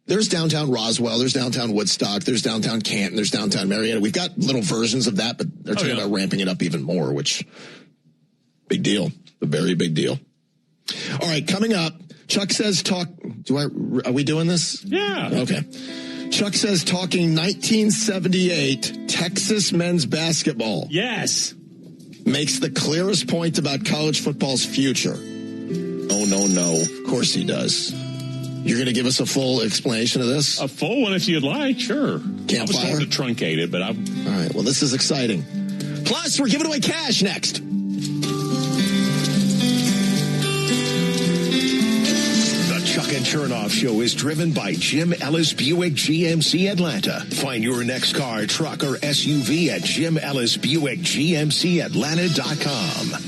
There's downtown Roswell, there's downtown Woodstock, there's downtown Canton, there's downtown Marietta. We've got little versions of that, but they're talking about ramping it up even more, which, big deal, a very big deal. All right, coming up, Chuck says are we doing this? Yeah. Okay. Chuck says talking 1978 Texas men's basketball. Yes. Makes the clearest point about college football's future. Oh, no. Of course he does. You're going to give us a full explanation of this? A full one if you'd like, sure. Campfire? I was told to truncate it, but All right, well, this is exciting. Plus, we're giving away cash next. Chuck and Chernoff Show is driven by Jim Ellis Buick GMC Atlanta. Find your next car, truck, or SUV at Jim Ellis Buick GMC Atlanta.com.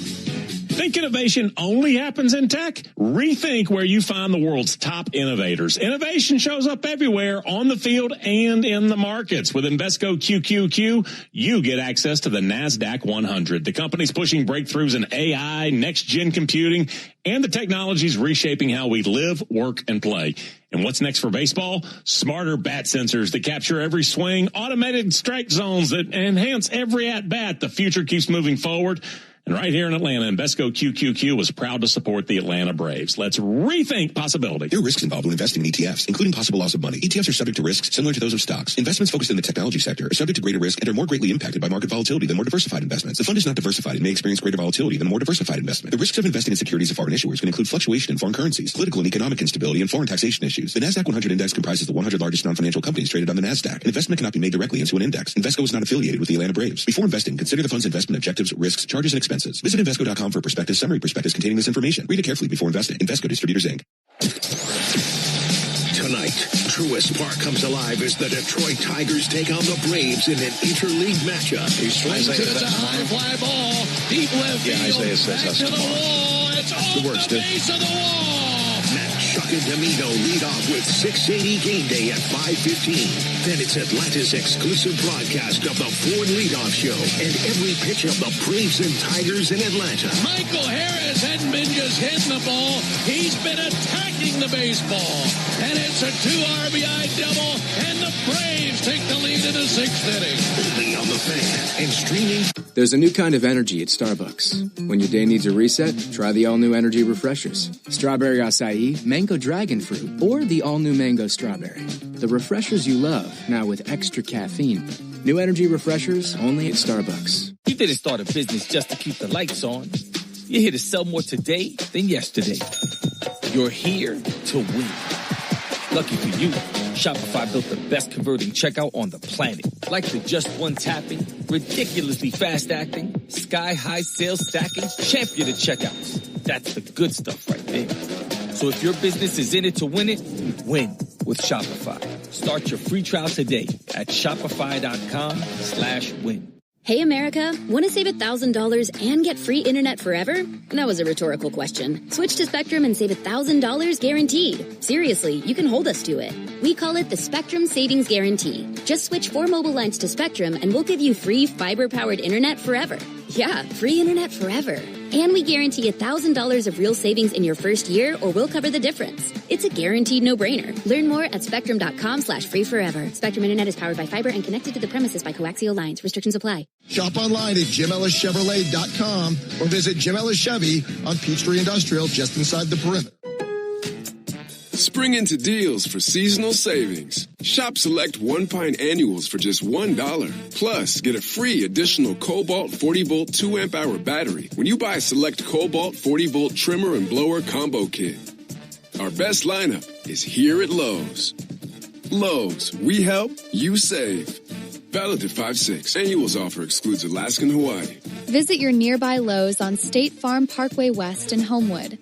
Think innovation only happens in tech? Rethink where you find the world's top innovators. Innovation shows up everywhere, on the field and in the markets. With Invesco QQQ, you get access to the NASDAQ 100. The company's pushing breakthroughs in AI, next-gen computing, and the technologies reshaping how we live, work, and play. And what's next for baseball? Smarter bat sensors that capture every swing, automated strike zones that enhance every at-bat. The future keeps moving forward. And right here in Atlanta, Invesco QQQ was proud to support the Atlanta Braves. Let's rethink possibility. There are risks involved when investing in ETFs, including possible loss of money. ETFs are subject to risks similar to those of stocks. Investments focused in the technology sector are subject to greater risk and are more greatly impacted by market volatility than more diversified investments. The fund is not diversified and may experience greater volatility than a more diversified investment. The risks of investing in securities of foreign issuers can include fluctuation in foreign currencies, political and economic instability, and foreign taxation issues. The NASDAQ 100 index comprises the 100 largest non-financial companies traded on the NASDAQ. An investment cannot be made directly into an index. Invesco is not affiliated with the Atlanta Braves. Before investing, consider the fund's investment objectives, risks, charges, and expenses. Visit Invesco.com for prospectus, summary prospectus containing this information. Read it carefully before investing. Invesco Distributors, Inc. Tonight, Truist Park comes alive as the Detroit Tigers take on the Braves in an interleague matchup. He swings it. It's a high fly ball. Deep left field. Isaiah says back to the wall. It's off the base of the wall. Matt, Chuck, and Domino lead off with 680 Game Day at 5:15. Then it's Atlanta's exclusive broadcast of the Ford Leadoff Show and every pitch of the Braves and Tigers in Atlanta. Michael Harris hadn't been just hitting the ball. He's been attacking the baseball. And it's a 2 RBI double, and the Braves take the lead in the 6th inning. Only on the Fan and streaming. There's a new kind of energy at Starbucks. When your day needs a reset, try the all-new energy refreshers. Strawberry acai, mango dragon fruit, or the all-new mango strawberry. The refreshers you love, now with extra caffeine. New energy refreshers only at Starbucks. You didn't start a business just to keep the lights on. You're here to sell more today than yesterday. You're here to win. Lucky for you, Shopify built the best converting checkout on the planet. Like the just one tapping, ridiculously fast acting, sky-high sales stacking, champion of checkouts. That's the good stuff right there. So if your business is in it to win it, win with Shopify. Start your free trial today at shopify.com/win. Hey, America, want to save $1,000 and get free internet forever? That was a rhetorical question. Switch to Spectrum and save $1,000 guaranteed. Seriously, you can hold us to it. We call it the Spectrum Savings Guarantee. Just switch 4 mobile lines to Spectrum and we'll give you free fiber-powered internet forever. Yeah, free internet forever. And we guarantee $1,000 of real savings in your first year, or we'll cover the difference. It's a guaranteed no-brainer. Learn more at spectrum.com/free forever. Spectrum Internet is powered by fiber and connected to the premises by coaxial lines. Restrictions apply. Shop online at JimEllisChevrolet.com or visit Jim Ellis Chevy on Peachtree Industrial just inside the perimeter. Spring into deals for seasonal savings. Shop select 1-pint annuals for just $1. Plus, get a free additional Cobalt 40-volt 2-amp-hour battery when you buy a select Cobalt 40-volt trimmer and blower combo kit. Our best lineup is here at Lowe's. Lowe's, we help, you save. Valid to 5/6. Annuals offer excludes Alaska and Hawaii. Visit your nearby Lowe's on State Farm Parkway West in Homewood.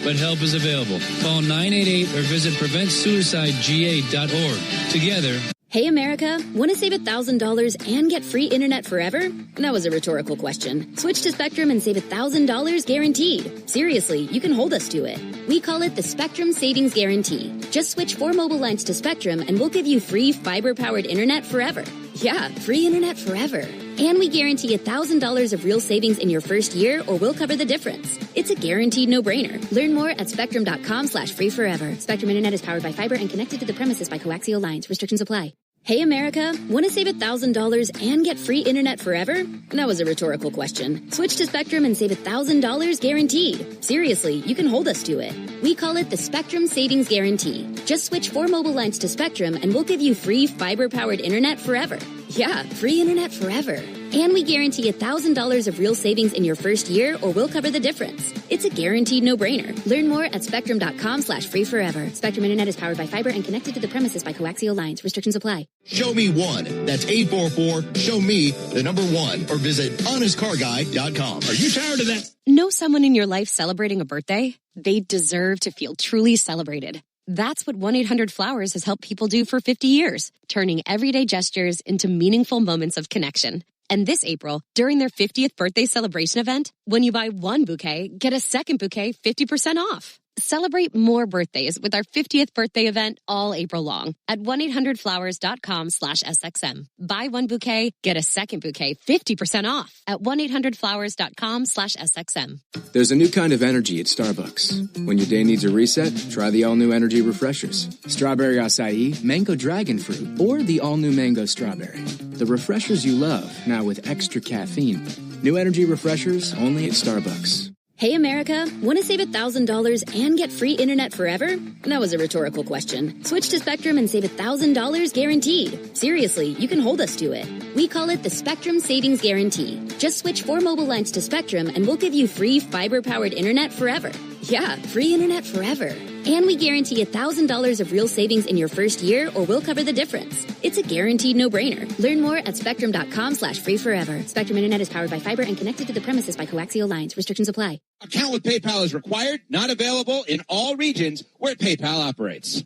But help is available. Call 988 or visit PreventSuicideGA.org. Together. Hey, America, want to save $1,000 and get free internet forever? That was a rhetorical question. Switch to Spectrum and save $1,000 guaranteed. Seriously, you can hold us to it. We call it the Spectrum Savings Guarantee. Just switch 4 mobile lines to Spectrum and we'll give you free fiber-powered internet forever. Yeah, free internet forever. And we guarantee $1,000 of real savings in your first year, or we'll cover the difference. It's a guaranteed no-brainer. Learn more at spectrum.com/free forever. Spectrum Internet is powered by fiber and connected to the premises by coaxial lines. Restrictions apply. Hey, America, want to save $1,000 and get free internet forever? That was a rhetorical question. Switch to Spectrum and save $1,000 guaranteed. Seriously, you can hold us to it. We call it the Spectrum Savings Guarantee. Just switch 4 mobile lines to Spectrum and we'll give you free fiber-powered internet forever. Yeah, free internet forever. And we guarantee $1,000 of real savings in your first year, or we'll cover the difference. It's a guaranteed no-brainer. Learn more at spectrum.com/free forever. Spectrum Internet is powered by fiber and connected to the premises by coaxial lines. Restrictions apply. Show me one. That's 844-SHOW-ME1, or visit honestcarguy.com. Are you tired of that? Know someone in your life celebrating a birthday? They deserve to feel truly celebrated. That's what 1-800-Flowers has helped people do for 50 years, turning everyday gestures into meaningful moments of connection. And this April, during their 50th birthday celebration event, when you buy one bouquet, get a second bouquet 50% off. Celebrate more birthdays with our 50th birthday event all April long at 1-800-Flowers.com/SXM. Buy one bouquet, get a second bouquet 50% off at 1-800-Flowers.com/SXM. There's a new kind of energy at Starbucks. When your day needs a reset, try the all-new energy refreshers. Strawberry acai, mango dragon fruit, or the all-new mango strawberry. The refreshers you love, now with extra caffeine. New energy refreshers only at Starbucks. Hey, America, want to save $1,000 and get free internet forever? That was a rhetorical question. Switch to Spectrum and save $1,000 guaranteed. Seriously, you can hold us to it. We call it the Spectrum Savings Guarantee. Just switch 4 mobile lines to Spectrum and we'll give you free fiber-powered internet forever. Yeah, free internet forever. And we guarantee $1,000 of real savings in your first year, or we'll cover the difference. It's a guaranteed no-brainer. Learn more at spectrum.com/free forever. Spectrum Internet is powered by fiber and connected to the premises by coaxial lines. Restrictions apply. Account with PayPal is required, not available in all regions where PayPal operates.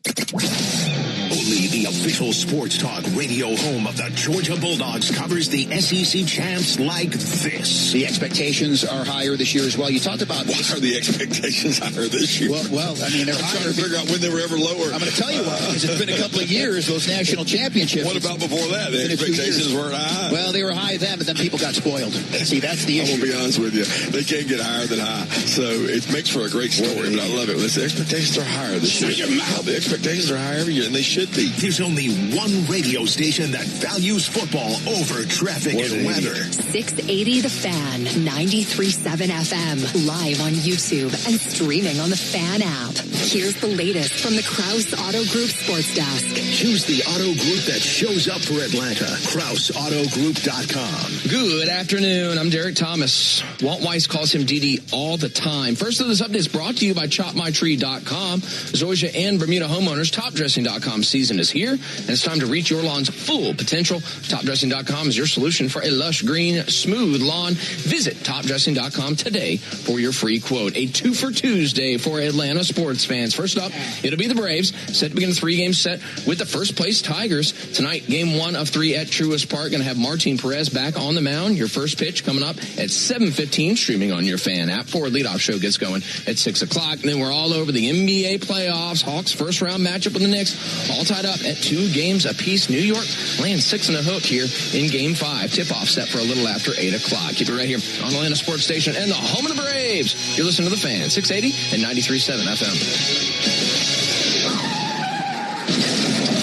Only the official sports talk radio home of the Georgia Bulldogs covers the SEC champs like this. The expectations are higher this year as well. You talked about... Why are the expectations higher this year? Well, I mean, they're higher. I'm trying to figure out when they were ever lower. I'm going to tell you why, because it's been a couple of years, those national championships. What about before that? The expectations weren't high. Well, they were high then, but then people got spoiled. See, that's the issue. I'm going to be honest with you. They can't get higher than high. So it makes for a great story, but I love it. The expectations are higher this year. The expectations are higher every year, and they should be. There's only one radio station that values football over traffic and weather. 680 The Fan, 93.7 FM, live on YouTube and streaming on the Fan app. Here's the latest from the Krause Auto Group Sports Desk. Choose the auto group that shows up for Atlanta. KrauseAutoGroup.com. Good afternoon. I'm Derek Thomas. Walt Weiss calls him DD all the time. First of this update is brought to you by ChopMyTree.com. Zoysia and Bermuda homeowners, TopDressing.com season is here, and it's time to reach your lawn's full potential. TopDressing.com is your solution for a lush, green, smooth lawn. Visit TopDressing.com today for your free quote. A 2 for Tuesday for Atlanta sports fans. First up, it'll be the Braves, set to begin a 3-game set with the first-place Tigers. Tonight, game 1 of 3 at Truist Park. Going to have Martin Perez back on the mound. Your first pitch coming up at 7:15, streaming on your Fan app. Forward leadoff show gets going at 6 o'clock. And then we're all over the NBA playoffs. Hawks first-round matchup with the Knicks, all tied up at 2 games apiece. New York laying 6 and a hook here in Game 5. Tip-off set for a little after 8 o'clock. Keep it right here on the Atlanta Sports Station and the home of the Braves. You're listening to The Fan, 680 and 93.7 FM.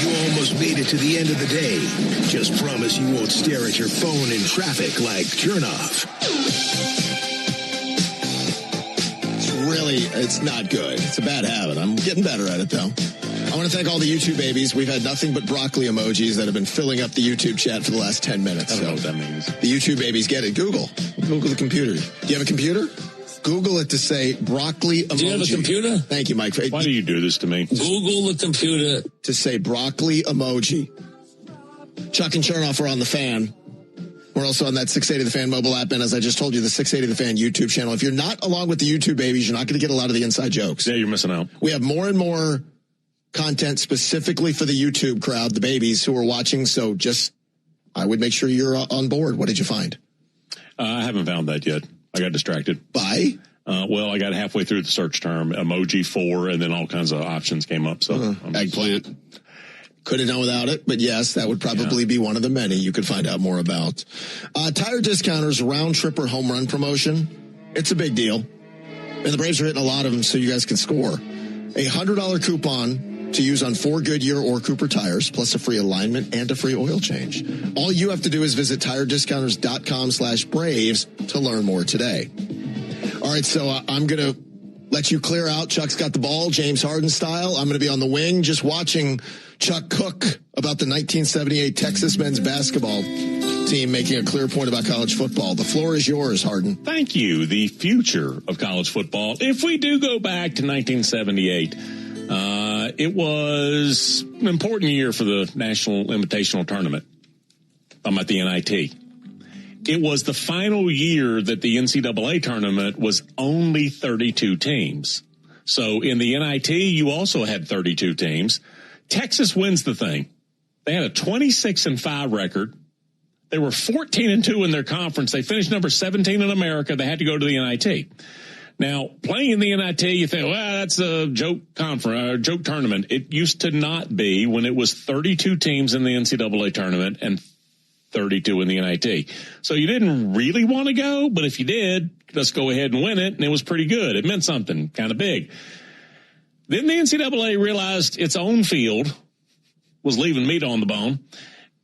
You almost made it to the end of the day. Just promise you won't stare at your phone in traffic like Chernoff. It's not good. It's a bad habit. I'm getting better at it, though. I want to thank all the YouTube babies. We've had nothing but broccoli emojis that have been filling up the YouTube chat for the last 10 minutes. I don't know what that means. The YouTube babies get it. Google the computer. Do you have a computer? Google it to say broccoli emoji. Do you have a computer? Thank you, Mike. Why do you do this to me? Google the computer. To say broccoli emoji. Chuck and Chernoff are on the Fan. We're also on that 680 The Fan mobile app, and as I just told you, the 680 The Fan YouTube channel. If you're not along with the YouTube babies, you're not going to get a lot of the inside jokes. Yeah, you're missing out. We have more and more content specifically for the YouTube crowd, the babies who are watching, so I would make sure you're on board. What did you find? I haven't found that yet. I got distracted. By? Well, I got halfway through the search term, emoji 4, and then all kinds of options came up. So eggplant. Could have done without it, but yes, that would probably be one of the many you could find out more about. Tire Discounters round trip or home run promotion. It's a big deal. And the Braves are hitting a lot of them so you guys can score. A $100 coupon to use on 4 Goodyear or Cooper tires, plus a free alignment and a free oil change. All you have to do is visit tirediscounters.com/Braves to learn more today. All right, so I'm going to let you clear out. Chuck's got the ball, James Harden style. I'm going to be on the wing just watching Chuck cook about the 1978 Texas men's basketball team making a clear point about college football. The floor is yours, Harden. Thank you. The future of college football. If we do go back to 1978, it was an important year for the National Invitational Tournament. I'm at the NIT. It was the final year that the NCAA tournament was only 32 teams. So in the NIT, you also had 32 teams. Texas wins the thing. They had a 26-5 record. They were 14-2 in their conference. They finished number 17 in America. They had to go to the NIT. Now, playing in the NIT, you think, well, that's a joke joke tournament. It used to not be when it was 32 teams in the NCAA tournament and 32 in the NIT. So you didn't really want to go, but if you did, just go ahead and win it, and it was pretty good. It meant something kind of big. Then the NCAA realized its own field was leaving meat on the bone,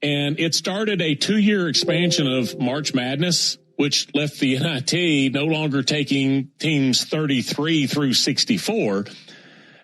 and it started a 2-year expansion of March Madness, which left the NIT no longer taking teams 33 through 64.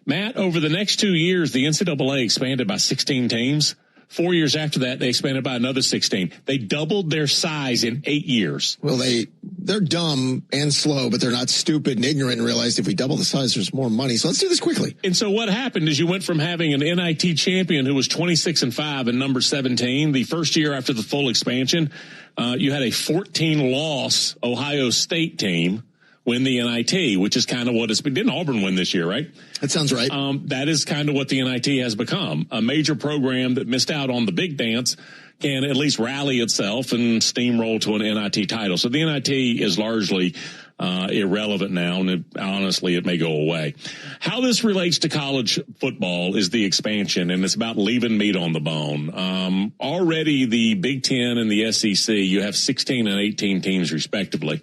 Matt, over the next 2 years, the NCAA expanded by 16 teams. 4 years after that, they expanded by another 16. They doubled their size in 8 years. Well, they're dumb and slow, but they're not stupid and ignorant and realized if we double the size, there's more money. So let's do this quickly. And so what happened is you went from having an NIT champion who was 26-5 and number 17. The first year after the full expansion, you had a 14-loss Ohio State team win the NIT, which is kind of what it's been. Didn't Auburn win this year, right? That sounds right. That is kind of what the NIT has become. A major program that missed out on the big dance can at least rally itself and steamroll to an NIT title. So the NIT is largely irrelevant now, and honestly, it may go away. How this relates to college football is the expansion, and it's about leaving meat on the bone. Already the Big Ten and the SEC, you have 16 and 18 teams respectively.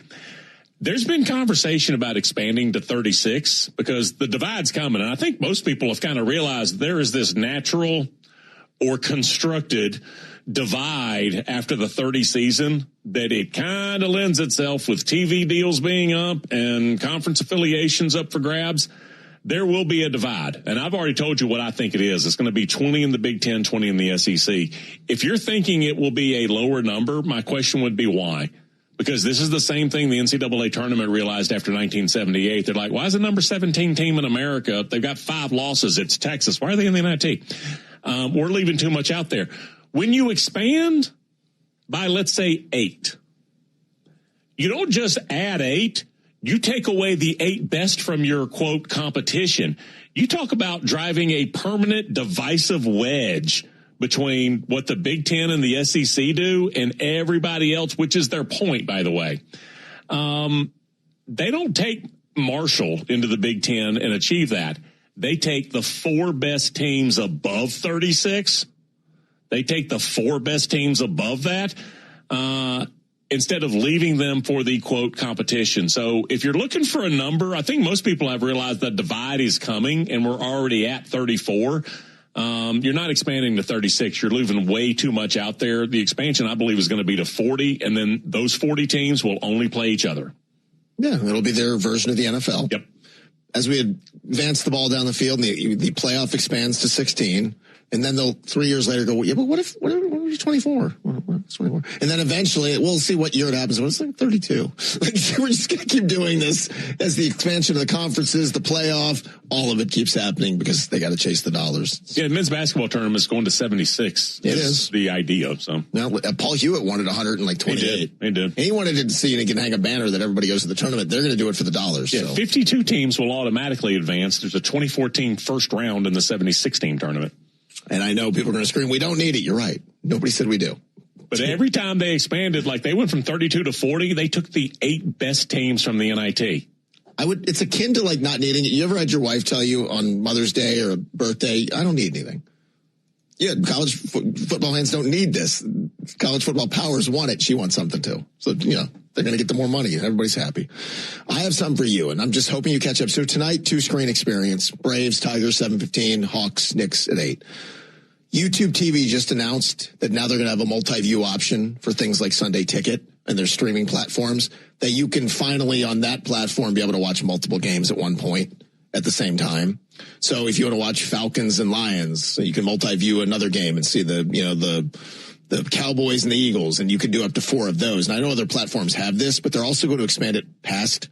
There's been conversation about expanding to 36 because the divide's coming. And I think most people have kind of realized there is this natural or constructed divide after the 30 season that it kind of lends itself with TV deals being up and conference affiliations up for grabs. There will be a divide. And I've already told you what I think it is. It's going to be 20 in the Big Ten, 20 in the SEC. If you're thinking it will be a lower number, my question would be why? Because this is the same thing the NCAA tournament realized after 1978. They're like, why is the number 17 team in America? They've got 5 losses. It's Texas. Why are they in the NIT? We're leaving too much out there. When you expand by, let's say, 8, you don't just add 8. You take away the 8 best from your, quote, competition. You talk about driving a permanent divisive wedge between what the Big Ten and the SEC do and everybody else, which is their point, by the way. They don't take Marshall into the Big Ten and achieve that. They take the 4 best teams above 36. They take the 4 best teams above that instead of leaving them for the, quote, competition. So if you're looking for a number, I think most people have realized that divide is coming and we're already at 34. You're not expanding to 36. You're leaving way too much out there. The expansion, I believe, is going to be to 40, and then those 40 teams will only play each other. Yeah, it'll be their version of the NFL. Yep. As we advance the ball down the field, and the playoff expands to 16, and then they'll 3 years later go, yeah, but what if 24? What's 24? And then eventually we'll see what year it happens. It's like 32. Like, we're just going to keep doing this as the expansion of the conferences, the playoff, all of it keeps happening because they got to chase the dollars. Yeah, men's basketball tournament is going to 76. It is the idea. So now Paul Hewitt wanted 128. He did. And he wanted to see, and he can hang a banner that everybody goes to the tournament. They're going to do it for the dollars. Yeah, so. 52 teams will automatically advance. There's a 2014 first round in the 76 team tournament. And I know people are going to scream, we don't need it. You're right. Nobody said we do. But every time they expanded, like they went from 32 to 40, they took the 8 best teams from the NIT. It's akin to like not needing it. You ever had your wife tell you on Mother's Day or a birthday, I don't need anything? Yeah, college football fans don't need this. College football powers want it. She wants something too. So, they're going to get the more money and everybody's happy. I have something for you, and I'm just hoping you catch up. So tonight, 2-screen experience. Braves, Tigers, 7:15, Hawks, Knicks at 8. YouTube TV just announced that now they're going to have a multi-view option for things like Sunday Ticket and their streaming platforms, that you can finally on that platform be able to watch multiple games at one point at the same time. So if you want to watch Falcons and Lions, you can multi-view another game and see the Cowboys and the Eagles, and you can do up to 4 of those. And I know other platforms have this, but they're also going to expand it past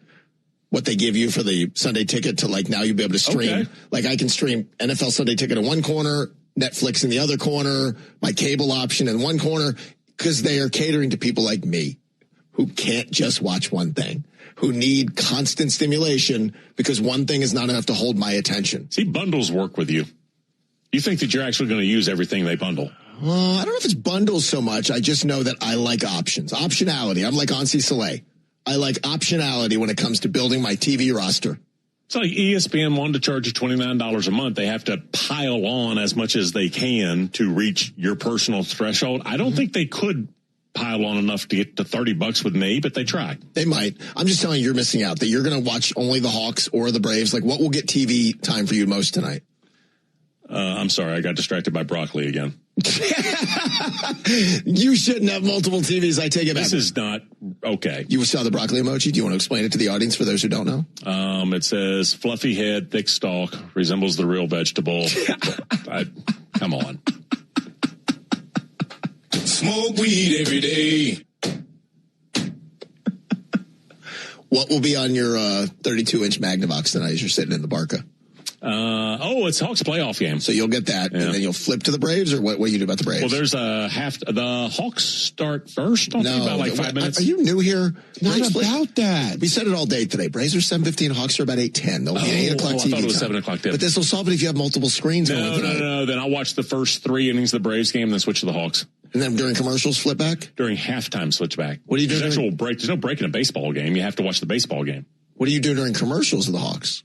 what they give you for the Sunday Ticket to now you'll be able to stream. Okay. Like I can stream NFL Sunday Ticket in one corner, Netflix in the other corner, my cable option in one corner, because they are catering to people like me who can't just watch one thing, who need constant stimulation because one thing is not enough to hold my attention. See, bundles work with you. You think that you're actually going to use everything they bundle? I don't know if it's bundles so much. I just know that I like options. Optionality. I'm like Ansi Soleil. I like optionality when it comes to building my TV roster. It's like ESPN wanted to charge you $29 a month. They have to pile on as much as they can to reach your personal threshold. I don't think they could pile on enough to get to $30 with me, but they try. They might. I'm just telling you, you're missing out, that you're going to watch only the Hawks or the Braves. Like, what will get TV time for you most tonight? I'm sorry. I got distracted by broccoli again. You shouldn't have multiple TVs. I take it back. This is not okay. You saw the broccoli emoji. Do you want to explain it to the audience for those who don't know? It says fluffy head, thick stalk, resembles the real vegetable. Come on. Smoke weed every day. What will be on your 32-inch Magnavox tonight as you're sitting in the Barca? It's Hawks playoff game. So you'll get that, and then you'll flip to the Braves, or what do you do about the Braves? Well, there's the Hawks start first, about 5 minutes. Are you new here? Not about that. We said it all day today. Braves are 7:15, Hawks are about 8:10. They'll be 8 o'clock TV I thought it was time. 7 o'clock then. But this will solve it if you have multiple screens. No. Then I'll watch the first 3 innings of the Braves game, then switch to the Hawks. And then during commercials, flip back? During halftime, switch back. What do you do? There's actual break. There's no break in a baseball game. You have to watch the baseball game. What do you do during commercials of the Hawks?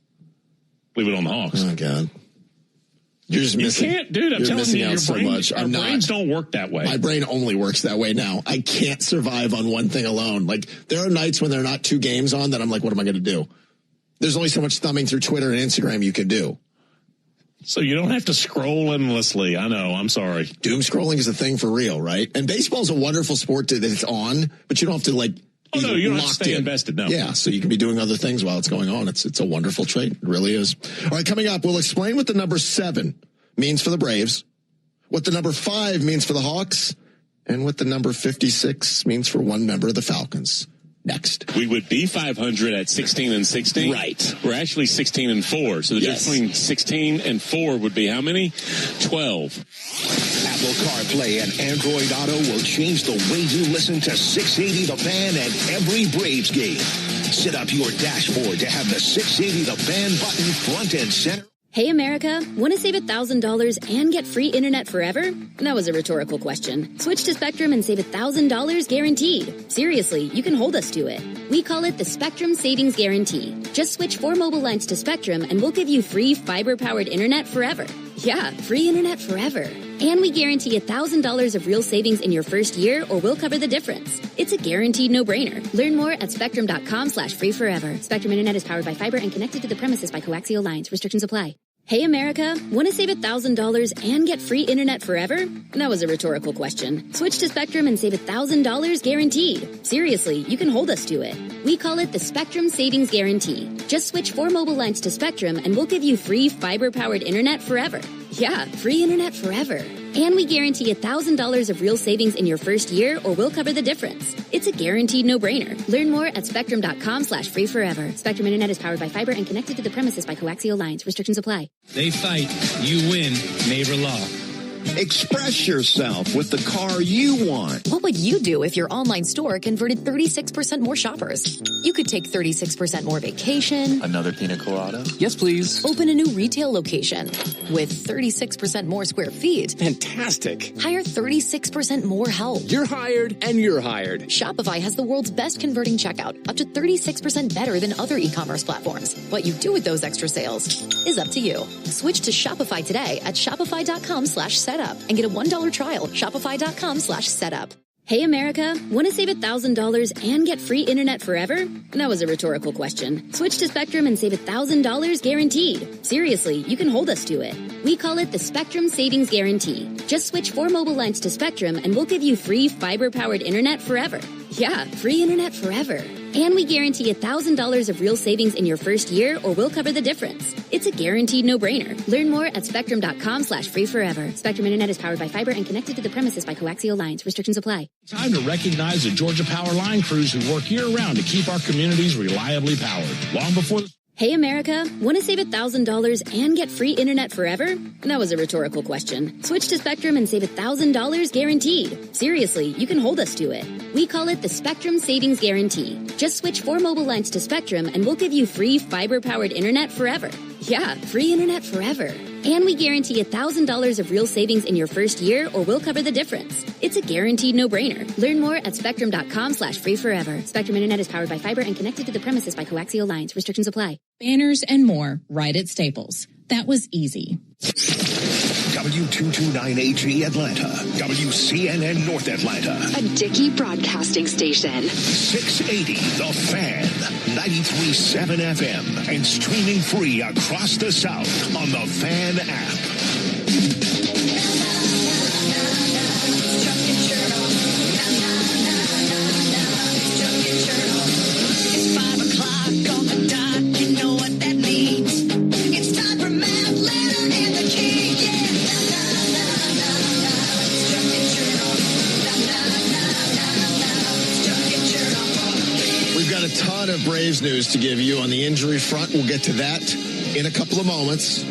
Leave it on the Hawks. Oh, God. You're just missing. You can't, dude. I'm telling you, Our brains don't work that way. My brain only works that way now. I can't survive on one thing alone. Like, there are nights when there are not 2 games on that I'm like, what am I going to do? There's only so much thumbing through Twitter and Instagram you can do. So you don't have to scroll endlessly. I know. I'm sorry. Doom scrolling is a thing for real, right? And baseball is a wonderful sport that it's on, but you don't have to Oh, no, you don't have to stay invested, no. Yeah, so you can be doing other things while it's going on. It's a wonderful trade. It really is. All right, coming up, we'll explain what the number 7 means for the Braves, what the number 5 means for the Hawks, and what the number 56 means for one member of the Falcons. Next. We would be 500 at 16-16. Right. We're actually 16-4. So the difference between 16 and 4 would be how many? 12. Apple CarPlay and Android Auto will change the way you listen to 680 The Fan at every Braves game. Set up your dashboard to have the 680 The Fan button front and center. Hey, America, want to save $1,000 and get free internet forever? That was a rhetorical question. Switch to Spectrum and save $1,000 guaranteed. Seriously, you can hold us to it. We call it the Spectrum Savings Guarantee. Just switch 4 mobile lines to Spectrum and we'll give you free fiber-powered internet forever. Yeah, free internet forever. And we guarantee $1,000 of real savings in your first year, or we'll cover the difference. It's a guaranteed no-brainer. Learn more at spectrum.com/free forever. Spectrum Internet is powered by fiber and connected to the premises by coaxial lines. Restrictions apply. Hey, America, want to save $1,000 and get free internet forever? That was a rhetorical question. Switch to Spectrum and save $1,000 guaranteed. Seriously, you can hold us to it. We call it the Spectrum Savings Guarantee. Just switch 4 mobile lines to Spectrum and we'll give you free fiber-powered internet forever. Yeah, free internet forever. And we guarantee $1,000 of real savings in your first year, or we'll cover the difference. It's a guaranteed no-brainer. Learn more at spectrum.com/free forever. Spectrum Internet is powered by fiber and connected to the premises by coaxial lines. Restrictions apply. They fight. You win. Neighbor Law. Express yourself with the car you want. What would you do if your online store converted 36% more shoppers? You could take 36% more vacation. Another pina colada? Yes, please. Open a new retail location with 36% more square feet. Fantastic. Hire 36% more help. You're hired and you're hired. Shopify has the world's best converting checkout, up to 36% better than other e-commerce platforms. What you do with those extra sales is up to you. Switch to Shopify today at shopify.com/segment. setup and get a $1 trial. Shopify.com/setup. Hey, America, want to save $1,000 and get free internet forever? That was a rhetorical question. Switch to Spectrum and save $1,000 guaranteed. Seriously, you can hold us to it. We call it the Spectrum Savings Guarantee. Just switch 4 mobile lines to Spectrum and we'll give you free fiber-powered internet forever. Yeah, free internet forever. And we guarantee $1,000 of real savings in your first year, or we'll cover the difference. It's a guaranteed no-brainer. Learn more at spectrum.com/free forever. Spectrum Internet is powered by fiber and connected to the premises by coaxial lines. Restrictions apply. Time to recognize the Georgia Power line crews who work year-round to keep our communities reliably powered. Long before the... Hey, America, want to save $1,000 and get free internet forever? That was a rhetorical question. Switch to Spectrum and save $1,000 guaranteed. Seriously, you can hold us to it. We call it the Spectrum Savings Guarantee. Just switch 4 mobile lines to Spectrum and we'll give you free fiber-powered internet forever. Yeah, free internet forever. And we guarantee $1,000 of real savings in your first year, or we'll cover the difference. It's a guaranteed no-brainer. Learn more at spectrum.com/free forever. Spectrum Internet is powered by fiber and connected to the premises by coaxial lines. Restrictions apply. Banners and more, right at Staples. That was easy. W229AG Atlanta, WCNN North Atlanta, a Dickey broadcasting station. 680 The Fan, 93.7 FM, and streaming free across the South on the Fan app. It's 5 o'clock on the dot, you know what that means. It's time for Matt, Leonard, and the King. We've got a ton of Braves news to give you on the injury front. We'll get to that in a couple of moments.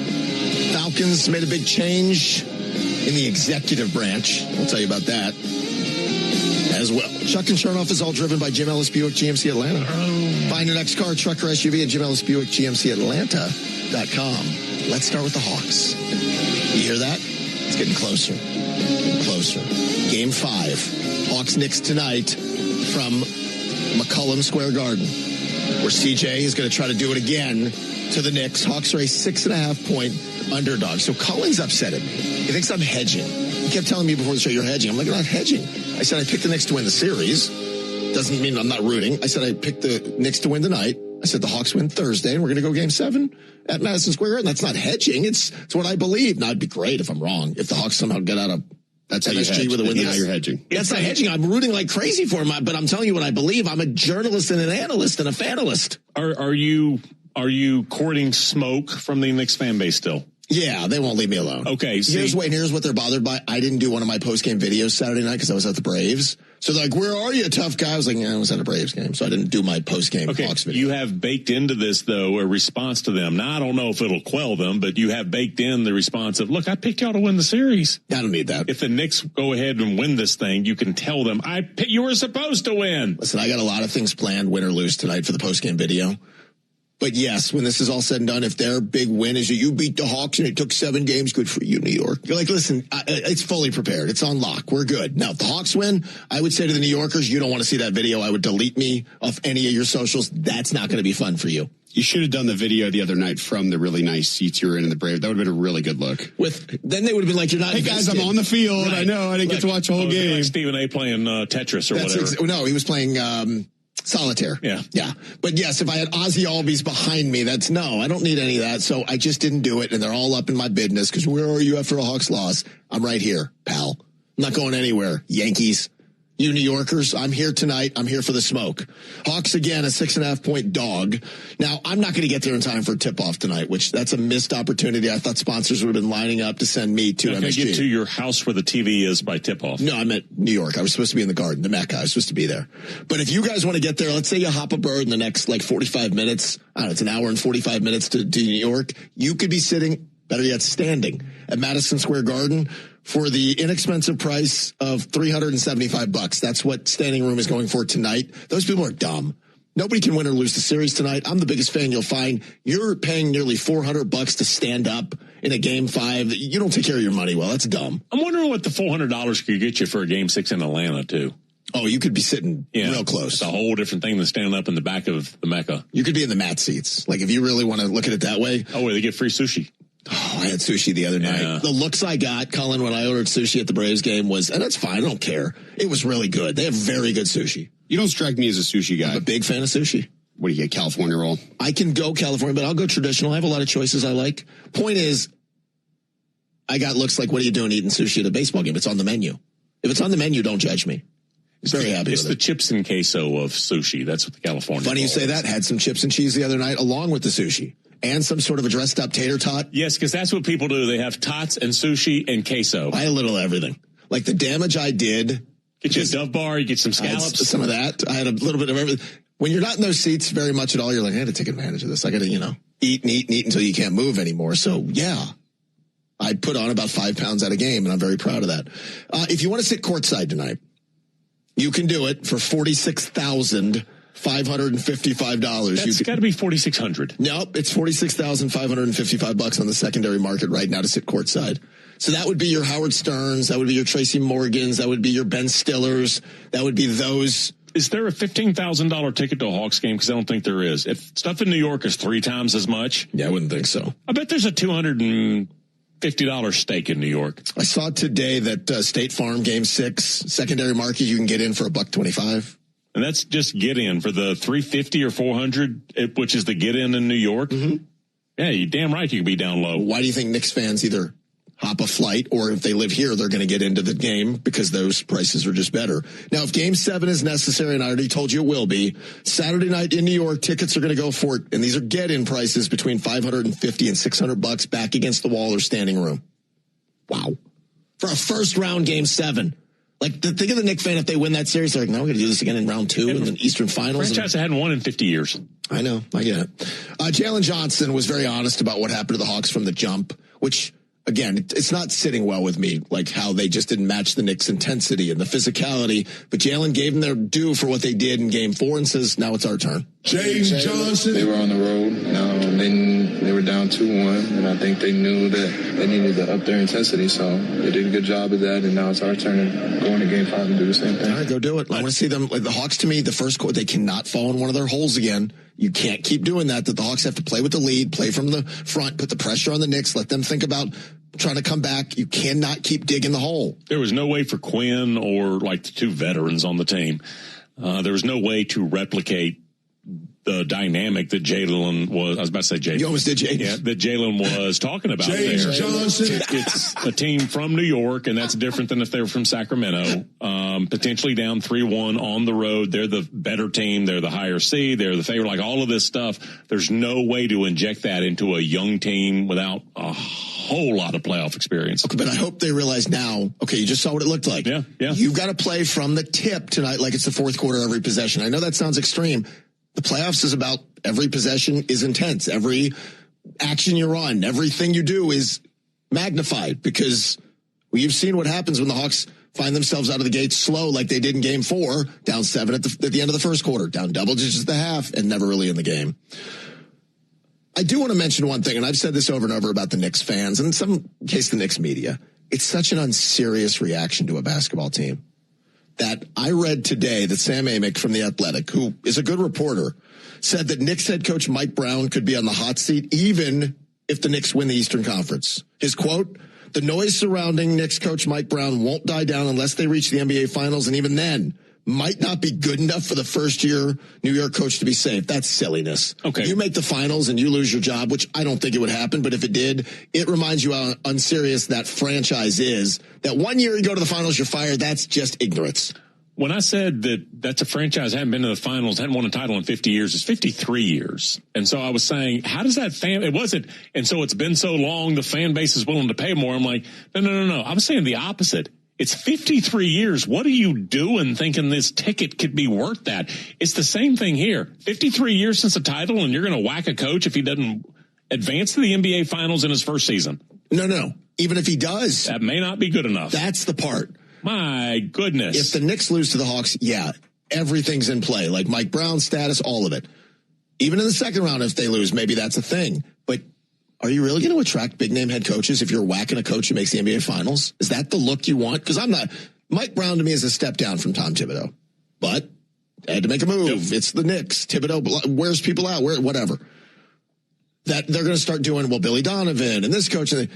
Falcons made a big change in the executive branch. We'll tell you about that as well. Chuck and Chernoff is all driven by Jim Ellis Buick GMC Atlanta. Find your next car, truck, or SUV at Jim Ellis Buick GMC Atlanta.com. Let's start with the Hawks. You hear that? It's getting closer. Closer. Game 5. Hawks Knicks tonight from McCollum Square Garden, where CJ is going to try to do it again to the Knicks. Hawks are a 6.5-point underdog. So Cullen's upset at me. He thinks I'm hedging. He kept telling me before the show, you're hedging. I'm like, you're not hedging. I said I picked the Knicks to win the series. Doesn't mean I'm not rooting. I said I picked the Knicks to win tonight. I said the Hawks win Thursday, and we're going to go Game 7 at Madison Square Garden. That's not hedging. It's what I believe. Now, it'd be great if I'm wrong. If the Hawks somehow get out of that's MSG with a win. Now you're hedging. That's not hedging. I'm rooting like crazy for him, but I'm telling you what I believe. I'm a journalist and an analyst and a fanalist. Are you courting smoke from the Knicks fan base still? Yeah, they won't leave me alone. Okay. Here's what they're bothered by. I didn't do one of my post-game videos Saturday night because I was at the Braves. So they're like, where are you, tough guy? I was like, yeah, I was at a Braves game, so I didn't do my post-game Hawks video. You have baked into this, though, a response to them. Now, I don't know if it'll quell them, but you have baked in the response of, look, I picked y'all to win the series. I don't need that. If the Knicks go ahead and win this thing, you can tell them, you were supposed to win. Listen, I got a lot of things planned, win or lose, tonight for the post-game video. But yes, when this is all said and done, if their big win is you beat the Hawks and it took 7 games, good for you, New York. You're like, listen, it's fully prepared. It's on lock. We're good. Now, if the Hawks win, I would say to the New Yorkers, you don't want to see that video. I would delete me off any of your socials. That's not going to be fun for you. You should have done the video the other night from the really nice seats you were in the Braves. That would have been a really good look. Then they would have been like, you're not Hey, guys, I'm on the field. Right. I know. I didn't get to watch the whole game. Like Stephen A. playing Tetris or whatever. No, he was playing solitaire. Yeah. But yes, if I had Ozzy Albies behind me, I don't need any of that. So I just didn't do it. And they're all up in my business because where are you after a Hawks loss? I'm right here, pal. I'm not going anywhere. Yankees. You New Yorkers, I'm here tonight. I'm here for the smoke. Hawks again, a 6.5-point dog. Now, I'm not going to get there in time for a tip-off tonight, which that's a missed opportunity. I thought sponsors would have been lining up to send me to MSG. Get to your house where the TV is by tip-off. No, I'm at New York. I was supposed to be in the Garden, the Mecca. I was supposed to be there. But if you guys want to get there, let's say you hop a bird in the next 45 minutes. I don't know, it's an hour and 45 minutes to New York. You could be sitting, better yet, standing at Madison Square Garden for the inexpensive price of $375. That's what standing room is going for tonight. Those people are dumb. Nobody can win or lose the series tonight. I'm the biggest fan you'll find. You're paying nearly $400 to stand up in a Game 5. You don't take care of your money well. That's dumb. I'm wondering what the $400 could get you for a Game 6 in Atlanta, too. Oh, you could be sitting real close. It's a whole different thing than standing up in the back of the Mecca. You could be in the mat seats. Like, if you really want to look at it that way. Oh, wait, they get free sushi. Oh, I had sushi the other night. The looks I got, Colin, when I ordered sushi at the Braves game was, and that's fine, I don't care. It was really good. They have very good sushi. You don't strike me as a sushi guy. I'm a big fan of sushi. What do you get, California roll? I can go California, but I'll go traditional. I have a lot of choices I like. Point is, I got looks like, what are you doing eating sushi at a baseball game? It's on the menu. If it's on the menu, don't judge me. Very happy with it. It's the chips and queso of sushi. That's what the California Funny you say that. Had some chips and cheese the other night along with the sushi. And some sort of a dressed up tater tot. Yes, because that's what people do. They have tots and sushi and queso. I had a little of everything. Like the damage I did. Get you a Dove bar, you get some scallops. Some of that. I had a little bit of everything. When you're not in those seats very much at all, you're like, I had to take advantage of this. I got to, eat and eat and eat until you can't move anymore. So, yeah. I put on about 5 pounds at a game, and I'm very proud of that. If you want to sit courtside tonight, you can do it for $46,555. That's got to be $4,600. Nope, it's $46,555 on the secondary market right now to sit courtside. So that would be your Howard Sterns, that would be your Tracy Morgans, that would be your Ben Stillers, that would be those. Is there a $15,000 ticket to a Hawks game? Because I don't think there is. If stuff in New York is 3 times as much. Yeah, I wouldn't think so. I bet there's a $250 stake in New York. I saw today that State Farm Game 6 secondary market you can get in for $125. And that's just get in for the $350 or $400, which is the get in New York. Mm-hmm. Yeah, you're damn right you can be down low. Why do you think Knicks fans either hop a flight or if they live here, they're going to get into the game because those prices are just better? Now, if Game 7 is necessary, and I already told you it will be, Saturday night in New York, tickets are going to go for it. And these are get-in prices between $550 and $600 back against the wall or standing room. Wow. For a first-round Game 7. Like, think of the Knicks fan if they win that series. They're like, no, we're going to do this again in round 2 and then Eastern Finals. Franchise hadn't won in 50 years. I know. I get it. Jalen Johnson was very honest about what happened to the Hawks from the jump, which, again, it's not sitting well with me, like how they just didn't match the Knicks' intensity and the physicality. But Jalen gave them their due for what they did in Game 4 and says, now it's our turn. James Johnson. They were on the road. They were down 2-1, and I think they knew that they needed to up their intensity. So they did a good job of that, and now it's our turn to go into Game 5 and do the same thing. All right, go do it. I want to see them. Like the Hawks, to me, the first quarter, they cannot fall in one of their holes again. You can't keep doing that. That the Hawks have to play with the lead, play from the front, put the pressure on the Knicks, let them think about trying to come back. You cannot keep digging the hole. There was no way for Quinn or like the 2 veterans on the team. There was no way to replicate the dynamic that Jalen was. I was about to say Jalen. You almost did Jalen. Yeah, that Jalen was talking about James there. Johnson. It's a team from New York, and that's different than if they were from Sacramento. Potentially down 3-1 on the road. They're the better team. They're the higher seed. They're the favorite. Like all of this stuff. There's no way to inject that into a young team without a whole lot of playoff experience. Okay, but I hope they realize now, okay, you just saw what it looked like. Yeah. You've got to play from the tip tonight like it's the fourth quarter every possession. I know that sounds extreme. The playoffs is about every possession is intense. Every action you're on, everything you do is magnified because you've seen what happens when the Hawks find themselves out of the gate slow like they did in Game 4, down 7 at the end of the first quarter, down double digits at the half, and never really in the game. I do want to mention one thing, and I've said this over and over about the Knicks fans, and in some case the Knicks media. It's such an unserious reaction to a basketball team. That I read today that Sam Amick from The Athletic, who is a good reporter, said that Knicks head coach Mike Brown could be on the hot seat even if the Knicks win the Eastern Conference. His quote, the noise surrounding Knicks coach Mike Brown won't die down unless they reach the NBA Finals, and even then might not be good enough for the first-year New York coach to be safe. That's silliness. Okay. You make the finals and you lose your job, which I don't think it would happen, but if it did, it reminds you how unserious that franchise is. That 1 year you go to the finals, you're fired. That's just ignorance. When I said that that's a franchise hadn't been to the finals, hadn't won a title in 50 years, it's 53 years. And so I was saying, how does that it wasn't, and so it's been so long, the fan base is willing to pay more. I'm like, no. I was saying the opposite. It's 53 years. What are you doing thinking this ticket could be worth that? It's the same thing here. 53 years since a title, and you're going to whack a coach if he doesn't advance to the NBA Finals in his first season. No. Even if he does. That may not be good enough. That's the part. My goodness. If the Knicks lose to the Hawks, yeah, everything's in play. Like Mike Brown's status, all of it. Even in the second round, if they lose, maybe that's a thing. But are you really going to attract big-name head coaches if you're whacking a coach who makes the NBA Finals? Is that the look you want? Because I'm not. Mike Brown to me is a step down from Tom Thibodeau. But I had to make a move. It's the Knicks. Thibodeau wears people out, whatever. that they're going to start doing, well, Billy Donovan and this coach. And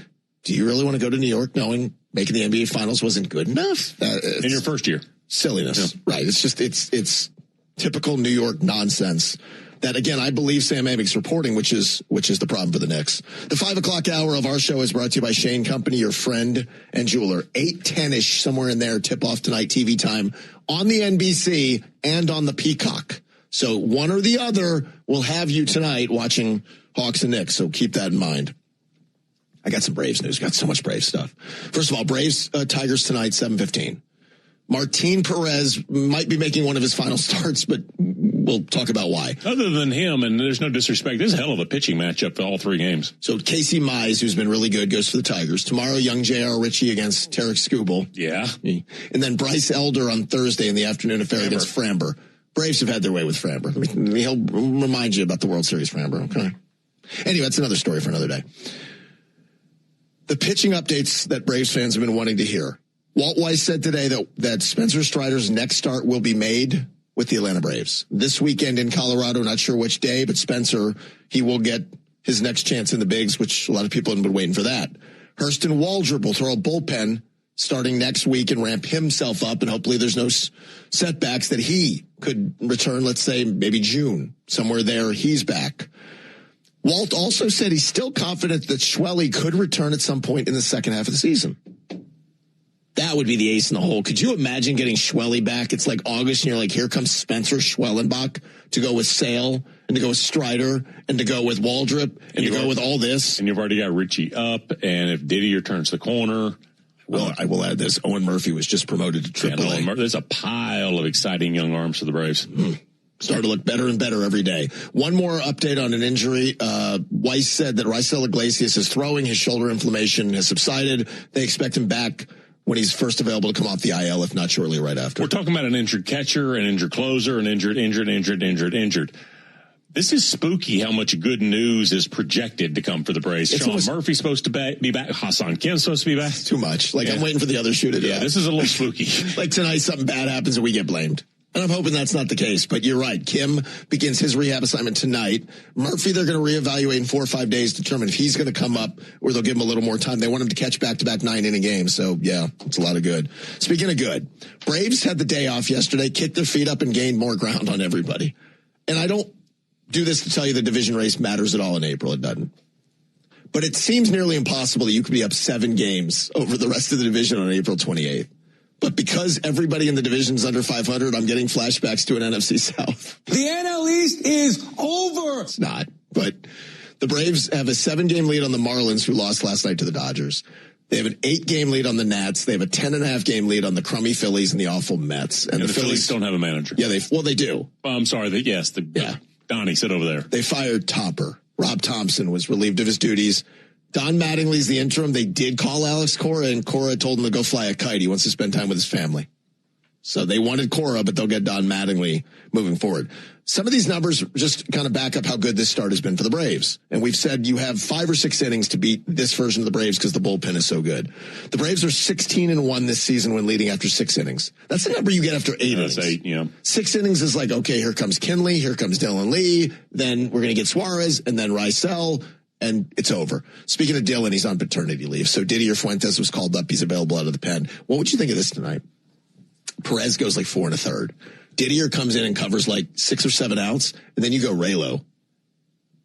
do you really want to go to New York knowing making the NBA Finals wasn't good enough? In your first year. Silliness. Yeah. Right. It's just, it's typical New York nonsense that, again, I believe Sam Amig's reporting, which is the problem for the Knicks. The 5 o'clock hour of our show is brought to you by Shane Company, your friend and jeweler. 8:10-ish, somewhere in there, tip off tonight, TV time on the NBC and on the Peacock. So one or the other will have you tonight watching Hawks and Knicks. So keep that in mind. I got some Braves news. Got so much Braves stuff. First of all, Braves, Tigers tonight, 7:15. Martin Perez might be making one of his final starts, but we'll talk about why. Other than him, and there's no disrespect, this is a hell of a pitching matchup for all 3 games. So Casey Mize, who's been really good, goes for the Tigers. Tomorrow, young J.R. Ritchie against Tarek Skubal. Yeah. And then Bryce Elder on Thursday in the afternoon affair against Framber. Braves have had their way with Framber. He'll remind you about the World Series, Framber. Okay. Anyway, that's another story for another day. The pitching updates that Braves fans have been wanting to hear. Walt Weiss said today that Spencer Strider's next start will be made with the Atlanta Braves. This weekend in Colorado, not sure which day, but Spencer, he will get his next chance in the bigs, which a lot of people have been waiting for that. Hurston Waldrop will throw a bullpen starting next week and ramp himself up, and hopefully there's no setbacks that he could return, let's say, maybe June. Somewhere there, he's back. Walt also said he's still confident that Schwelly could return at some point in the second half of the season. That would be the ace in the hole. Could you imagine getting Schwelly back? It's like August, and you're like, here comes Spencer Schwellenbach to go with Sale and to go with Strider and to go with Waldrop and to go with all this. And you've already got Richie up, and if Didier turns the corner. Well, I will add this. Owen Murphy was just promoted to AAA. There's a pile of exciting young arms for the Braves. Starting to look better and better every day. One more update on an injury. Weiss said that Raisel Iglesias is throwing. His shoulder inflammation has subsided. They expect him back when he's first available to come off the IL, if not shortly right after. We're talking about an injured catcher, an injured closer, an injured. This is spooky how much good news is projected to come for the Braves. Sean Murphy's supposed to be back. Hassan Kim's supposed to be back. Too much. I'm waiting for the other shoe to do that. This is a little spooky. Like tonight, something bad happens and we get blamed. And I'm hoping that's not the case, but you're right. Kim begins his rehab assignment tonight. Murphy, they're going to reevaluate in 4 or 5 days, determine if he's going to come up or they'll give him a little more time. They want him to catch back-to-back 9-inning games. So, yeah, it's a lot of good. Speaking of good, Braves had the day off yesterday, kicked their feet up and gained more ground on everybody. And I don't do this to tell you the division race matters at all in April. It doesn't. But it seems nearly impossible that you could be up 7 games over the rest of the division on April 28th. But because everybody in the division's under 500, I'm getting flashbacks to an NFC South. The NL East is over. It's not. But the Braves have a 7-game lead on the Marlins, who lost last night to the Dodgers. They have an 8-game lead on the Nats. They have a 10.5-game lead on the crummy Phillies and the awful Mets. And the Phillies don't have a manager. Yeah, they do. I'm sorry. Donnie, sit over there. They fired Topper. Rob Thompson was relieved of his duties. Don Mattingly's the interim. They did call Alex Cora, and Cora told him to go fly a kite. He wants to spend time with his family. So they wanted Cora, but they'll get Don Mattingly moving forward. Some of these numbers just kind of back up how good this start has been for the Braves. And we've said you have 5 or 6 innings to beat this version of the Braves because the bullpen is so good. The Braves are 16-1 this season when leading after 6 innings. That's the number you get after 8 innings. That's 8, yeah. 6 innings is like, okay, here comes Kinley, here comes Dylan Lee, then we're going to get Suarez, and then Raisel, and it's over. Speaking of Dylan, he's on paternity leave. So Didier Fuentes was called up. He's available out of the pen. What would you think of this tonight? Perez goes like 4 1/3. Didier comes in and covers like 6 or 7 outs, and then you go Raylo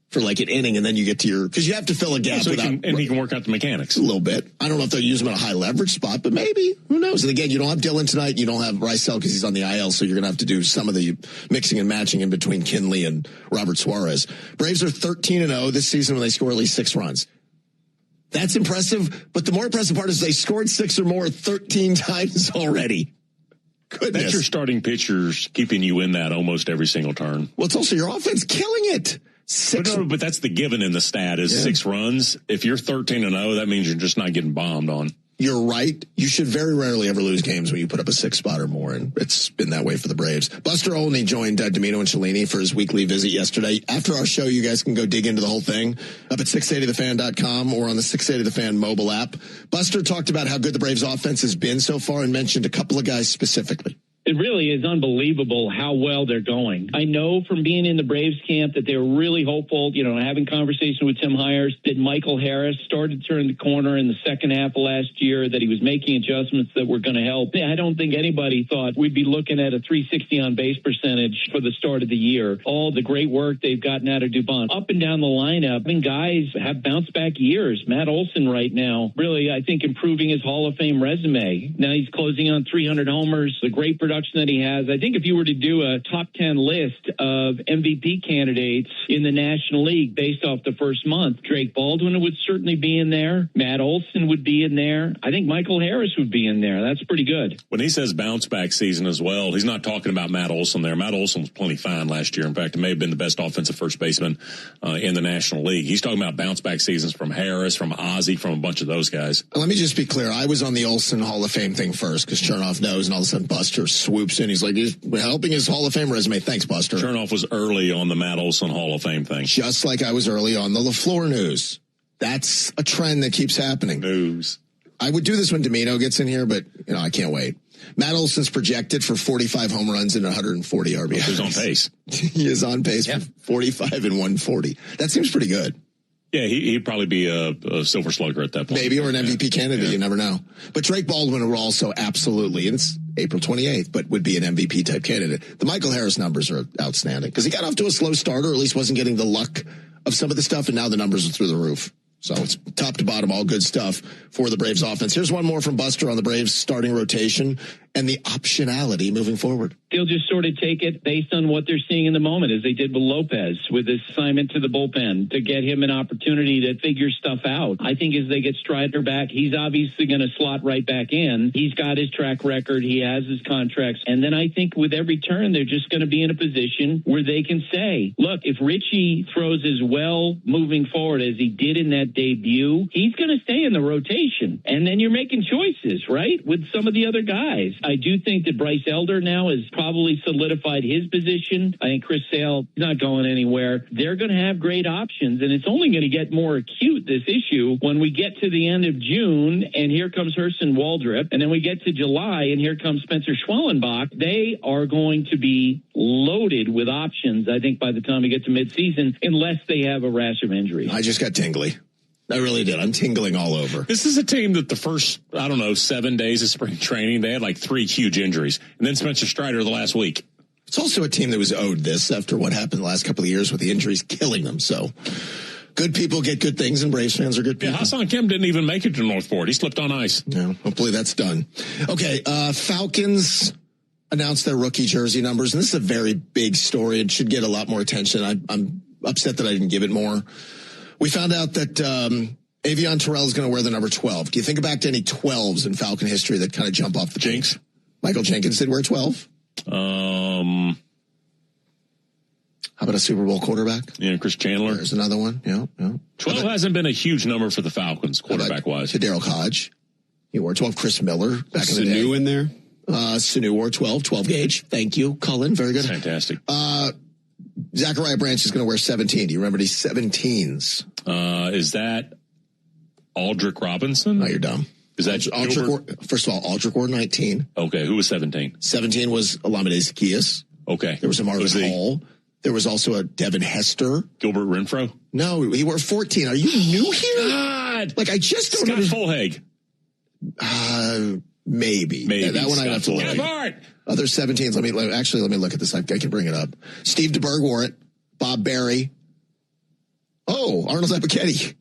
for like an inning, and then you get to because you have to fill a gap. He can work out the mechanics a little bit. I don't know if they'll use him at a high leverage spot, but maybe. Who knows? And again, you don't have Dylan tonight. You don't have Raisel because he's on the IL, so you're going to have to do some of the mixing and matching in between Kinley and Robert Suarez. Braves are 13-0 this season when they score at least 6 runs. That's impressive, but the more impressive part is they scored 6 or more 13 times already. Goodness. That's your starting pitchers keeping you in that almost every single turn. Well, it's also your offense killing it. But that's the given in the stat is 6 runs. If you're 13-0, that means you're just not getting bombed on. You're right. You should very rarely ever lose games when you put up a 6 spot or more, and it's been that way for the Braves. Buster Olney joined Domino and Cellini for his weekly visit yesterday. After our show, you guys can go dig into the whole thing up at 680thefan.com or on the 680 The Fan mobile app. Buster talked about how good the Braves offense has been so far and mentioned a couple of guys specifically. It really is unbelievable how well they're going. I know from being in the Braves camp that they were really hopeful, having conversation with Tim Hires, that Michael Harris started to turn the corner in the second half of last year, that he was making adjustments that were going to help. I don't think anybody thought we'd be looking at a 360 on base percentage for the start of the year. All the great work they've gotten out of Dubon. Up and down the lineup, guys have bounced back years. Matt Olson right now, really, I think, improving his Hall of Fame resume. Now he's closing on 300 homers, the great production that he has. I think if you were to do a top 10 list of MVP candidates in the National League based off the first month, Drake Baldwin would certainly be in there. Matt Olson would be in there. I think Michael Harris would be in there. That's pretty good. When he says bounce back season as well, he's not talking about Matt Olson there. Matt Olson was plenty fine last year. In fact, it may have been the best offensive first baseman in the National League. He's talking about bounce back seasons from Harris, from Ozzie, from a bunch of those guys. Let me just be clear. I was on the Olson Hall of Fame thing first because Chernoff knows, and all of a sudden Buster swoops in. He's like, he's helping his Hall of Fame resume. Thanks, Buster. Chernoff was early on the Matt Olson Hall of Fame thing. Just like I was early on the LaFleur news. That's a trend that keeps happening. News. I would do this when Domino gets in here, but, I can't wait. Matt Olson's projected for 45 home runs and 140 RBIs. He's on pace. He is on pace for 45 and 140. That seems pretty good. Yeah, he'd probably be a silver slugger at that point. Maybe, or an MVP candidate. Yeah. You never know. But Drake Baldwin will also absolutely, and it's April 28th, but would be an MVP type candidate. The Michael Harris numbers are outstanding because he got off to a slow start, or at least wasn't getting the luck of some of the stuff, and now the numbers are through the roof. So it's top to bottom, all good stuff for the Braves offense. Here's one more from Buster on the Braves starting rotation and the optionality moving forward. They'll just sort of take it based on what they're seeing in the moment, as they did with Lopez, with his assignment to the bullpen, to get him an opportunity to figure stuff out. I think as they get Strider back, he's obviously going to slot right back in. He's got his track record. He has his contracts. And then I think with every turn, they're just going to be in a position where they can say, look, if Richie throws as well moving forward as he did in that debut, he's going to stay in the rotation. And then you're making choices, right, with some of the other guys. I do think that Bryce Elder now has probably solidified his position. I think Chris Sale is not going anywhere. They're going to have great options, and it's only going to get more acute, this issue, when we get to the end of June, and here comes Hurston Waldrop, and then we get to July, and here comes Spencer Schwellenbach. They are going to be loaded with options, I think, by the time we get to midseason, unless they have a rash of injuries. I just got tingly. I really did. I'm tingling all over. This is a team that the first, 7 days of spring training, they had like 3 huge injuries. And then Spencer Strider the last week. It's also a team that was owed this after what happened the last couple of years with the injuries killing them. So good people get good things, and Braves fans are good people. Yeah, Hassan Kim didn't even make it to Northport. He slipped on ice. Yeah, hopefully that's done. Okay, Falcons announced their rookie jersey numbers, and this is a very big story. It should get a lot more attention. I'm upset that I didn't give it more. We found out that Avion Terrell is going to wear the number 12. Do you think back to any 12s in Falcon history that kind of jump off the Jinx? Michael Jenkins did wear 12. How about a Super Bowl quarterback? Yeah, Chris Chandler. There's another one. Yeah. 12 hasn't been a huge number for the Falcons, quarterback-wise. Daryl Hodge. He wore 12. Chris Miller back in the day. Sanu in there? Sanu wore 12 gauge. Thank you, Cullen. Very good. Fantastic. Zachariah Branch is going to wear 17. Do you remember these 17s? Is that Aldrick Robinson? No, you're dumb. Is that Aldrick? First of all, Aldrick wore 19. Okay, who was 17? 17 was Olamide Zaccheaus. Okay. There was a Marvin Hall. There was also a Devin Hester. Gilbert Renfro? No, he wore 14. Are you new here? God! Like, I just don't know. Scott Fulhag. Maybe. That one I'd have to look at. Other 17s. Let me look at this. I can bring it up. Steve DeBerg wore it. Bob Berry. Oh, Arnold Zappachetti.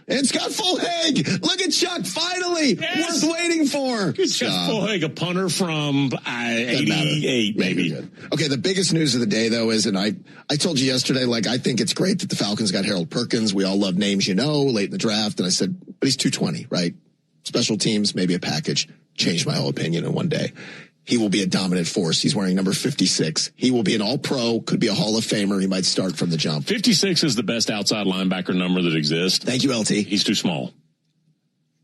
And Scott Fulhag. Look at Chuck, finally. Yes. Worth waiting for. Good Scott Fulhag, a punter from 88, maybe. Okay, the biggest news of the day, though, is, and I told you yesterday, I think it's great that the Falcons got Harold Perkins. We all love names, late in the draft. And I said, but he's 220, right? Special teams, maybe a package. Changed my whole opinion in one day. He will be a dominant force. He's wearing number 56. He will be an all-pro, could be a Hall of Famer. He might start from the jump. 56 is the best outside linebacker number that exists. Thank you, LT. He's too small.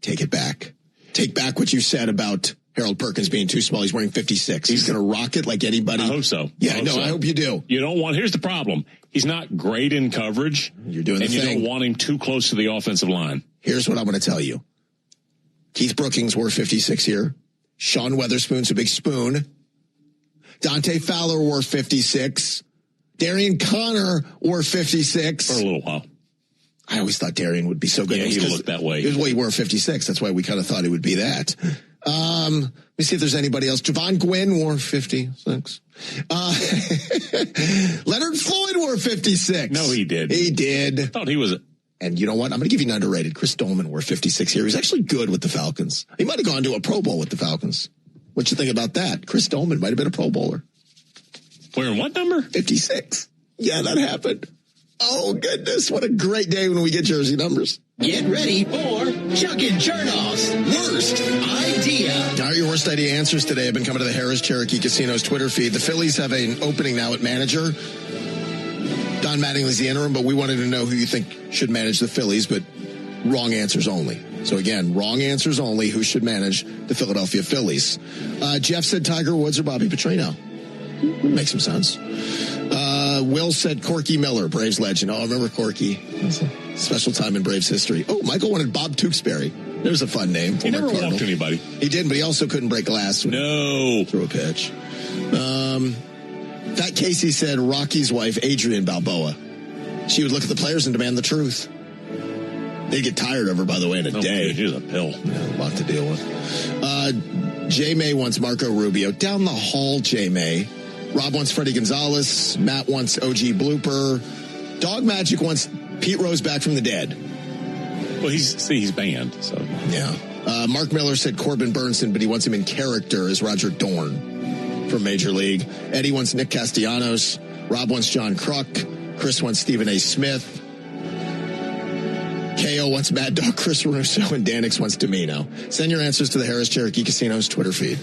Take it back. Take back what you said about Harold Perkins being too small. He's wearing 56. He's going to rock it like anybody. I hope so. Yeah, I hope you do. You don't want, here's the problem. He's not great in coverage. You're doing the thing. And you don't want him too close to the offensive line. Here's what I'm going to tell you. Keith Brookings wore 56 here. Sean Weatherspoon's a big spoon. Dante Fowler wore 56. Darian Connor wore 56. For a little while. I always thought Darian would be so good. Yeah, he looked that way. It was why he wore 56. That's why we kind of thought it would be that. Let me see if there's anybody else. Javon Gwynn wore 56. Leonard Floyd wore 56. No, he did. He did. I thought he was And you know what? I'm going to give you an underrated. Chris Dolman wore 56 here. He was actually good with the Falcons. He might have gone to a Pro Bowl with the Falcons. What you think about that? Chris Dolman might have been a Pro Bowler. Wearing what number? 56. Yeah, that happened. Oh, goodness. What a great day when we get jersey numbers. Get ready for Chuck and Chernoff's worst idea. All right, your worst idea answers today have been coming to the Harris Cherokee Casino's Twitter feed. The Phillies have an opening now at manager. Don Mattingly's the interim, but we wanted to know who you think should manage the Phillies, but wrong answers only. So again, wrong answers only. Who should manage the Philadelphia Phillies? Jeff said Tiger Woods or Bobby Petrino. Makes some sense. Will said Corky Miller, Braves legend. Oh, I remember Corky. That's a special time in Braves history. Oh, Michael wanted Bob Tewksbury. There's a fun name. He never walked anybody. He didn't, but he also couldn't break glass. No. Through a pitch. That Casey said Rocky's wife, Adrian Balboa. She would look at the players and demand the truth. They'd get tired of her, by the way, in a day. She's a pill. Yeah, a lot to deal with. J. May wants Marco Rubio. Down the hall, J. May. Rob wants Freddie Gonzalez. Matt wants OG Blooper. Dog Magic wants Pete Rose back from the dead. Well, he's banned, so. Yeah. Mark Miller said Corbin Burnson, but he wants him in character as Roger Dorn from Major League. Eddie wants Nick Castellanos. Rob wants John Kruk. Chris wants Stephen A. Smith. KO wants Mad Dog Chris Russo, and Danix wants Domino. Send your answers to the Harris Cherokee Casino's Twitter feed.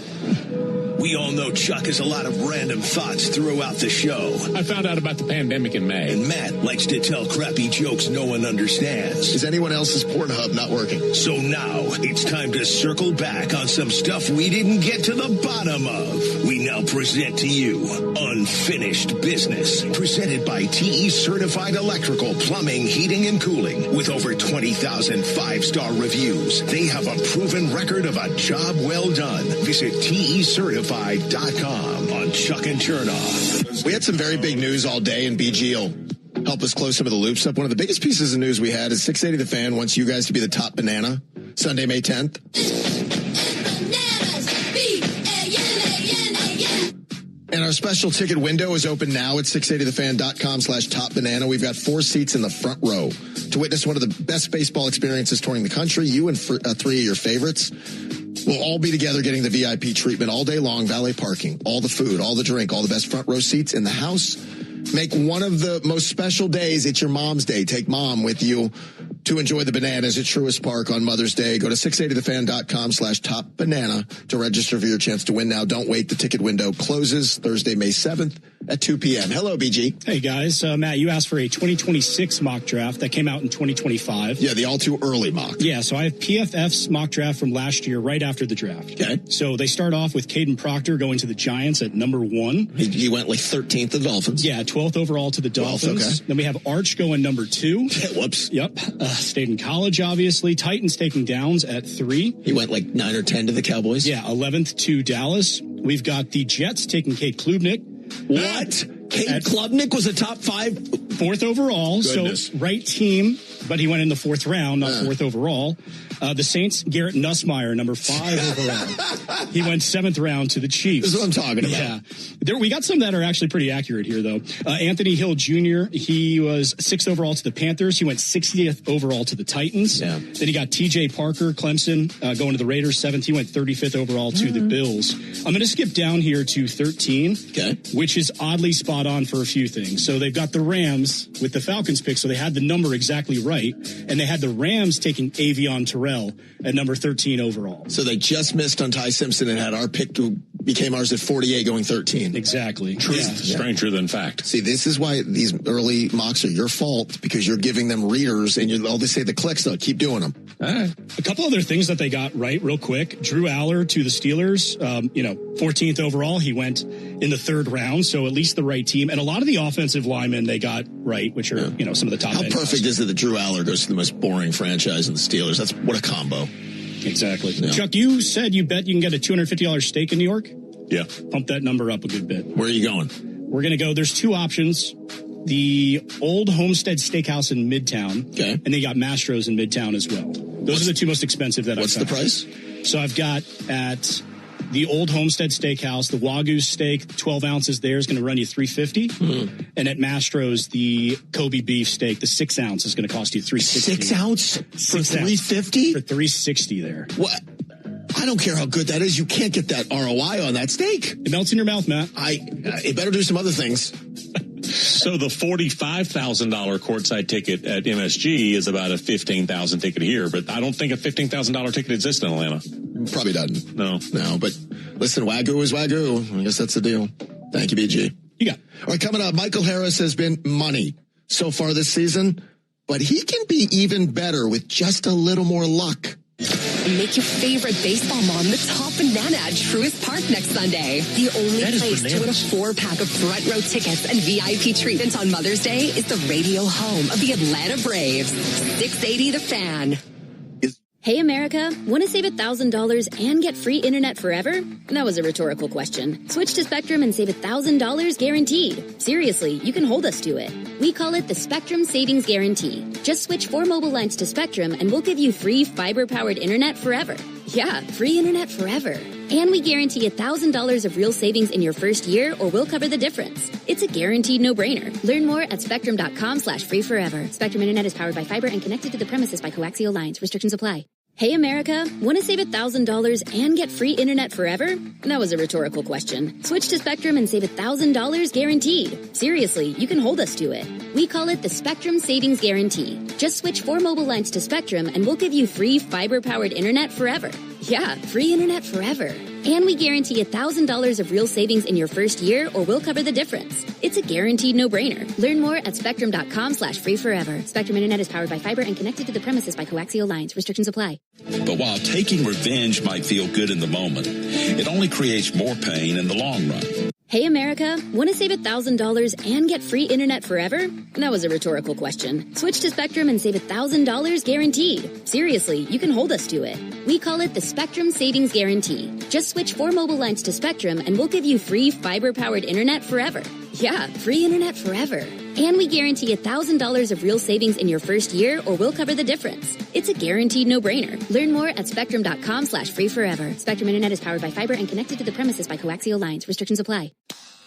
We all know Chuck has a lot of random thoughts throughout the show. I found out about the pandemic in May. And Matt likes to tell crappy jokes no one understands. Is anyone else's Pornhub not working? So now it's time to circle back on some stuff we didn't get to the bottom of. We now present to you Unfinished Business, presented by TE Certified Electrical, Plumbing, Heating, and Cooling. With over 20,000 five-star reviews, they have a proven record of a job well done. Visit TECertified.com on Chuck and Chernoff. We had some very big news all day, and BG will help us close some of the loops up. One of the biggest pieces of news we had is 680 The Fan wants you guys to be the top banana Sunday, May 10th. And our special ticket window is open now at 680thefan.com/top banana. We've got 4 seats in the front row to witness one of the best baseball experiences touring the country. You and 3 of your favorites will all be together getting the VIP treatment all day long, valet parking, all the food, all the drink, all the best front row seats in the house. Make one of the most special days. It's your mom's day. Take mom with you to enjoy the bananas at Truist Park on Mother's Day. Go to 680thefan.com/top banana to register for your chance to win now. Don't wait. The ticket window closes Thursday, May 7th at 2 p.m. Hello, BG. Hey, guys. Matt, you asked for a 2026 mock draft that came out in 2025. Yeah, the all too early mock. Yeah, so I have PFF's mock draft from last year right after the draft. Okay. So they start off with Caden Proctor going to the Giants at number 1. He went like 13th to the Dolphins. Yeah, 12th overall to the Dolphins. 12th, okay. Then we have Arch going number 2. Whoops. Yep. Stayed in college, obviously. Titans taking Downs at 3. He went like 9 or 10 to the Cowboys. Yeah, 11th to Dallas. We've got the Jets taking Kate Klubnik. What? Kate Klubnik was a top 5? 4th overall. Goodness. So right team, but he went in the 4th round, not 4th overall. The Saints, Garrett Nussmeier, number 5 overall. He went 7th round to the Chiefs. This is what I'm talking about. Yeah. We got some that are actually pretty accurate here, though. Anthony Hill Jr., he was 6th overall to the Panthers. He went 60th overall to the Titans. Yeah. Then he got TJ Parker, Clemson, going to the Raiders, 7th. He went 35th overall to the Bills. I'm going to skip down here to 13, which is oddly spot on for a few things. So they've got the Rams with the Falcons pick, so they had the number exactly right. And they had the Rams taking Avion Terrell at number 13 overall. So they just missed on Ty Simpson and had our pick who became ours at 48 going 13. Exactly. Stranger than fact. See, this is why these early mocks are your fault, because you're giving them readers and all they say the clicks, though. Keep doing them. A couple other things that they got right real quick. Drew Aller to the Steelers, 14th overall. He went in the 3rd round, so at least the right team. And a lot of the offensive linemen they got right, which are, some of the top. How perfect is it that Drew Aller goes to the most boring franchise in the Steelers? What a combo. Exactly. Yeah. Chuck, you said you bet you can get a $250 steak in New York? Yeah. Pump that number up a good bit. Where are you going? We're going to go, there's two options. The Old Homestead Steakhouse in Midtown. Okay. And they got Mastro's in Midtown as well. Those are the two most expensive that I've found. What's the price? So I've got at the Old Homestead Steakhouse, the Wagyu steak, 12 ounces there is going to run you $350. And at Mastro's, the Kobe beef steak, the 6 ounce is going to cost you $360. 6 ounce for $350? For $360 there. What? I don't care how good that is. You can't get that ROI on that steak. It melts in your mouth, Matt. It better do some other things. So the $45,000 courtside ticket at MSG is about a $15,000 ticket here, but I don't think a $15,000 ticket exists in Atlanta. Probably doesn't. No, but listen, Wagyu is Wagyu. I guess that's the deal. Thank you, BG. You got. All right, coming up, Michael Harris has been money so far this season, but he can be even better with just a little more luck. Make your favorite baseball mom the top banana at Truist Park next Sunday. The only place to win a 4-pack of front row tickets and VIP treatment on Mother's Day is the radio home of the Atlanta Braves. 680 The Fan. Hey, America, want to save $1,000 and get free internet forever? That was a rhetorical question. Switch to Spectrum and save $1,000 guaranteed. Seriously, you can hold us to it. We call it the Spectrum Savings Guarantee. Just switch 4 mobile lines to Spectrum and we'll give you free fiber-powered internet forever. Yeah, free internet forever. And we guarantee $1,000 of real savings in your first year or we'll cover the difference. It's a guaranteed no-brainer. Learn more at spectrum.com/free forever. Spectrum Internet is powered by fiber and connected to the premises by coaxial lines. Restrictions apply. Hey, America, want to save $1,000 and get free internet forever? That was a rhetorical question. Switch to Spectrum and save $1,000 guaranteed. Seriously, you can hold us to it. We call it the Spectrum Savings Guarantee. Just switch 4 mobile lines to Spectrum and we'll give you free fiber-powered internet forever. Yeah, free internet forever. And we guarantee $1,000 of real savings in your first year or we'll cover the difference. It's a guaranteed no-brainer. Learn more at spectrum.com/free forever. Spectrum Internet is powered by fiber and connected to the premises by coaxial lines. Restrictions apply. But while taking revenge might feel good in the moment, it only creates more pain in the long run. Hey, America, want to save $1,000 and get free internet forever? That was a rhetorical question. Switch to Spectrum and save $1,000 guaranteed. Seriously, you can hold us to it. We call it the Spectrum Savings Guarantee. Just switch 4 mobile lines to Spectrum and we'll give you free fiber-powered internet forever. Yeah, free internet forever. And we guarantee $1,000 of real savings in your first year or we'll cover the difference. It's a guaranteed no-brainer. Learn more at spectrum.com/free forever. Spectrum Internet is powered by fiber and connected to the premises by coaxial lines. Restrictions apply.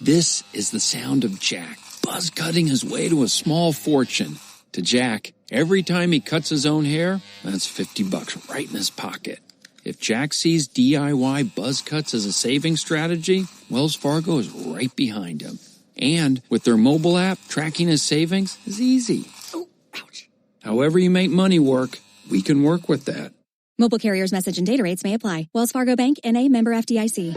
This is the sound of Jack buzz cutting his way to a small fortune. To Jack, every time he cuts his own hair, that's $50 right in his pocket. If Jack sees DIY buzz cuts as a saving strategy, Wells Fargo is right behind him. And with their mobile app, tracking his savings is easy. Oh, ouch. However you make money work, we can work with that. Mobile carriers' message and data rates may apply. Wells Fargo Bank, N.A., member FDIC.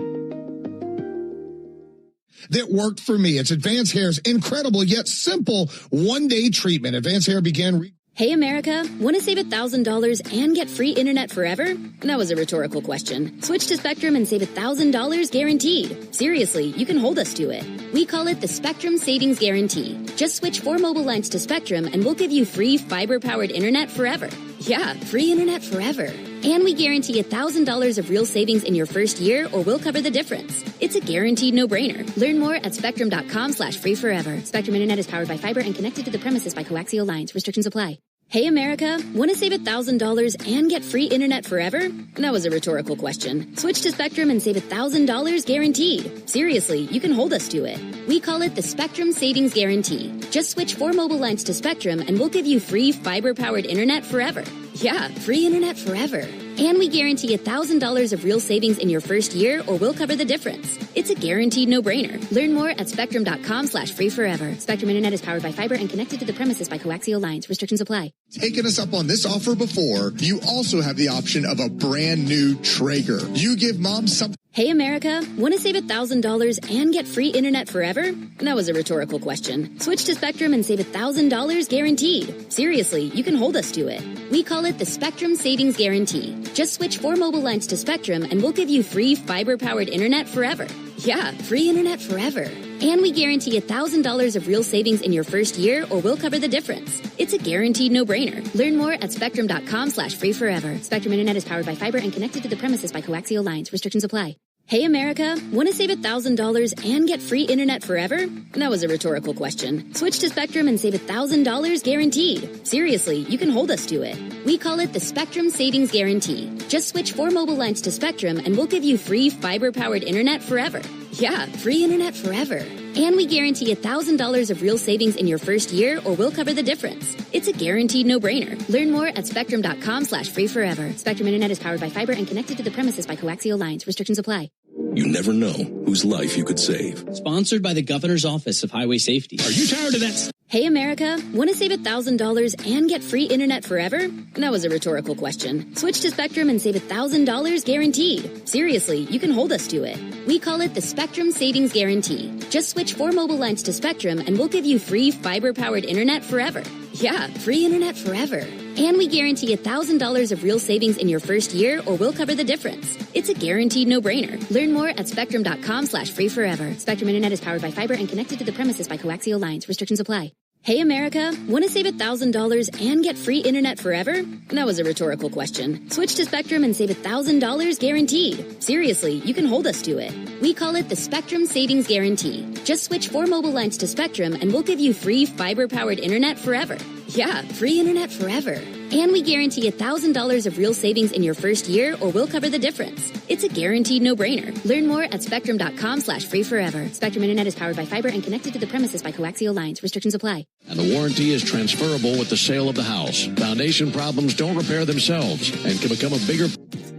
That worked for me. It's Advanced Hair's incredible yet simple one-day treatment. Advanced Hair began... Hey, America, want to save $1,000 and get free internet forever? That was a rhetorical question. Switch to Spectrum and save $1,000 guaranteed. Seriously, you can hold us to it. We call it the Spectrum Savings Guarantee. Just switch 4 mobile lines to Spectrum and we'll give you free fiber-powered internet forever. Yeah, free internet forever. And we guarantee $1,000 of real savings in your first year or we'll cover the difference. It's a guaranteed no-brainer. Learn more at spectrum.com/free forever. Spectrum Internet is powered by fiber and connected to the premises by coaxial lines. Restrictions apply. Hey, America, want to save $1,000 and get free internet forever? That was a rhetorical question. Switch to Spectrum and save $1,000 guaranteed. Seriously, you can hold us to it. We call it the Spectrum Savings Guarantee. Just switch 4 mobile lines to Spectrum and we'll give you free fiber-powered internet forever. Yeah, free internet forever. And we guarantee $1,000 of real savings in your first year or we'll cover the difference. It's a guaranteed no-brainer. Learn more at spectrum.com/free forever. Spectrum Internet is powered by fiber and connected to the premises by coaxial lines. Restrictions apply. Taken us up on this offer before, you also have the option of a brand new Traeger. You give mom something. Hey, America, want to save $1,000 and get free internet forever? That was a rhetorical question. Switch to Spectrum and save $1,000 guaranteed. Seriously, you can hold us to it. We call it the Spectrum Savings Guarantee. Just switch 4 mobile lines to Spectrum and we'll give you free fiber-powered internet forever. Yeah, free internet forever. And we guarantee $1,000 of real savings in your first year or we'll cover the difference. It's a guaranteed no-brainer. Learn more at spectrum.com/free forever. Spectrum Internet is powered by fiber and connected to the premises by coaxial lines. Restrictions apply. Hey, America, want to save $1,000 and get free internet forever? That was a rhetorical question. Switch to Spectrum and save $1,000 guaranteed. Seriously, you can hold us to it. We call it the Spectrum Savings Guarantee. Just switch 4 mobile lines to Spectrum and we'll give you free fiber-powered internet forever. Yeah, free internet forever. And we guarantee $1,000 of real savings in your first year or we'll cover the difference. It's a guaranteed no-brainer. Learn more at spectrum.com/free forever. Spectrum Internet is powered by fiber and connected to the premises by coaxial lines. Restrictions apply. You never know whose life you could save. Sponsored by the Governor's Office of Highway Safety. Are you tired of that? Hey, America, want to save $1,000 and get free internet forever? That was a rhetorical question. Switch to Spectrum and save $1,000 guaranteed. Seriously, you can hold us to it. We call it the Spectrum Savings Guarantee. Just switch 4 mobile lines to Spectrum and we'll give you free fiber-powered internet forever. Yeah, free internet forever. And we guarantee $1,000 of real savings in your first year or we'll cover the difference. It's a guaranteed no-brainer. Learn more at spectrum.com/free forever. Spectrum Internet is powered by fiber and connected to the premises by coaxial lines. Restrictions apply. Hey, America, want to save $1,000 and get free internet forever? That was a rhetorical question. Switch to Spectrum and save $1,000 guaranteed. Seriously, you can hold us to it. We call it the Spectrum Savings Guarantee. Just switch 4 mobile lines to Spectrum and we'll give you free fiber-powered internet forever. Yeah, free internet forever. And we guarantee $1,000 of real savings in your first year or we'll cover the difference. It's a guaranteed no-brainer. Learn more at spectrum.com/free forever. Spectrum Internet is powered by fiber and connected to the premises by coaxial lines. Restrictions apply. And the warranty is transferable with the sale of the house. Foundation problems don't repair themselves and can become a bigger...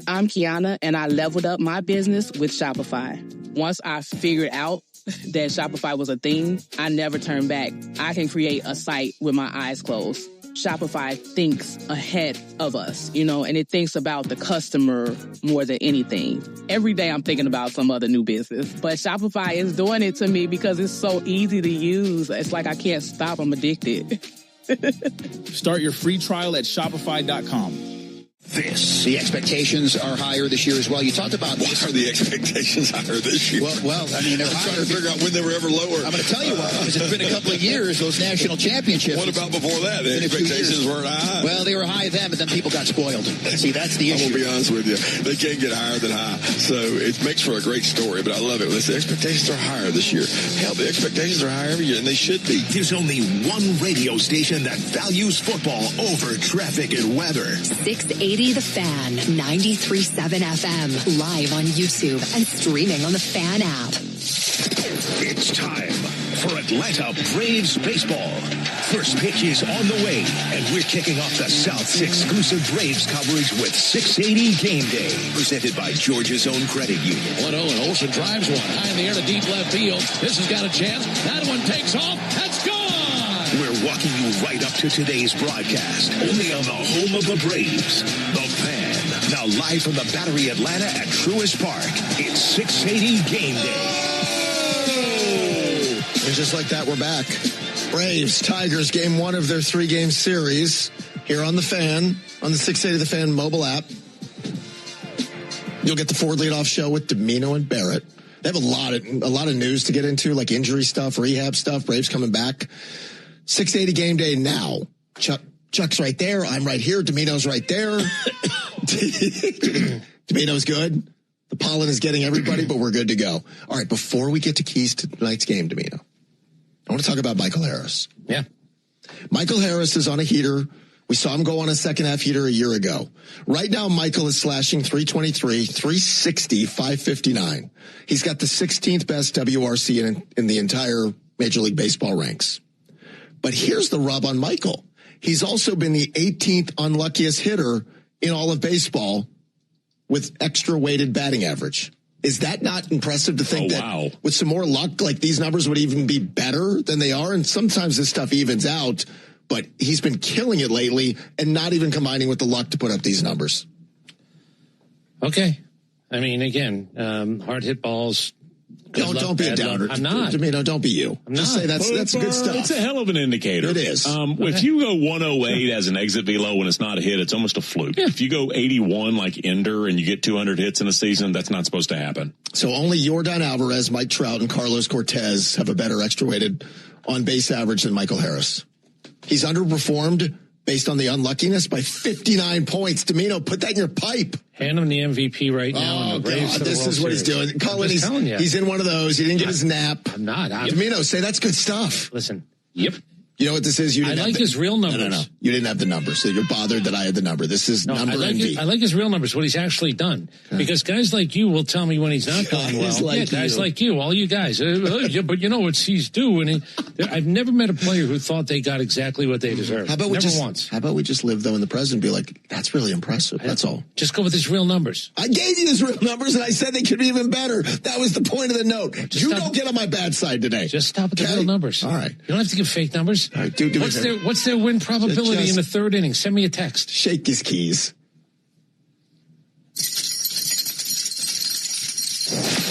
I'm Kiana, and I leveled up my business with Shopify. Once I figured out that Shopify was a thing, I never turned back. I can create a site with my eyes closed. Shopify thinks ahead of us, and it thinks about the customer more than anything. Every day I'm thinking about some other new business, but Shopify is doing it to me because it's so easy to use. It's like I can't stop. I'm addicted. Start your free trial at shopify.com. The expectations are higher this year as well. You talked about... Why are the expectations higher this year? Well, I mean, they're I'm trying to figure out when they were ever lower. I'm going to tell you why. Because it's been a couple of years, those national championships. What about before that? The expectations weren't high. Well, they were high then, but then people got spoiled. See, that's the issue. I'm going to be honest with you. They can't get higher than high. So it makes for a great story, but I love it. The expectations are higher this year. Hell, the expectations are higher every year, and they should be. There's only one radio station that values football over traffic and weather. 680 The Fan. 93.7 FM, live on YouTube and streaming on the Fan app. It's time for Atlanta Braves baseball. First pitch is on the way, and we're kicking off the South's exclusive Braves coverage with 680 Game Day, presented by Georgia's own credit union. 1-0, and Olsen drives one high in the air to deep left field. This has got a chance. That one takes off. That's gone! We're walking you right up to today's broadcast, only on the home of the Braves, the Fan. Now live from the Battery Atlanta at Truist Park, it's 680 Game Day. And just like that, we're back. Braves, Tigers, game 1 of their 3-game series here on the Fan, on the 680 The Fan mobile app. You'll get the Ford leadoff show with Domino and Barrett. They have a lot of news to get into, like injury stuff, rehab stuff, Braves coming back. 680 Game Day now. Chuck's right there. I'm right here. Domino's right there. Domino's good. The pollen is getting everybody, but we're good to go. All right, before we get to keys to tonight's game, Domino, I want to talk about Michael Harris. Yeah. Michael Harris is on a heater. We saw him go on a second-half heater a year ago. Right now, Michael is slashing .323, .360, .559. He's got the 16th best WRC in the entire Major League Baseball ranks. But here's the rub on Michael. He's also been the 18th unluckiest hitter in all of baseball with extra weighted batting average. Is that not impressive to think that with some more luck, like these numbers would even be better than they are? And sometimes this stuff evens out, but he's been killing it lately and not even combining with the luck to put up these numbers. Okay. I mean, again, hard hit balls. Don't be a downer. I'm not. Domino, don't be you. I'm Just not. say that's good stuff. It's a hell of an indicator. It is. If you go 108 as an exit velo when it's not a hit, it's almost a fluke. Yeah. If you go 81 like Ender and you get 200 hits in a season, that's not supposed to happen. So only Yordan Alvarez, Mike Trout, and Carlos Cortez have a better extra weighted on base average than Michael Harris. He's underperformed based on the unluckiness by 59 points. Domino, put that in your pipe. Hand him the MVP right now. Oh, and the Braves God, this is what he's doing. Cullen, he's in one of those. He didn't get his nap. I'm not. Domino, say that's good stuff. Listen. Yep. You know what this is? I like his real numbers. No. You didn't have the numbers, so you're bothered that I had the number. This is number envy. I like his real numbers, what he's actually done. Okay. Because guys like you will tell me when he's not going well. Guys like you, all you guys. But you know what he's doing. I've never met a player who thought they got exactly what they deserved. Never once. How about we just live, though, in the present and be like, that's really impressive. That's all. Just go with his real numbers. I gave you his real numbers, and I said they could be even better. That was the point of the note. Don't get on my bad side today. Just stop at the real numbers. All right. You don't have to give fake numbers. All right, What's their win probability in the third inning? Send me a text. Shake his keys.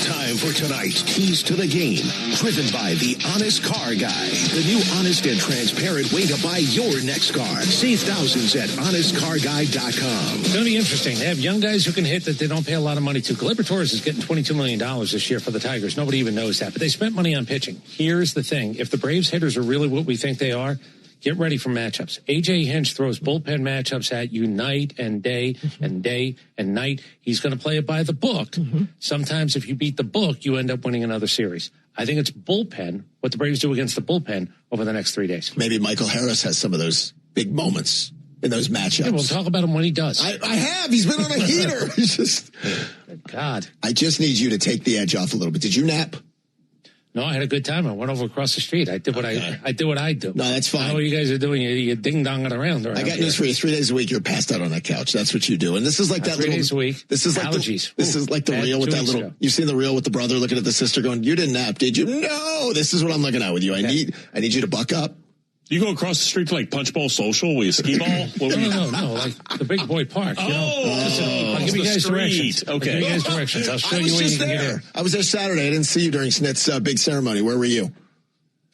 Time for tonight's Keys to the Game, driven by the Honest Car Guy, the new honest and transparent way to buy your next car. Save thousands at honestcarguy.com. It's going to be interesting. They have young guys who can hit that they don't pay a lot of money to. Gleyber Torres is getting $22 million this year for the Tigers. Nobody even knows that, but they spent money on pitching. Here's the thing. If the Braves hitters are really what we think they are, get ready for matchups. A.J. Hinch throws bullpen matchups at you night and day and day and night. He's going to play it by the book. Mm-hmm. Sometimes if you beat the book, you end up winning another series. I think it's bullpen, what the Braves do against the bullpen over the next 3 days. Maybe Michael Harris has some of those big moments in those matchups. Yeah, we'll talk about him when he does. I have. He's been on a heater. He's just... God. I just need you to take the edge off a little bit. Did you nap? No, I had a good time. I went over across the street. I did what I did what I do. No, that's fine. I know what you guys are doing. You're ding-donging around. I got news for you. 3 days a week, you're passed out on that couch. That's what you do. And this is like that 3 days a week. This is like allergies. This is like the reel with that little. You've seen the reel with the brother looking at the sister going, "You didn't nap, did you?" No. This is what I'm looking at with you. I need you to buck up. You go across the street to like Punch Bowl Social with a skee ball? No, like the Big Boy Park. I'll give you guys directions. Okay. I'll give you guys directions. I'll show you where you can get in. I was there Saturday. I didn't see you during Snit's big ceremony. Where were you?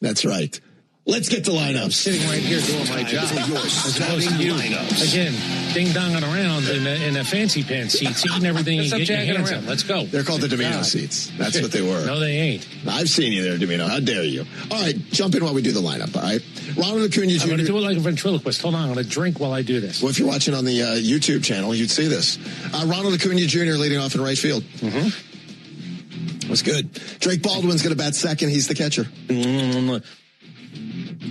That's right. Let's get to lineups. I'm sitting right here doing my job. As opposed to you, again, ding-donging around in a fancy pants seats, eating everything you get your hands on. Let's go. They're called the Domino seats. That's what they were. No, they ain't. I've seen you there, Domino. How dare you? All right, jump in while we do the lineup, all right? Ronald Acuna Jr. I'm going to do it like a ventriloquist. Hold on, I'm going to drink while I do this. Well, if you're watching on the YouTube channel, you'd see this. Ronald Acuna Jr. leading off in right field. Mm-hmm. That's good. Drake Baldwin's going to bat second. He's the catcher.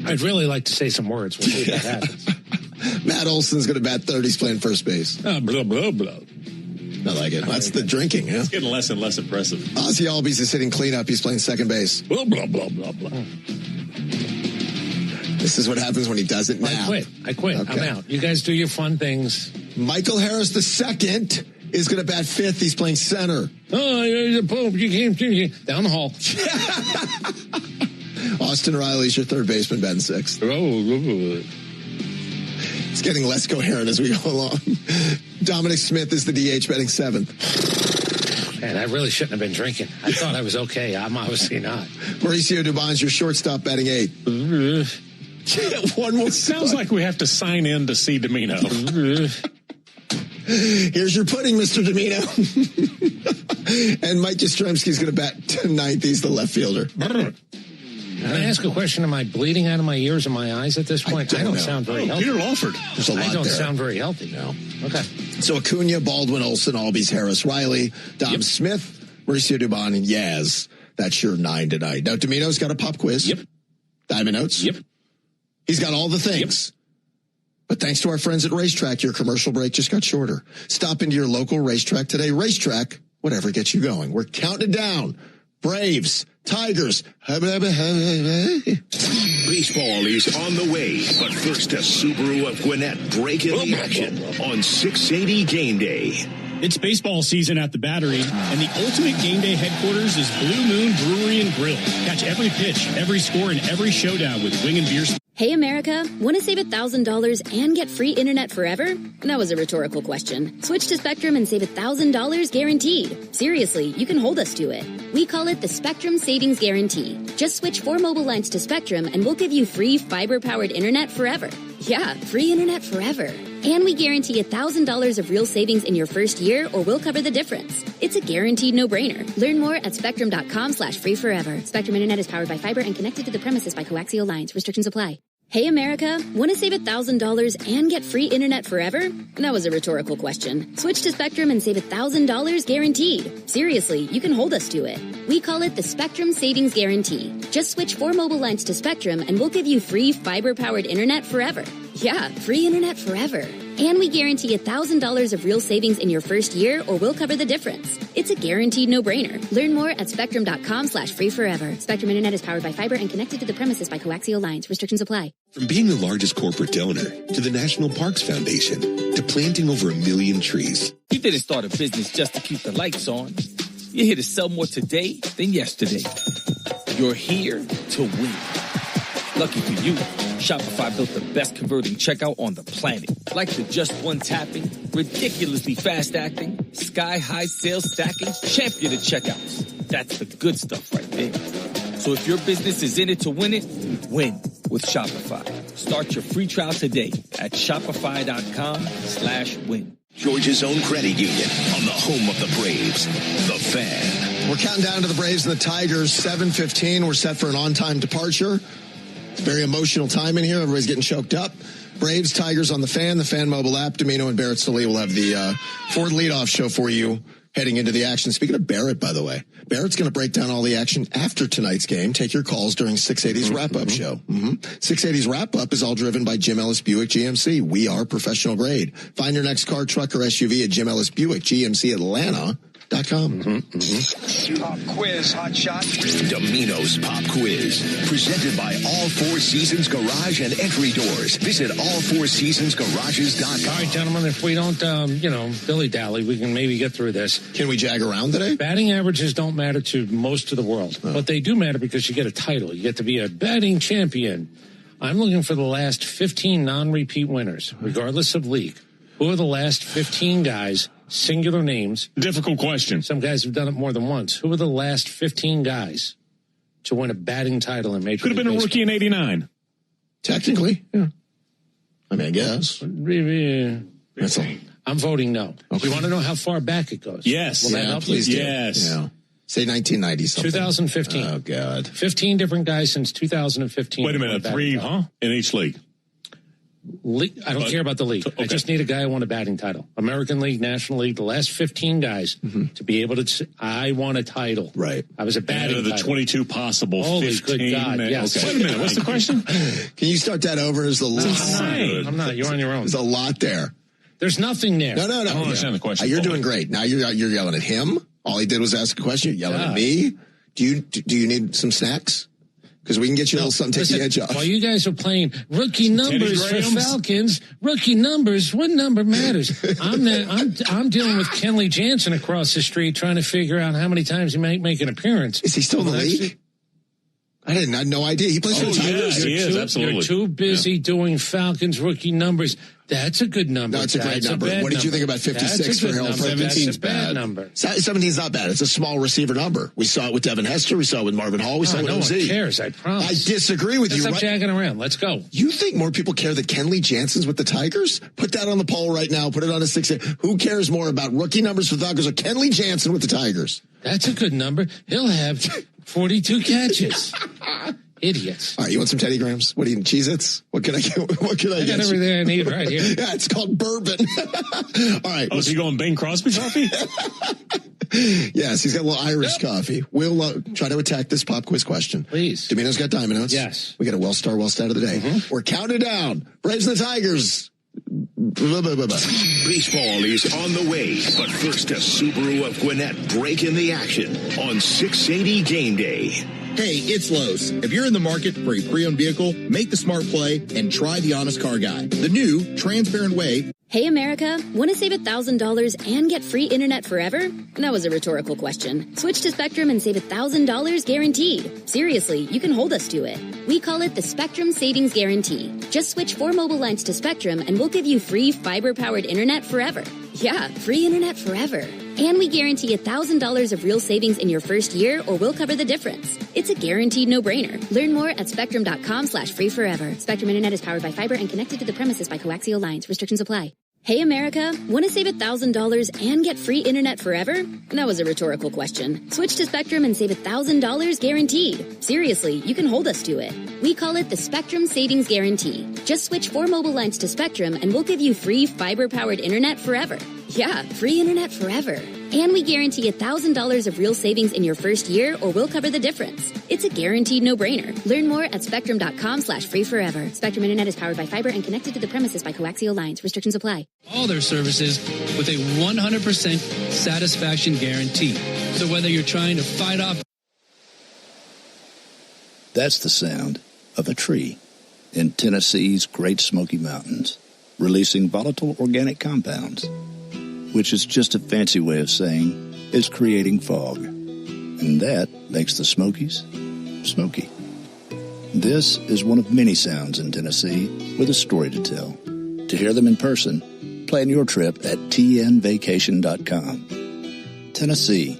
I'd really like to say some words. We'll see if that happens. Matt Olson's going to bat third. He's playing first base. Blah, blah, blah. I like it. That's the drinking, yeah? It's getting less and less impressive. Ozzy Albies is hitting cleanup. He's playing second base. Blah, blah, blah, blah, blah. This is what happens when he doesn't nap. I quit. Okay. I'm out. You guys do your fun things. Michael Harris II is going to bat fifth. He's playing center. Oh, you're the Pope. You can't down the hall. Austin Riley's your third baseman, batting sixth. It's getting less coherent as we go along. Dominic Smith is the DH, batting seventh. Man, I really shouldn't have been drinking. I thought I was okay. I'm obviously not. Mauricio Dubon's your shortstop, batting eighth. One more. Sounds like we have to sign in to see Domino. Here's your pudding, Mr. Domino. And Mike Yastrzemski's going to bat ninth. He's the left fielder. Can I ask a question? Am I bleeding out of my ears and my eyes at this point? I don't sound very healthy. Peter Lawford. There's a lot I don't there. sound very healthy. No. Okay. So Acuna, Baldwin, Olson, Albies, Harris, Riley, Dom Smith, Mauricio Dubon, and Yaz. That's your 9 tonight. Now, Domino's got a pop quiz. Yep. Diamond Notes. Yep. He's got all the things. Yep. But thanks to our friends at Racetrack, your commercial break just got shorter. Stop into your local racetrack today. Racetrack, whatever gets you going. We're counting it down. Braves, Tigers. Baseball is on the way, but first a Subaru of Gwinnett break in the action on 680 Game Day. It's baseball season at the Battery, and the ultimate game day headquarters is Blue Moon Brewery and Grill. Catch every pitch, every score, and every showdown with Wing and Beer. Hey, America, want to save $1,000 and get free internet forever? That was a rhetorical question. Switch to Spectrum and save $1,000 guaranteed. Seriously, you can hold us to it. We call it the Spectrum Savings Guarantee. Just switch 4 mobile lines to Spectrum and we'll give you free fiber-powered internet forever. Yeah, free internet forever. And we guarantee $1,000 of real savings in your first year, or we'll cover the difference. It's a guaranteed no-brainer. Learn more at spectrum.com/free forever. Spectrum Internet is powered by fiber and connected to the premises by coaxial lines. Restrictions apply. Hey, America, want to save $1,000 and get free internet forever? That was a rhetorical question. Switch to Spectrum and save $1,000 guaranteed. Seriously, you can hold us to it. We call it the Spectrum Savings Guarantee. Just switch 4 mobile lines to Spectrum and we'll give you free fiber-powered internet forever. Yeah, free internet forever. And we guarantee $1,000 of real savings in your first year or we'll cover the difference. It's a guaranteed no-brainer. Learn more at spectrum.com/free forever. Spectrum Internet is powered by fiber and connected to the premises by coaxial lines. Restrictions apply. From being the largest corporate donor to the National Parks Foundation to planting over 1 million trees. You didn't start a business just to keep the lights on. You're here to sell more today than yesterday. You're here to win. Lucky for you, Shopify built the best converting checkout on the planet. Like the just one tapping, ridiculously fast acting, sky-high sales stacking, champion of checkouts. That's the good stuff right there. So if your business is in it to win it, win with Shopify. Start your free trial today at shopify.com/win. Georgia's own credit union on the home of the Braves, The Fan. We're counting down to the Braves and the Tigers. 7:15. We're set for an on-time departure. It's a very emotional time in here. Everybody's getting choked up. Braves, Tigers on the Fan mobile app. Domino and Barrett Sallee will have the Ford leadoff show for you heading into the action. Speaking of Barrett, by the way, Barrett's going to break down all the action after tonight's game. Take your calls during 680's wrap-up show. 680's wrap-up is all driven by Jim Ellis Buick GMC. We are professional grade. Find your next car, truck, or SUV at Jim Ellis Buick GMC Atlanta.com. Pop quiz, hot shot. Domino's Pop Quiz, presented by All Four Seasons Garage and Entry Doors. Visit allfourseasonsgarages.com. All right, gentlemen, if we don't, dilly-dally, we can maybe get through this. Can we jag around today? Batting averages don't matter to most of the world, but they do matter because you get a title. You get to be a batting champion. I'm looking for the last 15 non-repeat winners, regardless of league. Who are the last 15 guys? Singular names. Difficult question. Some guys have done it more than once. Who are the last 15 guys to win a batting title in Major League Could have been Baseball? a rookie in 89. Technically, yeah. I mean, I guess. That's all. I'm voting no. Okay. You want to know how far back it goes? Yes. Will that help? Please do. Yes. Yeah. Say 1990 something. 2015. Oh, God. 15 different guys since 2015. Wait a minute. 3, in each league? I don't care about the league. Okay. I just need a guy who won a batting title. American League, National League, the last 15 guys to be able to say, I won a title. Right. I was a batting the title. 22 possible. Holy 15. good God, yes. Okay. Wait a minute. What's the question? Can you start that over? There's a lot. I'm not. You're on your own. There's a lot there. There's nothing there. No. I don't understand the question. You're doing great. Now you're yelling at him. All he did was ask a question. You're yelling at me. Do you need some snacks? Because we can get you a little something, take the edge off. While you guys are playing rookie numbers for Falcons, rookie numbers, what number matters? I'm dealing with Kenley Jansen across the street trying to figure out how many times he might make an appearance. Is he still in the league? I had no idea. He plays for the Tigers. He is, absolutely. You're too busy doing Falcons rookie numbers. That's a good number. No, it's a great number. What did you think about 56 for Harold? 17's bad number. 17's not bad. It's a small receiver number. We saw it with Devin Hester. We saw it with Marvin Hall. We saw it with OZ. No one cares, I promise. I disagree with you. Stop jagging around. Let's go. You think more people care that Kenley Jansen's with the Tigers? Put that on the poll right now. Put it on a 6. Who cares more about rookie numbers for the Falcons or Kenley Jansen with the Tigers? That's a good number. He'll have 42 catches. Idiots. All right, you want some Teddy Grahams? What do you need? Cheez-Its? What can I get? I got everything I need right here. Yeah, it's called bourbon. All right. Oh, so you going Bing Crosby coffee? Yes, he's got a little Irish coffee. We'll try to attack this pop quiz question. Please. Domino's got Diamond Notes. Yes. We got a well-star of the day. We're counting down. Braves and the Tigers. Baseball is on the way, but first a Subaru of Gwinnett breaking the action on 680 Game Day. Hey, it's Lowe's. If you're in the market for a pre-owned vehicle, make the smart play and try the Honest Car Guy, the new transparent way. Hey, America, want to save $1,000 and get free internet forever? That was a rhetorical question. Switch to Spectrum and save $1,000 guaranteed. Seriously, you can hold us to it. We call it the Spectrum Savings Guarantee. Just switch 4 mobile lines to Spectrum and we'll give you free fiber-powered internet forever. Yeah, free internet forever. And we guarantee $1,000 of real savings in your first year or we'll cover the difference. It's a guaranteed no-brainer. Learn more at spectrum.com/free forever. Spectrum Internet is powered by fiber and connected to the premises by coaxial lines. Restrictions apply. Hey, America, want to save $1,000 and get free internet forever? That was a rhetorical question. Switch to Spectrum and save $1,000 guaranteed. Seriously, you can hold us to it. We call it the Spectrum Savings Guarantee. Just switch 4 mobile lines to Spectrum and we'll give you free fiber-powered internet forever. Yeah, free internet forever. And we guarantee $1,000 of real savings in your first year, or we'll cover the difference. It's a guaranteed no-brainer. Learn more at spectrum.com/free forever. Spectrum Internet is powered by fiber and connected to the premises by coaxial lines. Restrictions apply. All their services with a 100% satisfaction guarantee. So whether you're trying to fight off... That's the sound of a tree in Tennessee's Great Smoky Mountains, releasing volatile organic compounds, which is just a fancy way of saying it's creating fog. And that makes the Smokies smoky. This is one of many sounds in Tennessee with a story to tell. To hear them in person, plan your trip at tnvacation.com. Tennessee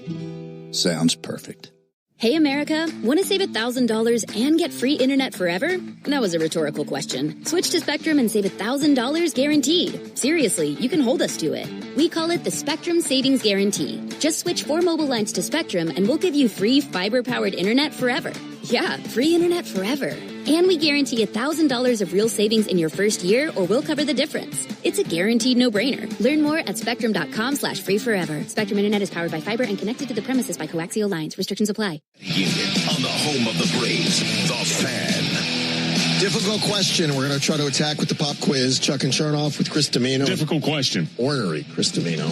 sounds perfect. Hey, America, want to save $1,000 and get free internet forever? That was a rhetorical question. Switch to Spectrum and save $1,000 guaranteed. Seriously, you can hold us to it. We call it the Spectrum Savings Guarantee. Just switch 4 mobile lines to Spectrum and we'll give you free fiber-powered internet forever. Yeah, free internet forever. And we guarantee $1,000 of real savings in your first year, or we'll cover the difference. It's a guaranteed no-brainer. Learn more at spectrum.com/free forever. Spectrum Internet is powered by fiber and connected to the premises by coaxial lines. Restrictions apply. Union on the home of the Braves, The Fan. Difficult question. We're going to try to attack with the pop quiz. Chuck and Chernoff with Chris Domino. Difficult question. Ornery Chris Domino.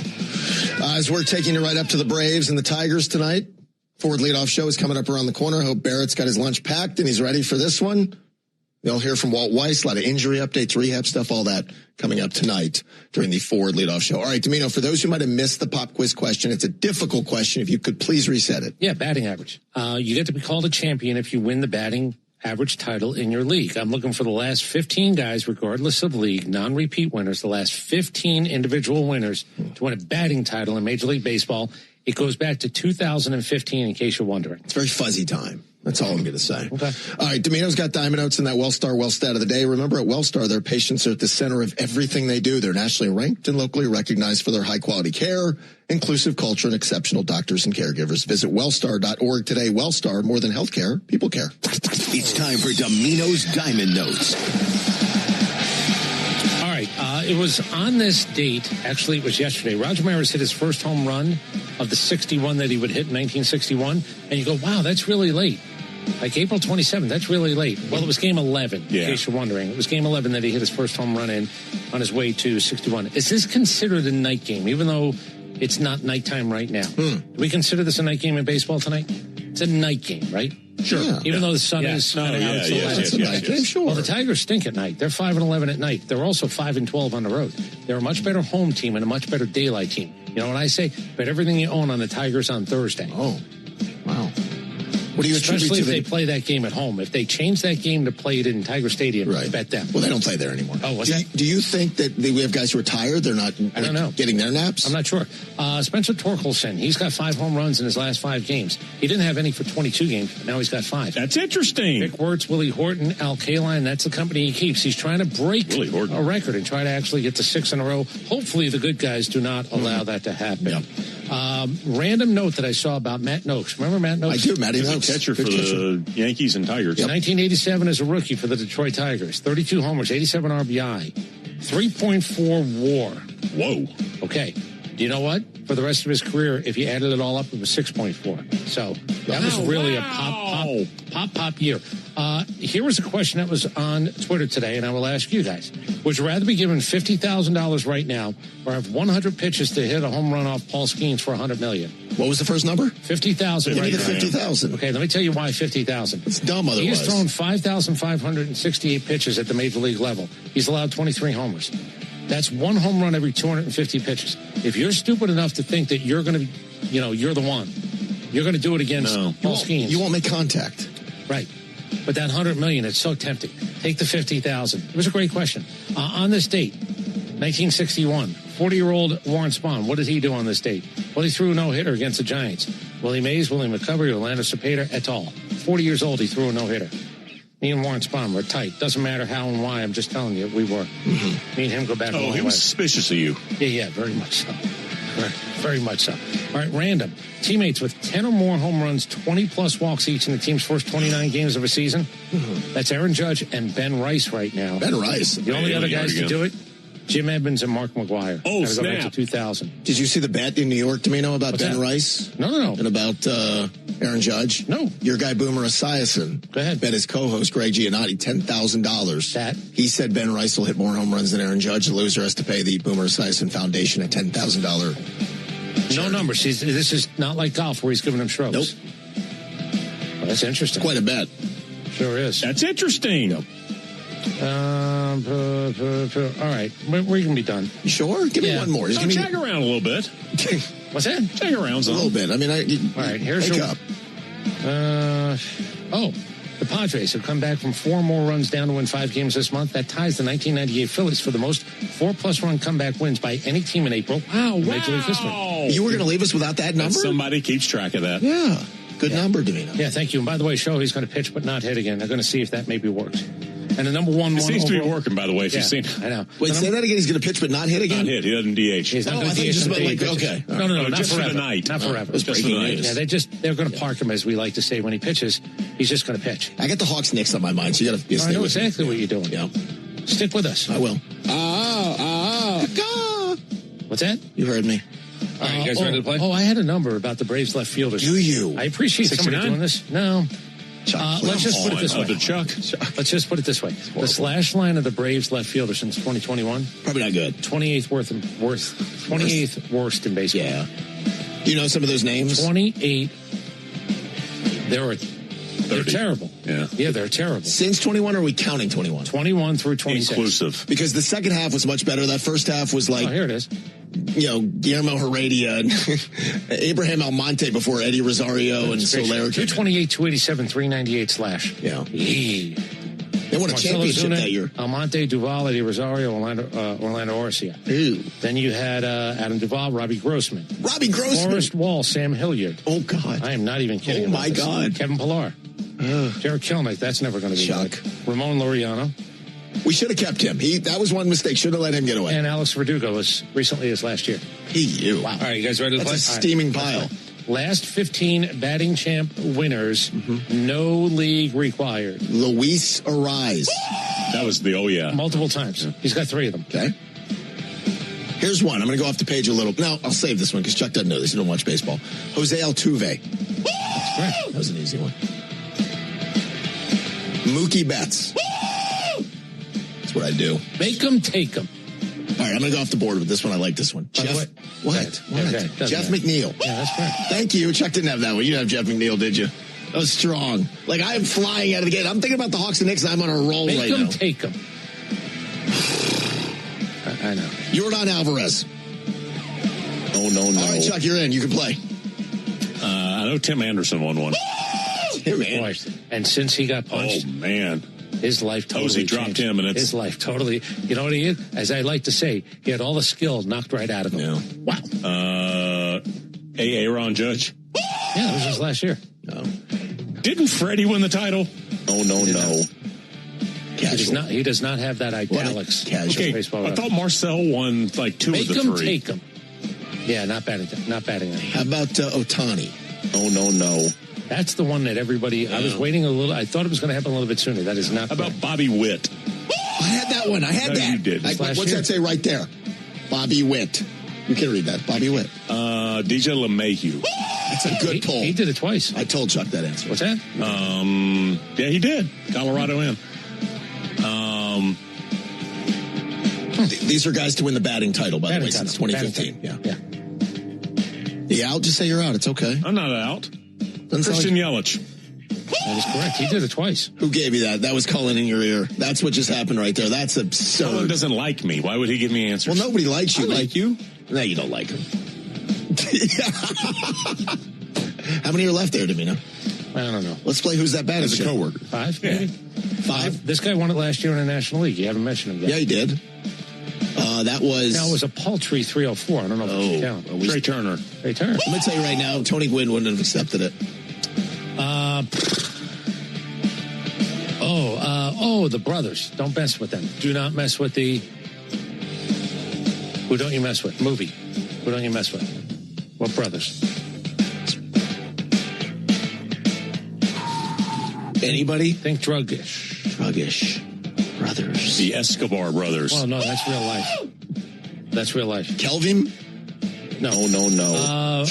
As we're taking you right up to the Braves and the Tigers tonight. Forward leadoff show is coming up around the corner. Hope Barrett's got his lunch packed and he's ready for this one. You'll hear from Walt Weiss, a lot of injury updates, rehab stuff, all that coming up tonight during the Forward leadoff show. All right, Domino, for those who might have missed the pop quiz question, it's a difficult question. If you could please reset it. Yeah, batting average. You get to be called a champion if you win the batting average title in your league. I'm looking for the last 15 guys, regardless of league, non-repeat winners, the last 15 individual winners to win a batting title in Major League Baseball. It goes back to 2015, in case you're wondering. It's very fuzzy time. That's all I'm going to say. Okay. All right, Domino's got Diamond Notes in that Wellstar Wellstat of the day. Remember, at Wellstar, their patients are at the center of everything they do. They're nationally ranked and locally recognized for their high-quality care, inclusive culture, and exceptional doctors and caregivers. Visit wellstar.org today. Wellstar, more than healthcare, people care. It's time for Domino's Diamond Notes. All right, it was on this date, actually it was yesterday, Roger Maris hit his first home run of the 61 that he would hit in 1961, and you go, wow, that's really late. Like April 27th, that's really late. Well, it was game 11, in case you're wondering. It was game 11 that he hit his first home run in on his way to 61. Is this considered a night game, even though it's not nighttime right now? Do we consider this a night game in baseball tonight? It's a night game, right? Sure. Yeah. Even though the sun is kind of out. It's a night game, sure. Well, the Tigers stink at night. They're 5-11 at night. They're also 5-12 on the road. They're a much better home team and a much better daylight team. You know what I say? Bet everything you own on the Tigers on Thursday. Oh, wow. What do you Especially if they play that game at home. If they change that game to play it in Tiger Stadium, bet them. Well, they don't play there anymore. Oh, do you think that we have guys who are tired? They're not I don't know. Getting their naps? I'm not sure. Spencer Torkelson, he's got 5 home runs in his last 5 games. He didn't have any for 22 games, but now he's got 5. That's interesting. Vic Wirtz, Willie Horton, Al Kaline, that's the company he keeps. He's trying to break a record and try to actually get to 6 in a row. Hopefully the good guys do not allow that to happen. Yep. Random note that I saw about Matt Noakes. Remember Matt Noakes? I do, Matty Noakes. Catcher for the Yankees and Tigers. 1987 as a rookie for the Detroit Tigers. 32 homers, 87 RBI, 3.4 WAR. Whoa. Okay. Do you know what? For the rest of his career, if you added it all up, it was 6.4. So that was really a pop year. Here was a question that was on Twitter today, and I will ask you guys. Would you rather be given $50,000 right now or have 100 pitches to hit a home run off Paul Skeens for $100 million? What was the first number? 50,000 Give right me the now. 50,000. Okay, let me tell you why 50,000. It's dumb otherwise. He has thrown 5,568 pitches at the major league level. He's allowed 23 homers. That's 1 home run every 250 pitches. If you're stupid enough to think that you're going to, you're the one, you're going to do it against Paul Skeens. You won't make contact. Right. But that $100 million, it's so tempting. Take the 50,000. It was a great question. On this date, 1961, 40-year-old Warren Spahn, what did he do on this date? Well, he threw a no-hitter against the Giants. Willie Mays, Willie McCovey, Orlando Cepeda, et al. 40 years old, he threw a no-hitter. Me and Warren Spahn were tight. Doesn't matter how and why. I'm just telling you, we were. Mm-hmm. Me and him go back a long way. He was suspicious of you. Yeah, very much so. Very much so. All right, random. Teammates with 10 or more home runs, 20-plus walks each in the team's first 29 games of a season. Mm-hmm. That's Aaron Judge and Ben Rice right now. Ben Rice. The only other guys to do it, Jim Edmonds and Mark McGwire. Oh, snap. Go back to 2000. Did you see the bet in New York, Domino, about What's Ben that? Rice? No. And about Aaron Judge? No. Your guy, Boomer Esiason. Go ahead. Bet his co-host, Greg Giannotti, $10,000. That? He said Ben Rice will hit more home runs than Aaron Judge. The loser has to pay the Boomer Esiason Foundation a $10,000. No numbers. This is not like golf where he's giving them strokes. Nope. Well, that's interesting. Quite a bet. Sure is. That's interesting. Yep. All right. We're going to be done. You sure? Give me one more. Check around a little bit. What's that? Check around a little bit. I mean, all right. Here's your up. The Padres have come back from 4 more runs down to win 5 games this month. That ties the 1998 Phillies for the most 4+ run comeback wins by any team in April. Wow. Major League history. You were going to leave us without that number? Somebody keeps track of that. Yeah. Good number, Domino. Yeah, thank you. And by the way, he's going to pitch but not hit again. They're going to see if that maybe works. And the number one seems to be working, by the way, if you've seen. I know. Wait, say that again. He's going to pitch but not hit again? Not hit. He doesn't DH. He's not going to DH. Just about okay. No, not just forever. for the night. Not forever. Just for the night. Yeah, they're going to park him, as we like to say, when he pitches. He's just going to pitch. I got the Hawks Knicks on my mind, so you got to I know exactly what you're doing. Yeah. Stick with us. I will. What's that? You heard me. All right, you guys ready to play? Oh, I had a number about the Braves left fielders. Do you? I appreciate 69? somebody doing this. No. Let's just put it this way. Chuck. Let's just put it this way. The slash line of the Braves left fielder since 2021. Probably not good. 28th worst in baseball. Yeah. Do you know some of those names? 28. They're terrible. Yeah, they're terrible. Since 21, or are we counting 21? 21 through 26. Inclusive. Because the second half was much better. That first half was like... Oh, here it is. Guillermo Heredia and Abraham Almonte before Eddie Rosario and Solera. 228, 287, 398 slash. Yeah. They won a championship that year. Almonte, Duvall, Eddie Rosario, Orlando Orcia. Ew. Then you had Adam Duvall, Robbie Grossman. Forrest Wall, Sam Hilliard. Oh, God. I am not even kidding. Oh, my God. Kevin Pillar. Jared Kelnick, that's never going to be Chuck. good. Ramon Laureano. We should have kept him. That was one mistake. Should have let him get away. And Alex Verdugo was recently as last year. Wow. All right, you guys ready to play? That's a steaming pile. Last 15 batting champ winners, no league required. Luis Ariz. That was the multiple times. Yeah. He's got 3 of them. Okay. Here's one. I'm going to go off the page a little. No, I'll save this one because Chuck doesn't know this. He don't watch baseball. Jose Altuve. That's correct. That was an easy one. Mookie Betts. That's what I do. Make them, take them. All right, I'm going to go off the board with this one. I like this one. Jeff. What? Okay. Jeff McNeil. Yeah, that's correct. Thank you. Chuck didn't have that one. You didn't have Jeff McNeil, did you? That was strong. Like, I'm flying out of the gate. I'm thinking about the Hawks and Knicks. I'm on a roll right now. Make them, take them. I know. Yordan Alvarez. No. All right, Chuck, you're in. You can play. I know Tim Anderson won one. Tim Anderson. And since he got punched. Oh, man. His life totally dropped changed. him, and it's his life totally. You know what he is? As I like to say, he had all the skill knocked right out of him. Yeah. Wow. Aaron Judge. Yeah, that was just last year. No. Didn't Freddie win the title? No. He does not have that italics. Casual. Baseball. I thought Marcel won like 2 of the 3. Take them. Yeah, not batting. How about Ohtani? No. That's the one that everybody. I was waiting a little. I thought it was going to happen a little bit sooner. That is not. How about Bobby Witt? I had that one. I had that. You did. What's that say right there? Bobby Witt. You can read that. Bobby Witt. DJ LeMahieu. That's a good poll. He did it twice. I told Chuck that answer. What's that? Yeah, he did. Colorado in. These are guys to win the batting title, by the way, since 2015. Yeah. You out? Just say you're out. It's okay. I'm not out. Christian Yelich. That is correct. He did it twice. Who gave you that? That was Cullen in your ear. That's what just happened right there. That's absurd. Cullen doesn't like me. Why would he give me answers? Well, nobody likes you. I like you. No, you don't like him. How many are left there, Domino? I don't know. Let's play Who's That Bad as a coworker. 5, maybe? 5. This guy won it last year in the National League. You haven't mentioned him yet. Yeah, he did. That was... Now, it was a paltry 304. I don't know if you count. Trey Turner. Trey Turner. Let me tell you right now, Tony Gwynn wouldn't have accepted it. Oh, the brothers. Don't mess with them. Do not mess with the... Who don't you mess with? Movie. Who don't you mess with? What brothers? Anybody? Think druggish. Druggish. Brothers. The Escobar brothers. Well, no, that's real life. That's real life. Kelvin? No. No.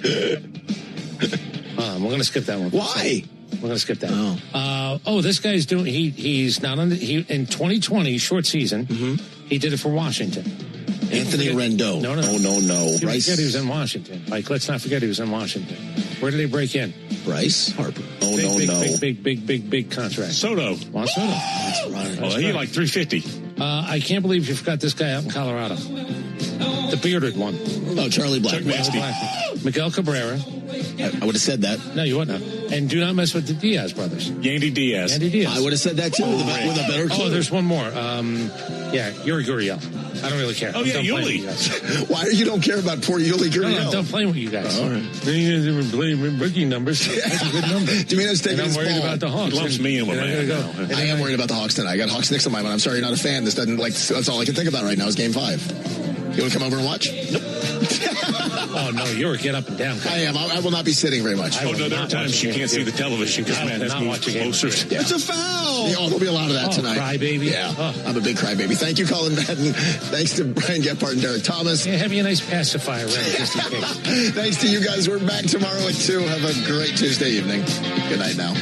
We're going to skip that one. Why? We're going to skip that. This guy's doing, he's not on in 2020, short season, he did it for Washington. Anthony Rendon. No. Bryce. He was in Washington. Like, let's not forget he was in Washington. Where did he break in? Bryce Harper. Big contract. Soto. Juan Soto. That's right. Well, he like 350. I can't believe you forgot this guy out in Colorado. The bearded one. Oh, Charlie Blackmon. Miguel Cabrera. I would have said that. No, you wouldn't have. And do not mess with the Diaz brothers. Yandy Diaz. I would have said that too with a better clue. Oh, there's one more. Yuri Gurriel. I don't really care. Oh, yeah, Yuli. Why you don't care about poor Yuli Gurriel? No, I'm done playing with you guys. All right. You guys even play rookie numbers. That's a good number. Jimenez taking his ball. I'm worried about the Hawks. Lumps me in with my I am worried about the Hawks tonight. I got Hawks Knicks on my mind. I'm sorry you're not a fan. That's all I can think about right now is Game 5. You want to come over and watch? Nope. Oh, no, you're get up and down. I am. I will not be sitting very much. There are times you can't see the television because, man, that's moved closer. Yeah. It's a foul. There'll be a lot of that tonight. Crybaby. Yeah. I'm a big crybaby. Thank you, Colin Madden. Thanks to Brian Gephardt and Derek Thomas. Yeah, have you a nice pacifier ready just in case. Thanks to you guys. We're back tomorrow at 2. Have a great Tuesday evening. Good night now.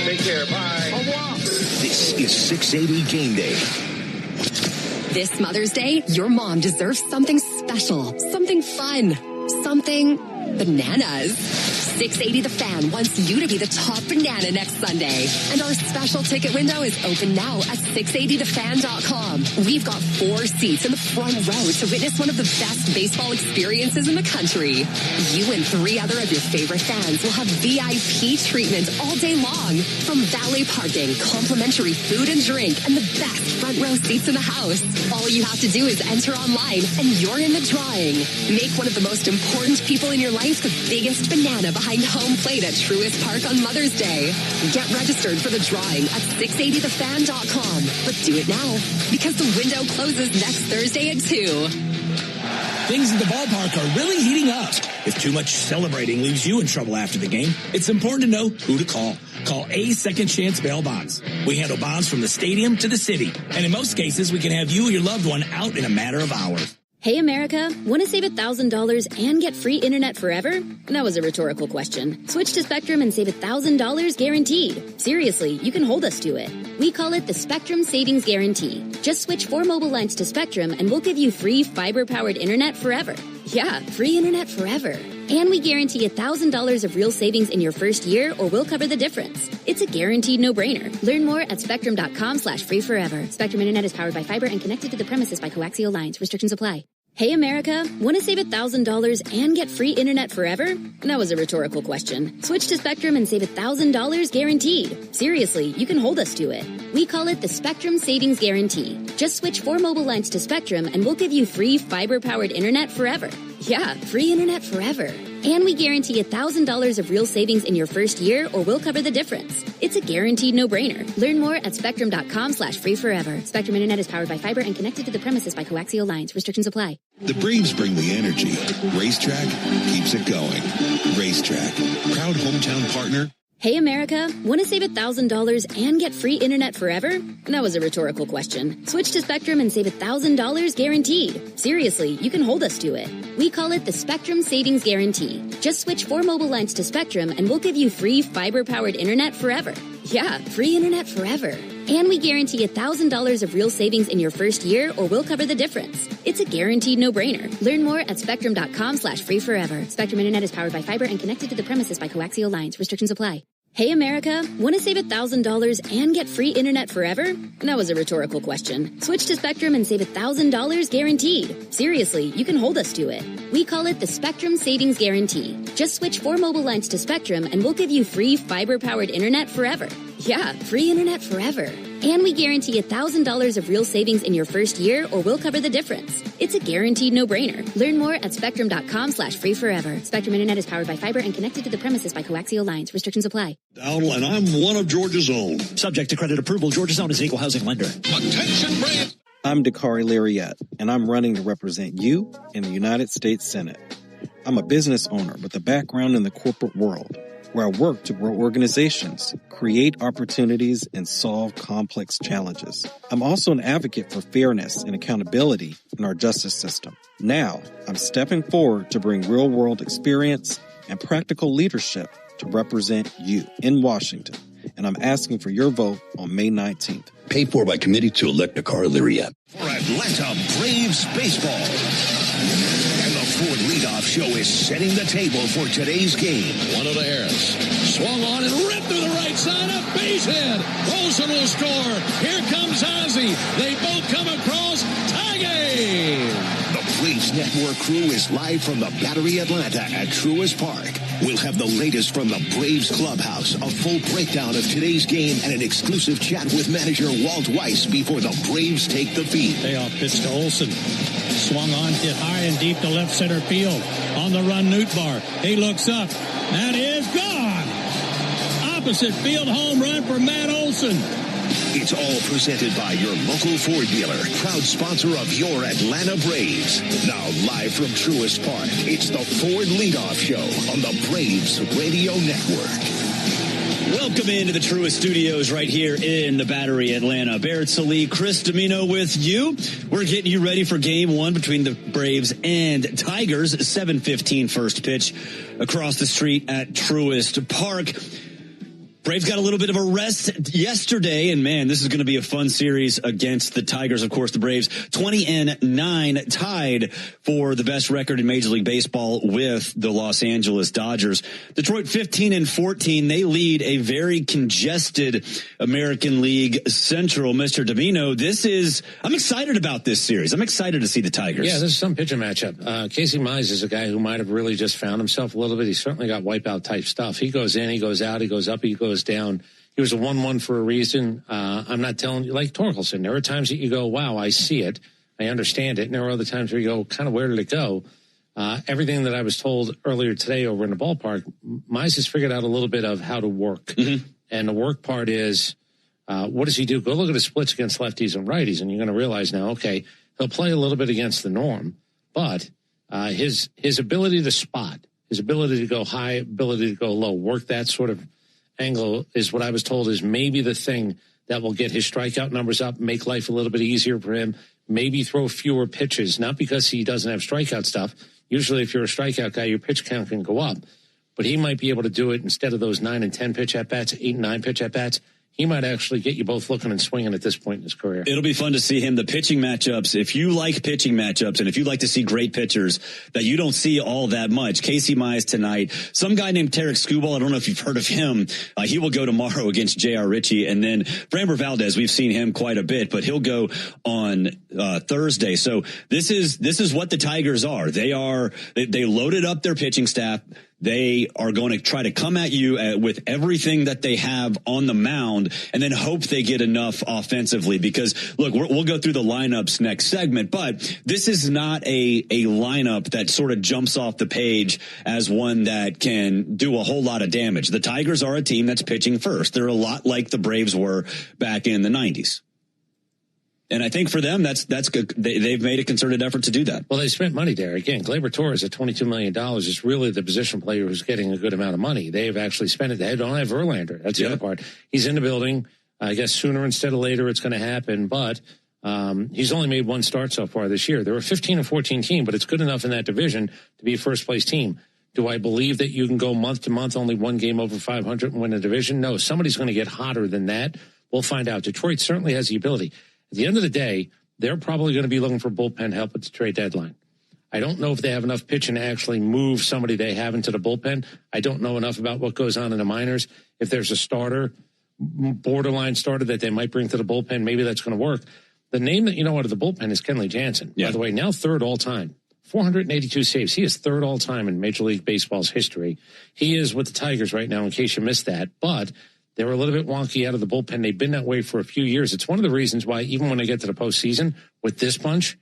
Take care. Bye. Au revoir. This is 680 Game Day. This Mother's Day, your mom deserves something special, something fun, something bananas. 680 The Fan wants you to be the top banana next Sunday. And our special ticket window is open now at 680thefan.com. We've got 4 seats in the front row to witness one of the best baseball experiences in the country. You and 3 other of your favorite fans will have VIP treatment all day long. From valet parking, complimentary food and drink, and the best front row seats in the house. All you have to do is enter online and you're in the drawing. Make one of the most important people in your life the biggest banana behind home plate at Truist Park on Mother's Day. Get registered for the drawing at 680thefan.com. But do it now, because the window closes next Thursday at 2. Things at the ballpark are really heating up. If too much celebrating leaves you in trouble after the game, it's important to know who to call. Call A Second Chance Bail Bonds. We handle bonds from the stadium to the city. And in most cases, we can have you or your loved one out in a matter of hours. Hey, America, want to save $1,000 and get free internet forever? That was a rhetorical question. Switch to Spectrum and save $1,000 guaranteed. Seriously, you can hold us to it. We call it the Spectrum Savings Guarantee. Just switch 4 mobile lines to Spectrum and we'll give you free fiber-powered internet forever. Yeah, free internet forever. And we guarantee $1,000 of real savings in your first year or we'll cover the difference. It's a guaranteed no-brainer. Learn more at spectrum.com/free forever. Spectrum Internet is powered by fiber and connected to the premises by coaxial lines. Restrictions apply. Hey, America, want to save $1,000 and get free internet forever? That was a rhetorical question. Switch to Spectrum and save $1,000 guaranteed. Seriously, you can hold us to it. We call it the Spectrum Savings Guarantee. Just switch 4 mobile lines to Spectrum and we'll give you free fiber-powered internet forever. Yeah, free internet forever. And we guarantee $1,000 of real savings in your first year or we'll cover the difference. It's a guaranteed no-brainer. Learn more at spectrum.com/free forever. Spectrum Internet is powered by fiber and connected to the premises by coaxial lines. Restrictions apply. The Braves bring the energy. Racetrack keeps it going. Racetrack, proud hometown partner. Hey, America, want to save $1,000 and get free internet forever? That was a rhetorical question. Switch to Spectrum and save $1,000 guaranteed. Seriously, you can hold us to it. We call it the Spectrum Savings Guarantee. Just switch 4 mobile lines to Spectrum and we'll give you free fiber-powered internet forever. Yeah, free internet forever. And we guarantee $1,000 of real savings in your first year or we'll cover the difference. It's a guaranteed no-brainer. Learn more at spectrum.com/free forever. Spectrum Internet is powered by fiber and connected to the premises by coaxial lines. Restrictions apply. Hey, America, want to save $1,000 and get free internet forever? That was a rhetorical question. Switch to Spectrum and save $1,000 guaranteed. Seriously, you can hold us to it. We call it the Spectrum Savings Guarantee. Just switch 4 mobile lines to Spectrum and we'll give you free fiber-powered internet forever. Yeah, free internet forever. And we guarantee $1,000 of real savings in your first year, or we'll cover the difference. It's a guaranteed no-brainer. Learn more at spectrum.com/free forever. Spectrum Internet is powered by fiber and connected to the premises by coaxial lines. Restrictions apply. And I'm one of Georgia's own. Subject to credit approval, Georgia's own is an equal housing lender. Attention, Braves! I'm Dakari Lariat, and I'm running to represent you in the United States Senate. I'm a business owner with a background in the corporate world, where I work to grow organizations, create opportunities, and solve complex challenges. I'm also an advocate for fairness and accountability in our justice system. Now, I'm stepping forward to bring real-world experience and practical leadership to represent you in Washington, and I'm asking for your vote on May 19th. Paid for by committee to elect Dakari Lariat. For Atlanta Braves baseball. And the Ford Leadoff Show is setting the table for today's game. 1-0 to Harris. Swung on and ripped through the right side, a base hit. Olsen will score. Here comes Ozzie. They both come across. Tie game. The Braves Network crew is live from the Battery Atlanta at Truist Park. We'll have the latest from the Braves clubhouse, a full breakdown of today's game, and an exclusive chat with manager Walt Weiss before the Braves take the field. Payoff pitch to Olsen. Swung on, hit high and deep to left center field. On the run, Nootbaar. He looks up. That is gone. Opposite field home run for Matt Olsen. It's all presented by your local Ford dealer, proud sponsor of your Atlanta Braves. Now live from Truist Park, it's the Ford Leadoff Show on the Braves Radio Network. Welcome into the Truist Studios right here in the Battery Atlanta. Barrett Sallee, Chris Domino with you. We're getting you ready for game one between the Braves and Tigers. 7:15 first pitch across the street at Truist Park. Braves got a little bit of a rest yesterday, and man, this is going to be a fun series against the Tigers. Of course, the Braves 20-9 tied for the best record in Major League Baseball with the Los Angeles Dodgers. Detroit 15-14. They lead a very congested American League Central. Mr. Domino, I'm excited about this series. I'm excited to see the Tigers. Yeah, this is some pitcher matchup. Casey Mize is a guy who might have really just found himself a little bit. He's certainly got wipeout type stuff. He goes in, he goes out, he goes up, he goes down. He was a 1-1 for a reason. I'm not telling you, like Torkelson, there are times that you go, wow, I see it, I understand it. And there are other times where you go, kind of, where did it go? Everything that I was told earlier today over in the ballpark, Mize has figured out a little bit of how to work. Mm-hmm. And the work part is, what does he do? Go look at his splits against lefties and righties, and you're going to realize now, okay, he'll play a little bit against the norm, but his ability to spot, his ability to go high, ability to go low, work that sort of angle is what I was told is maybe the thing that will get his strikeout numbers up, make life a little bit easier for him, maybe throw fewer pitches, not because he doesn't have strikeout stuff. Usually if you're a strikeout guy, your pitch count can go up, but he might be able to do it instead of those 9 and 10 pitch at-bats, 8 and 9 pitch at-bats. He might actually get you both looking and swinging at this point in his career. It'll be fun to see him. The pitching matchups, if you like pitching matchups and if you like to see great pitchers that you don't see all that much, Casey Mize tonight, some guy named Tarek Skubal, I don't know if you've heard of him. He will go tomorrow against J.R. Ritchie. And then Framber Valdez, we've seen him quite a bit, but he'll go on Thursday. So this is what the Tigers are. They loaded up their pitching staff. They are going to try to come at you with everything that they have on the mound and then hope they get enough offensively because, look, we'll go through the lineups next segment, but this is not a lineup that sort of jumps off the page as one that can do a whole lot of damage. The Tigers are a team that's pitching first. They're a lot like the Braves were back in the 90s. And I think for them, that's good. They've made a concerted effort to do that. Well, they spent money there. Again, Gleyber Torres at $22 million is really the position player who's getting a good amount of money. They've actually spent it. They don't have Verlander. That's the other part. He's in the building. I guess sooner instead of later it's going to happen. But he's only made one start so far this year. They're a 15-14 team, but it's good enough in that division to be a first-place team. Do I believe that you can go month to month, only one game over 500 and win a division? No, somebody's going to get hotter than that. We'll find out. Detroit certainly has the ability. At the end of the day, they're probably going to be looking for bullpen help at the trade deadline. I don't know if they have enough pitching to actually move somebody they have into the bullpen. I don't know enough about what goes on in the minors. If there's a starter, borderline starter that they might bring to the bullpen, maybe that's going to work. The name that you know out of the bullpen is Kenley Jansen. Yeah. By the way, now third all time. 482 saves. He is third all time in Major League Baseball's history. He is with the Tigers right now, in case you missed that. But They were a little bit wonky out of the bullpen. They've been that way for a few years. It's one of the reasons why even when they get to the postseason with this bunch,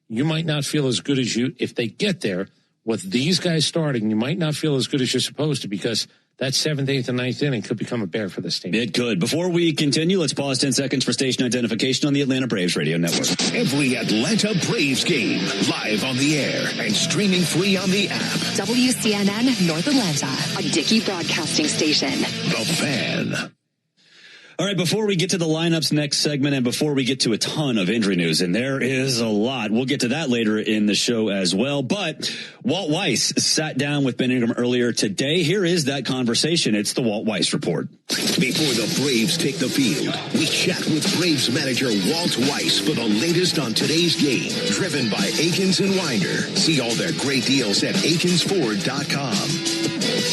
you might not feel as good as if they get there with these guys starting, you might not feel as good as you're supposed to, because that 7th, 8th, and 9th inning could become a bear for this team. It could. Before we continue, let's pause 10 seconds for station identification on the Atlanta Braves Radio Network. Every Atlanta Braves game, live on the air and streaming free on the app. WCNN North Atlanta, a Dickey broadcasting station. The Fan. All right, before we get to the lineups next segment and before we get to a ton of injury news, and there is a lot, we'll get to that later in the show as well. But Walt Weiss sat down with Ben Ingram earlier today. Here is that conversation. It's the Walt Weiss Report. Before the Braves take the field, we chat with Braves manager Walt Weiss for the latest on today's game. Driven by Akins and Winder. See all their great deals at akinsford.com.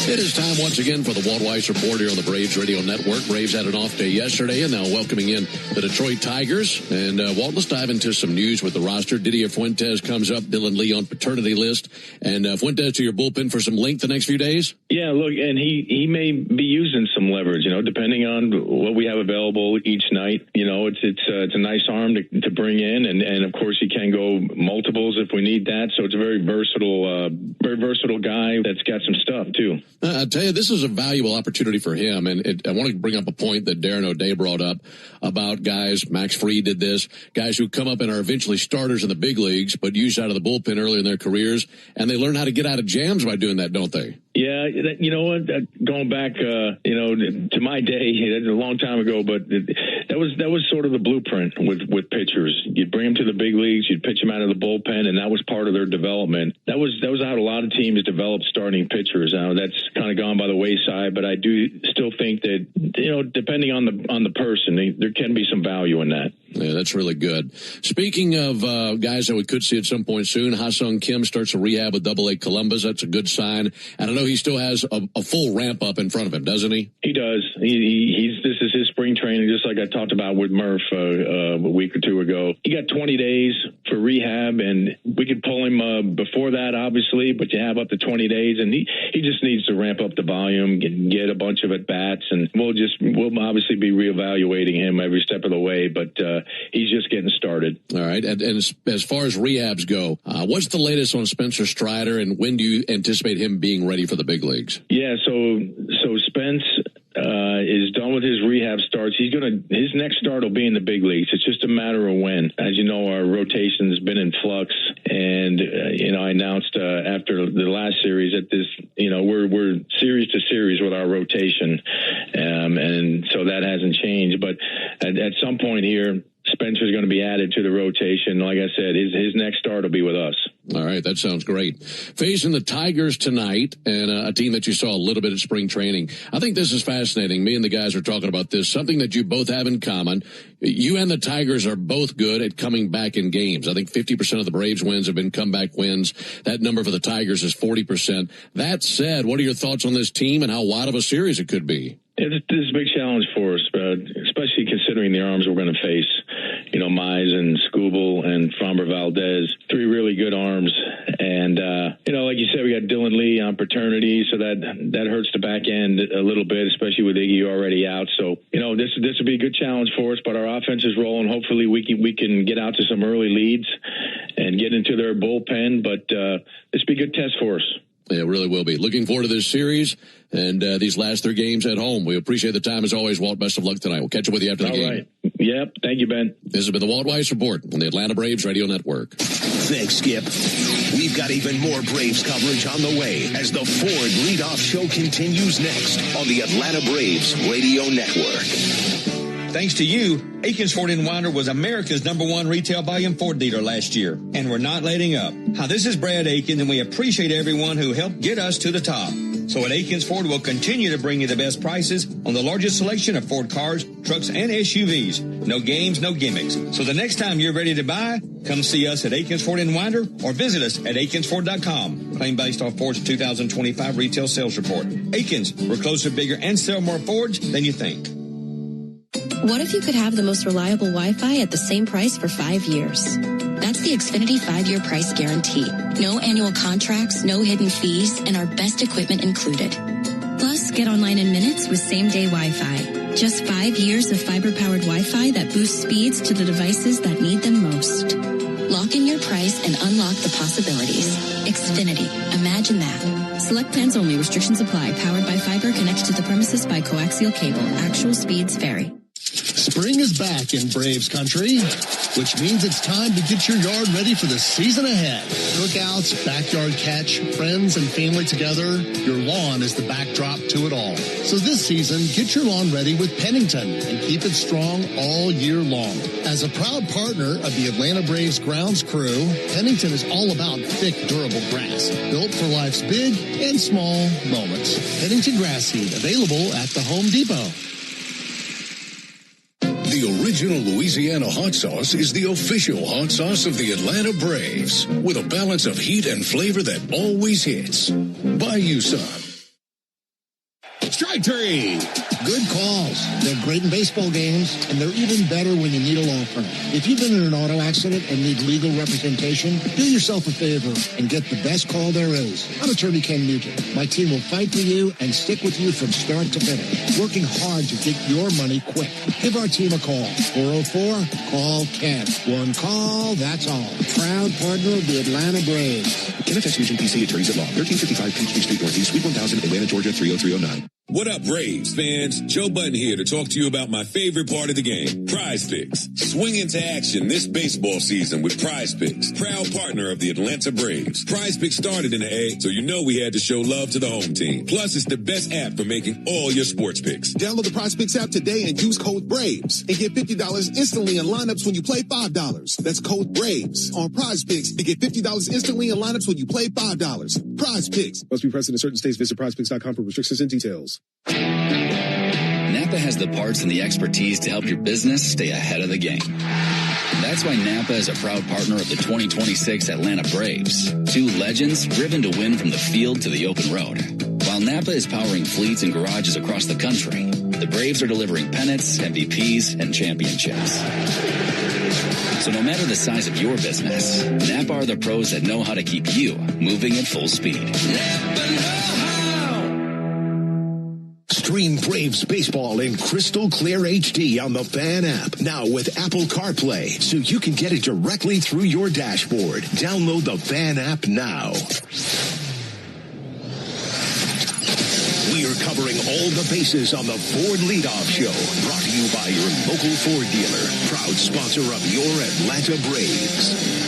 It is time once again for the Walt Weiss Report here on the Braves Radio Network. Braves had an off day yesterday and now welcoming in the Detroit Tigers. And Walt, let's dive into some news with the roster. Didier Fuentes comes up, Dylan Lee on paternity list, and Fuentes to your bullpen for some length the next few days? Yeah, look, and he may be using some leverage, depending on what we have available each night. It's a nice arm to bring in, and of course he can go multiples if we need that. So it's a very versatile guy that's got some stuff too. I tell you, this is a valuable opportunity for him, and I want to bring up a point that Darren O'Day brought up about guys. Max Fried did this. Guys who come up and are eventually starters in the big leagues, but used out of the bullpen early in their careers, and they learn how to get out of jams by doing that, don't they? Yeah, you know what? Going back, to my day, a long time ago, but that was sort of the blueprint with pitchers. You'd bring them to the big leagues, you'd pitch them out of the bullpen, and that was part of their development. That was how a lot of teams developed starting pitchers. Now that's kind of gone by the wayside, but I do still think that depending on the person, there can be some value in that. Yeah, that's really good. Speaking of guys that we could see at some point soon, Ha-Sung Kim starts a rehab with AA Columbus. That's a good sign. And I know he still has a full ramp up in front of him, doesn't he? He does. This is his spring training, just like I talked about with Murph a week or two ago. He got 20 days for rehab, and we could pull him before that, obviously, but you have up to 20 days, and he just needs to ramp up the volume, get a bunch of at-bats, and we'll obviously be reevaluating him every step of the way, but he's just getting started. All right, and as far as rehabs go, what's the latest on Spencer Strider, and when do you anticipate him being ready for the big leagues? Yeah, so Spence is done with his rehab starts. His next start will be in the big leagues. It's just a matter of when. As you know, our rotation has been in flux, and I announced after the last series that we're series to series with our rotation, and so that hasn't changed. But at some point here, Spencer's going to be added to the rotation. Like I said, his next start will be with us. All right, that sounds great. Facing the Tigers tonight, and a team that you saw a little bit at spring training. I think this is fascinating. Me and the guys are talking about this, something that you both have in common. You and the Tigers are both good at coming back in games. I think 50% of the Braves wins have been comeback wins. That number for the Tigers is 40%. That said, what are your thoughts on this team and how wide of a series it could be? This is a big challenge for us, especially considering the arms we're going to face. Mize and Skubal and Framber Valdez, three really good arms. And, like you said, we got Dylan Lee on paternity, so that hurts the back end a little bit, especially with Iggy already out. So, this will be a good challenge for us, but our offense is rolling. Hopefully we can get out to some early leads and get into their bullpen, but this will be a good test for us. Yeah, it really will be. Looking forward to this series and these last three games at home. We appreciate the time as always, Walt. Best of luck tonight. We'll catch up with you after the game. All right. Yep. Thank you, Ben. This has been the Walt Weiss Report on the Atlanta Braves Radio Network. Thanks, Skip. We've got even more Braves coverage on the way as the Ford Leadoff Show continues next on the Atlanta Braves Radio Network. Thanks to you, Akins Ford & Winder was America's #1 retail volume Ford dealer last year, and we're not letting up. Hi, this is Brad Akins, and we appreciate everyone who helped get us to the top. So at Akins Ford, we'll continue to bring you the best prices on the largest selection of Ford cars, trucks, and SUVs. No games, no gimmicks. So the next time you're ready to buy, come see us at Akins Ford & Winder or visit us at akinsford.com. Claim based off Ford's 2025 retail sales report. Akins, we're closer, bigger, and sell more Fords than you think. What if you could have the most reliable Wi-Fi at the same price for 5 years? That's the Xfinity 5-year price guarantee. No annual contracts, no hidden fees, and our best equipment included. Plus, Get online in minutes with same-day Wi-Fi. Just 5 years of fiber-powered Wi-Fi that boosts speeds to the devices that need them most. Lock in your price and unlock the possibilities. Xfinity. Imagine that. Select plans only. Restrictions apply. Powered by fiber. Connected to the premises by coaxial cable. Actual speeds vary. Spring is back in Braves country, which means it's time to get your yard ready for the season ahead. Cookouts, backyard catch, friends and family together, your lawn is the backdrop to it all. So this season, get your lawn ready with Pennington and keep it strong all year long. As a proud partner of the Atlanta Braves grounds crew, Pennington is all about thick, durable grass, built for life's big and small moments. Pennington grass seed, available at the Home Depot. The original Louisiana hot sauce is the official hot sauce of the Atlanta Braves, with a balance of heat and flavor that always hits. Buy you some. Strike three. Good calls. They're great in baseball games, and they're even better when you need a law firm. If you've been in an auto accident and need legal representation, do yourself a favor and get the best call there is. I'm attorney Ken Nugent. My team will fight for you and stick with you from start to finish, working hard to get your money quick. Give our team a call. 404-CALL-KEN. One call, that's all. Proud partner of the Atlanta Braves. Ken FS Nugent, PC, Attorneys at Law, 1355 Peachtree Street Northeast, Suite 1000, Atlanta, Georgia, 30309. What up, Braves fans? Joe Button here to talk to you about my favorite part of the game, Prize Picks. Swing into action this baseball season with Prize Picks, proud partner of the Atlanta Braves. Prize Picks started in the A, so you know we had to show love to the home team. Plus, it's the best app for making all your sports picks. Download the Prize Picks app today and use code BRAVES and get $50 instantly in lineups when you play $5. That's code BRAVES on Prize Picks to get $50 instantly in lineups when you play $5. Prize Picks. Must be present in certain states. Visit prizepicks.com for restrictions and details. Napa has the parts and the expertise to help your business stay ahead of the game. That's why Napa is a proud partner of the 2026 Atlanta Braves. Two legends driven to win from the field to the open road. While Napa is powering fleets and garages across the country, the Braves are delivering pennants, MVPs, and championships. So no matter the size of your business, Napa are the pros that know how to keep you moving at full speed. Napa know-how. Stream Braves baseball in crystal clear HD on the Fan app. Now with Apple CarPlay, so you can get it directly through your dashboard. Download the Fan app now. We are covering all the bases on the Ford Leadoff Show. Brought to you by your local Ford dealer. Proud sponsor of your Atlanta Braves.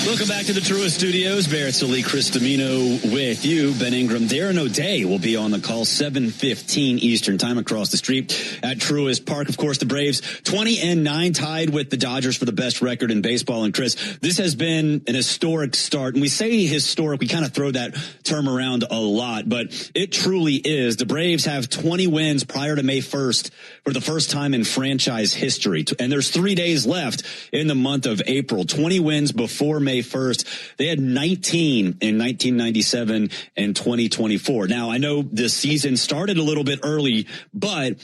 Welcome back to the Truist Studios. Barrett Sully, Chris Domino with you. Ben Ingram, Darren O'Day will be on the call, 7:15 Eastern time across the street at Truist Park. Of course, the Braves 20-9, tied with the Dodgers for the best record in baseball. And Chris, this has been an historic start. And we say historic, we kind of throw that term around a lot, but it truly is. The Braves have 20 wins prior to May 1st for the first time in franchise history. And there's 3 days left in the month of April. 20 wins before May 1st. They had 19 in 1997 and 2024. Now, I know the season started a little bit early, but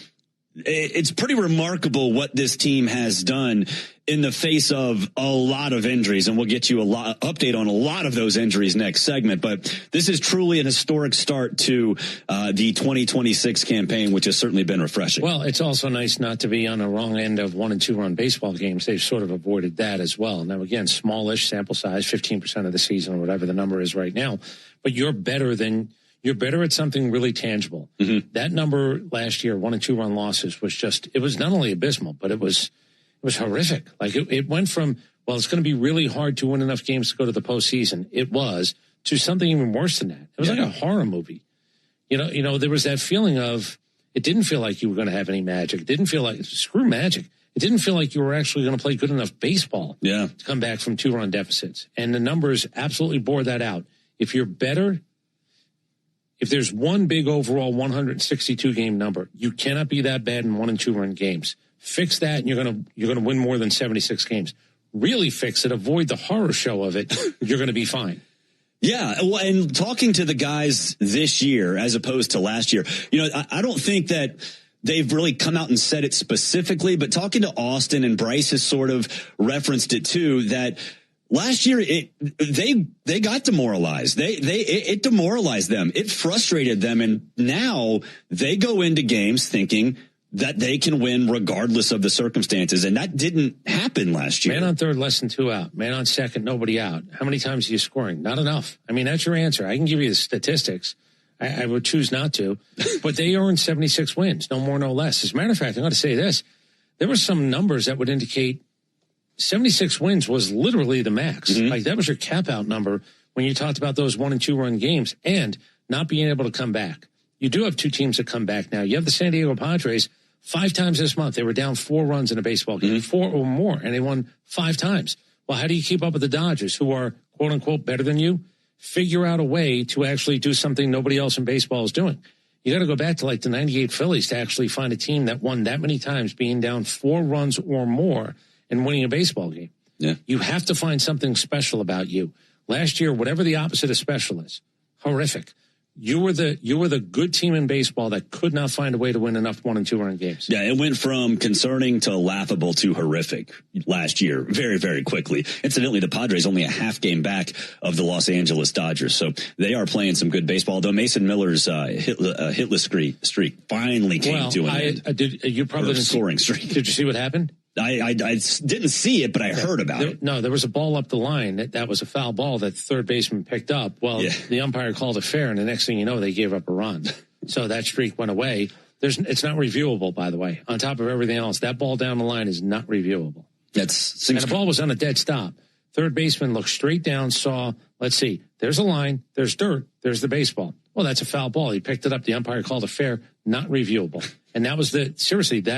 it's pretty remarkable what this team has done in the face of a lot of injuries, and we'll get you update on a lot of those injuries next segment. But this is truly an historic start to the 2026 campaign, which has certainly been refreshing. Well, it's also nice not to be on the wrong end of 1- and 2-run baseball games. They've sort of avoided that as well. Now, again, smallish sample size, 15% of the season or whatever the number is right now, but you're better at something really tangible. Mm-hmm. That number last year, 1- and 2-run losses, it was not only abysmal, but it was horrific. Like it went from, well, it's going to be really hard to win enough games to go to the postseason. It was, to something even worse than that. It was like a horror movie. You know, there was that feeling of, it didn't feel like you were going to have any magic. It didn't feel like, screw magic. It didn't feel like you were actually going to play good enough baseball to come back from 2-run deficits. And the numbers absolutely bore that out. If you're better, if there's one big overall 162 game number, you cannot be that bad in 1- and 2-run games. Fix that, and you're gonna win more than 76 games. Really fix it. Avoid the horror show of it. You're going to be fine. Yeah, well, and talking to the guys this year as opposed to last year, I don't think that they've really come out and said it specifically, but talking to Austin, and Bryce has sort of referenced it too, that Last year, they got demoralized. It demoralized them. It frustrated them. And now they go into games thinking that they can win regardless of the circumstances. And that didn't happen last year. Man on third, less than 2 out. Man on second, nobody out. How many times are you scoring? Not enough. I mean, that's your answer. I can give you the statistics. I would choose not to. But they earned 76 wins, no more, no less. As a matter of fact, I'm going to say this. There were some numbers that would indicate 76 wins was literally the max. Mm-hmm. Like, that was your cap-out number when you talked about those 1- and 2-run games and not being able to come back. You do have 2 teams that come back now. You have the San Diego Padres. 5 times this month, they were down 4 runs in a baseball game, 4 or more, and they won 5 times. Well, how do you keep up with the Dodgers, who are, quote-unquote, better than you? Figure out a way to actually do something nobody else in baseball is doing. You got to go back to like the 98 Phillies to actually find a team that won that many times, being down 4 runs or more and winning a baseball game. Yeah. You have to find something special about you. Last year, whatever the opposite of special is, horrific. You were the good team in baseball that could not find a way to win enough 1- and 2-run games. Yeah, it went from concerning to laughable to horrific last year very, very quickly. Incidentally, the Padres only a half game back of the Los Angeles Dodgers, so they are playing some good baseball. Though Mason Miller's hitless streak finally came to an end. You probably didn't scoring streak. Did you see what happened? I didn't see it, but I heard about it. No, there was a ball up the line. That was a foul ball that the third baseman picked up. Well, the umpire called it fair, and the next thing you know, they gave up a run. So that streak went away. It's not reviewable, by the way. On top of everything else, that ball down the line is not reviewable. And the ball was on a dead stop. Third baseman looked straight down, saw, let's see, there's a line, there's dirt, there's the baseball. Well, that's a foul ball. He picked it up. The umpire called it fair, not reviewable. And that was that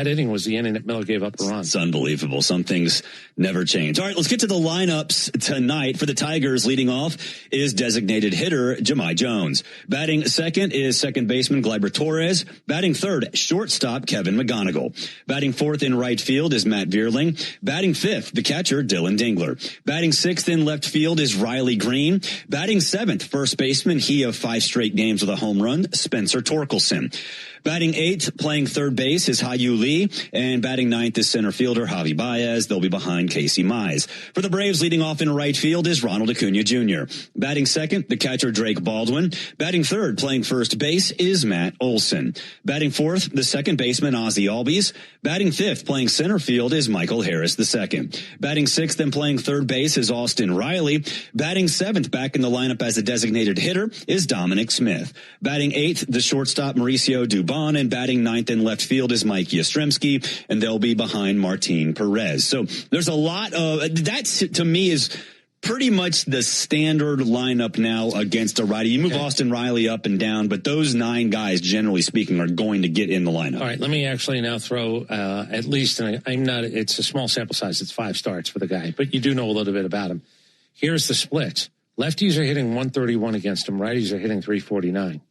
inning was the inning that Miller gave up a run. It's unbelievable. Some things never change. All right, let's get to the lineups tonight. For the Tigers, leading off is designated hitter Jahmai Jones. Batting second is second baseman Gleyber Torres. Batting third, shortstop Kevin McGonigal. Batting fourth in right field is Matt Vierling. Batting fifth, the catcher Dylan Dingler. Batting sixth in left field is Riley Green. Batting seventh, first baseman, he of 5 straight games with a home run, Spencer Torkelson. Batting eighth, playing third base is Hyu Lee, and batting ninth is center fielder Javi Baez. They'll be behind Casey Mize. For the Braves, leading off in right field is Ronald Acuna Jr. Batting second, the catcher Drake Baldwin. Batting third, playing first base is Matt Olson. Batting fourth, the second baseman Ozzie Albies. Batting fifth, playing center field is Michael Harris II. Batting sixth and playing third base is Austin Riley. Batting seventh, back in the lineup as a designated hitter, is Dominic Smith. Batting eighth, the shortstop Mauricio Dubon, and batting ninth in left field is Mike Yastrzemski, and they'll be behind Martin Perez. So there's a lot of that. To me is pretty much the standard lineup now against a righty. You move Austin Riley up and down, but those 9 guys, generally speaking, are going to get in the lineup. All right, let me actually now throw at least, and it's a small sample size. It's 5 starts for the guy, but you do know a little bit about him. Here's the splits. Lefties are hitting 131 against him. Righties are hitting 349.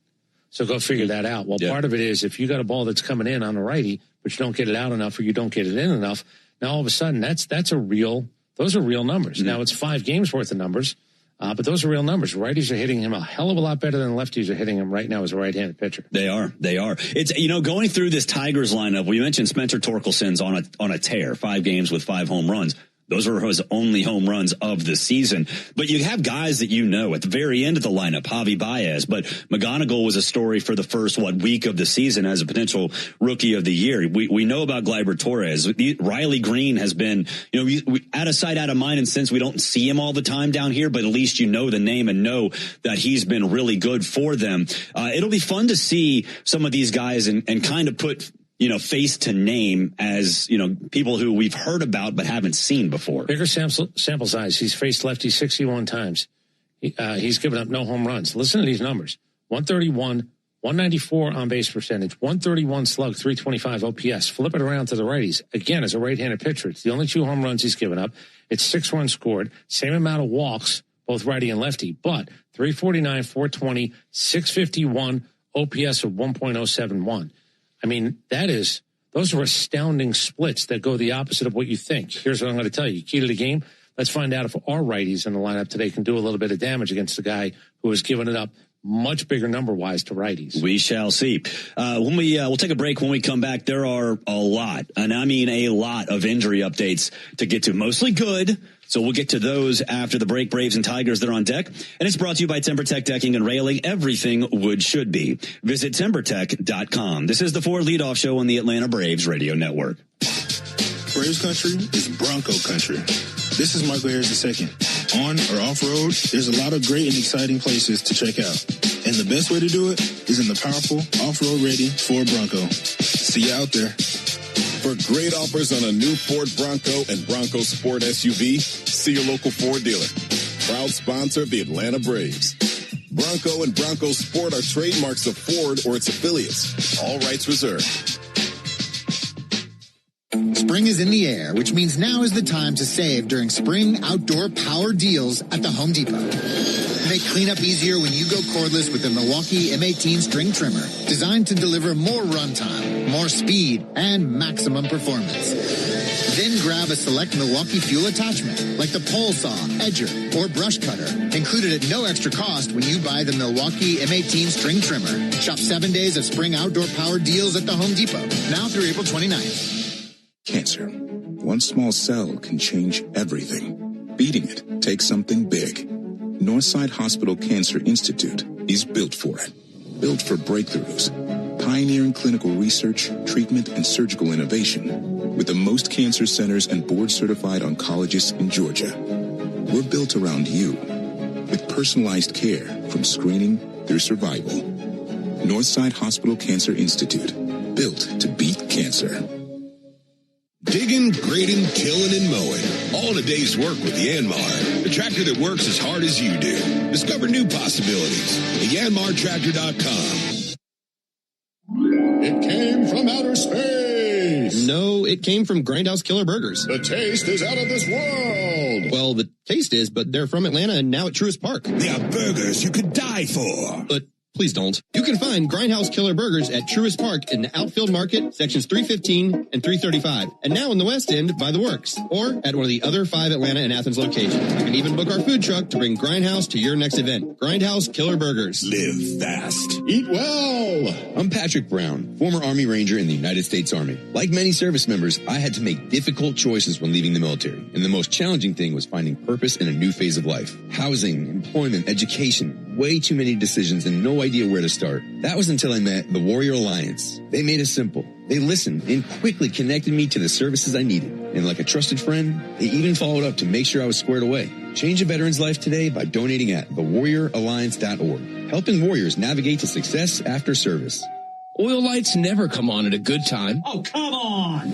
So go figure that out. Well, part of it is if you got a ball that's coming in on a righty, but you don't get it out enough or you don't get it in enough, now all of a sudden those are real numbers. Mm-hmm. Now it's 5 games worth of numbers, but those are real numbers. Righties are hitting him a hell of a lot better than lefties are hitting him right now as a right-handed pitcher. They are. It's, going through this Tigers lineup, we mentioned Spencer Torkelson's on a tear, 5 games with 5 home runs. Those are his only home runs of the season. But you have guys that at the very end of the lineup, Javi Baez. But McGonigal was a story for the first, week of the season as a potential rookie of the year. We know about Gleyber Torres. Riley Green has been, out of sight, out of mind, and since we don't see him all the time down here, but at least you know the name and know that he's been really good for them. It'll be fun to see some of these guys and kind of put face to name as, people who we've heard about but haven't seen before. Bigger sample size. He's faced lefties 61 times. He's given up no home runs. Listen to these numbers. 131, 194 on base percentage, 131 slug, 325 OPS. Flip it around to the righties. Again, as a right-handed pitcher, it's the only 2 home runs he's given up. It's 6 runs scored, same amount of walks, both righty and lefty, but 349, 420, 651, OPS of 1.071. I mean, those are astounding splits that go the opposite of what you think. Here's what I'm going to tell you. Key to the game, let's find out if our righties in the lineup today can do a little bit of damage against the guy who has given it up much bigger number-wise to righties. We shall see. We'll take a break. When we come back, there are a lot, and I mean a lot of injury updates to get to, mostly good. So we'll get to those after the break. Braves and Tigers, they're on deck. And it's brought to you by TimberTech Decking and Railing. Everything wood should be. Visit TimberTech.com. This is the Ford Leadoff Show on the Atlanta Braves Radio Network. Braves country is Bronco country. This is Michael Harris II. On or off-road, there's a lot of great and exciting places to check out. And the best way to do it is in the powerful, off-road ready Ford Bronco. See you out there. For great offers on a new Ford Bronco and Bronco Sport SUV, see your local Ford dealer. Proud sponsor of the Atlanta Braves. Bronco and Bronco Sport are trademarks of Ford or its affiliates. All rights reserved. Spring is in the air, which means now is the time to save during spring outdoor power deals at the Home Depot. Make cleanup easier when you go cordless with the Milwaukee M18 string trimmer, designed to deliver more runtime, more speed, and maximum performance. Then grab a select Milwaukee fuel attachment, like the pole saw, edger, or brush cutter, included at no extra cost when you buy the Milwaukee M18 string trimmer. Shop 7 days of spring outdoor power deals at the Home Depot, now through April 29th. Cancer. One small cell can change everything. Beating it takes something big. Northside Hospital Cancer Institute is built for it. Built for breakthroughs. Pioneering clinical research, treatment, and surgical innovation. With the most cancer centers and board-certified oncologists in Georgia. We're built around you. With personalized care from screening through survival. Northside Hospital Cancer Institute. Built to beat cancer. Digging, grading, tilling, and mowing. All in a day's work with Yanmar. The tractor that works as hard as you do. Discover new possibilities at yanmartractor.com. It came from outer space. No, it came from Grindhouse Killer Burgers. The taste is out of this world. Well, the taste is, but they're from Atlanta and now at Truist Park. They are burgers you could die for. But please don't. You can find Grindhouse Killer Burgers at Truist Park in the Outfield Market, sections 315 and 335. And now in the West End by The Works, or at one of the other 5 Atlanta and Athens locations. You can even book our food truck to bring Grindhouse to your next event. Grindhouse Killer Burgers. Live fast. Eat well. I'm Patrick Brown, former Army Ranger in the United States Army. Like many service members, I had to make difficult choices when leaving the military. And the most challenging thing was finding purpose in a new phase of life. Housing, employment, education. Way too many decisions and no idea where to start. That was until I met the Warrior Alliance. They made it simple. They listened and quickly connected me to the services I needed. And like a trusted friend, they even followed up to make sure I was squared away. Change a veteran's life today by donating at thewarrioralliance.org. Helping warriors navigate to success after service. Oil lights never come on at a good time. Oh, come on!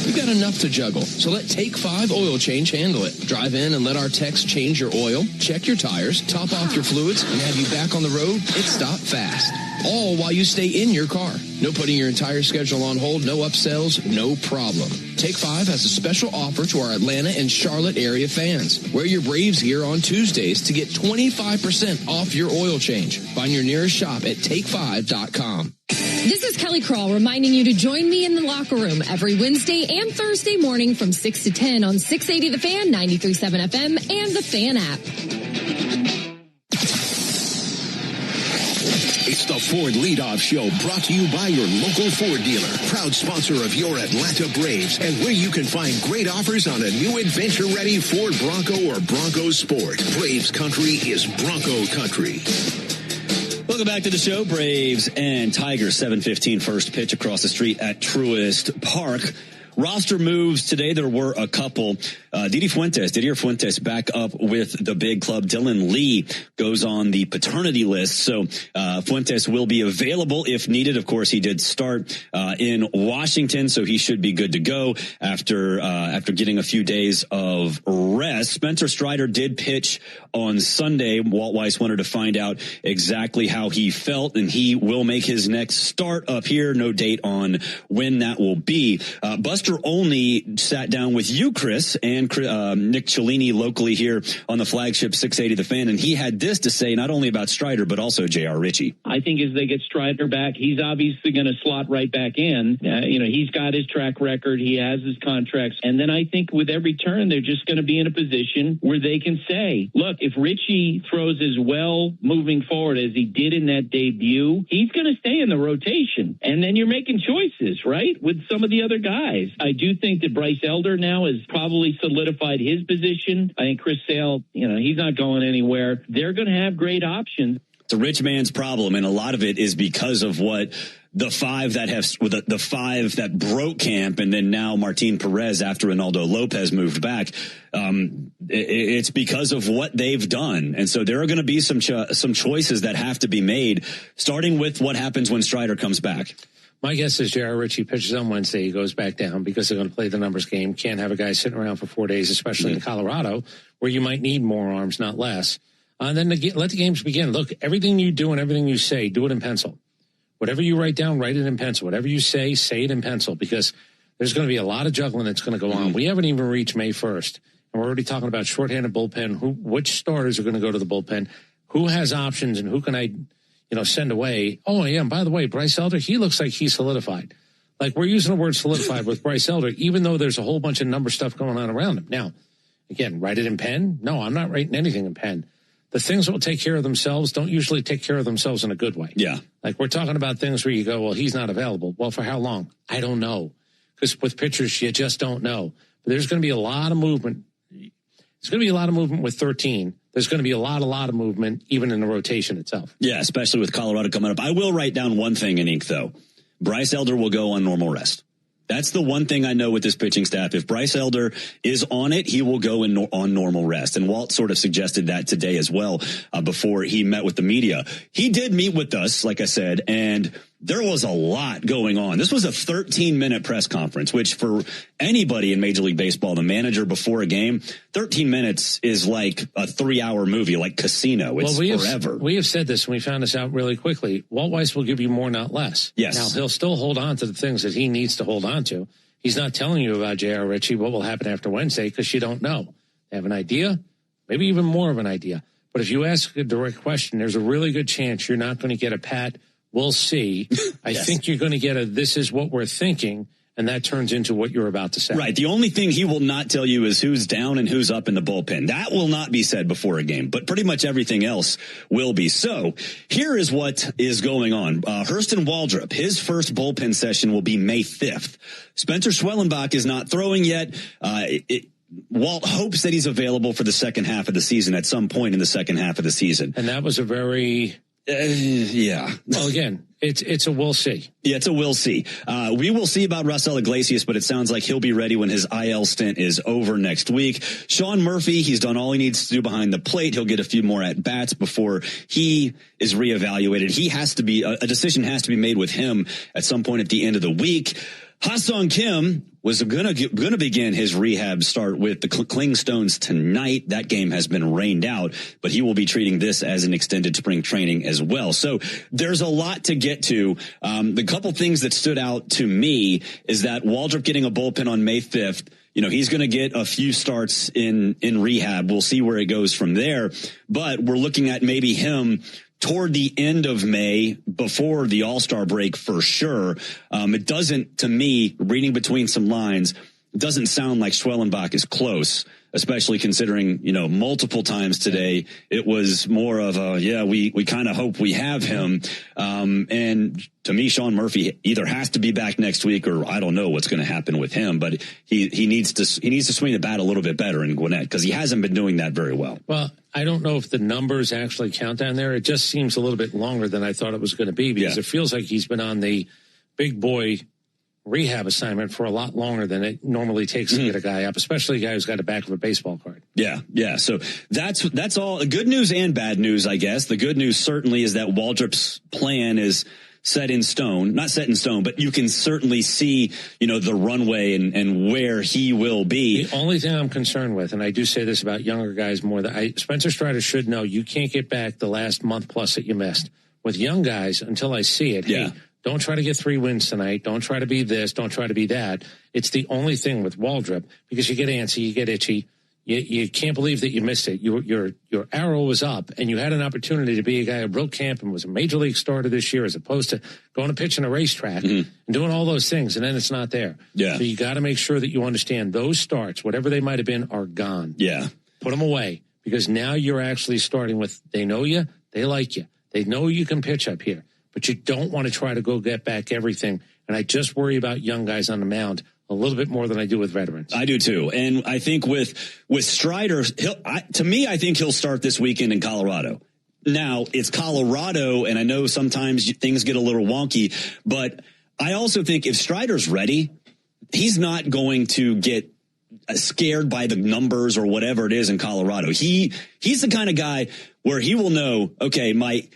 You got enough to juggle, so let Take 5 Oil Change handle it. Drive in and let our techs change your oil, check your tires, top off your fluids, and have you back on the road. It's stop fast. All while you stay in your car. No putting your entire schedule on hold, no upsells, no problem. Take 5 has a special offer to our Atlanta and Charlotte area fans. Wear your Braves gear on Tuesdays to get 25% off your oil change. Find your nearest shop at take5.com. This is Kelly Kroll reminding you to join me in the locker room every Wednesday and Thursday morning from 6 to 10 on 680 The Fan, 93.7 FM, and the Fan app. It's the Ford Leadoff Show, brought to you by your local Ford dealer, proud sponsor of your Atlanta Braves, and where you can find great offers on a new adventure-ready Ford Bronco or Bronco Sport. Braves country is Bronco country. Welcome back to the show. Braves and Tigers, 7:15 first pitch across the street at Truist Park. Roster moves today. There were a couple. Didier Fuentes back up with the big club. Dylan Lee goes on the paternity list. So Fuentes will be available if needed. Of course, he did start in Washington, so he should be good to go after getting a few days of rest. Spencer Strider did pitch on Sunday. Walt Weiss wanted to find out exactly how he felt, and he will make his next start up here. No date on when that will be. Buster Buster Olney sat down with you, Chris, and Nick Cellini locally here on the flagship 680 The Fan, and he had this to say not only about Strider, but also J.R. Ritchie. I think as they get Strider back, he's obviously going to slot right back in. He's got his track record. He has his contracts. And then I think with every turn, they're just going to be in a position where they can say, look, if Ritchie throws as well moving forward as he did in that debut, he's going to stay in the rotation. And then you're making choices, right, with some of the other guys. I do think that Bryce Elder now has probably solidified his position. I think Chris Sale, he's not going anywhere. They're going to have great options. It's a rich man's problem, and a lot of it is because of what the five that broke camp, and then now Martin Perez after Ronaldo Lopez moved back. It's because of what they've done, and so there are going to be some choices that have to be made, starting with what happens when Strider comes back. My guess is J.R. Ritchie pitches on Wednesday. He goes back down because they're going to play the numbers game. Can't have a guy sitting around for 4 days, especially in Colorado, where you might need more arms, not less. And then let the games begin. Look, everything you do and everything you say, do it in pencil. Whatever you write down, write it in pencil. Whatever you say it in pencil, because there's going to be a lot of juggling that's going to go on. We haven't even reached May 1st, and we're already talking about shorthanded bullpen, which starters are going to go to the bullpen, who has options, and who can I send away. Oh, yeah, and by the way, Bryce Elder, he looks like he's solidified. Like, we're using the word solidified with Bryce Elder, even though there's a whole bunch of number stuff going on around him. Now, again, write it in pen? No, I'm not writing anything in pen. The things that will take care of themselves don't usually take care of themselves in a good way. Yeah. Like, we're talking about things where you go, well, he's not available. Well, for how long? I don't know. Because with pitchers, you just don't know. But there's going to be a lot of movement. There's going to be a lot of movement with 13. There's going to be a lot of movement even in the rotation itself. Yeah, especially with Colorado coming up. I will write down one thing in ink, though. Bryce Elder will go on normal rest. That's the one thing I know with this pitching staff. If Bryce Elder is on it, he will go on normal rest. And Walt sort of suggested that today as well before he met with the media. He did meet with us, like I said, and there was a lot going on. This was a 13-minute press conference, which for anybody in Major League Baseball, the manager before a game, 13 minutes is like a 3-hour movie, like Casino. It's forever. We have said this, and we found this out really quickly. Walt Weiss will give you more, not less. Yes. Now, he'll still hold on to the things that he needs to hold on to. He's not telling you about J.R. Ritchie, what will happen after Wednesday, because you don't know. They have an idea, maybe even more of an idea. But if you ask a direct question, there's a really good chance you're not going to get a pat, we'll see. I think you're going to get a, this is what we're thinking, and that turns into what you're about to say. Right. The only thing he will not tell you is who's down and who's up in the bullpen. That will not be said before a game, but pretty much everything else will be. So here is what is going on. Hurston Waldrop, his first bullpen session will be May 5th. Spencer Schwellenbach is not throwing yet. Walt hopes that he's available for the second half of the season at some point in the second half of the season. And that was a very... yeah. Well, again, it's a we'll see. Yeah, it's a we'll see. We will see about Raisel Iglesias, but it sounds like he'll be ready when his IL stint is over next week. Sean Murphy, he's done all he needs to do behind the plate. He'll get a few more at bats before he is reevaluated. He has to be, a decision has to be made with him at some point at the end of the week. Ha-Sung Kim was going to begin his rehab start with the Clingstones tonight. That game has been rained out, but he will be treating this as an extended spring training as well. So there's a lot to get to. The couple things that stood out to me is that Waldrop getting a bullpen on May 5th. He's going to get a few starts in rehab. We'll see where it goes from there, but we're looking at maybe him toward the end of May, before the All-Star break for sure. It doesn't, to me, reading between some lines, doesn't sound like Schwellenbach is close, especially considering, multiple times today, it was more of a, we kind of hope we have him. And to me, Sean Murphy either has to be back next week, or I don't know what's going to happen with him, but he needs to swing the bat a little bit better in Gwinnett, because he hasn't been doing that very well. Well, I don't know if the numbers actually count down there. It just seems a little bit longer than I thought it was going to be, because it feels like he's been on the big boy rehab assignment for a lot longer than it normally takes to get a guy up, especially a guy who's got the back of a baseball card. Yeah. So that's all good news and bad news, I guess. The good news certainly is that Waldrop's plan is set in stone, not set in stone, but you can certainly see, the runway and where he will be. The only thing I'm concerned with, and I do say this about younger guys more than Spencer Strider should know, you can't get back the last month plus that you missed. With young guys, until I see it, hey, Don't try to get 3 wins tonight. Don't try to be this. Don't try to be that. It's the only thing with Waldrop, because you get antsy, you get itchy. You can't believe that you missed it. Your arrow was up, and you had an opportunity to be a guy who broke camp and was a major league starter this year, as opposed to going to pitch in a racetrack and doing all those things, and then it's not there. Yeah. So you got to make sure that you understand those starts, whatever they might have been, are gone. Yeah. Put them away, because now you're actually starting with, they know you, they like you, they know you can pitch up here. But you don't want to try to go get back everything. And I just worry about young guys on the mound a little bit more than I do with veterans. I do too. And I think with Strider, I think he'll start this weekend in Colorado. Now, it's Colorado, and I know sometimes things get a little wonky, but I also think if Strider's ready, he's not going to get scared by the numbers or whatever it is in Colorado. He's the kind of guy where he will know, okay, my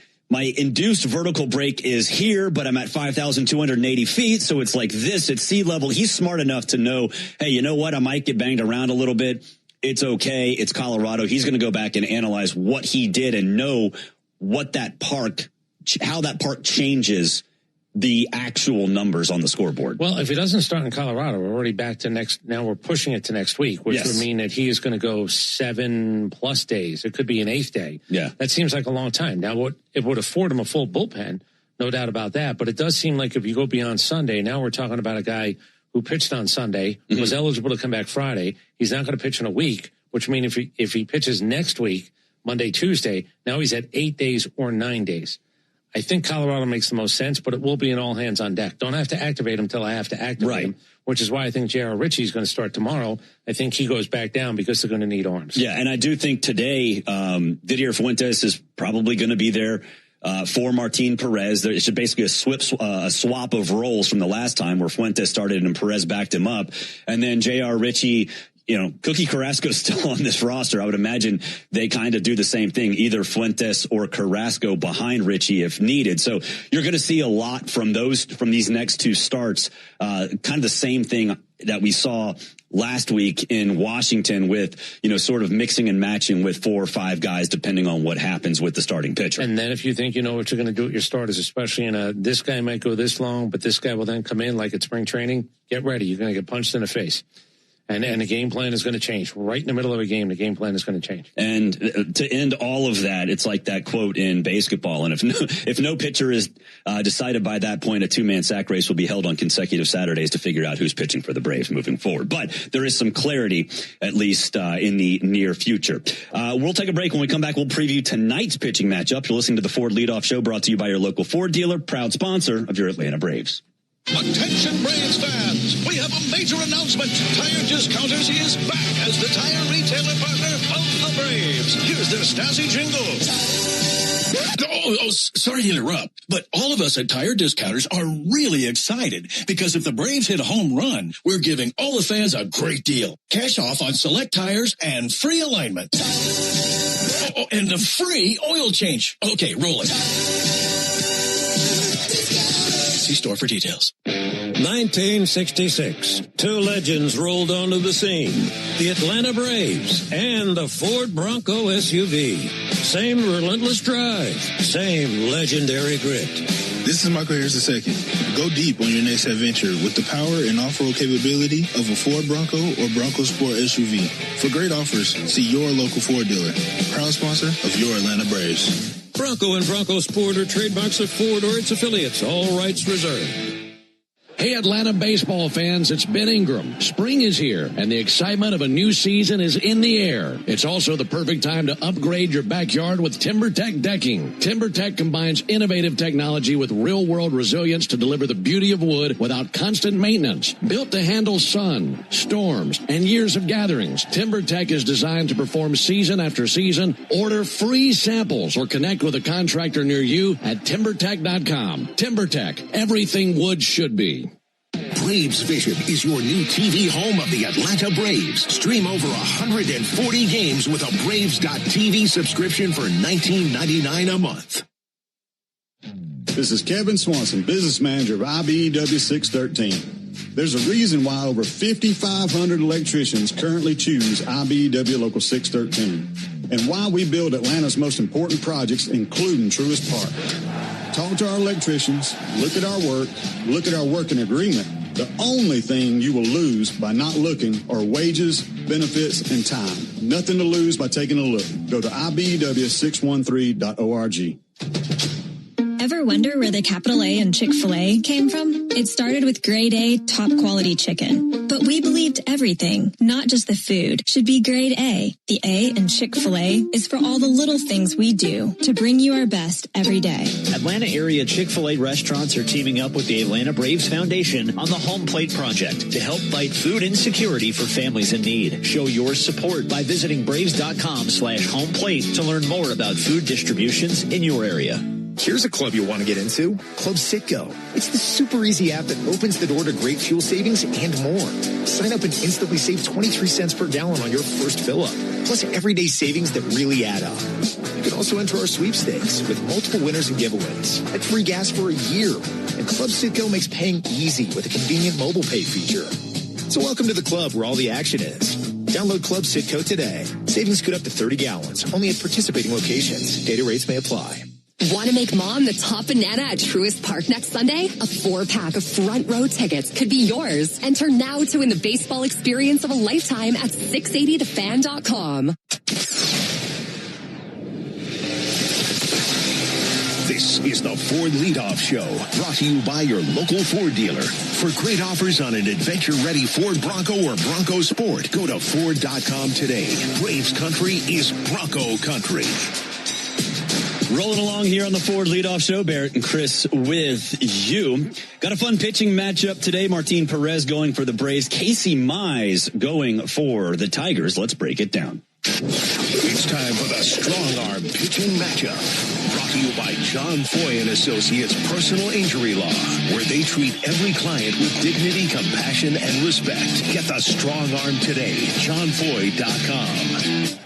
induced vertical break is here, but I'm at 5,280 feet. So it's like this at sea level. He's smart enough to know, hey, you know what? I might get banged around a little bit. It's okay. It's Colorado. He's going to go back and analyze what he did and know what how that park changes the actual numbers on the scoreboard. Well, if he doesn't start in Colorado, we're already back to now we're pushing it to next week, which would mean that he is going to go 7+ days. It could be an 8th day. Yeah. That seems like a long time. Now, it would afford him a full bullpen, no doubt about that. But it does seem like if you go beyond Sunday, now we're talking about a guy who pitched on Sunday, was eligible to come back Friday. He's not going to pitch in a week, which means if he pitches next week, Monday, Tuesday, now he's at 8 days or 9 days. I think Colorado makes the most sense, but it will be an all hands on deck. Don't have to activate him until I have to activate him, which is why I think J.R. Ritchie's going to start tomorrow. I think he goes back down because they're going to need arms. Yeah, and I do think today Didier Fuentes is probably going to be there for Martin Perez. It's basically a swap of roles from the last time where Fuentes started and Perez backed him up. And then J.R. Ritchie, Cookie Carrasco's still on this roster. I would imagine they kind of do the same thing, either Fuentes or Carrasco behind Ritchie if needed. So you're going to see a lot from these next 2 starts, kind of the same thing that we saw last week in Washington with, sort of mixing and matching with 4 or 5 guys, depending on what happens with the starting pitcher. And then if you think you know what you're going to do at your starters, especially in this guy might go this long, but this guy will then come in like at spring training, get ready. You're going to get punched in the face. And the game plan is going to change. Right in the middle of a game, the game plan is going to change. And to end all of that, it's like that quote in basketball. And if no pitcher is decided by that point, a 2-man sack race will be held on consecutive Saturdays to figure out who's pitching for the Braves moving forward. But there is some clarity, at least in the near future. We'll take a break. When we come back, we'll preview tonight's pitching matchup. You're listening to the Ford Leadoff Show, brought to you by your local Ford dealer, proud sponsor of your Atlanta Braves. Attention Braves fans, we have a major announcement. Tire Discounters is back as the tire retailer partner of the Braves. Here's their Stasi jingle. Sorry to interrupt, but all of us at Tire Discounters are really excited because if the Braves hit a home run, we're giving all the fans a great deal. Cash off on select tires and free alignment. And a free oil change. Okay, roll it. See store for details. 1966. 2 legends rolled onto the scene. The Atlanta Braves and the Ford Bronco SUV. Same relentless drive. Same legendary grit. This is Michael Harris II. Go deep on your next adventure with the power and off-road capability of a Ford Bronco or Bronco Sport SUV. For great offers, see your local Ford dealer. Proud sponsor of your Atlanta Braves. Bronco and Bronco Sport are trademarks of Ford or its affiliates. All rights reserved. Hey, Atlanta baseball fans, it's Ben Ingram. Spring is here, and the excitement of a new season is in the air. It's also the perfect time to upgrade your backyard with TimberTech decking. TimberTech combines innovative technology with real-world resilience to deliver the beauty of wood without constant maintenance. Built to handle sun, storms, and years of gatherings, TimberTech is designed to perform season after season. Order free samples or connect with a contractor near you at TimberTech.com. TimberTech, everything wood should be. Braves Vision is your new TV home of the Atlanta Braves. Stream over 140 games with a Braves.TV subscription for $19.99 a month. This is Kevin Swanson, business manager of IBEW 613. There's a reason why over 5,500 electricians currently choose IBEW Local 613, and why we build Atlanta's most important projects, including Truist Park. Talk to our electricians, look at our working agreement. The only thing you will lose by not looking are wages, benefits, and time. Nothing to lose by taking a look. Go to IBEW613.org. Ever wonder where the capital A in Chick-fil-A came from? It started with grade A, top quality chicken. But we believed everything, not just the food, should be grade A. The A in Chick-fil-A is for all the little things we do to bring you our best every day. Atlanta area Chick-fil-A restaurants are teaming up with the Atlanta Braves Foundation on the Home Plate Project to help fight food insecurity for families in need. Show your support by visiting braves.com/homeplate to learn more about food distributions in your area. Here's a club you'll want to get into, Club Citgo. It's the super easy app that opens the door to great fuel savings and more. Sign up and instantly save 23 cents per gallon on your first fill-up, plus everyday savings that really add up. You can also enter our sweepstakes with multiple winners and giveaways, like free gas for a year. And Club Citgo makes paying easy with a convenient mobile pay feature. So welcome to the club where all the action is. Download Club Citgo today. Savings could up to 30 gallons, only at participating locations. Data rates may apply. Want to make mom the top banana at Truist Park next Sunday? A 4-pack of front row tickets could be yours. Enter now to win the baseball experience of a lifetime at 680thefan.com. This is the Ford Leadoff Show, brought to you by your local Ford dealer. For great offers on an adventure-ready Ford Bronco or Bronco Sport, go to Ford.com today. Braves country is Bronco country. Rolling along here on the Ford Leadoff Show, Barrett and Chris with you. Got a fun pitching matchup today. Martin Perez going for the Braves. Casey Mize going for the Tigers. Let's break it down. It's time for the Strong Arm Pitching Matchup. Brought to you by John Foy & Associates Personal Injury Law, where they treat every client with dignity, compassion, and respect. Get the Strong Arm today. JohnFoy.com.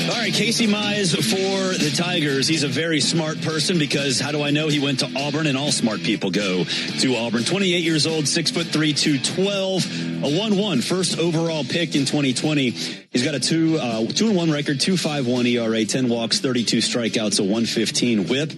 All right, Casey Mize for the Tigers. He's a very smart person because how do I know? He went to Auburn, and all smart people go to Auburn. 28 years old, 6'3", 212, a 1-1 first overall pick in 2020. He's got a 2-1 record, 2.51 ERA, 10 walks, 32 strikeouts, a 115 whip.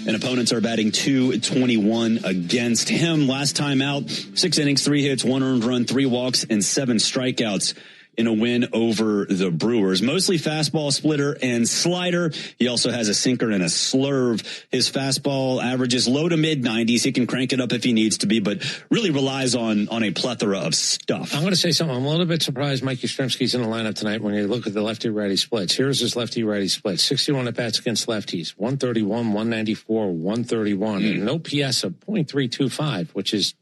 And opponents are batting .221 against him. Last time out, 6 innings, 3 hits, 1 earned run, 3 walks, and 7 strikeouts in a win over the Brewers. Mostly fastball, splitter, and slider. He also has a sinker and a slurve. His fastball averages low to mid 90s. He can crank it up if he needs to be, but really relies on a plethora of stuff. I'm going to say something. I'm a little bit surprised Mike Yastrzemski's in the lineup tonight when you look at the lefty-righty splits. Here's his lefty-righty split. 61 at-bats against lefties. 131, 194, 131. And an OPS of .325, which is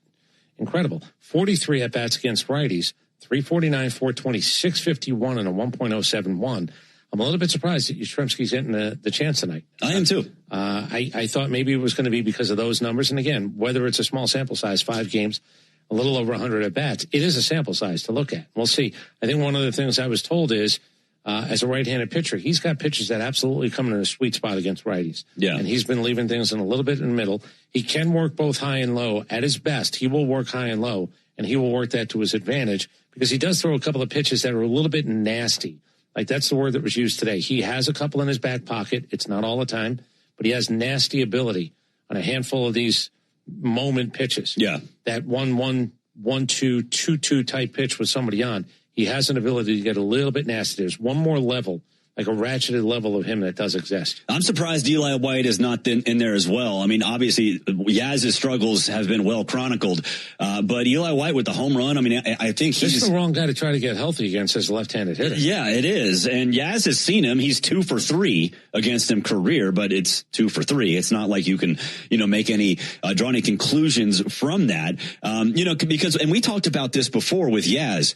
incredible. 43 at-bats against righties. 349, 420, 651, and a 1.071. I'm a little bit surprised that Yastrzemski's getting the chance tonight. I am too. I thought maybe it was going to be because of those numbers. And again, whether it's a small sample size, 5 games, a little over 100 at bats, it is a sample size to look at. We'll see. I think one of the things I was told is, as a right-handed pitcher, he's got pitches that absolutely come in a sweet spot against righties. Yeah. And he's been leaving things in a little bit in the middle. He can work both high and low. At his best, he will work high and low, and he will work that to his advantage because he does throw a couple of pitches that are a little bit nasty. Like that's the word that was used today. He has a couple in his back pocket. It's not all the time, but he has nasty ability on a handful of these moment pitches. Yeah. That 1-1, 1-2, 2-2 type pitch with somebody on. He has an ability to get a little bit nasty. There's one more level, like a ratcheted level of him that does exist. I'm surprised Eli White is not in there as well. I mean, obviously, Yaz's struggles have been well chronicled, but Eli White with the home run, I mean, I think he's the wrong guy to try to get healthy against as a left-handed hitter. Yeah, it is. And Yaz has seen him. He's 2 for 3 against him career, but it's 2 for 3. It's not like you can, make any, draw any conclusions from that. Because we talked about this before with Yaz.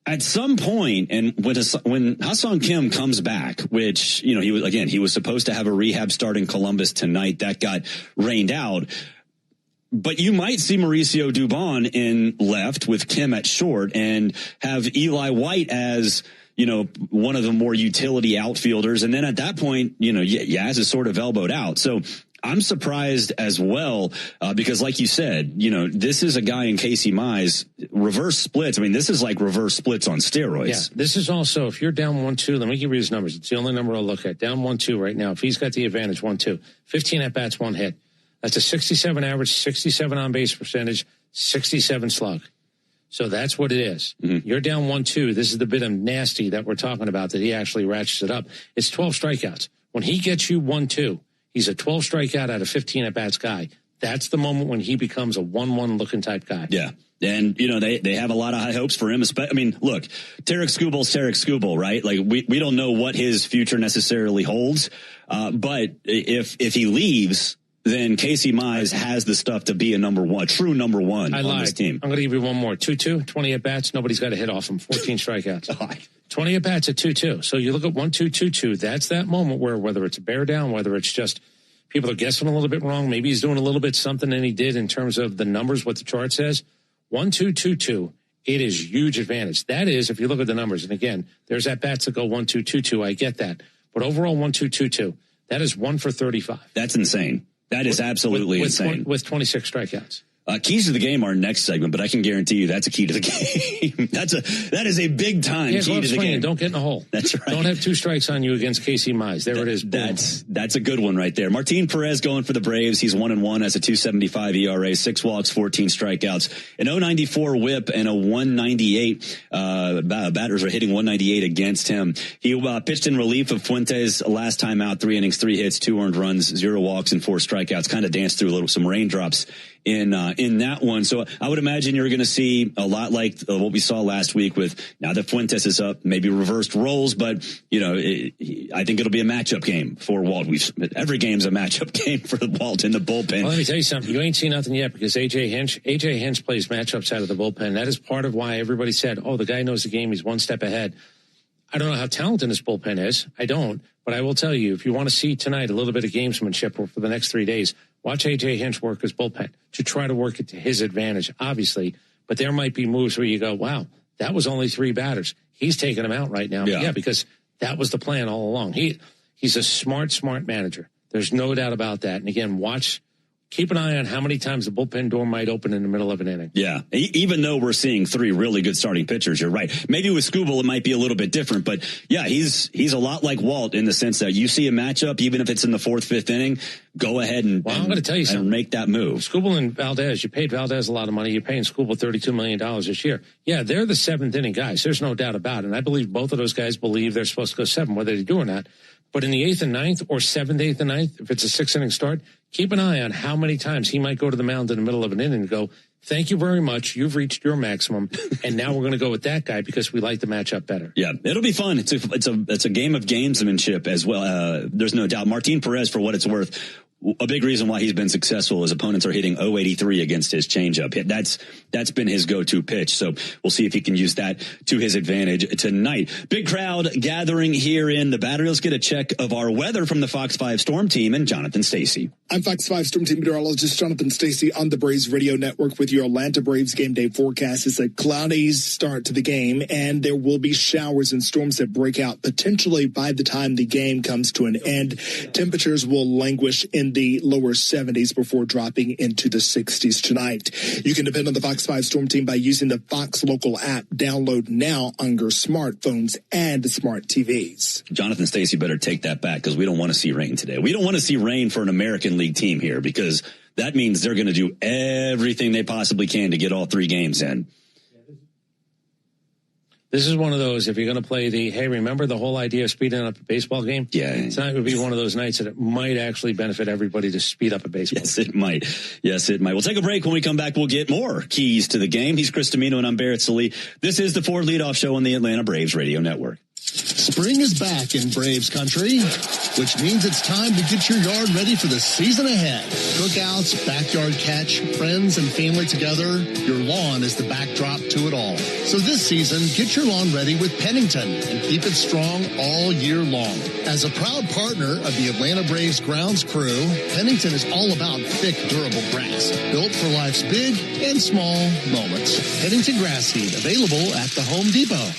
At some point, and when Ha-Seong Kim comes back, which, he was supposed to have a rehab start in Columbus tonight. That got rained out. But you might see Mauricio Dubon in left with Kim at short and have Eli White as, one of the more utility outfielders. And then at that point, Yaz is sort of elbowed out. So I'm surprised as well because, like you said, this is a guy in Casey Mize, reverse splits. I mean, this is like reverse splits on steroids. Yeah, this is also, if you're down 1-2, let me give you his numbers. It's the only number I'll look at. Down 1-2 right now. If he's got the advantage, 1-2. 15 at-bats, 1 hit. That's a 67 average, 67 on-base percentage, 67 slug. So that's what it is. Mm-hmm. You're down 1-2. This is the bit of nasty that we're talking about, that he actually ratchets it up. It's 12 strikeouts. When he gets you 1-2, he's a 12 strikeout out of 15 at-bats guy. That's the moment when he becomes a 1-1 looking type guy. Yeah. And, they have a lot of high hopes for him. I mean, look, Tarek Skubal, right? Like, we don't know what his future necessarily holds. But if he leaves, then Casey Mize has the stuff to be a true number one on this team. I'm going to give you one more. 2-2, 20 at-bats. Nobody's got a hit off him. 14 strikeouts. 20 at-bats at 2-2. So you look at 1-2, 2-2. That's that moment where, whether it's a bear down, whether it's just people are guessing a little bit wrong, maybe he's doing a little bit something than he did in terms of the numbers, what the chart says. 1-2, 2-2. It is huge advantage. That is, if you look at the numbers, and again, there's at-bats that go 1-2, 2-2. I get that. But overall, 1-2, 2-2. That is 1 for 35. That's insane. That is absolutely insane. With 26 strikeouts. Keys to the game, our next segment, but I can guarantee you that's a key to the game. that is a big time key to the game. Don't get in a hole. That's right. Don't have 2 strikes on you against Casey Mize. There it is. Boom. That's a good one right there. Martin Perez going for the Braves. He's 1-1 as a 2.75 ERA, 6 walks, 14 strikeouts, an 0.94 WHIP, and a 1.98. Batters are hitting 1.98 against him. He pitched in relief of Fuentes last time out. 3 innings, 3 hits, 2 earned runs, 0 walks, and 4 strikeouts. Kind of danced through some raindrops in that one. So I would imagine you're going to see a lot like what we saw last week with, now that Fuentes is up, maybe reversed roles, but I think it'll be a matchup game for Walt. Every game's a matchup game for Walt in the bullpen. Well, let me tell you something. You ain't seen nothing yet because AJ Hinch plays matchups out of the bullpen. That is part of why everybody said, oh, the guy knows the game. He's one step ahead. I don't know how talented his bullpen is. I don't. But I will tell you, if you want to see tonight a little bit of gamesmanship for the next 3 days, watch A.J. Hinch work his bullpen to try to work it to his advantage, obviously. But there might be moves where you go, wow, that was only 3 batters. He's taking them out right now. Yeah, because that was the plan all along. He's a smart manager. There's no doubt about that. And again, keep an eye on how many times the bullpen door might open in the middle of an inning. Yeah. Even though we're seeing 3 really good starting pitchers, you're right. Maybe with Skubal, it might be a little bit different, but yeah, he's a lot like Walt in the sense that you see a matchup, even if it's in the 4th, 5th inning, go ahead and I'm going to tell you something. Make that move. Skubal and Valdez, you paid Valdez a lot of money. You're paying Skubal $32 million this year. Yeah, they're the 7th inning guys. There's no doubt about it. And I believe both of those guys believe they're supposed to go 7, whether they do or not. But in the 8th and 9th or 7th, 8th and 9th, if it's a 6 inning start, keep an eye on how many times he might go to the mound in the middle of an inning and go, thank you very much. You've reached your maximum. And now we're going to go with that guy because we like the matchup better. Yeah, it'll be fun. It's a game of gamesmanship as well. There's no doubt. Martin Perez, for what it's worth, a big reason why he's been successful is opponents are hitting 0.83 against his changeup. That's been his go-to pitch. So we'll see if he can use that to his advantage tonight. Big crowd gathering here in the Battery. Let's get a check of our weather from the Fox 5 Storm Team and Jonathan Stacy. I'm Fox 5 Storm Team meteorologist Jonathan Stacy on the Braves Radio Network with your Atlanta Braves game day forecast. It's a cloudy start to the game, and there will be showers and storms that break out potentially by the time the game comes to an end. Temperatures will languish in the lower 70s before dropping into the 60s tonight. You can depend on the Fox 5 Storm Team by using the Fox Local app. Download now on your smartphones and smart TVs. Jonathan Stacy better take that back because we don't want to see rain today. We don't want to see rain for an American League team here because that means they're going to do everything they possibly can to get all 3 games in. This is one of those, if you're going to play hey, remember the whole idea of speeding up a baseball game? Yeah. Tonight would be one of those nights that it might actually benefit everybody to speed up a baseball game. Yes, it might. We'll take a break. When we come back, we'll get more keys to the game. He's Chris Domino, and I'm Barrett Salee. This is the Ford Leadoff Show on the Atlanta Braves Radio Network. Spring is back in Braves country, which means it's time to get your yard ready for the season ahead. Cookouts, backyard catch, friends and family together, your lawn is the backdrop to it all. So this season, get your lawn ready with Pennington and keep it strong all year long. As a proud partner of the Atlanta Braves grounds crew, Pennington is all about thick, durable grass, built for life's big and small moments. Pennington grass seed available at the Home Depot.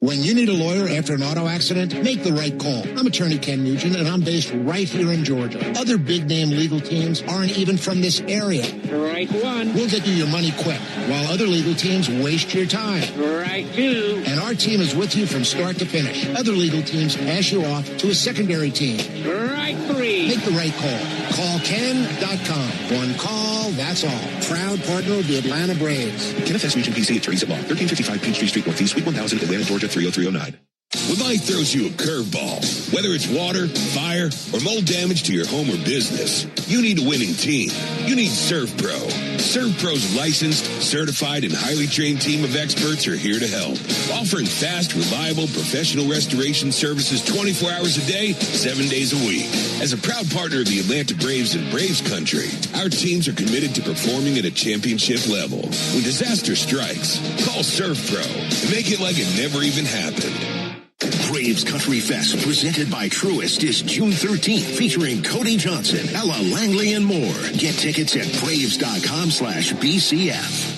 When you need a lawyer after an auto accident, make the right call. I'm attorney Ken Nugent, and I'm based right here in Georgia. Other big-name legal teams aren't even from this area. Right one. We'll get you your money quick, while other legal teams waste your time. Right two. And our team is with you from start to finish. Other legal teams pass you off to a secondary team. Right three. Make the right call. Call Ken.com. One call, that's all. Proud partner of the Atlanta Braves. Kenneth S. Nugent, PC, attorneys at law. 1355 Peachtree Street Northeast, Suite 1000, Atlanta, Georgia, 30309. When life throws you a curveball, whether it's water, fire, or mold damage to your home or business, you need a winning team. You need ServPro. ServPro's licensed, certified, and highly trained team of experts are here to help, offering fast, reliable, professional restoration services 24 hours a day, 7 days a week. As a proud partner of the Atlanta Braves and Braves Country, our teams are committed to performing at a championship level. When disaster strikes, call ServPro and make it like it never even happened. Braves Country Fest, presented by Truist, is June 13th, featuring Cody Johnson, Ella Langley, and more. Get tickets at braves.com/BCF.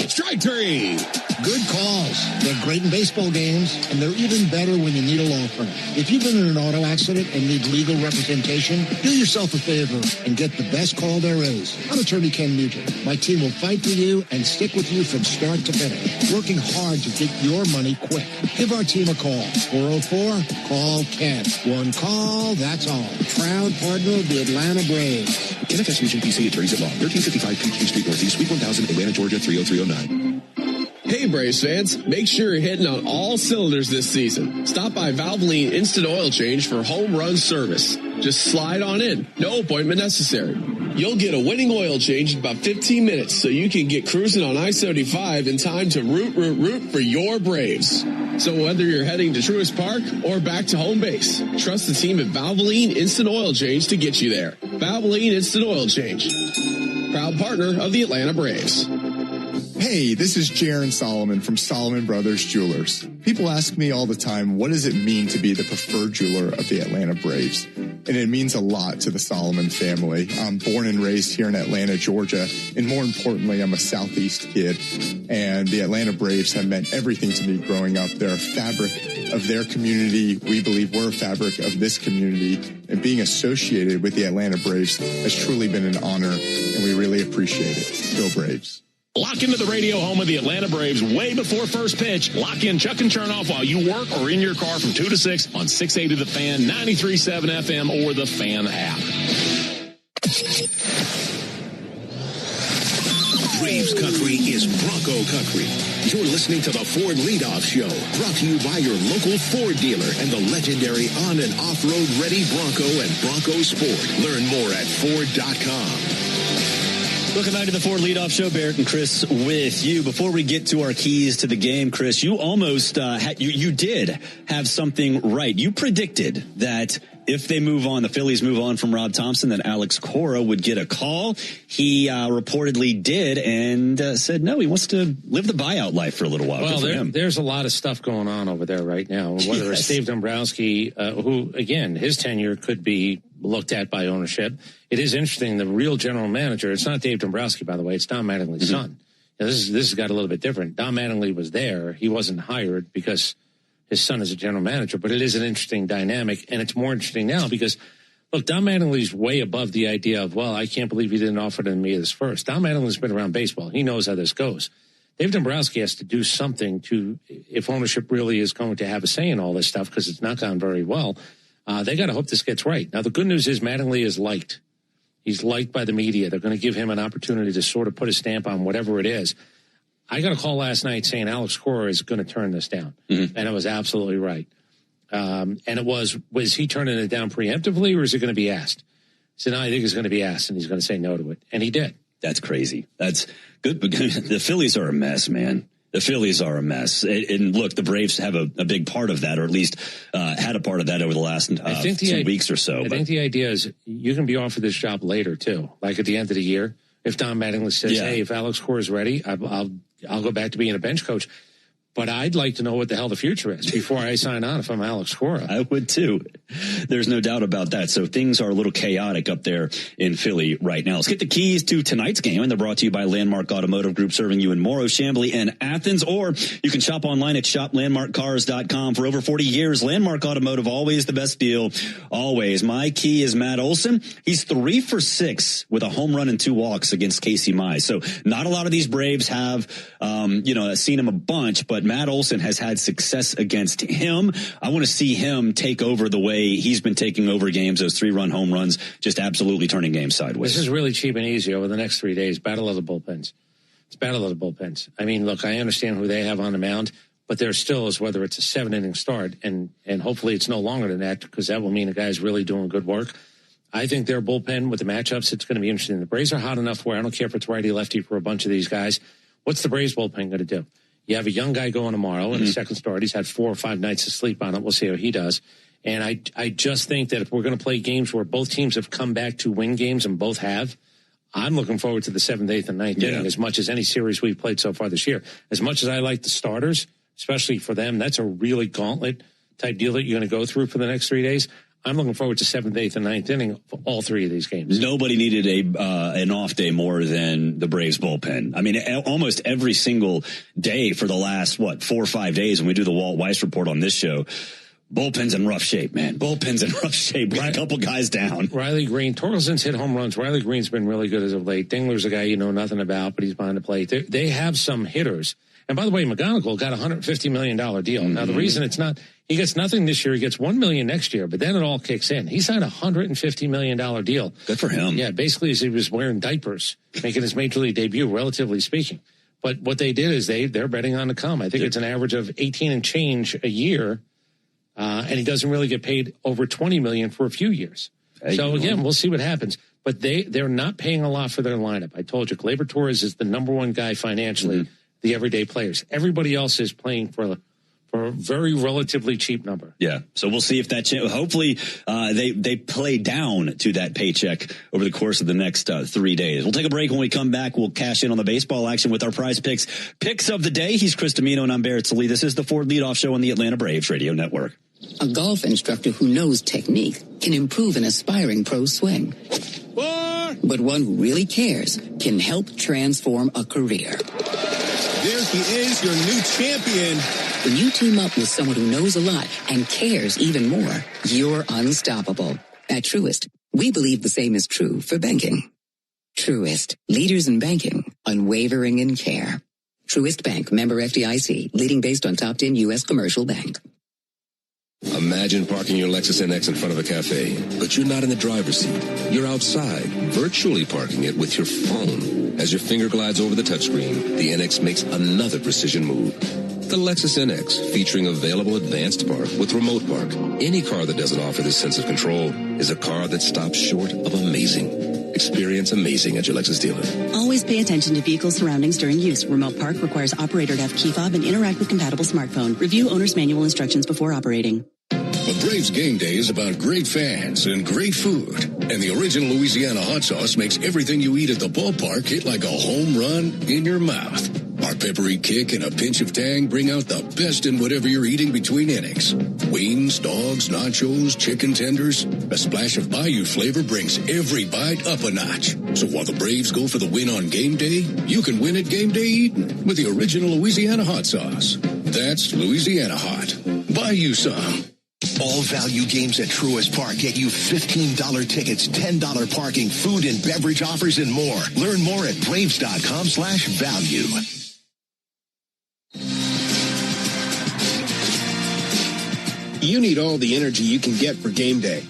Strike three. Good calls. They're great in baseball games, and they're even better when you need a law firm. If you've been in an auto accident and need legal representation, do yourself a favor and get the best call there is. I'm attorney Ken Nugent. My team will fight for you and stick with you from start to finish, working hard to get your money quick. Give our team a call. 404-CALL-KEN. One call, that's all. Proud partner of the Atlanta Braves. Kenneth S. Nugent, PC, attorneys at law. 1355 Peachtree Street Northeast, Suite 1000, Atlanta, Georgia, 30309. Hey, Braves fans, make sure you're hitting on all cylinders this season. Stop by Valvoline Instant Oil Change for home run service. Just slide on in. No appointment necessary. You'll get a winning oil change in about 15 minutes so you can get cruising on I-75 in time to root for your Braves. So whether you're heading to Truist Park or back to home base, trust the team at Valvoline Instant Oil Change to get you there. Valvoline Instant Oil Change. Proud partner of the Atlanta Braves. Hey, this is Jaron Solomon from Solomon Brothers Jewelers. People ask me all the time, what does it mean to be the preferred jeweler of the Atlanta Braves? And it means a lot to the Solomon family. I'm born and raised here in Atlanta, Georgia, and more importantly, I'm a Southeast kid. And the Atlanta Braves have meant everything to me growing up. They're a fabric of their community. We believe we're a fabric of this community. And being associated with the Atlanta Braves has truly been an honor, and we really appreciate it. Go Braves. Lock into the radio home of the Atlanta Braves way before first pitch. Lock in Chuck and Chernoff while you work or in your car from 2 to 6 on 680 The Fan, 93.7 FM, or the Fan app. Braves Country is Bronco Country. You're listening to the Ford Leadoff Show, brought to you by your local Ford dealer and the legendary on- and off-road ready Bronco and Bronco Sport. Learn more at Ford.com. Welcome back to the Ford Leadoff Show. Barrett and Chris with you. Before we get to our keys to the game, Chris, you almost you did have something right. You predicted that if they move on, the Phillies move on from Rob Thompson, that Alex Cora would get a call. He reportedly did and said no, he wants to live the buyout life for a little while. Well, there's a lot of stuff going on over there right now. Whether it's Dave Dombrowski, who, again, his tenure could be looked at by ownership. It is interesting. The real general manager, it's not Dave Dombrowski, by the way. It's Don Mattingly's son. Now, this has got a little bit different. Don Mattingly was there. He wasn't hired because his son is a general manager, but it is an interesting dynamic, and it's more interesting now because, look, Don Mattingly's way above the idea of, well, I can't believe he didn't offer to me this first. Don Mattingly's been around baseball. He knows how this goes. Dave Dombrowski has to do something to, if ownership really is going to have a say in all this stuff, because it's not gone very well, they got to hope this gets right. Now, the good news is Mattingly is liked. He's liked by the media. They're going to give him an opportunity to sort of put a stamp on whatever it is. I got a call last night saying Alex Cora is going to turn this down. And it was absolutely right. And it was he turning it down preemptively, or is it going to be asked? So now I think it's going to be asked, and he's going to say no to it. And he did. That's crazy. That's good. The Phillies are a mess, man. The Phillies are a mess. And look, the Braves have a big part of that, or at least had a part of that over the last 2 weeks or so. I think the idea is you can be offered this job later, too. Like at the end of the year, if Don Mattingly says, hey, if Alex Cora is ready, I'll go back to being a bench coach. But I'd like to know what the hell the future is before I sign on if I'm Alex Cora. I would too. There's no doubt about that. So things are a little chaotic up there in Philly right now. Let's get the keys to tonight's game, and they're brought to you by Landmark Automotive Group, serving you in Morrow, Chamblee, and Athens. Or you can shop online at shoplandmarkcars.com. For over 40 years, Landmark Automotive, always the best deal, always. My key is Matt Olson. He's 3 for 6 with a home run and 2 walks against Casey Mize. So not a lot of these Braves have, seen him a bunch, but Matt Olson has had success against him. I want to see him take over the way he's been taking over games, those 3-run home runs, just absolutely turning games sideways. This is really cheap and easy over the next 3 days. Battle of the bullpens. It's battle of the bullpens. I mean, look, I understand who they have on the mound, but there still is, whether it's a 7-inning start, and hopefully it's no longer than that, because that will mean the guy's really doing good work. I think their bullpen with the matchups, it's going to be interesting. The Braves are hot enough where I don't care if it's righty-lefty for a bunch of these guys. What's the Braves bullpen going to do? You have a young guy going tomorrow in the second start. He's had 4 or 5 nights of sleep on it. We'll see how he does. And I just think that if we're going to play games where both teams have come back to win games, and both have, I'm looking forward to the 7th, 8th, and 9th inning as much as any series we've played so far this year. As much as I like the starters, especially for them, that's a really gauntlet type deal that you're going to go through for the next 3 days. I'm looking forward to 7th, 8th, and 9th inning for all 3 of these games. Nobody needed an off day more than the Braves bullpen. I mean, almost every single day for the last, 4 or 5 days when we do the Walt Weiss report on this show, bullpen's in rough shape, man. Bullpen's in rough shape. We got a couple guys down. Riley Green, Torkelson's hit home runs. Riley Green's been really good as of late. Dingler's a guy you know nothing about, but he's behind the plate. They have some hitters. And by the way, McGonigal got a $150 million deal. Now, the reason it's not, he gets nothing this year. He gets $1 million next year, but then it all kicks in. He signed a $150 million deal. Good for him. Yeah, basically as he was wearing diapers, making his major league debut, relatively speaking. But what they did is they're betting on to come. I think it's an average of 18 and change a year. And he doesn't really get paid over $20 million for a few years. So again, we'll see what happens. But they're not paying a lot for their lineup. I told you, Gleyber Torres is the number one guy financially. The everyday players. Everybody else is playing for a very relatively cheap number. Yeah. So we'll see if that hopefully they play down to that paycheck over the course of the next 3 days. We'll take a break. When we come back, we'll cash in on the baseball action with our prize picks of the day. He's Chris Domino and I'm Barrett Sallee. This is the Ford Leadoff Show on the Atlanta Braves Radio Network. A golf instructor who knows technique can improve an aspiring pro's swing. But one who really cares can help transform a career. There he is, your new champion. When you team up with someone who knows a lot and cares even more, you're unstoppable. At Truist, we believe the same is true for banking. Truist, leaders in banking, unwavering in care. Truist Bank, member FDIC, leading based on top 10 U.S. commercial bank. Imagine parking your Lexus NX in front of a cafe, but you're not in the driver's seat. You're outside, virtually parking it with your phone. As your finger glides over the touchscreen, the NX makes another precision move. The Lexus NX, featuring available advanced park with remote park. Any car that doesn't offer this sense of control is a car that stops short of amazing. Experience amazing at your Lexus dealer. Always pay attention to vehicle surroundings during use. Remote park requires operator to have key fob and interact with compatible smartphone. Review owner's manual instructions before operating. A Braves game day is about great fans and great food. And the original Louisiana hot sauce makes everything you eat at the ballpark hit like a home run in your mouth. Our peppery kick and a pinch of tang bring out the best in whatever you're eating between innings. Wings, dogs, nachos, chicken tenders. A splash of Bayou flavor brings every bite up a notch. So while the Braves go for the win on game day, you can win at game day eating with the original Louisiana hot sauce. That's Louisiana hot. Buy you some. All value games at Truist Park get you $15 tickets, $10 parking, food and beverage offers, and more. Learn more at Braves.com/value. You need all the energy you can get for game day.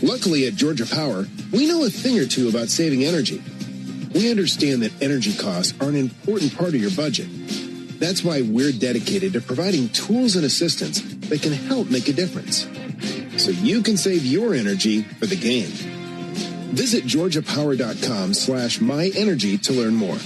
Luckily at Georgia Power, we know a thing or two about saving energy. We understand that energy costs are an important part of your budget. That's why we're dedicated to providing tools and assistance that can help make a difference, so you can save your energy for the game. Visit GeorgiaPower.com/myenergy to learn more.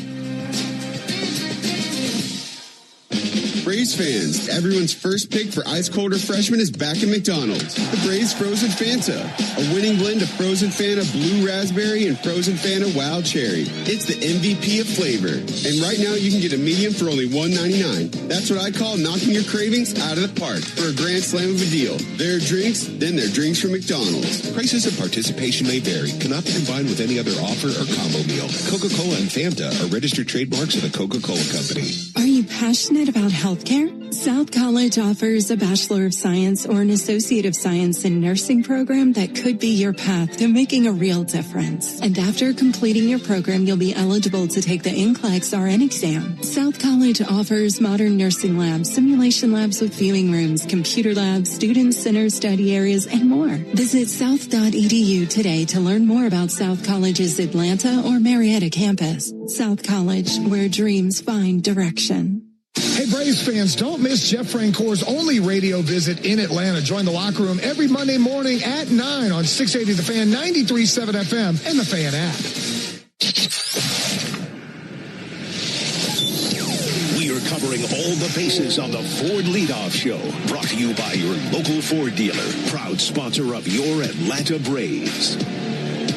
Braves Braves fans, everyone's first pick for ice cold refreshment is back in McDonald's. The Braves Frozen Fanta, a winning blend of Frozen Fanta Blue Raspberry and Frozen Fanta Wild Cherry. It's the MVP of flavor. And right now you can get a medium for only $1.99. That's what I call knocking your cravings out of the park for a grand slam of a deal. There are drinks, then there are drinks from McDonald's. Prices and participation may vary. Cannot be combined with any other offer or combo meal. Coca-Cola and Fanta are registered trademarks of the Coca-Cola Company. Are you passionate about healthcare? South College offers a Bachelor of Science or an Associate of Science in Nursing program that could be your path to making a real difference. And after completing your program, you'll be eligible to take the NCLEX RN exam. South College offers modern nursing labs, simulation labs with viewing rooms, computer labs, student centers, study areas, and more. Visit south.edu today to learn more about South College's Atlanta or Marietta campus. South College, where dreams find direction. Hey, Braves fans, don't miss Jeff Francoeur's only radio visit in Atlanta. Join the locker room every Monday morning at 9 on 680 The Fan, 93.7 FM, and the Fan app. We are covering all the bases on the Ford Leadoff Show. Brought to you by your local Ford dealer. Proud sponsor of your Atlanta Braves.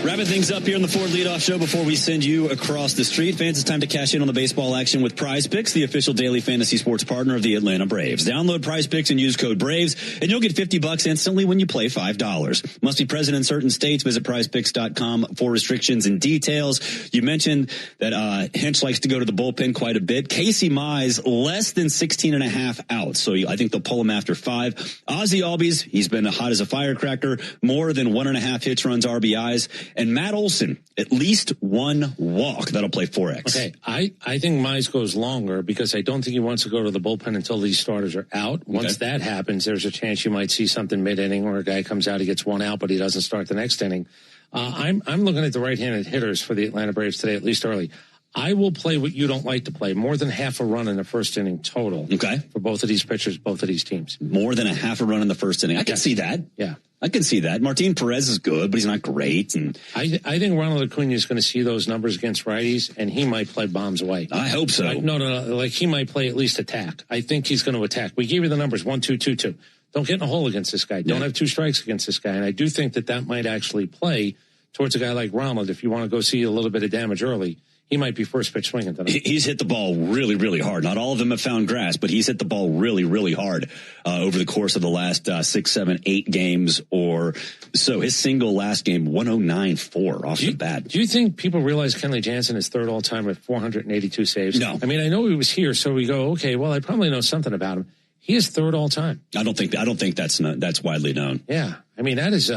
Wrapping things up here on the Ford Leadoff Show before we send you across the street. Fans, it's time to cash in on the baseball action with Prize Picks, the official daily fantasy sports partner of the Atlanta Braves. Download Prize Picks and use code BRAVES, and you'll get $50 instantly when you play $5. Must be present in certain states. Visit prizepicks.com for restrictions and details. You mentioned that Hinch likes to go to the bullpen quite a bit. Casey Mize, less than 16.5 outs. So I think they'll pull him after 5. Ozzie Albies, he's been hot as a firecracker, more than 1.5 hits, runs, RBIs. And Matt Olson, at least one walk. That'll play 4X. Okay, I think Mize goes longer because I don't think he wants to go to the bullpen until these starters are out. Once that happens, there's a chance you might see something mid-inning where a guy comes out, he gets 1 out, but he doesn't start the next inning. I'm looking at the right-handed hitters for the Atlanta Braves today, at least early. I will play what you don't like to play, more than half a run in the first inning total. Okay. For both of these pitchers, both of these teams. More than a half a run in the first inning. I can see that. Yeah. I can see that. Martin Perez is good, but he's not great. And I think Ronald Acuna is going to see those numbers against righties, and he might play bombs away. I hope so. No. Like, he might play at least attack. I think he's going to attack. We gave you the numbers, 1-2-2-2. Don't get in a hole against this guy. Don't have 2 strikes against this guy. And I do think that might actually play towards a guy like Ronald. If you want to go see a little bit of damage early, he might be first pitch swinging tonight. He's hit the ball really, really hard. Not all of them have found grass, but he's hit the ball really, really hard over the course of the last 6, 7, 8 games or so. His single last game, 109.4 off the bat. Do you think people realize Kenley Jansen is third all time with 482 saves? No. I mean, I know he was here, so we go, okay, well, I probably know something about him. He is third all time. I don't think that's widely known. Yeah. I mean, that is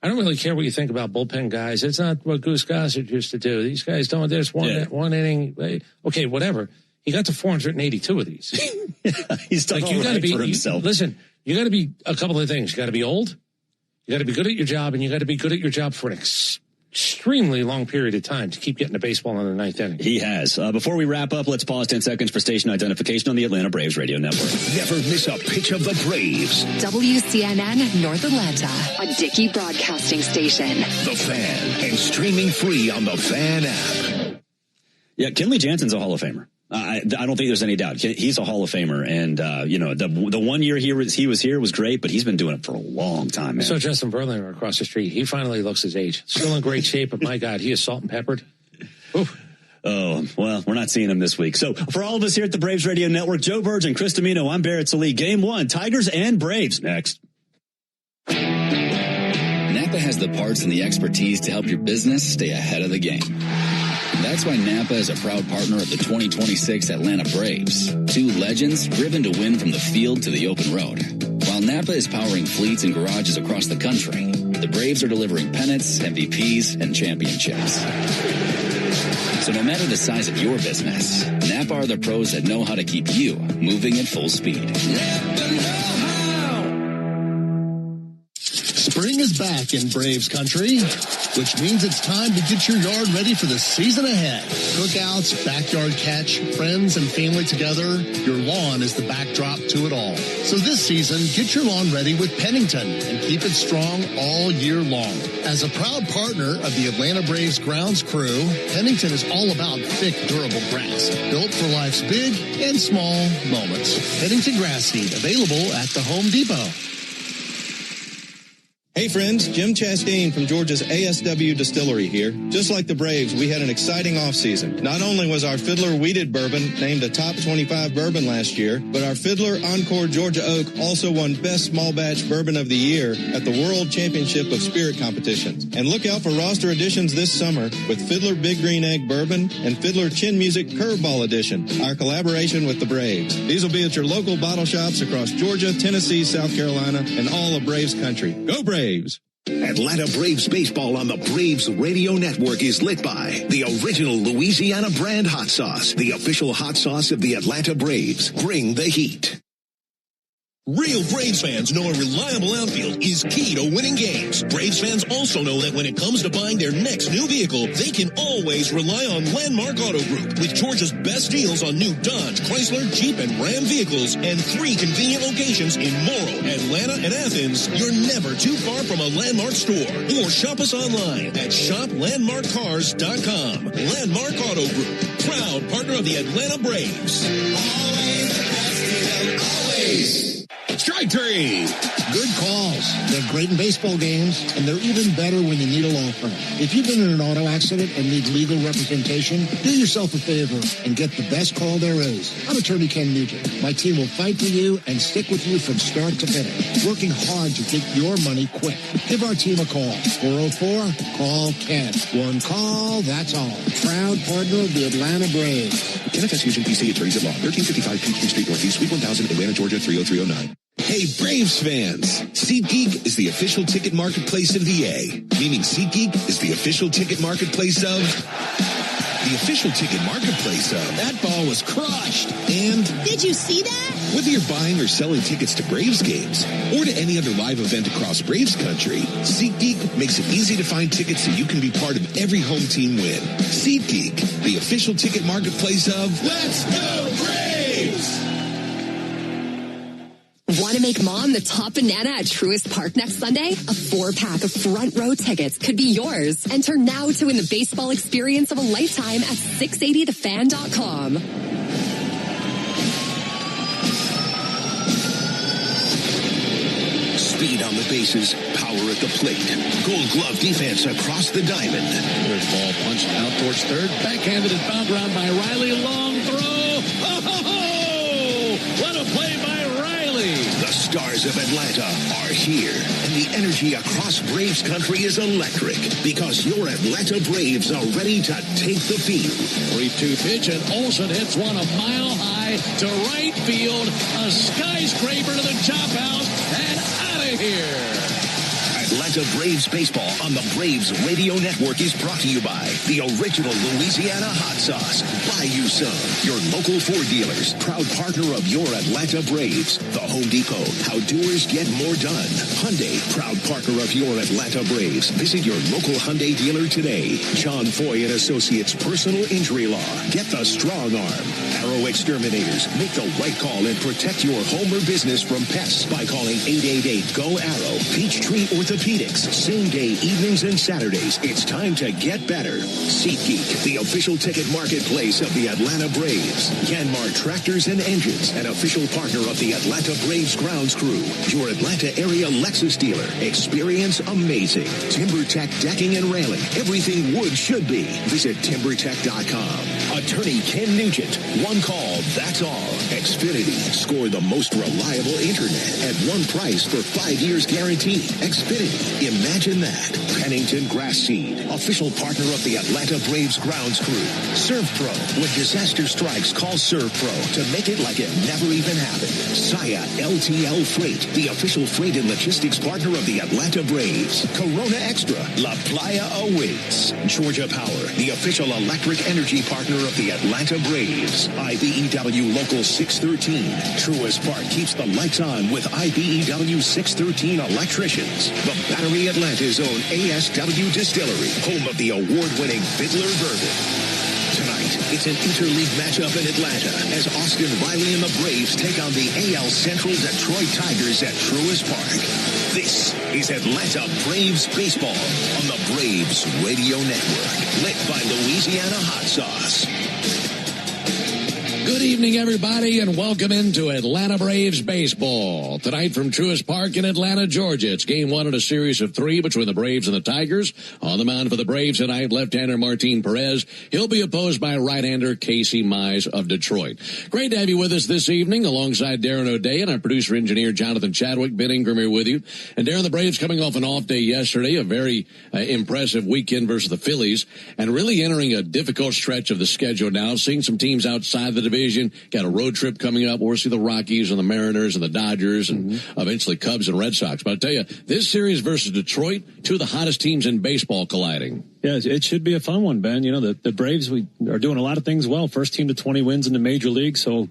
I don't really care what you think about bullpen guys. It's not what Goose Gossett used to do. These guys don't. There's one inning. Okay, whatever. He got to 482 of these. He's done all right for himself. Listen, you got to be a couple of things. You got to be old. You got to be good at your job, and you got to be good at your job for an extremely long period of time to keep getting the baseball in the 9th inning. He has. Before we wrap up, let's pause 10 seconds for station identification on the Atlanta Braves Radio Network. Never miss a pitch of the Braves. WCNN North Atlanta, a Dickey broadcasting station. The Fan, and streaming free on the Fan app. Yeah, Kenley Jansen's a Hall of Famer. I don't think there's any doubt. He's a Hall of Famer, and the 1 year he was here was great, but he's been doing it for a long time, man. So Justin Verlander across the street, he finally looks his age. Still in great shape, but my God, he is salt and peppered. Oof. Oh, well, we're not seeing him this week. So for all of us here at the Braves Radio Network, Joe Virgin, Chris Domino, I'm Barrett Salee. Game 1, Tigers and Braves next. Napa has the parts and the expertise to help your business stay ahead of the game. That's why Napa is a proud partner of the 2026 Atlanta Braves. 2 legends driven to win from the field to the open road. While Napa is powering fleets and garages across the country, the Braves are delivering pennants, MVPs, and championships. So no matter the size of your business, Napa are the pros that know how to keep you moving at full speed. Spring is back back in Braves country, which means it's time to get your yard ready for the season ahead. Cookouts, backyard catch, friends and family together, your lawn is the backdrop to it all. So this season, get your lawn ready with Pennington and keep it strong all year long. As a proud partner of the Atlanta Braves grounds crew, Pennington is all about thick, durable grass, built for life's big and small moments. Pennington grass seed, available at the Home Depot. Hey friends, Jim Chastain from Georgia's ASW Distillery here. Just like the Braves, we had an exciting offseason. Not only was our Fiddler Wheated Bourbon named a top 25 bourbon last year, but our Fiddler Encore Georgia Oak also won Best Small Batch Bourbon of the Year at the World Championship of Spirit Competitions. And look out for roster additions this summer with Fiddler Big Green Egg Bourbon and Fiddler Chin Music Curveball Edition, our collaboration with the Braves. These will be at your local bottle shops across Georgia, Tennessee, South Carolina, and all of Braves country. Go Braves! Atlanta Braves baseball on the Braves Radio Network is lit by the original Louisiana brand hot sauce, the official hot sauce of the Atlanta Braves. Bring the heat. Real Braves fans know a reliable outfield is key to winning games. Braves fans also know that when it comes to buying their next new vehicle, they can always rely on Landmark Auto Group. With Georgia's best deals on new Dodge, Chrysler, Jeep, and Ram vehicles, and 3 convenient locations in Morrow, Atlanta, and Athens, you're never too far from a Landmark store. Or shop us online at shoplandmarkcars.com. Landmark Auto Group, proud partner of the Atlanta Braves. Always the best deal, always. Strike three. Good calls. They're great in baseball games, and they're even better when you need a law firm. If you've been in an auto accident and need legal representation, do yourself a favor and get the best call there is. I'm attorney Ken Nugent. My team will fight for you and stick with you from start to finish, working hard to get your money quick. Give our team a call. 404-CALL-KEN. One call, that's all. Proud partner of the Atlanta Braves. NFS Fusion PC Attorneys at Law, 1355 Peachtree Street Northeast, Suite 1000, Atlanta, Georgia, 30309. Hey, Braves fans! SeatGeek is the official ticket marketplace of the A, meaning SeatGeek is the official ticket marketplace of... The official ticket marketplace of... That ball was crushed. And... Did you see that? Whether you're buying or selling tickets to Braves games or to any other live event across Braves country, SeatGeek makes it easy to find tickets so you can be part of every home team win. SeatGeek, the official ticket marketplace of... Let's go Braves! Want to make Mom the top banana at Truist Park next Sunday? A 4-pack of front row tickets could be yours. Enter now to win the baseball experience of a lifetime at 680thefan.com. Speed on the bases, power at the plate. Gold glove defense across the diamond. There's ball punched out towards third. Backhanded and fouled around by Riley. Long throw. Oh, what a play by Riley. The stars of Atlanta are here, and the energy across Braves country is electric because your Atlanta Braves are ready to take the field. 3-2 pitch, and Olsen hits one a mile high to right field. A skyscraper to the chop house, and out of here. Atlanta Braves baseball on the Braves Radio Network is brought to you by the original Louisiana hot sauce. Buy you some. Your local Ford dealers, proud partner of your Atlanta Braves. The Home Depot, how doers get more done. Hyundai, proud partner of your Atlanta Braves. Visit your local Hyundai dealer today. John Foy and Associates Personal Injury Law. Get the strong arm. Arrow Exterminators. Make the right call and protect your home or business from pests by calling 888-GO-ARROW. Peachtree Orthopedics. Same day, evenings and Saturdays. It's time to get better. SeatGeek, the official ticket marketplace of the Atlanta Braves. Yanmar Tractors and Engines, an official partner of the Atlanta Braves grounds crew. Your Atlanta area Lexus dealer. Experience amazing. TimberTech decking and railing. Everything wood should be. Visit TimberTech.com. Attorney Ken Nugent. One call, that's all. Xfinity. Score the most reliable internet at one price for 5 years guaranteed. Xfinity. Imagine that. Pennington Grass Seed. Official partner of the Atlanta Braves grounds crew. ServPro. When disaster strikes, call ServPro to make it like it never even happened. Saya LTL Freight. The official freight and logistics partner of the Atlanta Braves. Corona Extra. La Playa awaits. Georgia Power. The official electric energy partner of the Atlanta Braves. IBEW Local 613. Truist Park keeps the lights on with IBEW 613 electricians. The Battery Atlanta's own ASW Distillery, home of the award-winning Fiddler Bourbon. Tonight, it's an interleague matchup in Atlanta as Austin Riley and the Braves take on the AL Central Detroit Tigers at Truist Park. This is Atlanta Braves Baseball on the Braves Radio Network, lit by Louisiana Hot Sauce. Good evening, everybody, and welcome into Atlanta Braves baseball. Tonight from Truist Park in Atlanta, Georgia. It's game one in a series of three between the Braves and the Tigers. On the mound for the Braves tonight, left-hander Martin Perez. He'll be opposed by right-hander Casey Mize of Detroit. Great to have you with us this evening alongside Darren O'Day and our producer-engineer Jonathan Chadwick. Ben Ingram here with you. And Darren, the Braves coming off an off day yesterday, a very impressive weekend versus the Phillies, and really entering a difficult stretch of the schedule now, seeing some teams outside the division. Got a road trip coming up. We'll see the Rockies and the Mariners and the Dodgers and eventually Cubs and Red Sox. But I'll tell you, this series versus Detroit, two of the hottest teams in baseball colliding. Yeah, it should be a fun one, Ben. You know, the Braves we are doing a lot of things well. First team to 20 wins in the major league. So,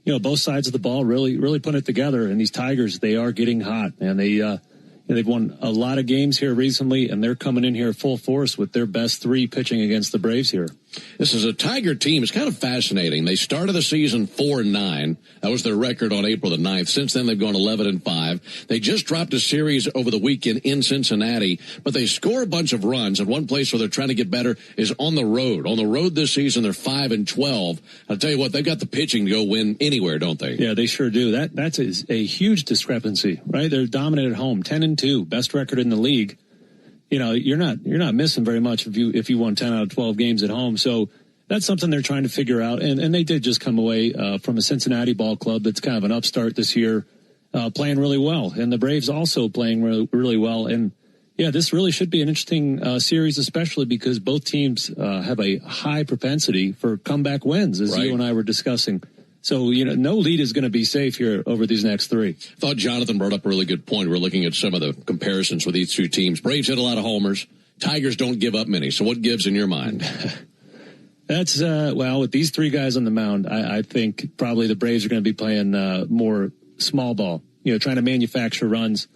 you know, both sides of the ball really putting it together. And these Tigers, they are getting hot. And they've won a lot of games here recently, and they're coming in here full force with their best three pitching against the Braves here. This is a Tiger team. It's kind of fascinating. They started the season 4-9. That was their record on April the 9th. Since then, they've gone 11-5. They just dropped a series over the weekend in Cincinnati, but they score a bunch of runs. And one place where they're trying to get better is on the road. On the road this season, they're 5-12. I'll tell you what, they've got the pitching to go win anywhere, don't they? Yeah, they sure do. That's a huge discrepancy, right? They're dominant at home, 10-2, best record in the league. You know, you're not missing very much if you won 10 out of 12 games at home. So that's something they're trying to figure out. And they did just come away from a Cincinnati ball club that's kind of an upstart this year, playing really well. And the Braves also playing really well. And yeah, this really should be an interesting series, especially because both teams have a high propensity for comeback wins, as you and I were discussing. So, you know, no lead is going to be safe here over these next three. Thought Jonathan brought up a really good point. We're looking at some of the comparisons with these two teams. Braves hit a lot of homers. Tigers don't give up many. So what gives in your mind? That's, with these three guys on the mound, I think probably the Braves are going to be playing more small ball, you know, trying to manufacture runs.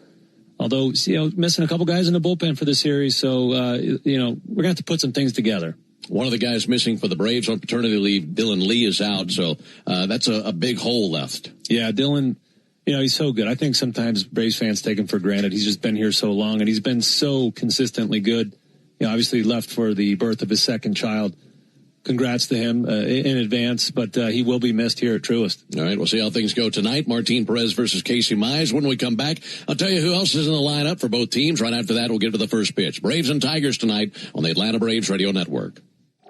Although, you know, missing a couple guys in the bullpen for the series. So, you know, we're going to have to put some things together. One of the guys missing for the Braves on paternity leave, Dylan Lee, is out, so that's a big hole left. Yeah, Dylan, you know, he's so good. I think sometimes Braves fans take him for granted. He's just been here so long, and he's been so consistently good. You know, obviously he left for the birth of his second child. Congrats to him in advance, but he will be missed here at Truist. All right, we'll see how things go tonight. Martin Perez versus Casey Mize. When we come back, I'll tell you who else is in the lineup for both teams. Right after that, we'll get to the first pitch. Braves and Tigers tonight on the Atlanta Braves Radio Network.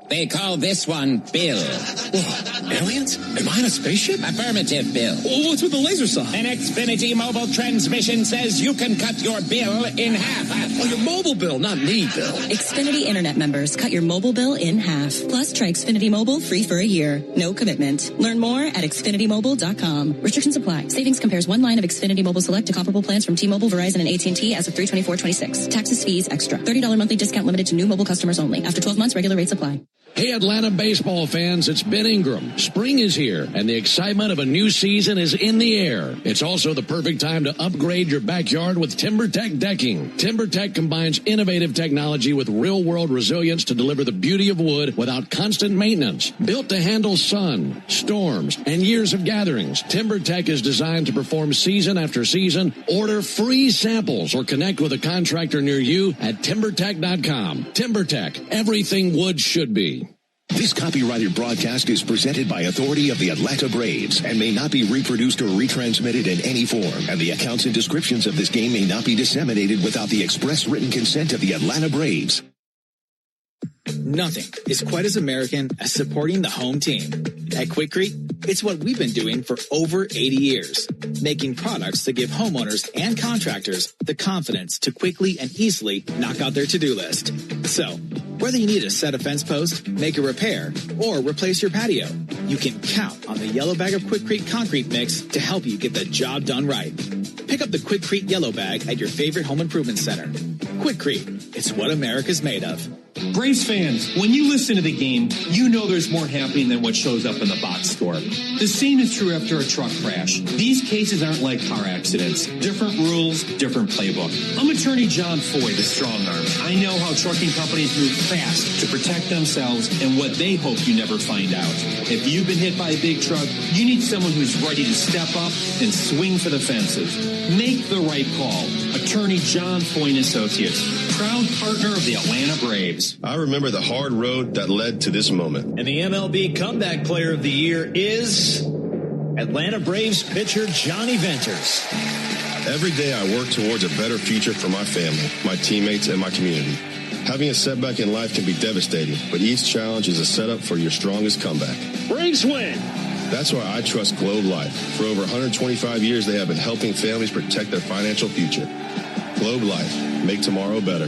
They call this one Bill. Whoa, aliens? Am I in a spaceship? Affirmative, Bill. Well, what's with the laser sign? An Xfinity mobile transmission says you can cut your bill in half. Oh, your mobile bill, not me, Bill. Xfinity Internet members, cut your mobile bill in half. Plus, try Xfinity Mobile free for a year. No commitment. Learn more at XfinityMobile.com. Restrictions apply. Savings compares one line of Xfinity Mobile Select to comparable plans from T-Mobile, Verizon, and AT&T as of 3/24/26. Taxes, fees, extra. $30 monthly discount limited to new mobile customers only. After 12 months, regular rates apply. Hey, Atlanta baseball fans, it's Ben Ingram. Spring is here, and the excitement of a new season is in the air. It's also the perfect time to upgrade your backyard with TimberTech decking. TimberTech combines innovative technology with real-world resilience to deliver the beauty of wood without constant maintenance. Built to handle sun, storms, and years of gatherings, TimberTech is designed to perform season after season. Order free samples or connect with a contractor near you at TimberTech.com. TimberTech, everything wood should be. This copyrighted broadcast is presented by authority of the Atlanta Braves and may not be reproduced or retransmitted in any form. And the accounts and descriptions of this game may not be disseminated without the express written consent of the Atlanta Braves. Nothing is quite as American as supporting the home team. At Quikrete, it's what we've been doing for over 80 years, making products that give homeowners and contractors the confidence to quickly and easily knock out their to-do list. So, whether you need a set a fence post, make a repair, or replace your patio, you can count on the yellow bag of Quikrete concrete mix to help you get the job done right. Pick up the Quikrete yellow bag at your favorite home improvement center. Quikrete, it's what America's made of. Braves fans, when you listen to the game, you know there's more happening than what shows up in the box score. The same is true after a truck crash. These cases aren't like car accidents. Different rules, different playbook. I'm attorney John Foy, the strong arm. I know how trucking companies move fast to protect themselves and what they hope you never find out. If you've been hit by a big truck, you need someone who's ready to step up and swing for the fences. Make the right call. Attorney John Foy & Associates, proud partner of the Atlanta Braves. I remember the hard road that led to this moment. And the MLB Comeback Player of the Year is Atlanta Braves pitcher Johnny Venters. Every day I work towards a better future for my family, my teammates, and my community. Having a setback in life can be devastating, but each challenge is a setup for your strongest comeback. Braves win! That's why I trust Globe Life. For over 125 years, they have been helping families protect their financial future. Globe Life. Make tomorrow better.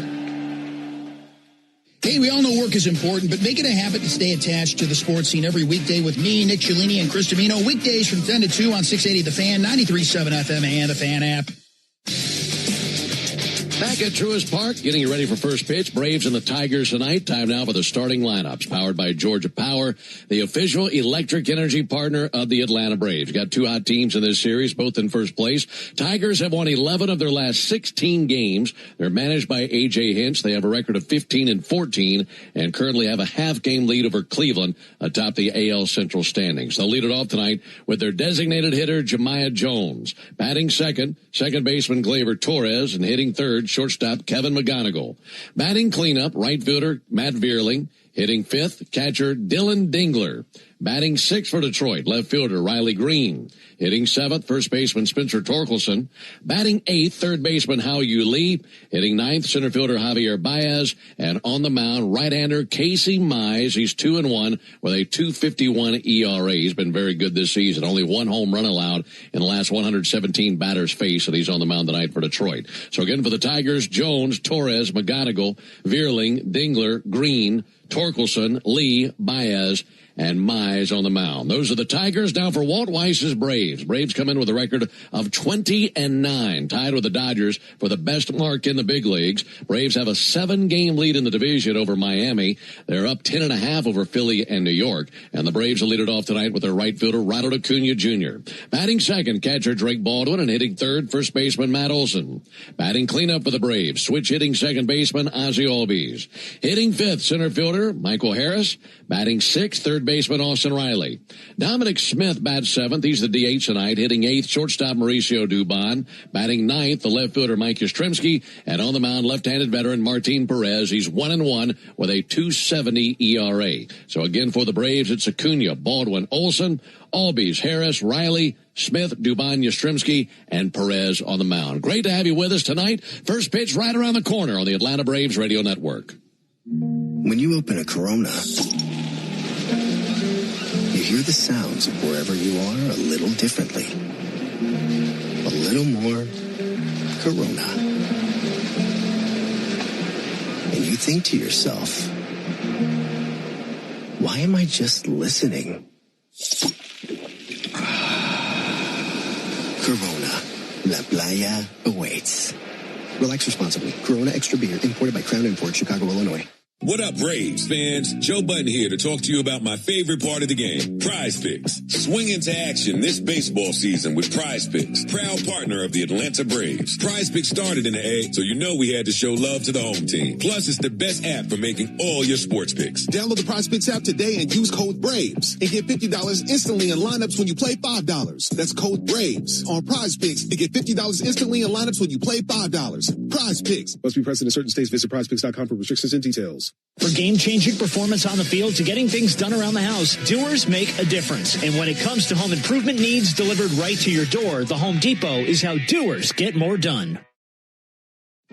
Hey, we all know work is important, but make it a habit to stay attached to the sports scene every weekday with me, Nick Ciullini, and Chris Domino. Weekdays from 10 to 2 on 680 The Fan, 93.7 FM, and the Fan app. Back at Truist Park, getting you ready for first pitch. Braves and the Tigers tonight. Time now for the starting lineups. Powered by Georgia Power, the official electric energy partner of the Atlanta Braves. Got two hot teams in this series, both in first place. Tigers have won 11 of their last 16 games. They're managed by A.J. Hinch. They have a record of 15-14 and currently have a half-game lead over Cleveland atop the AL Central standings. They'll lead it off tonight with their designated hitter, Jemiah Jones. Batting second baseman Gleyber Torres, and hitting third, shortstop Kevin McGonigal. Batting cleanup, right fielder Matt Vierling. Hitting fifth, catcher Dylan Dingler. Batting sixth for Detroit, left fielder Riley Green. Hitting seventh, first baseman Spencer Torkelson. Batting eighth, third baseman Hao-Yu Lee. Hitting ninth, center fielder Javier Baez. And on the mound, right-hander Casey Mize. He's 2-1 with a 2.51 ERA. He's been very good this season. Only one home run allowed in the last 117 batters faced, and he's on the mound tonight for Detroit. So again, for the Tigers, Jones, Torres, McGonigal, Vierling, Dingler, Green, Torkelson, Lee, Baez, and Mize on the mound. Those are the Tigers. Now for Walt Weiss's Braves. Braves come in with a record of 20-9, tied with the Dodgers for the best mark in the big leagues. Braves have a 7-game lead in the division over Miami. They're up 10.5 over Philly and New York. And the Braves will lead it off tonight with their right fielder, Ronald Acuna Jr. Batting second, catcher Drake Baldwin, and hitting third, first baseman Matt Olson. Batting cleanup for the Braves, switch hitting second baseman Ozzie Albies. Hitting fifth, center fielder Michael Harris. Batting sixth, third baseman Austin Riley. Dominic Smith bats seventh. He's the DH tonight. Hitting eighth, shortstop Mauricio Dubon. Batting ninth, the left fielder Mike Yastrzemski. And on the mound, left-handed veteran Martin Perez. He's 1-1 with a 2.70 ERA. So again, for the Braves, it's Acuna, Baldwin, Olson, Albies, Harris, Riley, Smith, Dubon, Yastrzemski, and Perez on the mound. Great to have you with us tonight. First pitch right around the corner on the Atlanta Braves Radio Network. When you open a Corona, you hear the sounds of wherever you are a little differently. A little more Corona. And you think to yourself, why am I just listening? Corona. La Playa awaits. Relax responsibly. Corona Extra Beer, imported by Crown Imports, Chicago, Illinois. What up, Braves fans? Joe Button here to talk to you about my favorite part of the game, Prize Picks. Swing into action this baseball season with Prize Picks, proud partner of the Atlanta Braves. Prize Picks started in the A, so you know we had to show love to the home team. Plus, it's the best app for making all your sports picks. Download the Prize Picks app today and use code BRAVES and get $50 instantly in lineups when you play $5. That's code BRAVES on Prize Picks to get $50 instantly in lineups when you play $5. Prize Picks. Must be present in certain states. Visit prizepicks.com for restrictions and details. For game-changing performance on the field to getting things done around the house, doers make a difference. And when it comes to home improvement needs delivered right to your door, the Home Depot is how doers get more done.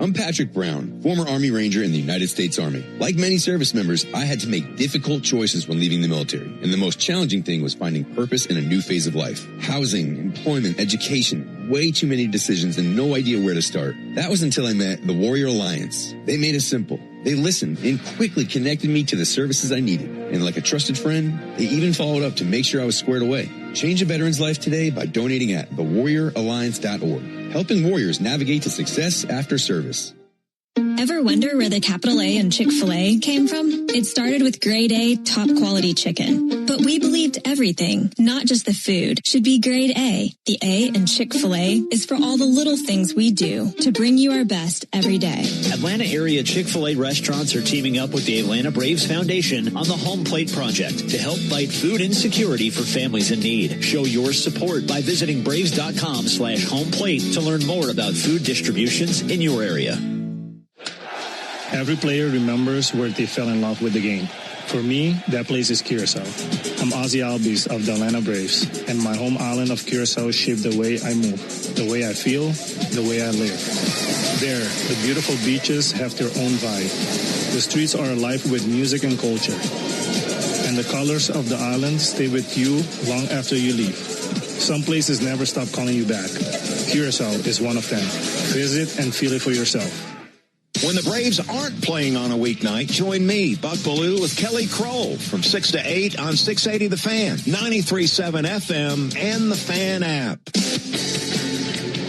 I'm Patrick Brown, former Army Ranger in the United States Army. Like many service members, I had to make difficult choices when leaving the military. And the most challenging thing was finding purpose in a new phase of life. Housing, employment, education, way too many decisions and no idea where to start. That was until I met the Warrior Alliance. They made it simple. They listened and quickly connected me to the services I needed. And like a trusted friend, they even followed up to make sure I was squared away. Change a veteran's life today by donating at thewarrioralliance.org. Helping warriors navigate to success after service. Ever wonder where the capital A in Chick-fil-A came from? It started with grade A, top quality chicken. But we believed everything, not just the food, should be grade A. The A in Chick-fil-A is for all the little things we do to bring you our best every day. Atlanta area Chick-fil-A restaurants are teaming up with the Atlanta Braves Foundation on the Home Plate Project to help fight food insecurity for families in need. Show your support by visiting braves.com/homeplate to learn more about food distributions in your area. Every player remembers where they fell in love with the game. For me, that place is Curacao. I'm Ozzy Albies of the Atlanta Braves, and my home island of Curacao shaped the way I move, the way I feel, the way I live. There, the beautiful beaches have their own vibe. The streets are alive with music and culture. And the colors of the island stay with you long after you leave. Some places never stop calling you back. Curacao is one of them. Visit and feel it for yourself. When the Braves aren't playing on a weeknight, join me, Buck Ballou, with Kelly Kroll from 6 to 8 on 680 The Fan, 93.7 FM, and the Fan app.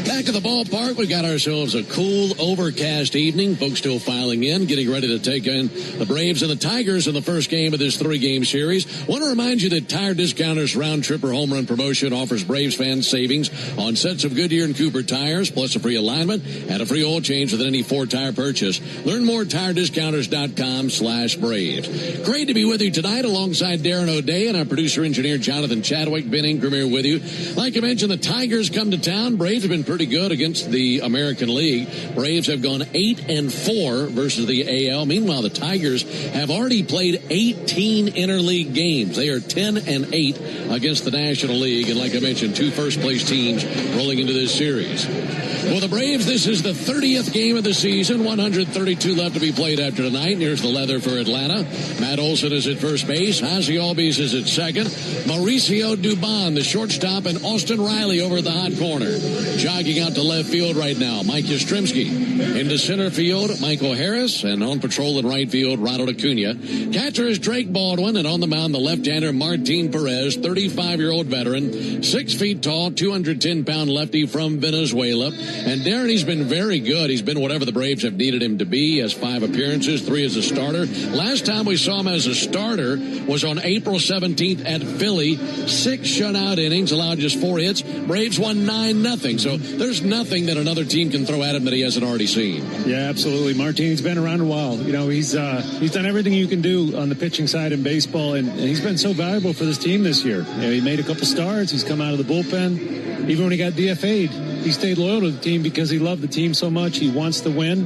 Back at the ballpark, we got ourselves a cool, overcast evening. Folks still filing in, getting ready to take in the Braves and the Tigers in the first game of this 3-game series. Want to remind you that Tire Discounters Round Trip or Home Run promotion offers Braves fans savings on sets of Goodyear and Cooper tires, plus a free alignment and a free oil change with any 4-tire purchase. Learn more at TireDiscounters.com/Braves. Great to be with you tonight alongside Darren O'Day and our producer-engineer Jonathan Chadwick. Ben Ingram here with you. Like I mentioned, the Tigers come to town. Braves have been pretty good against the American League. Braves have gone 8-4 versus the AL. Meanwhile, the Tigers have already played 18 interleague games. They are 10-8 against the National League. And like I mentioned, 2 first-place teams rolling into this series. For the Braves, this is the 30th game of the season. 132 left to be played after tonight. And here's the leather for Atlanta. Matt Olson is at first base. Ozzy Albies is at second. Mauricio Dubon, the shortstop, and Austin Riley over at the hot corner. Jogging out to left field right now, Mike Yastrzemski. Into center field, Michael Harris. And on patrol in right field, Ronald Acuna. Catcher is Drake Baldwin. And on the mound, the left-hander Martin Perez, 35-year-old veteran. 6 feet tall, 210-pound lefty from Venezuela. And Darren, he's been very good. He's been whatever the Braves have needed him to be. He has 5 appearances, 3 as a starter. Last time we saw him as a starter was on April 17th at Philly. 6 shutout innings, allowed just 4 hits. Braves won 9-0. So there's nothing that another team can throw at him that he hasn't already seen. Yeah, absolutely. Martin's been around a while. You know, he's done everything you can do on the pitching side in baseball, and he's been so valuable for this team this year. You know, he made a couple starts. He's come out of the bullpen. Even when he got DFA'd, he stayed loyal to the team because he loved the team so much. He wants to win.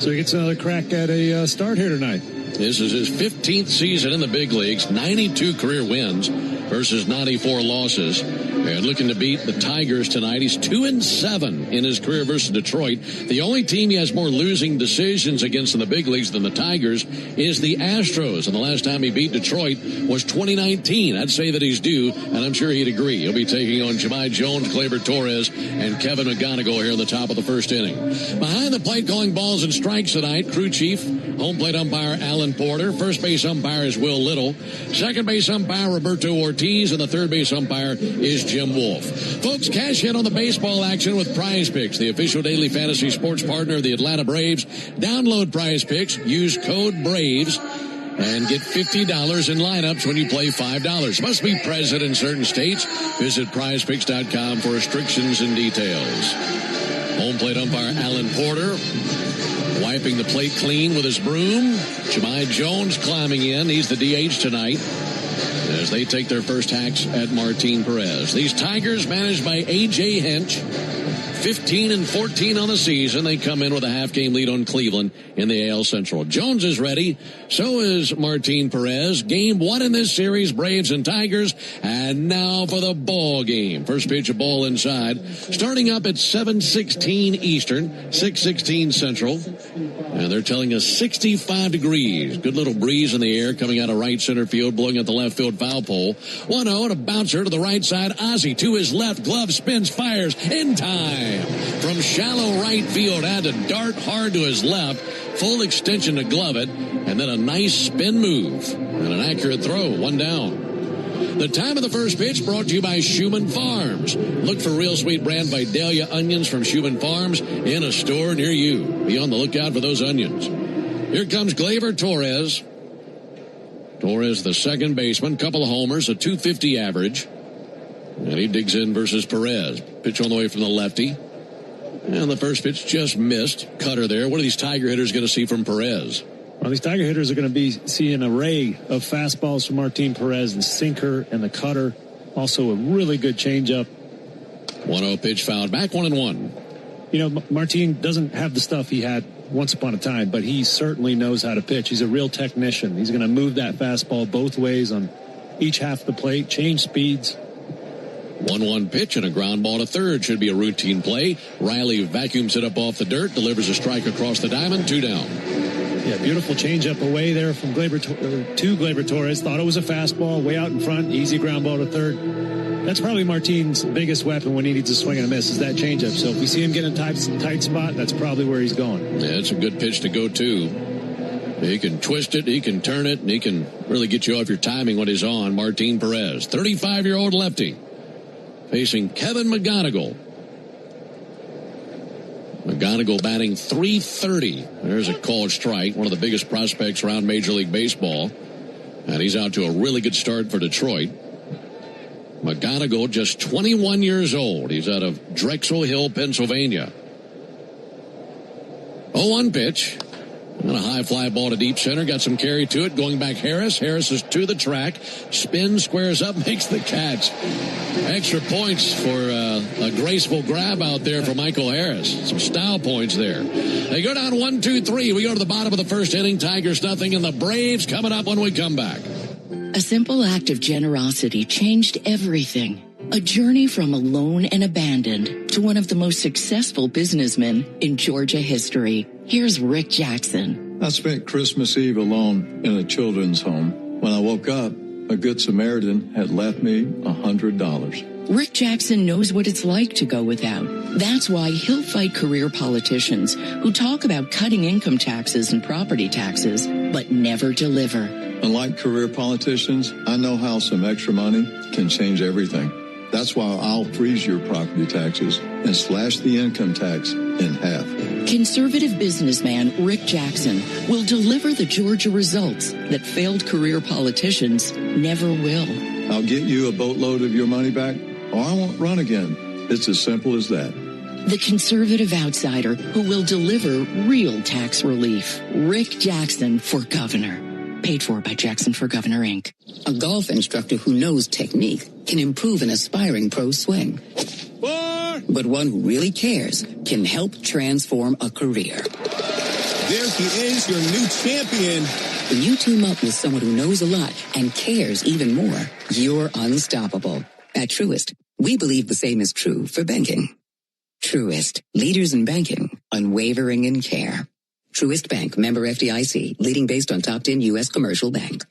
So he gets another crack at a start here tonight. This is his 15th season in the big leagues, 92 career wins versus 94 losses. And looking to beat the Tigers tonight. He's 2-7 in his career versus Detroit. The only team he has more losing decisions against in the big leagues than the Tigers is the Astros. And the last time he beat Detroit was 2019. I'd say that he's due, and I'm sure he'd agree. He'll be taking on Jemai Jones, Gleyber Torres, and Kevin McGonigal here in the top of the first inning. Behind the plate calling balls and strikes tonight, crew chief, home plate umpire Alan Porter. First base umpire is Will Little. Second base umpire Roberto Ortiz. And the third base umpire is Jim Wolf. Folks, cash in on the baseball action with Prize Picks, the official daily fantasy sports partner of the Atlanta Braves. Download Prize Picks, use code BRAVES, and get $50 in lineups when you play $5. Must be present in certain states. Visit prizepicks.com for restrictions and details. Home plate umpire Alan Porter wiping the plate clean with his broom. Jemai Jones climbing in. He's the DH tonight as they take their first hacks at Martin Perez. These Tigers managed by A.J. Hinch, 15-14 on the season. They come in with a half-game lead on Cleveland in the AL Central. Jones is ready. So is Martin Perez. Game 1 in this series, Braves and Tigers. And now for the ball game. First pitch, a ball inside. Starting up at 7:16 Eastern, 6:16 Central. And they're telling us 65 degrees. Good little breeze in the air coming out of right center field, blowing at the left field foul pole. 1-0 and a bouncer to the right side. Ozzy to his left. Glove spins, fires in time. From shallow right field, had to dart hard to his left. Full extension to glove it. And then a nice spin move. And an accurate throw. 1 down. The time of the first pitch brought to you by Schumann Farms. Look for Real Sweet brand Vidalia onions from Schumann Farms in a store near you. Be on the lookout for those onions. Here comes Gleyber Torres. Torres, the second baseman, couple of homers, a .250 average. And he digs in versus Perez. Pitch on the way from the lefty. And the first pitch just missed. Cutter there. What are these Tiger hitters going to see from Perez? Well, these Tiger hitters are going to be seeing an array of fastballs from Martin Perez, the sinker and the cutter. Also a really good changeup. 1-0 pitch fouled back, 1-1. You know, Martin doesn't have the stuff he had once upon a time, but he certainly knows how to pitch. He's a real technician. He's going to move that fastball both ways on each half of the plate, change speeds. 1-1 pitch and a ground ball to third. Should be a routine play. Riley vacuums it up off the dirt, delivers a strike across the diamond, 2 down. Yeah, beautiful changeup away there from Gleyber Torres. Thought it was a fastball way out in front. Easy ground ball to third. That's probably Martin's biggest weapon when he needs a swing and a miss is that changeup. So if we see him get in a tight spot, that's probably where he's going. Yeah, it's a good pitch to go to. He can twist it, he can turn it, and he can really get you off your timing when he's on. Martin Perez, 35-year-old lefty, facing Kevin McGonigal. McGonigal batting .330. There's a called strike, one of the biggest prospects around Major League Baseball. And he's out to a really good start for Detroit. McGonigal, just 21 years old. He's out of Drexel Hill, Pennsylvania. 0-1 pitch. And a high fly ball to deep center. Got some carry to it. Going back Harris. Harris is to the track. Spins, squares up, makes the catch. Extra points for a graceful grab out there for Michael Harris. Some style points there. They go down 1-2-3. We go to the bottom of the first inning. Tigers nothing, and the Braves coming up when we come back. A simple act of generosity changed everything. A journey from alone and abandoned to one of the most successful businessmen in Georgia history. Here's Rick Jackson. I spent Christmas Eve alone in a children's home. When I woke up, a Good Samaritan had left me $100. Rick Jackson knows what it's like to go without. That's why he'll fight career politicians who talk about cutting income taxes and property taxes, but never deliver. Unlike career politicians, I know how some extra money can change everything. That's why I'll freeze your property taxes and slash the income tax in half. Conservative businessman Rick Jackson will deliver the Georgia results that failed career politicians never will. I'll get you a boatload of your money back, or I won't run again. It's as simple as that. The conservative outsider who will deliver real tax relief. Rick Jackson for governor. Paid for by Jackson for Governor, Inc. A golf instructor who knows technique can improve an aspiring pro's swing. But one who really cares can help transform a career. There he is, your new champion. When you team up with someone who knows a lot and cares even more, you're unstoppable. At Truist, we believe the same is true for banking. Truist, leaders in banking, unwavering in care. Truist Bank, member FDIC, leading based on top 10 U.S. commercial bank.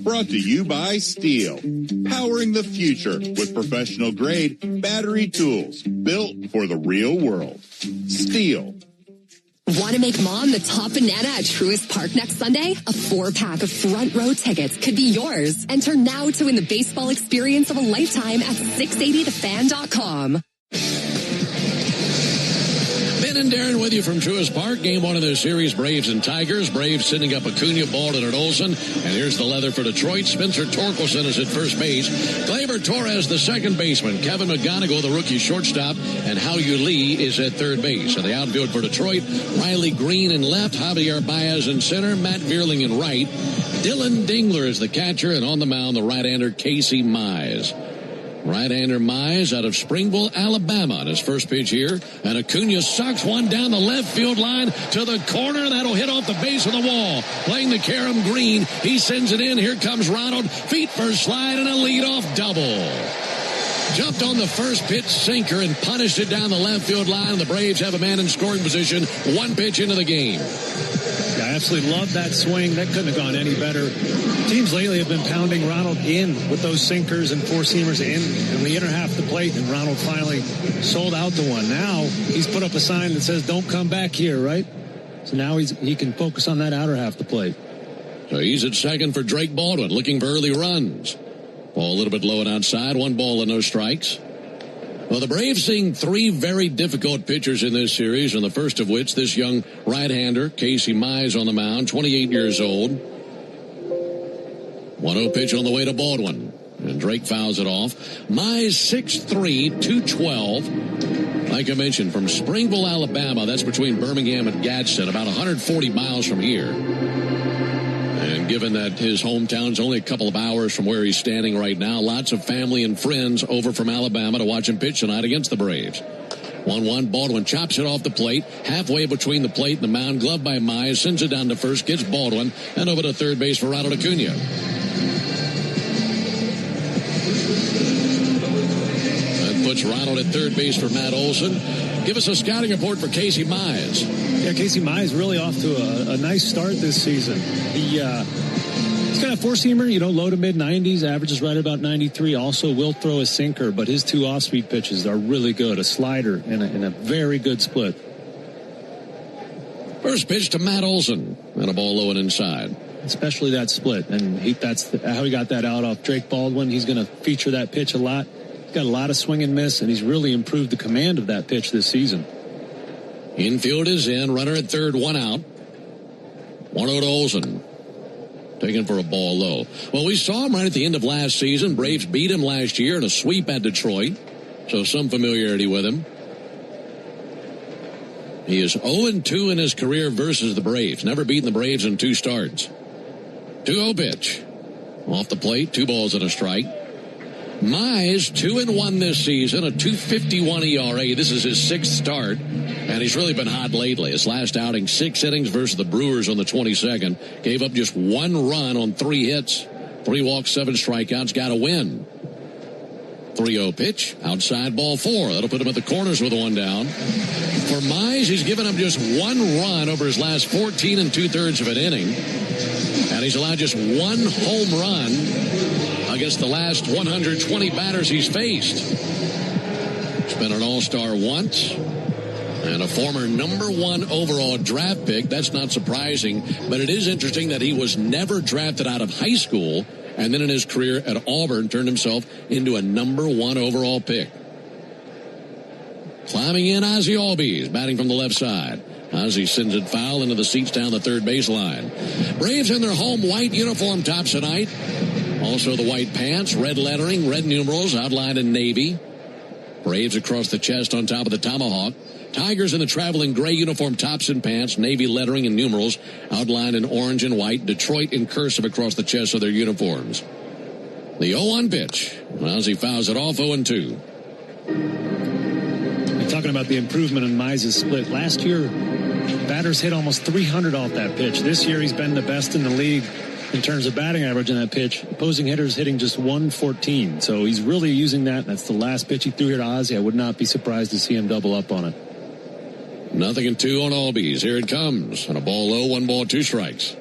Brought to you by Steel, powering the future with professional-grade battery tools built for the real world. Steel. Want to make mom the top banana at Truist Park next Sunday? A 4-pack of front row tickets could be yours. Enter now to win the baseball experience of a lifetime at 680thefan.com. Ben and Darren with you from Truist Park. Game 1 of the series, Braves and Tigers. Braves sending up Acuna, Baldwin, and Olsen. And here's the leather for Detroit. Spencer Torkelson is at first base. Gleyber Torres, the second baseman. Kevin McGonigal, the rookie shortstop. And Hao-Yu Lee is at third base. And the outfield for Detroit, Riley Green in left, Javier Baez in center, Matt Vierling in right. Dylan Dingler is the catcher. And on the mound, the right-hander Casey Mize. Right-hander Mize out of Springville, Alabama on his first pitch here. And Acuna sucks one down the left field line to the corner. That'll hit off the base of the wall. Playing the carom green. He sends it in. Here comes Ronald. Feet first slide and a leadoff double. Jumped on the first pitch sinker and punished it down the left field line. The Braves have a man in scoring position. One pitch into the game. I absolutely love that swing. That couldn't have gone any better. Teams lately have been pounding Ronald in with those sinkers and four-seamers in the inner half of the plate, and Ronald finally sold out to one. Now he's put up a sign that says, don't come back here, right? So now he can focus on that outer half of the plate. So he's at second for Drake Baldwin, looking for early runs. Ball a little bit low and outside. 1 ball and no strikes. Well, the Braves seeing 3 very difficult pitchers in this series, and the first of which, this young right-hander, Casey Mize on the mound, 28 years old. 1-0 pitch on the way to Baldwin, and Drake fouls it off. Mize 6'3", 212. Like I mentioned, from Springville, Alabama, that's between Birmingham and Gadsden, about 140 miles from here. And given that his hometown's only a couple of hours from where he's standing right now, lots of family and friends over from Alabama to watch him pitch tonight against the Braves. 1-1, Baldwin chops it off the plate, halfway between the plate and the mound, gloved by Mize, sends it down to first, gets Baldwin, and over to third base for Ronald Acuna. That puts Ronald at third base for Matt Olson. Give us a scouting report for Casey Mize. Yeah, Casey Mize really off to a nice start this season. He's got a four-seamer, low to mid-90s, averages right about 93. Also will throw a sinker, but his 2 off-speed pitches are really good. A slider and a very good split. First pitch to Matt Olson, and a ball low and inside. Especially that split, and that's how he got that out off Drake Baldwin. He's going to feature that pitch a lot. He's got a lot of swing and miss, and he's really improved the command of that pitch this season. Infield is in, runner at third, 1 out. 1-0 to Olson. Taken for a ball low. Well, we saw him right at the end of last season. Braves beat him last year in a sweep at Detroit, so some familiarity with him. He is 0-2 in his career versus the Braves. Never beaten the Braves in 2 starts. 2-0 pitch. Off the plate, 2 balls and a strike. Mize, 2-1 this season, a 2.51 ERA. This is his 6th start, and he's really been hot lately. His last outing, 6 innings versus the Brewers on the 22nd. Gave up just 1 run on 3 hits, 3 walks, 7 strikeouts, got a win. 3-0 pitch, outside ball 4. That'll put him at the corners with 1 down. For Mize, he's given up just 1 run over his last 14 2/3 of an inning, and he's allowed just 1 home run against the last 120 batters he's faced. He's been an all-star once and a former number 1 overall draft pick. That's not surprising, but it is interesting that he was never drafted out of high school, and then in his career at Auburn turned himself into a number 1 overall pick. Climbing in, Ozzie Albies, batting from the left side. Ozzie sends it foul into the seats down the third baseline. Braves in their home white uniform tops tonight. Also the white pants, red lettering, red numerals outlined in navy. Braves across the chest on top of the tomahawk. Tigers in the traveling gray uniform tops and pants, navy lettering and numerals outlined in orange and white. Detroit in cursive across the chest of their uniforms. The 0-1 pitch. Ozzie fouls it off, 0-2. Talking about the improvement in Mize's split. Last year, batters hit almost 300 off that pitch. This year, he's been the best in the league in terms of batting average in that pitch. Opposing hitters hitting just 114. So he's really using that. That's the last pitch he threw here to Ozzie. I would not be surprised to see him double up on it. 0-2 on Albies. Here it comes. And a ball low, 1 ball, 2 strikes.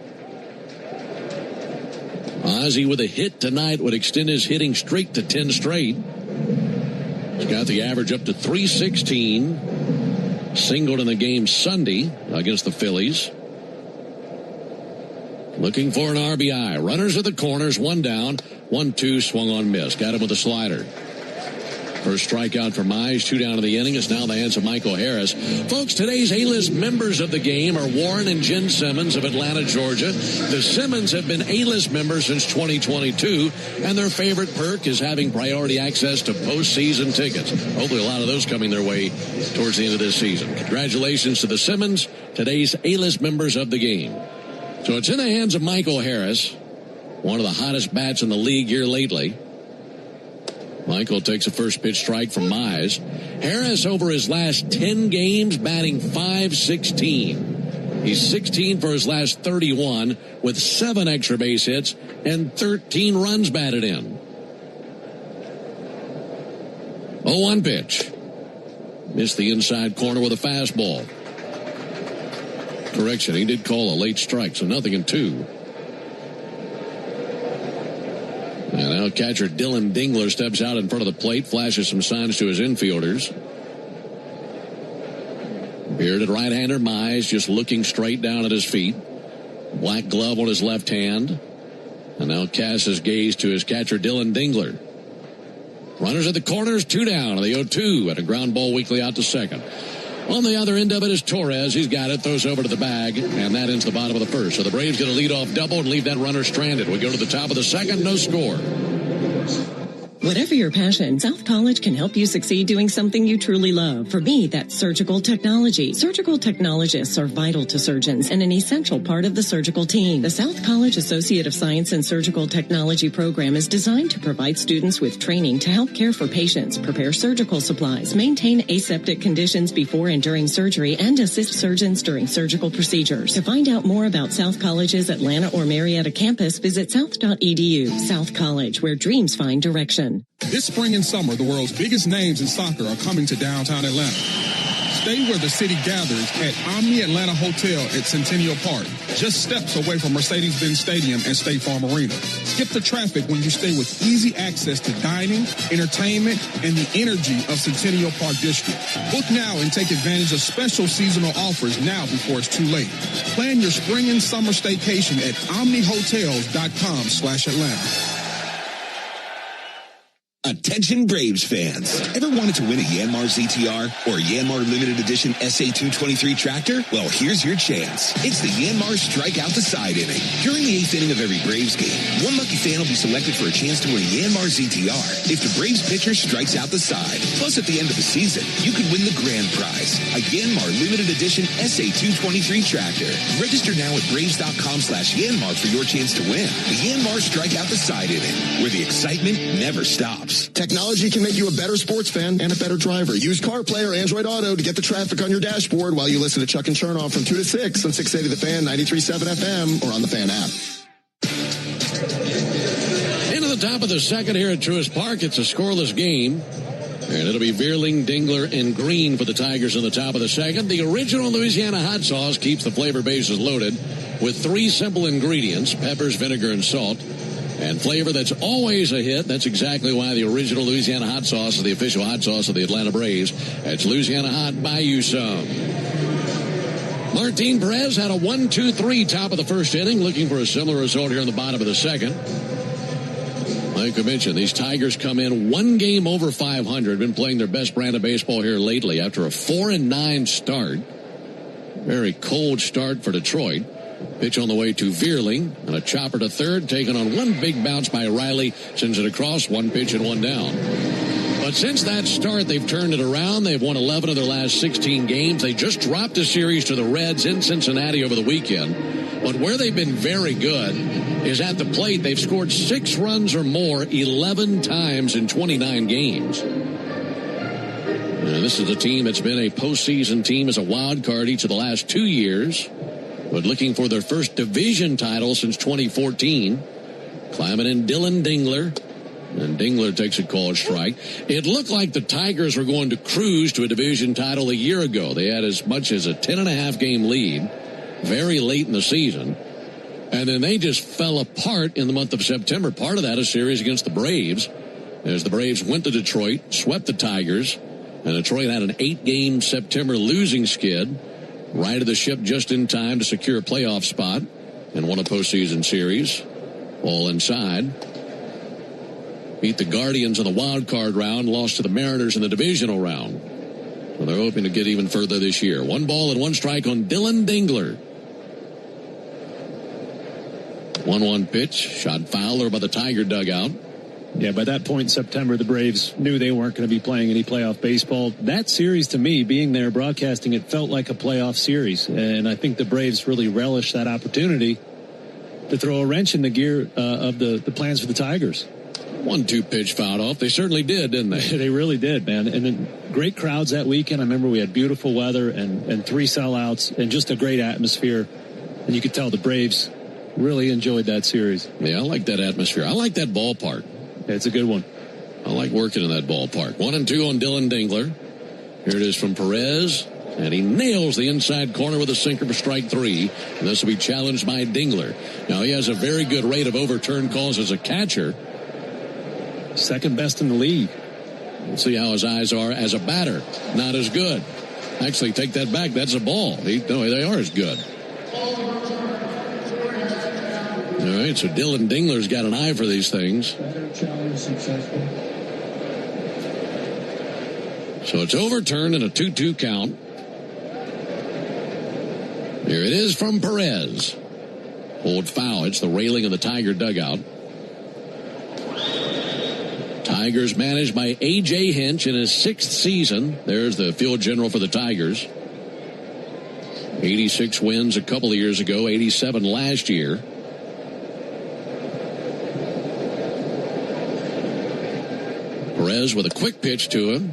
Ozzie with a hit tonight would extend his hitting streak to 10 straight. He's got the average up to 316. Singled in the game Sunday against the Phillies. Looking for an RBI. Runners at the corners, 1 down. 1-2, swung on, miss. Got him with a slider. First strikeout for Mize, 2 down in the inning. It's now the hands of Michael Harris. Folks, today's A-list members of the game are Warren and Jen Simmons of Atlanta, Georgia. The Simmons have been A-list members since 2022, and their favorite perk is having priority access to postseason tickets. Hopefully a lot of those coming their way towards the end of this season. Congratulations to the Simmons, today's A-list members of the game. So it's in the hands of Michael Harris, one of the hottest bats in the league here lately. Michael takes a first pitch strike from Mize. Harris over his last 10 games batting .516. He's 16 for his last 31 with 7 extra base hits and 13 runs batted in. 0-1 pitch. Missed the inside corner with a fastball. Correction, he did call a late strike, so 0-2. And now catcher Dylan Dingler steps out in front of the plate, flashes some signs to his infielders. Bearded right-hander Mize just looking straight down at his feet. black glove on his left hand. And now casts his gaze to his catcher, Dylan Dingler. Runners at the corners, 2 down. The 0-2 and a ground ball weakly out to second. On the other end of it is Torres. He's got it, throws over to the bag, and that ends the bottom of the first. So the Braves get a leadoff double and leave that runner stranded. We go to the top of the second, no score. Whatever your passion, South College can help you succeed doing something you truly love. For me, that's surgical technology. Surgical technologists are vital to surgeons and an essential part of the surgical team. The South College Associate of Science and Surgical Technology program is designed to provide students with training to help care for patients, prepare surgical supplies, maintain aseptic conditions before and during surgery, and assist surgeons during surgical procedures. To find out more about South College's Atlanta or Marietta campus, visit south.edu. South College, where dreams find direction. This spring and summer, the world's biggest names in soccer are coming to downtown Atlanta. Stay where the city gathers at Omni Atlanta Hotel at Centennial Park, just steps away from Mercedes-Benz Stadium and State Farm Arena. Skip the traffic when you stay with easy access to dining, entertainment, and the energy of Centennial Park District. Book now and take advantage of special seasonal offers now before it's too late. Plan your spring and summer staycation at omnihotels.com/Atlanta. Attention Braves fans. Ever wanted to win a Yanmar ZTR or a Yanmar Limited Edition SA223 tractor? Well, here's your chance. It's the Yanmar Strike Out the Side inning. During the 8th inning of every Braves game, one lucky fan will be selected for a chance to win a Yanmar ZTR if the Braves pitcher strikes out the side. Plus, at the end of the season, you could win the grand prize, a Yanmar Limited Edition SA223 tractor. Register now at Braves.com/Yanmar for your chance to win. The Yanmar Strike Out the Side inning, where the excitement never stops. Technology can make you a better sports fan and a better driver. Use CarPlay or Android Auto to get the traffic on your dashboard while you listen to Chuck and Chernoff from 2 to 6 on 680 The Fan, 93.7 FM, or on the Fan app. Into the top of the second here at Truist Park. It's a scoreless game. And it'll be Vierling, Dingler, and Green for the Tigers in the top of the second. The original Louisiana hot sauce keeps the flavor bases loaded with 3 simple ingredients: peppers, vinegar, and salt. And flavor that's always a hit. That's exactly why the original Louisiana hot sauce is the official hot sauce of the Atlanta Braves. That's Louisiana Hot. Buy you some. Martin Perez had a 1-2-3 top of the first inning, looking for a similar result here in the bottom of the second. Like I mentioned, these Tigers come in 1 game over 500, been playing their best brand of baseball here lately after a 4-9 start. Very cold start for Detroit. Pitch on the way to Vierling, and a chopper to third, taken on 1 big bounce by Riley, sends it across, 1 pitch and 1 down. But since that start, they've turned it around. They've won 11 of their last 16 games. They just dropped a series to the Reds in Cincinnati over the weekend. But where they've been very good is at the plate. They've scored 6 runs or more 11 times in 29 games. This is a team that's been a postseason team as a wild card each of the last 2 years. But looking for their first division title since 2014. Climbing in Dylan Dingler. And Dingler takes a called strike. It looked like the Tigers were going to cruise to a division title a year ago. They had as much as a 10.5 game lead very late in the season. And then they just fell apart in the month of September. Part of that a series against the Braves, as the Braves went to Detroit, swept the Tigers, and Detroit had an 8-game September losing skid. Righted the ship just in time to secure a playoff spot and won a postseason series. All inside. Beat the Guardians in the wild card round, lost to the Mariners in the divisional round. So they're hoping to get even further this year. 1 ball and 1 strike on Dylan Dingler. 1-1 pitch, shot fouler by the Tiger dugout. Yeah, by that point in September, the Braves knew they weren't going to be playing any playoff baseball. That series, to me, being there, broadcasting, it felt like a playoff series. And I think the Braves really relished that opportunity to throw a wrench in the gear of the plans for the Tigers. 1-2 pitch fouled off. They certainly did, didn't they? They really did, man. And then great crowds that weekend. I remember we had beautiful weather and 3 sellouts and just a great atmosphere. And you could tell the Braves really enjoyed that series. Yeah, I like that atmosphere. I like that ballpark. It's a good one. I like working in that ballpark. 1-2 on Dylan Dingler. Here it is from Perez. And he nails the inside corner with a sinker for strike 3. And this will be challenged by Dingler. Now, he has a very good rate of overturned calls as a catcher. Second best in the league. We'll see how his eyes are as a batter. Not as good. Actually, take that back. That's a ball. They are as good. right, so Dylan Dingler's got an eye for these things. So it's overturned in a 2-2 count. Here it is from Perez. Pulled foul. It's the railing of the Tiger dugout. Tigers managed by A.J. Hinch in his 6th season. There's the field general for the Tigers. 86 wins a couple of years ago, 87 last year. Perez with a quick pitch to him.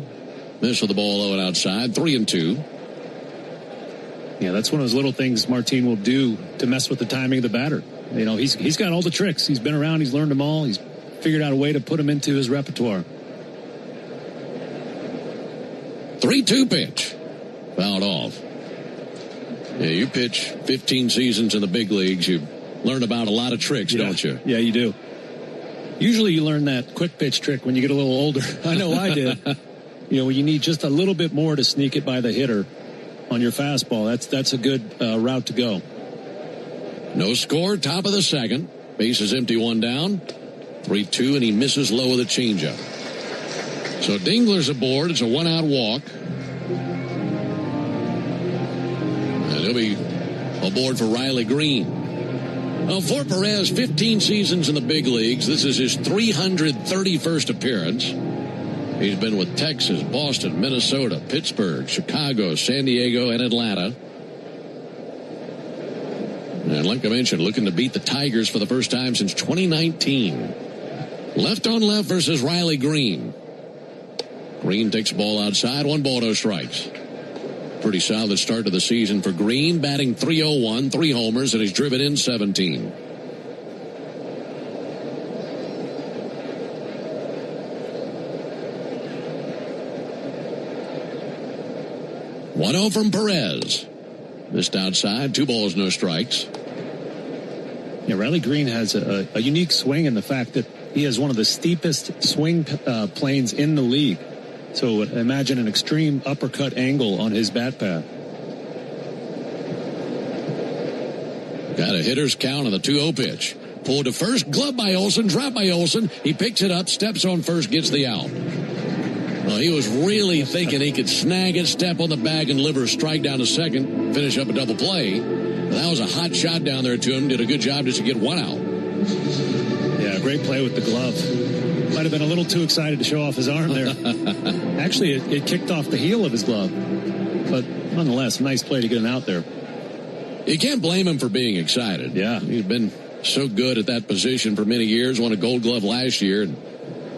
Missed with the ball low and outside, 3-2. Yeah, that's one of those little things Martin will do to mess with the timing of the batter. You know, he's got all the tricks. He's been around. He's learned them all. He's figured out a way to put them into his repertoire. 3-2 pitch. Fouled off. Yeah, you pitch 15 seasons in the big leagues. You learn about a lot of tricks, don't you? Yeah, you do. Usually you learn that quick pitch trick when you get a little older. I know I did. You know, you need just a little bit more to sneak it by the hitter on your fastball. That's a good route to go. No score, top of the second. Base is empty, one down. 3-2, and he misses low with a changeup. So Dingler's aboard. It's a one-out walk. And he'll be aboard for Riley Green. Well, for Perez, 15 seasons in the big leagues. This is his 331st appearance. He's been with Texas, Boston, Minnesota, Pittsburgh, Chicago, San Diego, and Atlanta. And like I mentioned, looking to beat the Tigers for the first time since 2019. Left on left versus Riley Green. Green takes the ball outside. 1 ball, no strikes. Pretty solid start to the season for Green, batting .301, 3 homers, and he's driven in 17. .1-0 from Perez. Missed outside. 2 balls, no strikes. Yeah, Riley Green has a unique swing in the fact that he has one of the steepest swing planes in the league. So imagine an extreme uppercut angle on his bat path. Got a hitter's count on the 2-0 pitch. Pulled to first, glove by Olsen, drop by Olsen. He picks it up, steps on first, gets the out. Well, he was really thinking he could snag it, step on the bag, and deliver a strike down to second, finish up a double play. But that was a hot shot down there to him. Did a good job just to get 1 out. Yeah, great play with the glove. Might have been a little too excited to show off his arm there. Actually, it kicked off the heel of his glove. But nonetheless, nice play to get him out there. You can't blame him for being excited. Yeah. He's been so good at that position for many years. Won a Gold Glove last year, and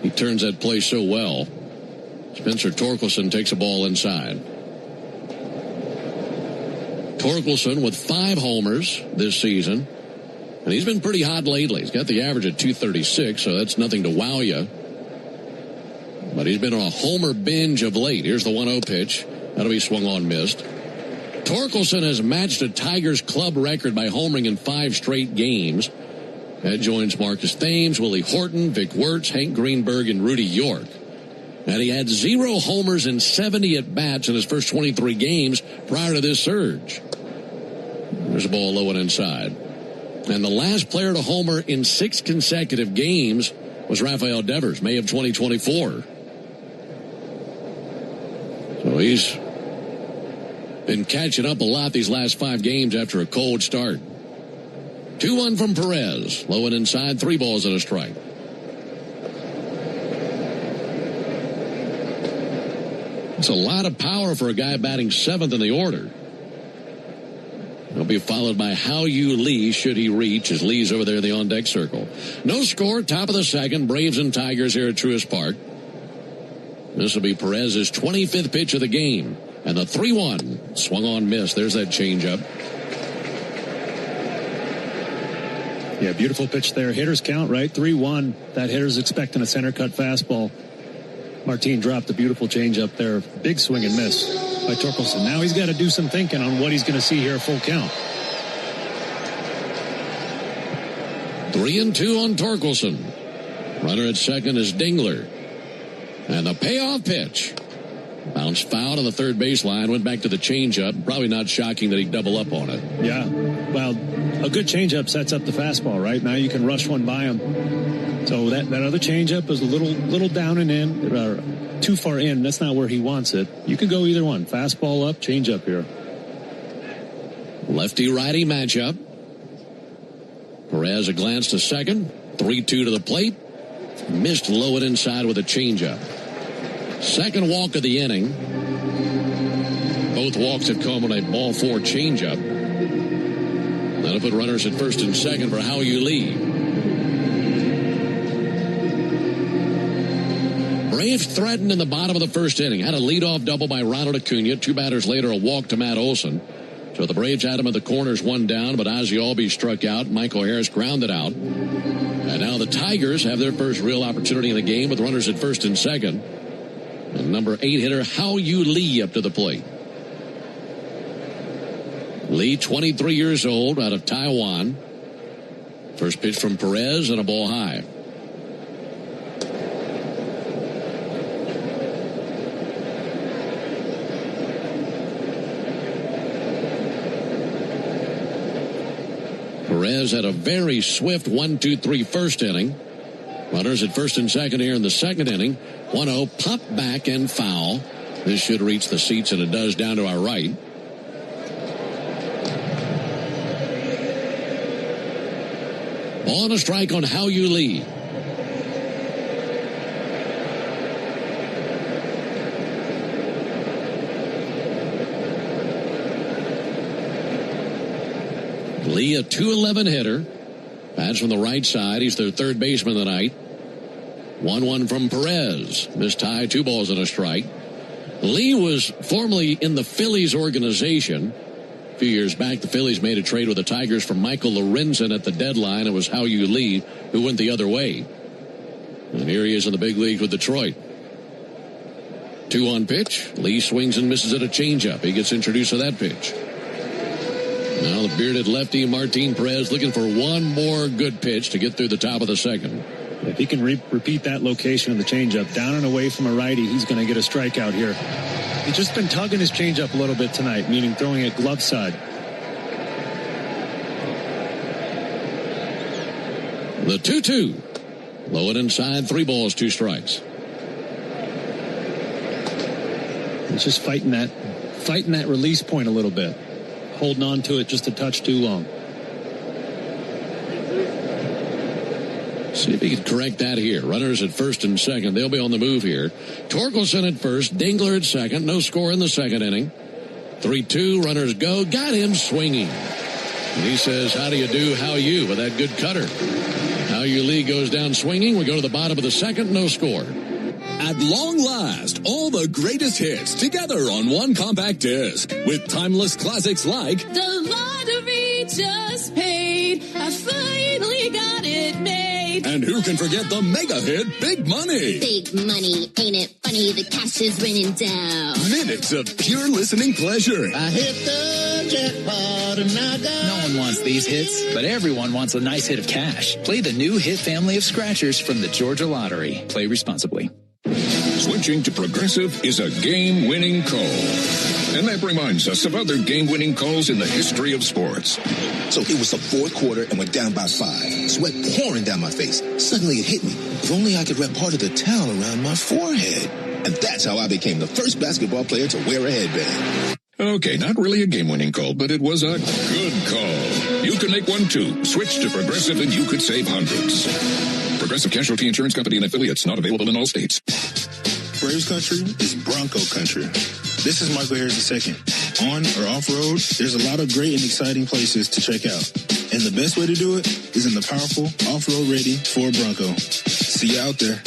he turns that play so well. Spencer Torkelson takes a ball inside. Torkelson with 5 homers this season. And he's been pretty hot lately. He's got the average at .236, so that's nothing to wow you. But he's been on a homer binge of late. Here's the 1-0 pitch. That'll be swung on, missed. Torkelson has matched a Tigers club record by homering in 5 straight games. That joins Marcus Thames, Willie Horton, Vic Wirtz, Hank Greenberg, and Rudy York. And he had 0 homers and 70 at-bats in his first 23 games prior to this surge. There's a ball low and inside. And the last player to homer in 6 consecutive games was Rafael Devers, May of 2024. So he's been catching up a lot these last 5 games after a cold start. 2-1 from Perez. Low and inside, 3 balls and a strike. It's a lot of power for a guy batting 7th in the order. He'll be followed by Hao-Yu Lee, should he reach, as Lee's over there in the on-deck circle. No score, top of the second, Braves and Tigers here at Truist Park. This will be Perez's 25th pitch of the game. And the 3-1, swung on, miss. There's that changeup. Yeah, beautiful pitch there. Hitter's count, right? 3-1. That hitter's expecting a center cut fastball. Martin dropped a beautiful changeup there. Big swing and miss by Torkelson. Now he's got to do some thinking on what he's going to see here, full count. 3-2 on Torkelson. Runner at second is Dingler. And the payoff pitch. Bounced foul to the third baseline, went back to the changeup. Probably not shocking that he'd double up on it. Yeah. Well, a good changeup sets up the fastball, right? Now you can rush one by him. So that other changeup is a little down and in, or too far in. That's not where he wants it. You could go either one. Fastball up, changeup here. Lefty-righty matchup. Perez a glance to second. 3-2 to the plate. Missed Lowe inside with a changeup. Second walk of the inning. Both walks have come on a ball four changeup. That'll put runners at first and second for How You Lee. Braves threatened in the bottom of the first inning. Had a leadoff double by Ronald Acuna. 2 batters later, a walk to Matt Olson. So the Braves had him at the corners, 1 down, but Ozzie Albies struck out. Michael Harris grounded out. And now the Tigers have their first real opportunity in the game with runners at first and second. And number 8 hitter How You Lee up to the plate. Lee, 23 years old, out of Taiwan. First pitch from Perez and a ball high. Perez had a very swift 1-2-3 first inning. Runners at first and second here in the second inning. 1-0, pop back and foul. This should reach the seats, and it does down to our right. Ball and a strike on How You Lee. Lee, a .211 hitter. Bats from the right side. He's their third baseman tonight. 1-1 from Perez. Missed high, 2 balls and a strike. Lee was formerly in the Phillies organization. A few years back, the Phillies made a trade with the Tigers for Michael Lorenzen at the deadline. It was How You Lee who went the other way. And here he is in the big league with Detroit. 2-1 pitch. Lee swings and misses at a changeup. He gets introduced to that pitch. Now the bearded lefty Martin Perez looking for one more good pitch to get through the top of the second. If he can repeat that location of the changeup, down and away from a righty, he's going to get a strikeout here. He's just been tugging his changeup a little bit tonight, meaning throwing it glove side. The 2-2. Low and inside, 3 balls, 2 strikes. He's just fighting that release point a little bit. Holding on to it just a touch too long. See if he can correct that here. Runners at first and second. They'll be on the move here. Torkelson at first. Dingler at second. No score in the second inning. 3-2. Runners go. Got him swinging. And he says, how do you do, how you, with that good cutter. How You Lee goes down swinging. We go to the bottom of the second. No score. At long last, all the greatest hits together on one compact disc with timeless classics like The Lottery Just Paid. I finally got it made. And who can forget the mega hit Big Money? Big money, ain't it funny? The cash is raining down. Minutes of pure listening pleasure. I hit the jackpot and I got... No one wants these hits, but everyone wants a nice hit of cash. Play the new hit family of scratchers from the Georgia Lottery. Play responsibly. Switching to Progressive is a game-winning call. And that reminds us of other game-winning calls in the history of sports. So it was the fourth quarter and we're down by 5. Sweat pouring down my face. Suddenly it hit me. If only I could wrap part of the towel around my forehead. And that's how I became the first basketball player to wear a headband. Okay, not really a game-winning call, but it was a good call. You can make one too. Switch to Progressive and you could save hundreds. Progressive Casualty Insurance Company and affiliates, not available in all states. Braves country is Bronco country. This is Michael Harris II. On or off-road, there's a lot of great and exciting places to check out. And the best way to do it is in the powerful, off-road ready Ford Bronco. See you out there.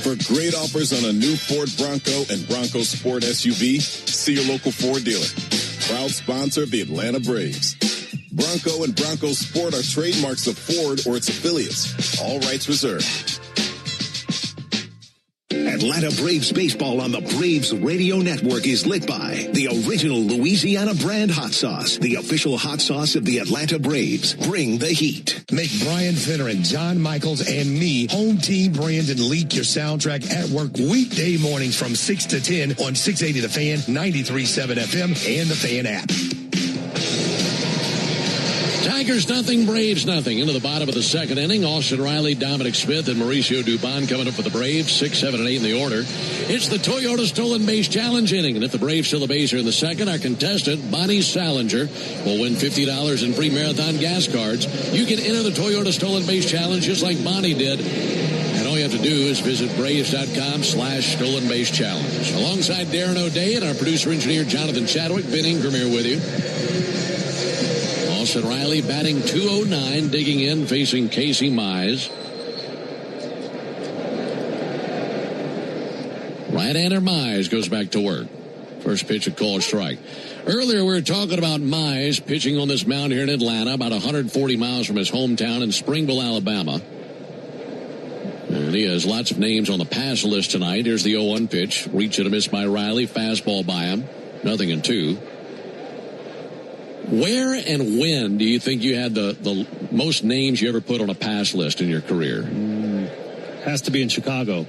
For great offers on a new Ford Bronco and Bronco Sport SUV, see your local Ford dealer. Proud sponsor of the Atlanta Braves. Bronco and Bronco Sport are trademarks of Ford or its affiliates. All rights reserved. Atlanta Braves baseball on the Braves Radio Network is lit by the original Louisiana brand hot sauce, the official hot sauce of the Atlanta Braves. Bring the heat. Make Brian Finneran, John Michaels, and me home team Brandon Leak your soundtrack at work weekday mornings from 6 to 10 on 680 The Fan, 93.7 FM, and the Fan app. Tigers nothing, Braves nothing. Into the bottom of the second inning, Austin Riley, Dominic Smith, and Mauricio Dubon coming up for the Braves, 6, 7, and 8 in the order. It's the Toyota Stolen Base Challenge inning, and if the Braves steal a base here in the second, our contestant, Bonnie Salinger, will win $50 in free marathon gas cards. You can enter the Toyota Stolen Base Challenge just like Bonnie did, and all you have to do is visit Braves.com/Stolen Base Challenge. Alongside Darren O'Day and our producer-engineer Jonathan Chadwick, Ben Ingram here with you. Austin Riley batting .209, digging in, facing Casey Mize. Right-hander Mize goes back to work. First pitch, a called strike. Earlier, we were talking about Mize pitching on this mound here in Atlanta, about 140 miles from his hometown in Springville, Alabama. And he has lots of names on the pass list tonight. Here's the 0-1 pitch. Reach and a miss by Riley. Fastball by him. 0-2. Where and when do you think you had the most names you ever put on a pass list in your career? Has to be in Chicago.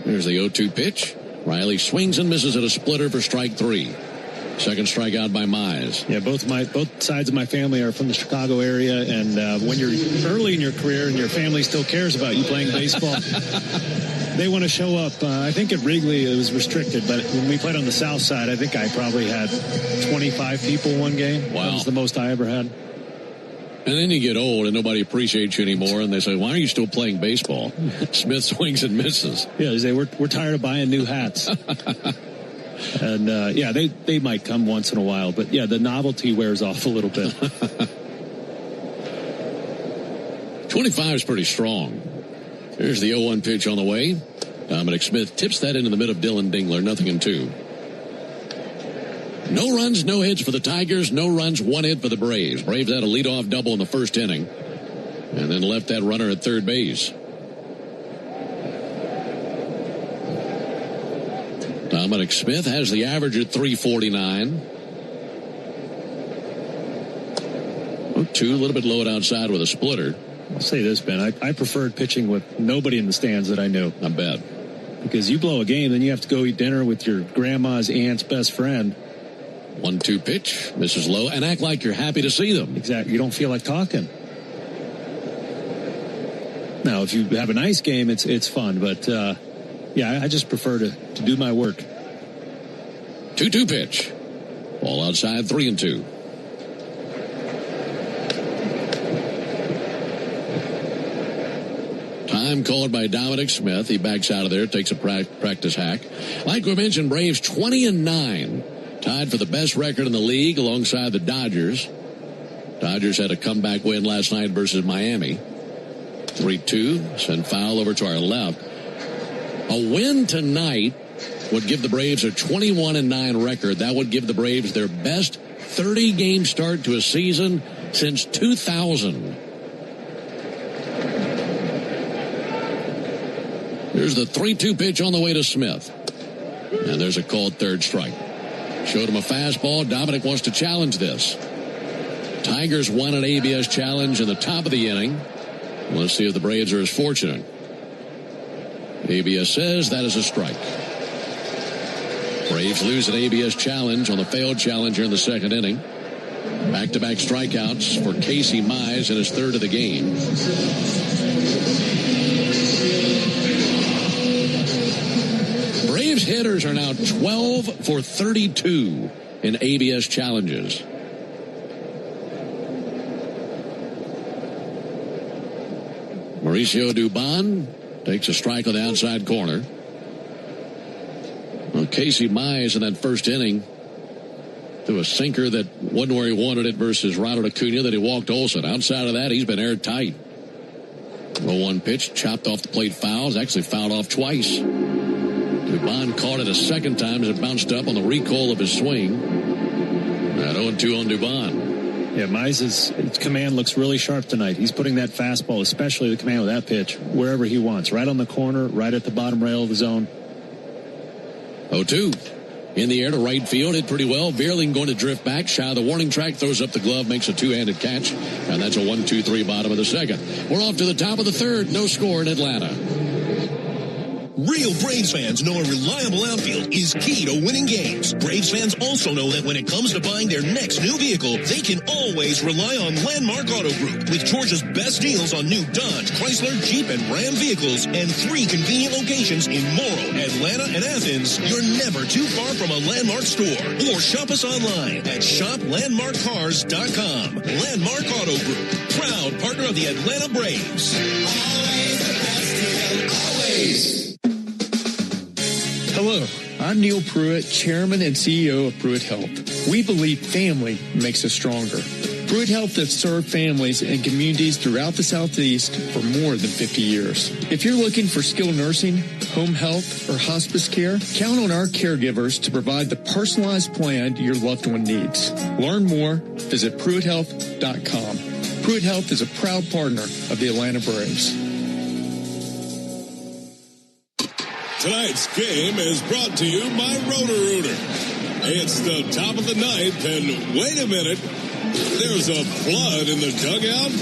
There's the 0-2 pitch. Riley swings and misses at a splitter for strike 3. Second strikeout by Mize. Yeah, both sides of my family are from the Chicago area, and when you're early in your career and your family still cares about you playing baseball, they want to show up. I think at Wrigley it was restricted, but when we played on the south side, I think I probably had 25 people one game. Wow. That was the most I ever had. And then you get old and nobody appreciates you anymore, and they say, why are you still playing baseball? Smith swings and misses. Yeah, they say, we're tired of buying new hats. And, they might come once in a while, but, yeah, the novelty wears off a little bit. 25 is pretty strong. Here's the 0-1 pitch on the way. Dominic Smith tips that into the mid of Dylan Dingler, 0-2. No runs, no hits for the Tigers. No runs, 1 hit for the Braves. Braves had a leadoff double in the first inning and then left that runner at third base. Dominic Smith has the average at 349. 0-2, a little bit low outside with a splitter. I'll say this, Ben. I preferred pitching with nobody in the stands that I knew. I bet. Because you blow a game, then you have to go eat dinner with your grandma's aunt's best friend. 1-2 pitch, misses Lowe, and act like you're happy to see them. Exactly. You don't feel like talking. Now, if you have a nice game, it's fun. But, I just prefer to do my work. 2-2 pitch. Ball outside, 3-2. Time called by Dominic Smith. He backs out of there, takes a practice hack. Like we mentioned, Braves 20-9. Tied for the best record in the league alongside the Dodgers. Dodgers had a comeback win last night versus Miami. 3-2. Send foul over to our left. A win tonight would give the Braves a 21-9 record. That would give the Braves their best 30-game start to a season since 2000. Here's the 3-2 pitch on the way to Smith. And there's a called third strike. Showed him a fastball. Dominic wants to challenge this. Tigers won an ABS challenge in the top of the inning. Let's see if the Braves are as fortunate. ABS says that is a strike. Braves lose an ABS challenge on the failed challenger in the second inning. Back-to-back strikeouts for Casey Mize in his third of the game. Braves hitters are now 12 for 32 in ABS challenges. Mauricio Dubon takes a strike on the outside corner. Well, Casey Mize in that first inning threw a sinker that wasn't where he wanted it versus Ronald Acuna that he walked Olsen. Outside of that, he's been airtight. 0-1 pitch, chopped off the plate fouls, actually fouled off twice. Dubon caught it a second time as it bounced up on the recoil of his swing. At 0-2 on Dubon. Yeah, Mize's command looks really sharp tonight. He's putting that fastball, especially the command with that pitch, wherever he wants. Right on the corner, right at the bottom rail of the zone. 0-2. In the air to right field, hit pretty well. Vierling going to drift back, shy of the warning track, throws up the glove, makes a two-handed catch, and that's a 1-2-3 bottom of the second. We're off to the top of the third. No score in Atlanta. Real Braves fans know a reliable outfield is key to winning games. Braves fans also know that when it comes to buying their next new vehicle, they can always rely on Landmark Auto Group. With Georgia's best deals on new Dodge, Chrysler, Jeep, and Ram vehicles, and 3 convenient locations in Morrow, Atlanta, and Athens, you're never too far from a Landmark store. Or shop us online at shoplandmarkcars.com. Landmark Auto Group, proud partner of the Atlanta Braves. Always the best deal, always. Hello, I'm Neil Pruitt, Chairman and CEO of Pruitt Health. We believe family makes us stronger. Pruitt Health has served families and communities throughout the Southeast for more than 50 years. If you're looking for skilled nursing, home health, or hospice care, count on our caregivers to provide the personalized plan your loved one needs. Learn more, visit PruittHealth.com. Pruitt Health is a proud partner of the Atlanta Braves. Tonight's game is brought to you by Roto-Rooter. It's the top of the ninth, and wait a minute, there's a flood in the dugout.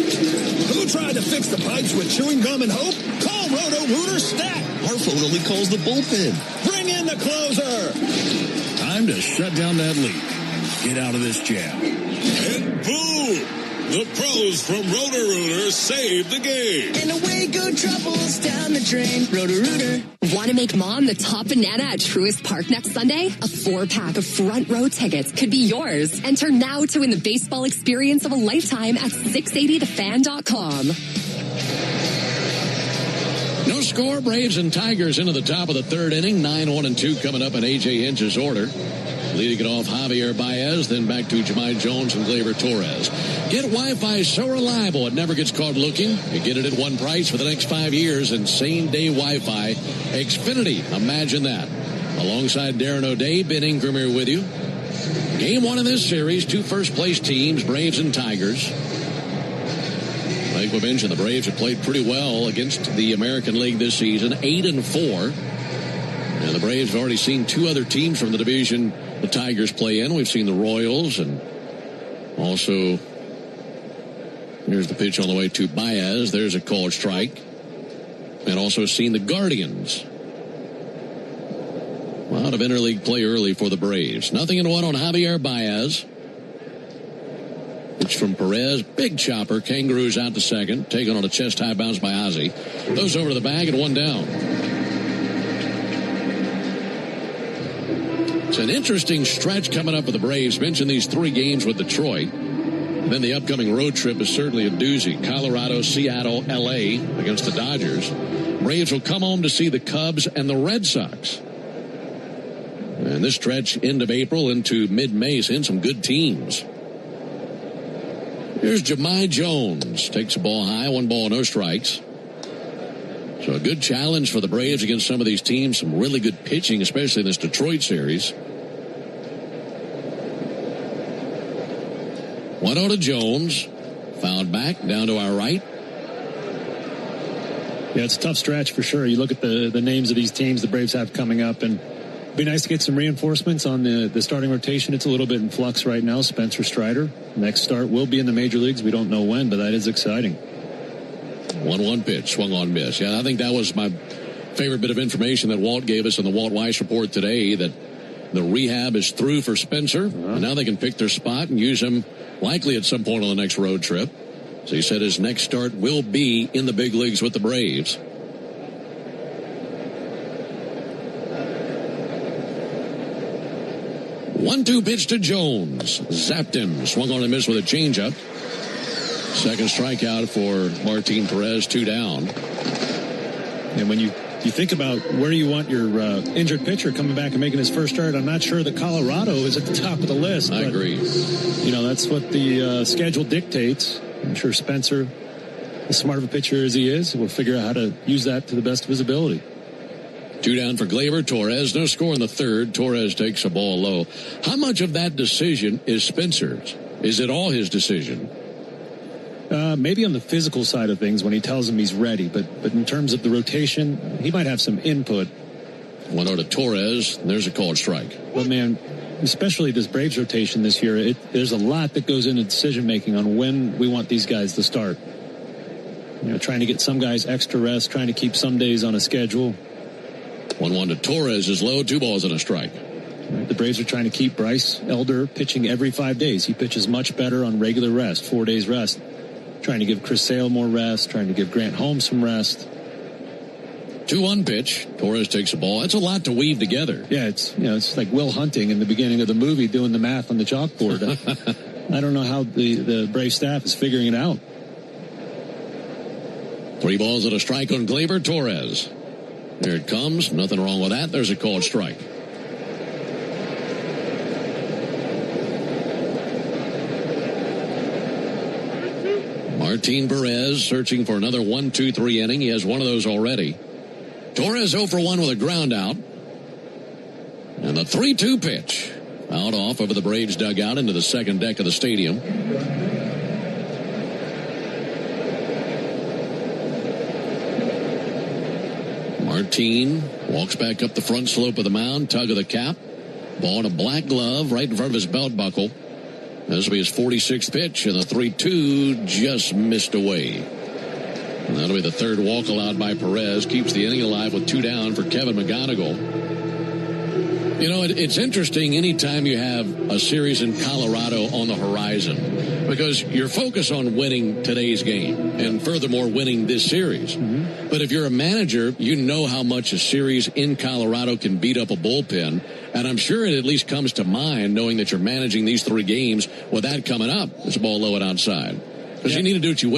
Who tried to fix the pipes with chewing gum and hope? Call Roto-Rooter Stat. Our phone only calls the bullpen. Bring in the closer. Time to shut down that leak. Get out of this jam. And boom! The pros from Roto-Rooter saved the game. And away go troubles down the drain. Roto-Rooter. Want to make mom the top banana at Truist Park next Sunday? A 4-pack of front row tickets could be yours. Enter now to win the baseball experience of a lifetime at 680thefan.com. No score. Braves and Tigers into the top of the third inning. 9-1-2 coming up in A.J. Hinch's order. Leading it off, Javier Baez, then back to Jemai Jones and Gleyber Torres. Get Wi-Fi so reliable it never gets caught looking. You get it at one price for the next 5 years and same-day Wi-Fi. Xfinity, imagine that. Alongside Darren O'Day, Ben Ingram here with you. Game 1 in this series, 2 first-place teams, Braves and Tigers. Like we mentioned, the Braves have played pretty well against the American League this season, 8-4. And the Braves have already seen 2 other teams from the division the Tigers play in. We've seen the Royals, and also here's the pitch on the way to Baez. There's a called strike. And also seen the Guardians. A lot of interleague play early for the Braves. 0-1 on Javier Baez. Pitch from Perez. Big chopper. Kangaroos out to second. Taken on a chest-high bounce by Ozzie. Goes over to the bag and 1 down. It's an interesting stretch coming up with the Braves. Mentioned these 3 games with Detroit. And then the upcoming road trip is certainly a doozy. Colorado, Seattle, L.A. against the Dodgers. Braves will come home to see the Cubs and the Red Sox. And this stretch, end of April into mid-May, seeing some good teams. Here's Jemai Jones. Takes the ball high, 1 ball, no strikes. So a good challenge for the Braves against some of these teams. Some really good pitching, especially in this Detroit series. 1-0 to Jones. Fouled back, down to our right. Yeah, it's a tough stretch for sure. You look at the names of these teams the Braves have coming up, and it'd be nice to get some reinforcements on the starting rotation. It's a little bit in flux right now. Spencer Strider, next start will be in the major leagues. We don't know when, but that is exciting. 1-1 pitch, swung on miss. Yeah, I think that was my favorite bit of information that Walt gave us in the Walt Weiss report today, that the rehab is through for Spencer, and now they can pick their spot and use him likely at some point on the next road trip. So he said his next start will be in the big leagues with the Braves. One-two pitch to Jones. Zapped him. Swung on and missed with a changeup. Second strikeout for Martin Perez, 2 down. And when you think about where you want your injured pitcher coming back and making his first start, I'm not sure that Colorado is at the top of the list. I agree. You know, that's what the schedule dictates. I'm sure Spencer, as smart of a pitcher as he is, will figure out how to use that to the best of his ability. 2 down for Gleyber Torres. No score in the third. Torres takes a ball low. How much of that decision is Spencer's? Is it all his decision? Maybe on the physical side of things when he tells him he's ready. But in terms of the rotation, he might have some input. 1-0 to Torres. There's a called strike. Well, man, especially this Braves rotation this year, there's a lot that goes into decision-making on when we want these guys to start. You know, trying to get some guys extra rest, trying to keep some days on a schedule. 1-1 to Torres is low, 2 balls and a strike. The Braves are trying to keep Bryce Elder pitching every 5 days. He pitches much better on regular rest, 4 days rest. Trying to give Chris Sale more rest, trying to give Grant Holmes some rest. 2-1 pitch. Torres takes the ball. That's a lot to weave together. Yeah, it's like Will Hunting in the beginning of the movie doing the math on the chalkboard. I don't know how the Brave staff is figuring it out. 3 balls and a strike on Gleyber Torres. There it comes. Nothing wrong with that. There's a called strike. Martin Perez searching for another 1-2-3 inning. He has one of those already. Torres 0 for 1 with a ground out. And the 3-2 pitch. Out off over the Braves dugout into the second deck of the stadium. Martin walks back up the front slope of the mound. Tug of the cap. Ball in a black glove right in front of his belt buckle. This will be his 46th pitch, and the 3-2 just missed away. And that'll be the third walk allowed by Perez. Keeps the inning alive with 2 down for Kevin McGonigal. You know, it's interesting anytime you have a series in Colorado on the horizon, because you're focused on winning today's game and furthermore winning this series. Mm-hmm. But if you're a manager, you know how much a series in Colorado can beat up a bullpen. And I'm sure it at least comes to mind knowing that you're managing these 3 games with that coming up. It's a ball low and outside. Because you need to do what you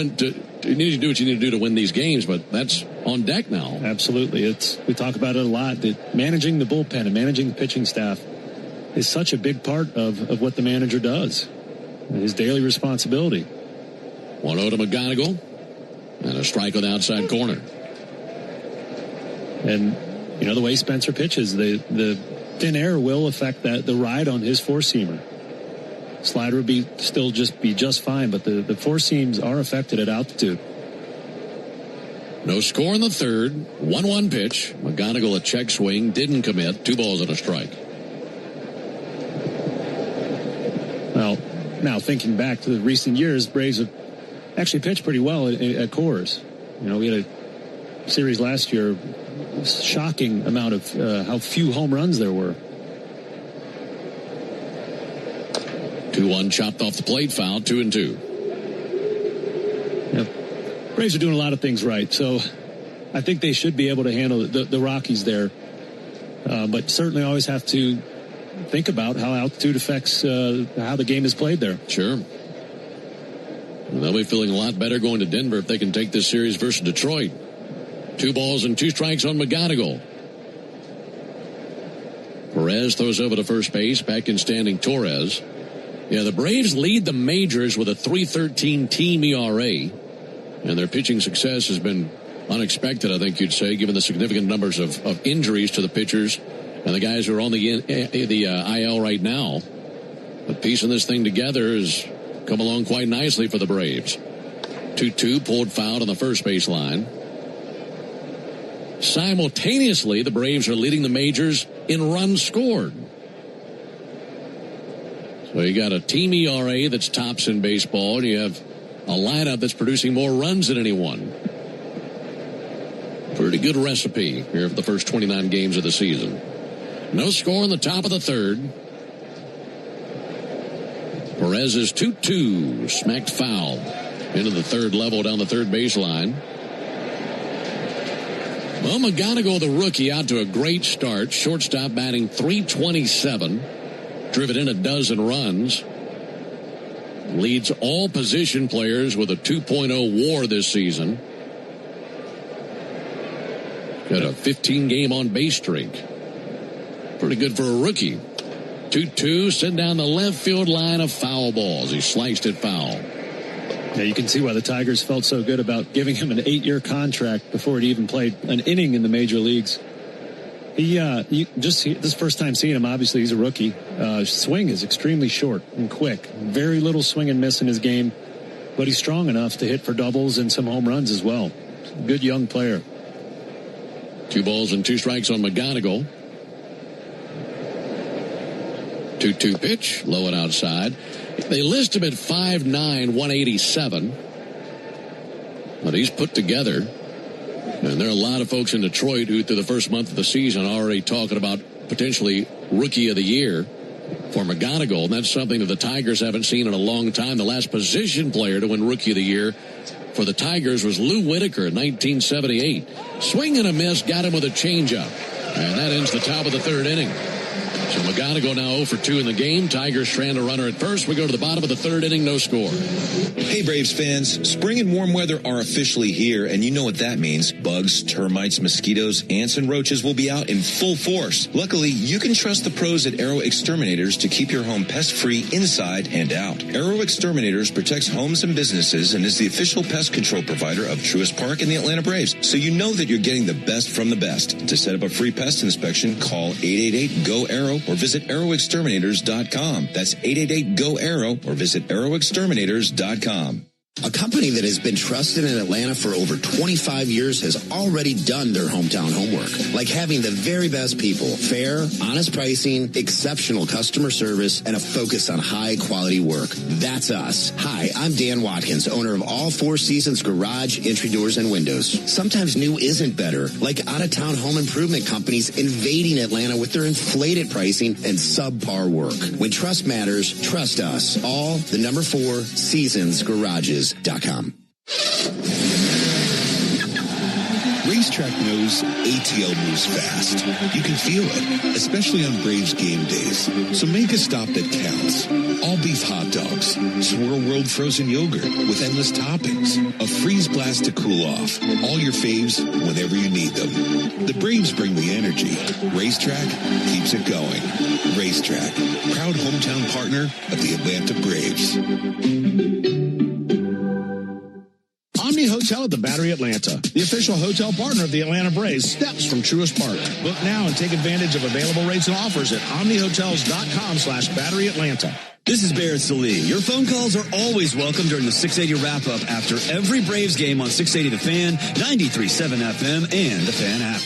need to do what you need to do to win these games, but that's on deck now. Absolutely. We talk about it a lot, that managing the bullpen and managing the pitching staff is such a big part of what the manager does. His daily responsibility. 1-0 to McGonigal, and a strike on the outside corner. And, you know, the way Spencer pitches, the thin air will affect the ride on his four-seamer. Slider would be just fine, but the four seams are affected at altitude. No score in the third. 1-1 pitch. McGonigal a check swing, didn't commit. 2 balls and a strike. Well, now thinking back to the recent years, Braves have actually pitched pretty well at Coors. You know, we had a series last year, shocking amount of how few home runs there were. 2-1 chopped off the plate, foul, 2-2. Yep. Braves are doing a lot of things right, so I think they should be able to handle the Rockies there. But certainly always have to think about how altitude affects how the game is played there. Sure. And they'll be feeling a lot better going to Denver if they can take this series versus Detroit. 2 balls and 2 strikes on McGonigal. Perez throws over to first base, back in standing Torres. Yeah, the Braves lead the majors with a 3.13 team ERA, and their pitching success has been unexpected, I think you'd say, given the significant numbers of injuries to the pitchers and the guys who are on the IL right now. But piecing this thing together has come along quite nicely for the Braves. 2-2 pulled foul on the first base line. Simultaneously, the Braves are leading the majors in runs scored. So you got a team ERA that's tops in baseball, and you have a lineup that's producing more runs than anyone. Pretty good recipe here for the first 29 games of the season. No score in the top of the third. Perez's 2-2 smacked foul into the third level down the third baseline. Well, McGonigal, the rookie, out to a great start. Shortstop batting .327. Driven in a dozen runs. Leads all position players with a 2.0 WAR this season. Got a 15-game on-base streak. Pretty good for a rookie. 2-2, sent down the left field line of foul balls. He sliced it foul. Yeah, you can see why the Tigers felt so good about giving him an 8-year contract before he even played an inning in the major leagues. This first time seeing him, obviously he's a rookie. Swing is extremely short and quick. Very little swing and miss in his game, but he's strong enough to hit for doubles and some home runs as well. Good young player. 2 balls and 2 strikes on McGonigal. 2-2 pitch, low and outside. They list him at 5'9", 187. But he's put together. And there are a lot of folks in Detroit who, through the first month of the season, are already talking about potentially Rookie of the Year for McGonigal. And that's something that the Tigers haven't seen in a long time. The last position player to win Rookie of the Year for the Tigers was Lou Whitaker in 1978. Swing and a miss, got him with a changeup. And that ends the top of the third inning. So McGonigal now 0 for 2 in the game. Tigers strand a runner at first. We go to the bottom of the third inning, no score. Hey, Braves fans. Spring and warm weather are officially here, and you know what that means. Bugs, termites, mosquitoes, ants, and roaches will be out in full force. Luckily, you can trust the pros at Arrow Exterminators to keep your home pest-free inside and out. Arrow Exterminators protects homes and businesses and is the official pest control provider of Truist Park and the Atlanta Braves, so you know that you're getting the best from the best. To set up a free pest inspection, call 888-GO-ARROW or visit arrowexterminators.com. That's 888-GO-ARROW or visit arrowexterminators.com. A company that has been trusted in Atlanta for over 25 years has already done their hometown homework, like having the very best people, fair, honest pricing, exceptional customer service, and a focus on high-quality work. That's us. Hi, I'm Dan Watkins, owner of All Four Seasons Garage, Entry Doors, and Windows. Sometimes new isn't better, like out-of-town home improvement companies invading Atlanta with their inflated pricing and subpar work. When trust matters, trust us. All the number 4 Seasons Garages. Racetrack knows ATL moves fast. You can feel it, especially on Braves game days. So make a stop that counts. All beef hot dogs, Swirl World frozen yogurt with endless toppings, a freeze blast to cool off. All your faves whenever you need them. The Braves bring the energy. Racetrack keeps it going. Racetrack, proud hometown partner of the Atlanta Braves. Omni Hotel at the Battery Atlanta, the official hotel partner of the Atlanta Braves, steps from Truist Park. Book now and take advantage of available rates and offers at omnihotels.com/Battery Atlanta. This is Barrett Salee. Your phone calls are always welcome during the 680 wrap-up after every Braves game on 680 The Fan, 93.7 FM, and the Fan app.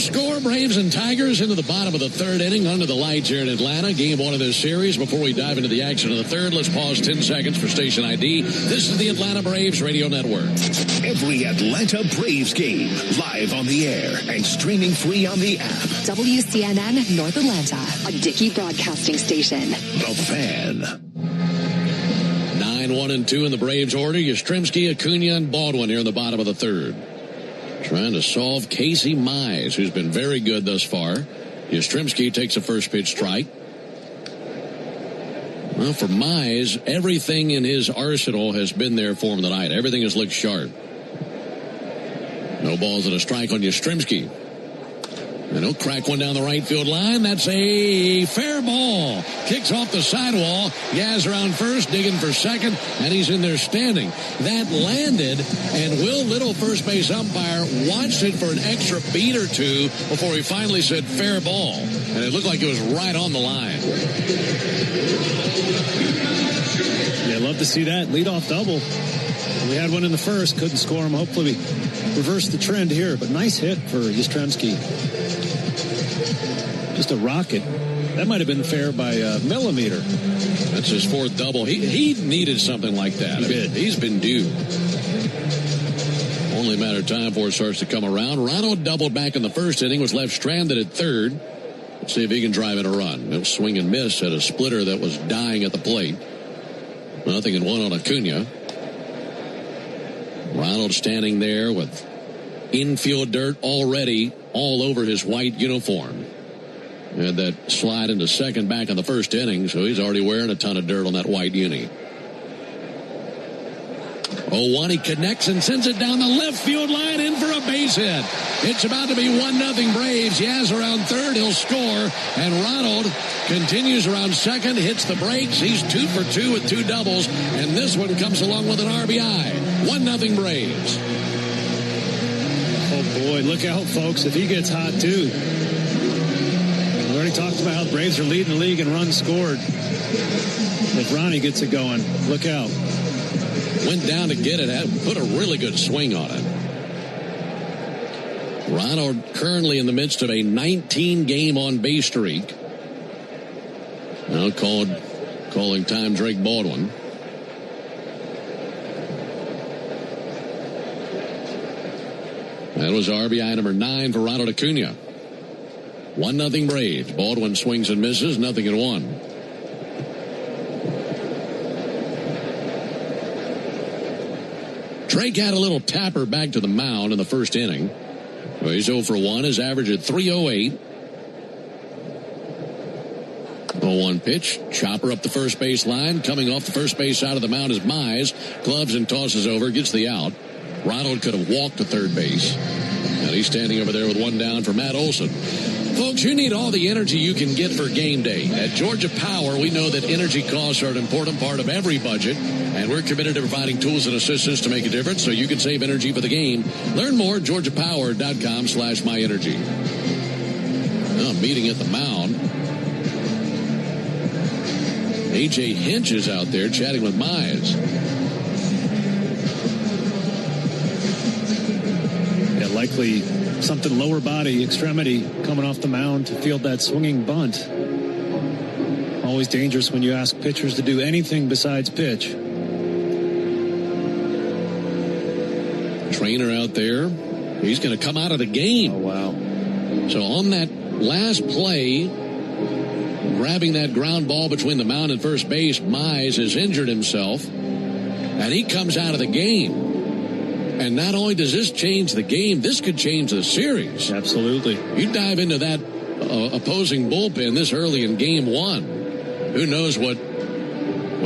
Score, Braves and Tigers into the bottom of the third inning under the lights here in Atlanta. Game 1 of this series. Before we dive into the action of the third, let's pause 10 seconds for station ID. This is the Atlanta Braves Radio Network. Every Atlanta Braves game live on the air and streaming free on the app. WCNN North Atlanta, a Dickey broadcasting station. The Fan. 9-1-2 in the Braves order. Yastrzemski, Acuna, and Baldwin here in the bottom of the third. Trying to solve Casey Mize, who's been very good thus far. Yastrzemski takes a first pitch strike. Well, for Mize, everything in his arsenal has been there for him tonight. Everything has looked sharp. No balls and a strike on Yastrzemski. And he'll crack one down the right field line. That's a fair ball. Kicks off the sidewall. Yaz around first, digging for second, and he's in there standing. That landed, and Will Little, first base umpire, watched it for an extra beat or two before he finally said fair ball. And it looked like it was right on the line. Yeah, love to see that. Leadoff double. We had one in the first, couldn't score him. Hopefully we reverse the trend here, but nice hit for Yastrzemski. Just a rocket. That might have been fair by a millimeter. That's his fourth double. He needed something like that. He did. He's been due. Only a matter of time before it starts to come around. Ronald doubled back in the first inning, was left stranded at third. Let's see if he can drive in a run. He'll swing and miss at a splitter that was dying at the plate. 0-1 on Acuna. Ronald standing there with infield dirt already all over his white uniform. Had that slide into second back in the first inning, so he's already wearing a ton of dirt on that white uni. 0-1, he connects and sends it down the left field line in for a base hit. It's about to be 1-0 Braves. Yaz around third, he'll score, and Ronald continues around second, hits the brakes. He's 2 for 2 with 2 doubles, and this one comes along with an RBI. 1-0 Braves. Oh boy, look out, folks, if he gets hot too. We already talked about how the Braves are leading the league in runs scored. If Ronnie gets it going, look out. Went down to get it, put a really good swing on it. Ronald currently in the midst of a 19-game on-base streak. Now calling time Drake Baldwin. That was RBI number 9 for Ronald Acuna. 1-0 Braves. Baldwin swings and misses, 0-1. Drake had a little tapper back to the mound in the first inning. Well, he's 0 for 1. His average at .308. 0-1 pitch. Chopper up the first base line. Coming off the first base side of the mound is Mize. Gloves and tosses over. Gets the out. Ronald could have walked to third base. And he's standing over there with 1 down for Matt Olson. Folks, you need all the energy you can get for game day. At Georgia Power, we know that energy costs are an important part of every budget, and we're committed to providing tools and assistance to make a difference so you can save energy for the game. Learn more at georgiapower.com/myenergy. Meeting at the mound. A.J. Hinch is out there chatting with Mize. Yeah, likely something lower body, extremity, coming off the mound to field that swinging bunt. Always dangerous when you ask pitchers to do anything besides pitch. Trainer out there. He's going to come out of the game. Oh, wow. So on that last play, grabbing that ground ball between the mound and first base, Mize has injured himself, and he comes out of the game. And not only does this change the game, this could change the series. Absolutely. You dive into that opposing bullpen this early in game 1. Who knows what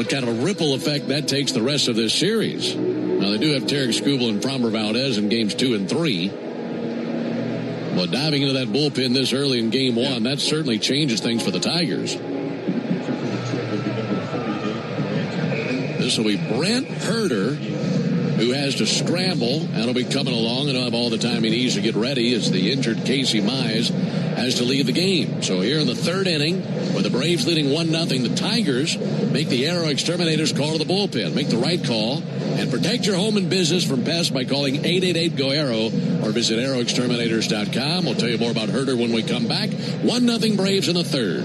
kind of a ripple effect that takes the rest of this series. Now, they do have Tarek Skubal and Framber Valdez in games 2 and 3. But diving into that bullpen this early in game 1, that certainly changes things for the Tigers. This will be Brent Herter, who has to scramble, and will be coming along and will have all the time he needs to get ready as the injured Casey Mize has to leave the game. So here in the third inning, with the Braves leading 1-0, the Tigers make the Aero Exterminators call to the bullpen. Make the right call and protect your home and business from pests by calling 888-GO-AERO or visit aeroexterminators.com. We'll tell you more about Herter when we come back. 1-0 Braves in the third.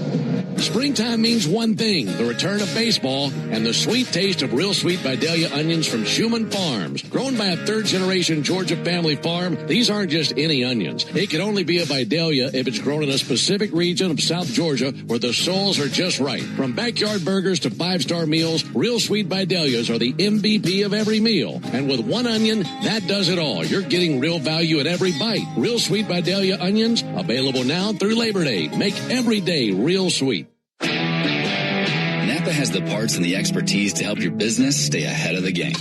Springtime means one thing, the return of baseball and the sweet taste of Real Sweet Vidalia onions from Schumann Farms. Grown by a third-generation Georgia family farm, these aren't just any onions. It can only be a Vidalia if it's grown in a specific region of South Georgia where the soils are just right. From backyard burgers to five-star meals, Real Sweet Vidalias are the MVP of every meal. And with one onion, that does it all. You're getting real value at every bite. Real Sweet Vidalia onions, available now through Labor Day. Make every day real sweet. Napa has the parts and the expertise to help your business stay ahead of the game.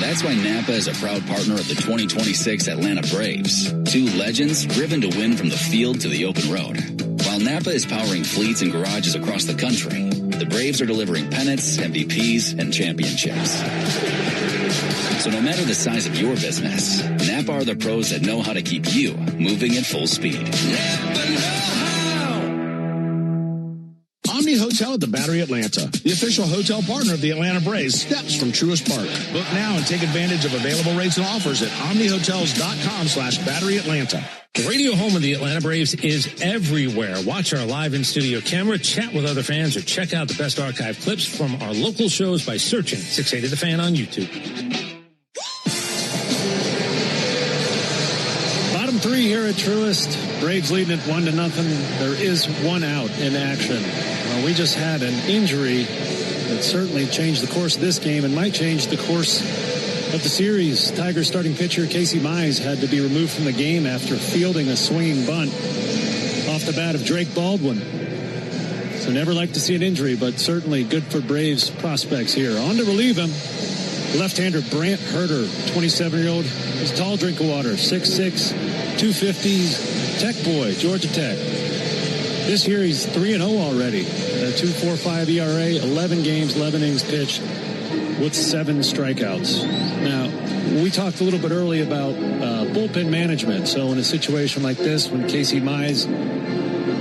That's why Napa is a proud partner of the 2026 Atlanta Braves. Two legends driven to win from the field to the open road. While Napa is powering fleets and garages across the country, the Braves are delivering pennants, MVPs, and championships. So no matter the size of your business, Napa are the pros that know how to keep you moving at full speed. Omni Hotel at the Battery Atlanta, the official hotel partner of the Atlanta Braves, steps from Truist Park. Book now and take advantage of available rates and offers at omnihotels.com/Battery Atlanta. The radio home of the Atlanta Braves is everywhere. Watch our live in-studio camera, chat with other fans, or check out the best archive clips from our local shows by searching 680 The Fan on YouTube. Bottom three here at Truist. Braves leading it 1-0. There is one out in action. Well, we just had an injury that certainly changed the course of this game and might change the course of the series. Tigers starting pitcher Casey Mize had to be removed from the game after fielding a swinging bunt off the bat of Drake Baldwin. So never like to see an injury, but certainly good for Braves prospects here. On to relieve him, left-hander Brant Herter, 27-year-old. He's a tall drink of water, 6'6", 250s, Tech boy, Georgia Tech. This year he's 3-0 already. A 2.45 ERA, 11 games, 11 innings pitched with 7 strikeouts. Now, we talked a little bit early about bullpen management. So in a situation like this, when Casey Mize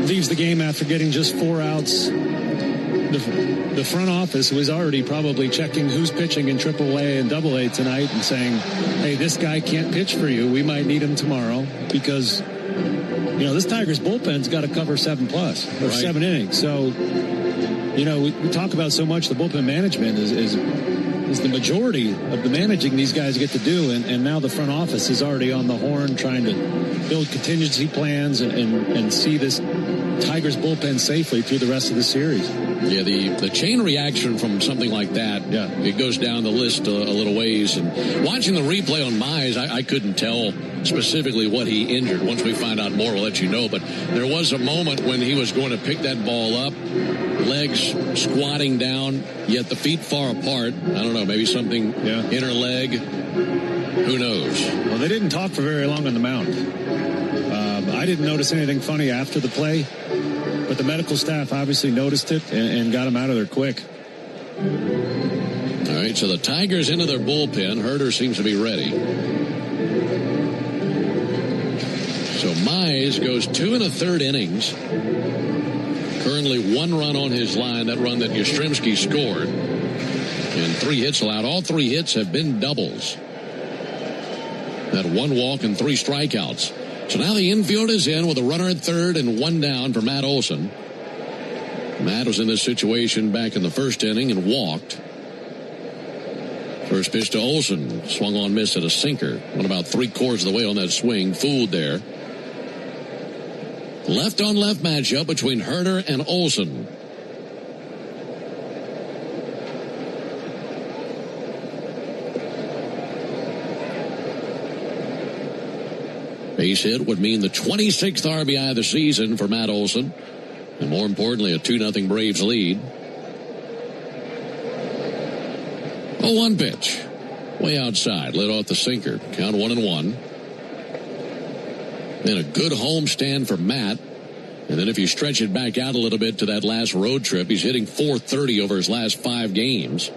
leaves the game after getting just 4 outs, the front office was already probably checking who's pitching in AAA and AA tonight and saying, hey, this guy can't pitch for you. We might need him tomorrow because, you know, this Tigers bullpen's got to cover 7+ or 7 innings. So, you know, we talk about so much the bullpen management is is the majority of the managing these guys get to do, and now the front office is already on the horn trying to build contingency plans and see this Tigers bullpen safely through the rest of the series. Yeah, the chain reaction from something like that, it goes down the list a little ways. And watching the replay on Mize, I couldn't tell specifically what he injured. Once we find out more, we'll let you know. But there was a moment when he was going to pick that ball up, legs squatting down, yet the feet far apart. I don't know, maybe something inner leg. Who knows? Well, they didn't talk for very long on the mound. I didn't notice anything funny after the play, but the medical staff obviously noticed it and got him out of there quick. All right, so the Tigers into their bullpen. Herder seems to be ready. So Mize goes 2 1/3 innings. Currently 1 run on his line, that run that Yastrzemski scored. And 3 hits allowed. All 3 hits have been doubles. That 1 walk and 3 strikeouts. So now the infield is in with a runner at third and 1 down for Matt Olson. Matt was in this situation back in the first inning and walked. First pitch to Olson. Swung on, miss at a sinker. Went about 3/4 of the way on that swing. Fooled there. Left on left matchup between Herder and Olson. Base hit would mean the 26th RBI of the season for Matt Olson. And more importantly, a 2-0 Braves lead. 0-1 pitch. Way outside. Lit off the sinker. Count 1-1. Then a good homestand for Matt. And then if you stretch it back out a little bit to that last road trip, he's hitting .430 over his last 5 games.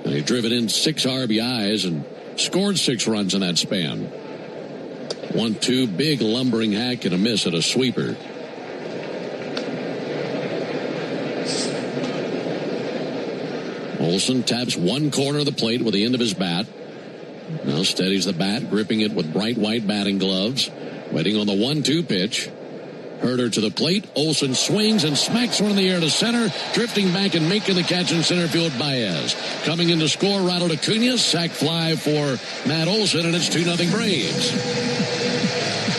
And he's driven in 6 RBIs and scored 6 runs in that span. 1-2, big lumbering hack and a miss at a sweeper. Olson taps one corner of the plate with the end of his bat. Now steadies the bat, gripping it with bright white batting gloves. Waiting on the 1-2 pitch. Herder to the plate. Olson swings and smacks one in the air to center. Drifting back and making the catch in center field, Baez. Coming in to score, Ronald Acuna. Sac fly for Matt Olson, and it's 2-0 Braves.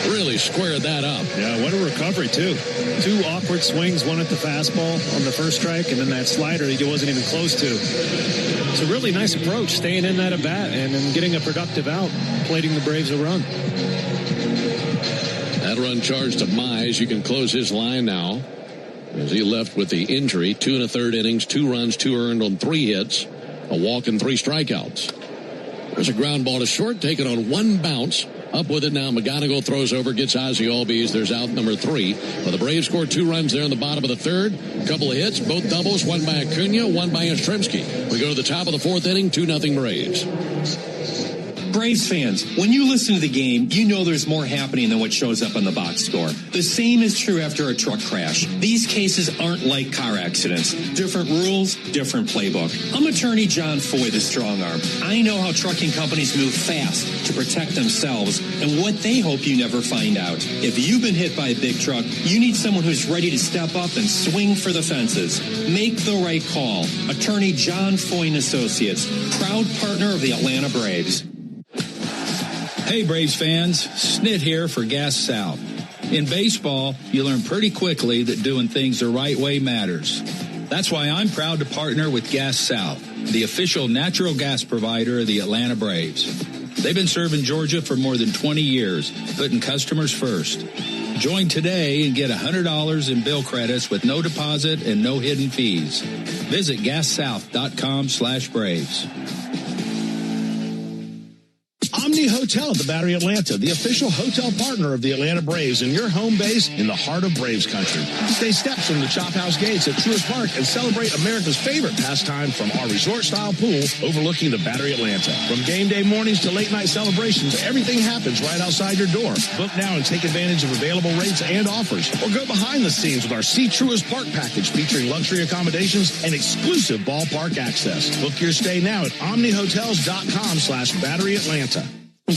Really squared that up. Yeah, what a recovery, too. 2 awkward swings, one at the fastball on the first strike, and then that slider he wasn't even close to. It's a really nice approach, staying in that at bat and then getting a productive out, plating the Braves a run. That run charged to Mize. You can close his line now as he left with the injury. 2 1/3 innings, 2 runs, 2 earned on 3 hits, a walk and 3 strikeouts. There's a ground ball to short, taken on 1 bounce. Up with it now. McGonigal throws over, gets Ozzie Albies. There's out number 3. But the Braves scored 2 runs there in the bottom of the 3rd. A couple of hits, both doubles, one by Acuna, one by Yastrzemski. We go to the top of the 4th inning, 2-0 Braves. Braves fans, when you listen to the game, you know there's more happening than what shows up on the box score. The same is true after a truck crash. These cases aren't like car accidents. Different rules, different playbook. I'm attorney John Foy, the strong arm. I know how trucking companies move fast to protect themselves and what they hope you never find out. If you've been hit by a big truck, you need someone who's ready to step up and swing for the fences. Make the right call. Attorney John Foy and Associates, proud partner of the Atlanta Braves. Hey Braves fans, Snit here for Gas South. In baseball, you learn pretty quickly that doing things the right way matters. That's why I'm proud to partner with Gas South, the official natural gas provider of the Atlanta Braves. They've been serving Georgia for more than 20 years, putting customers first. Join today and get $100 in bill credits with no deposit and no hidden fees. Visit gassouth.com/Braves. Omni Hotel at the Battery Atlanta, the official hotel partner of the Atlanta Braves and your home base in the heart of Braves country. Stay steps from the Chop House gates at Truist Park and celebrate America's favorite pastime from our resort-style pool overlooking the Battery Atlanta. From game day mornings to late-night celebrations, everything happens right outside your door. Book now and take advantage of available rates and offers. Or go behind the scenes with our See Truist Park package featuring luxury accommodations and exclusive ballpark access. Book your stay now at omnihotels.com/Battery Atlanta.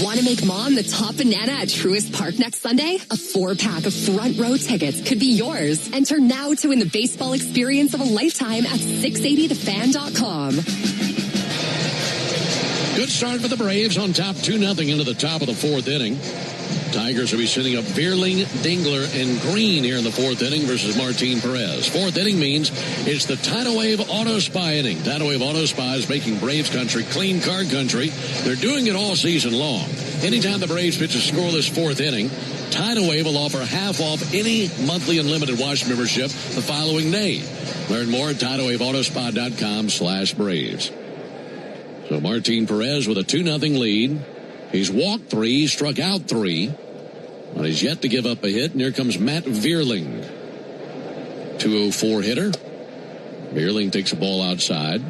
Want to make Mom the top banana at Truist Park next Sunday? A 4-pack of front row tickets could be yours. Enter now to win the baseball experience of a lifetime at 680thefan.com. Good start for the Braves on top 2-0 into the top of the fourth inning. Tigers will be sending up Vierling, Dingler, and Green here in the fourth inning versus Martin Perez. Fourth inning means it's the Tidal Wave Auto Spy inning. Tidal Wave Auto Spy is making Braves country clean car country. They're doing it all season long. Anytime the Braves pitch a scoreless fourth inning, Tidal Wave will offer half off any monthly unlimited wash membership the following day. Learn more at TidalWaveAutoSpa.com/Braves. So Martin Perez with a 2-0 lead. He's walked 3, struck out 3, but he's yet to give up a hit. And here comes Matt Vierling, 204 hitter. Vierling takes a ball outside.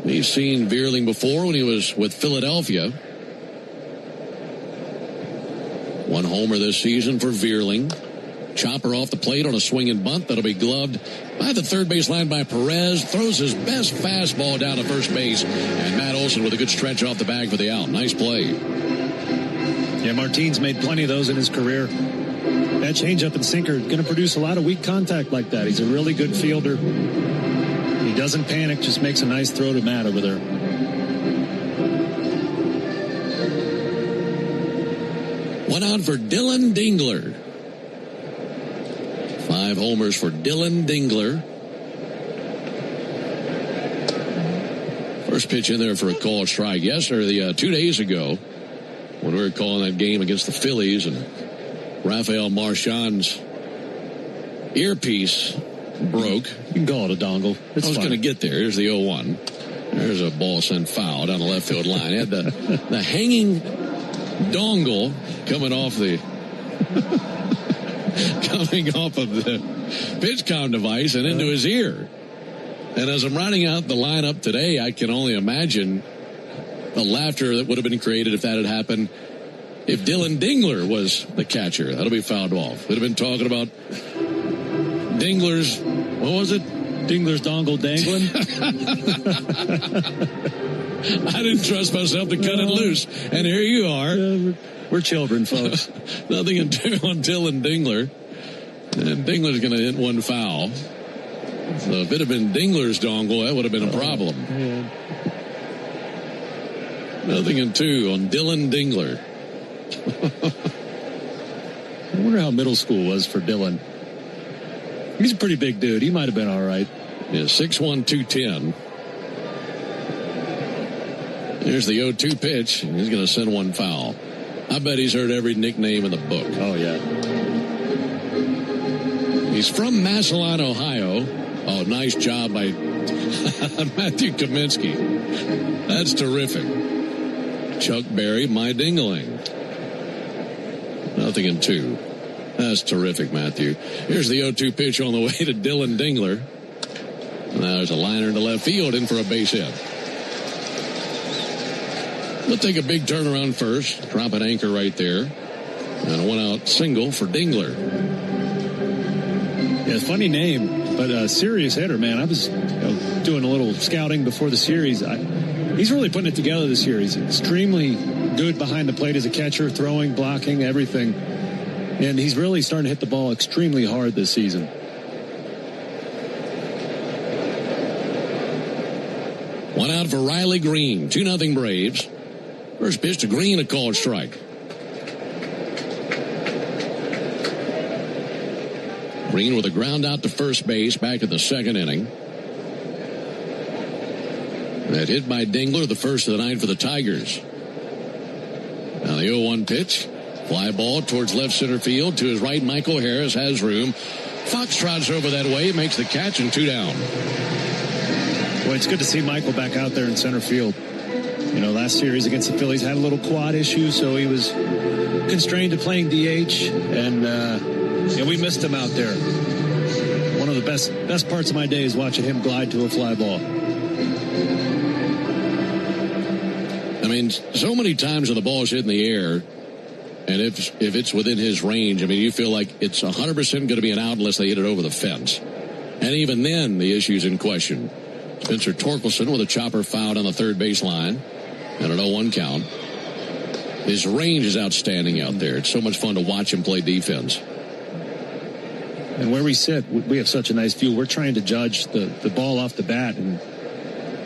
We've seen Vierling before when he was with Philadelphia. 1 homer this season for Vierling. Chopper off the plate on a swing and bunt. That'll be gloved by the third base line by Perez. Throws his best fastball down to first base. And Matt Olson with a good stretch off the bag for the out. Nice play. Yeah, Martin's made plenty of those in his career. That changeup and sinker is going to produce a lot of weak contact like that. He's a really good fielder. He doesn't panic, just makes a nice throw to Matt over there. One out for Dylan Dingler. 5 homers for Dylan Dingler. First pitch in there for a called strike. 2 days ago, when we were calling that game against the Phillies, and Rafael Marchand's earpiece broke. You can call it a dongle. I was going to get there. Here's the 0-1. There's a ball sent foul down the left field line. It had the hanging dongle coming off of the PitchCom device and into his ear. And as I'm writing out the lineup today, I can only imagine the laughter that would have been created if that had happened if Dylan Dingler was the catcher. That'll be fouled off. We'd have been talking about Dingler's, what was it? Dingler's dongle dangling. I didn't trust myself to cut it loose. And here you are. We're children, folks. 0-2 on Dylan Dingler. And Dingler's going to hit 1 foul. So if it had been Dingler's dongle, that would have been a problem. 0-2 on Dylan Dingler. I wonder how middle school was for Dylan. He's a pretty big dude. He might have been all right. Yeah, 6'1", 210. Here's the 0-2 pitch. He's going to send 1 foul. I bet he's heard every nickname in the book. Oh, yeah. He's from Massillon, Ohio. Oh, nice job by Matthew Kaminsky. That's terrific. Chuck Berry, my dingling. 0-2. That's terrific, Matthew. Here's the 0-2 pitch on the way to Dylan Dingler. Now there's a liner into left field in for a base hit. We'll take a big turnaround first. Drop an anchor right there. And a 1-out single for Dingler. Yeah, funny name, but a serious hitter, man. I was doing a little scouting before the series. He's really putting it together this year. He's extremely good behind the plate as a catcher, throwing, blocking, everything. And he's really starting to hit the ball extremely hard this season. One out for Riley Green. 2-0 Braves. First pitch to Green, a called strike. Green with a ground out to first base back in the second inning. That hit by Dingler, the first of the night for the Tigers. Now the 0-1 pitch. Fly ball towards left center field. To his right, Michael Harris has room. Fox trots over that way, makes the catch, and 2 down. Well, it's good to see Michael back out there in center field. You know, last series against the Phillies had a little quad issue, so he was constrained to playing DH, and we missed him out there. One of the best parts of my day is watching him glide to a fly ball. I mean, so many times when the ball is hit in the air, and if it's within his range, I mean, you feel like it's 100% going to be an out unless they hit it over the fence. And even then, the issue's in question. Spencer Torkelson with a chopper fouled on the third base line. And an 0-1 count. His range is outstanding out there. It's so much fun to watch him play defense. And where we sit, we have such a nice view. We're trying to judge the ball off the bat. And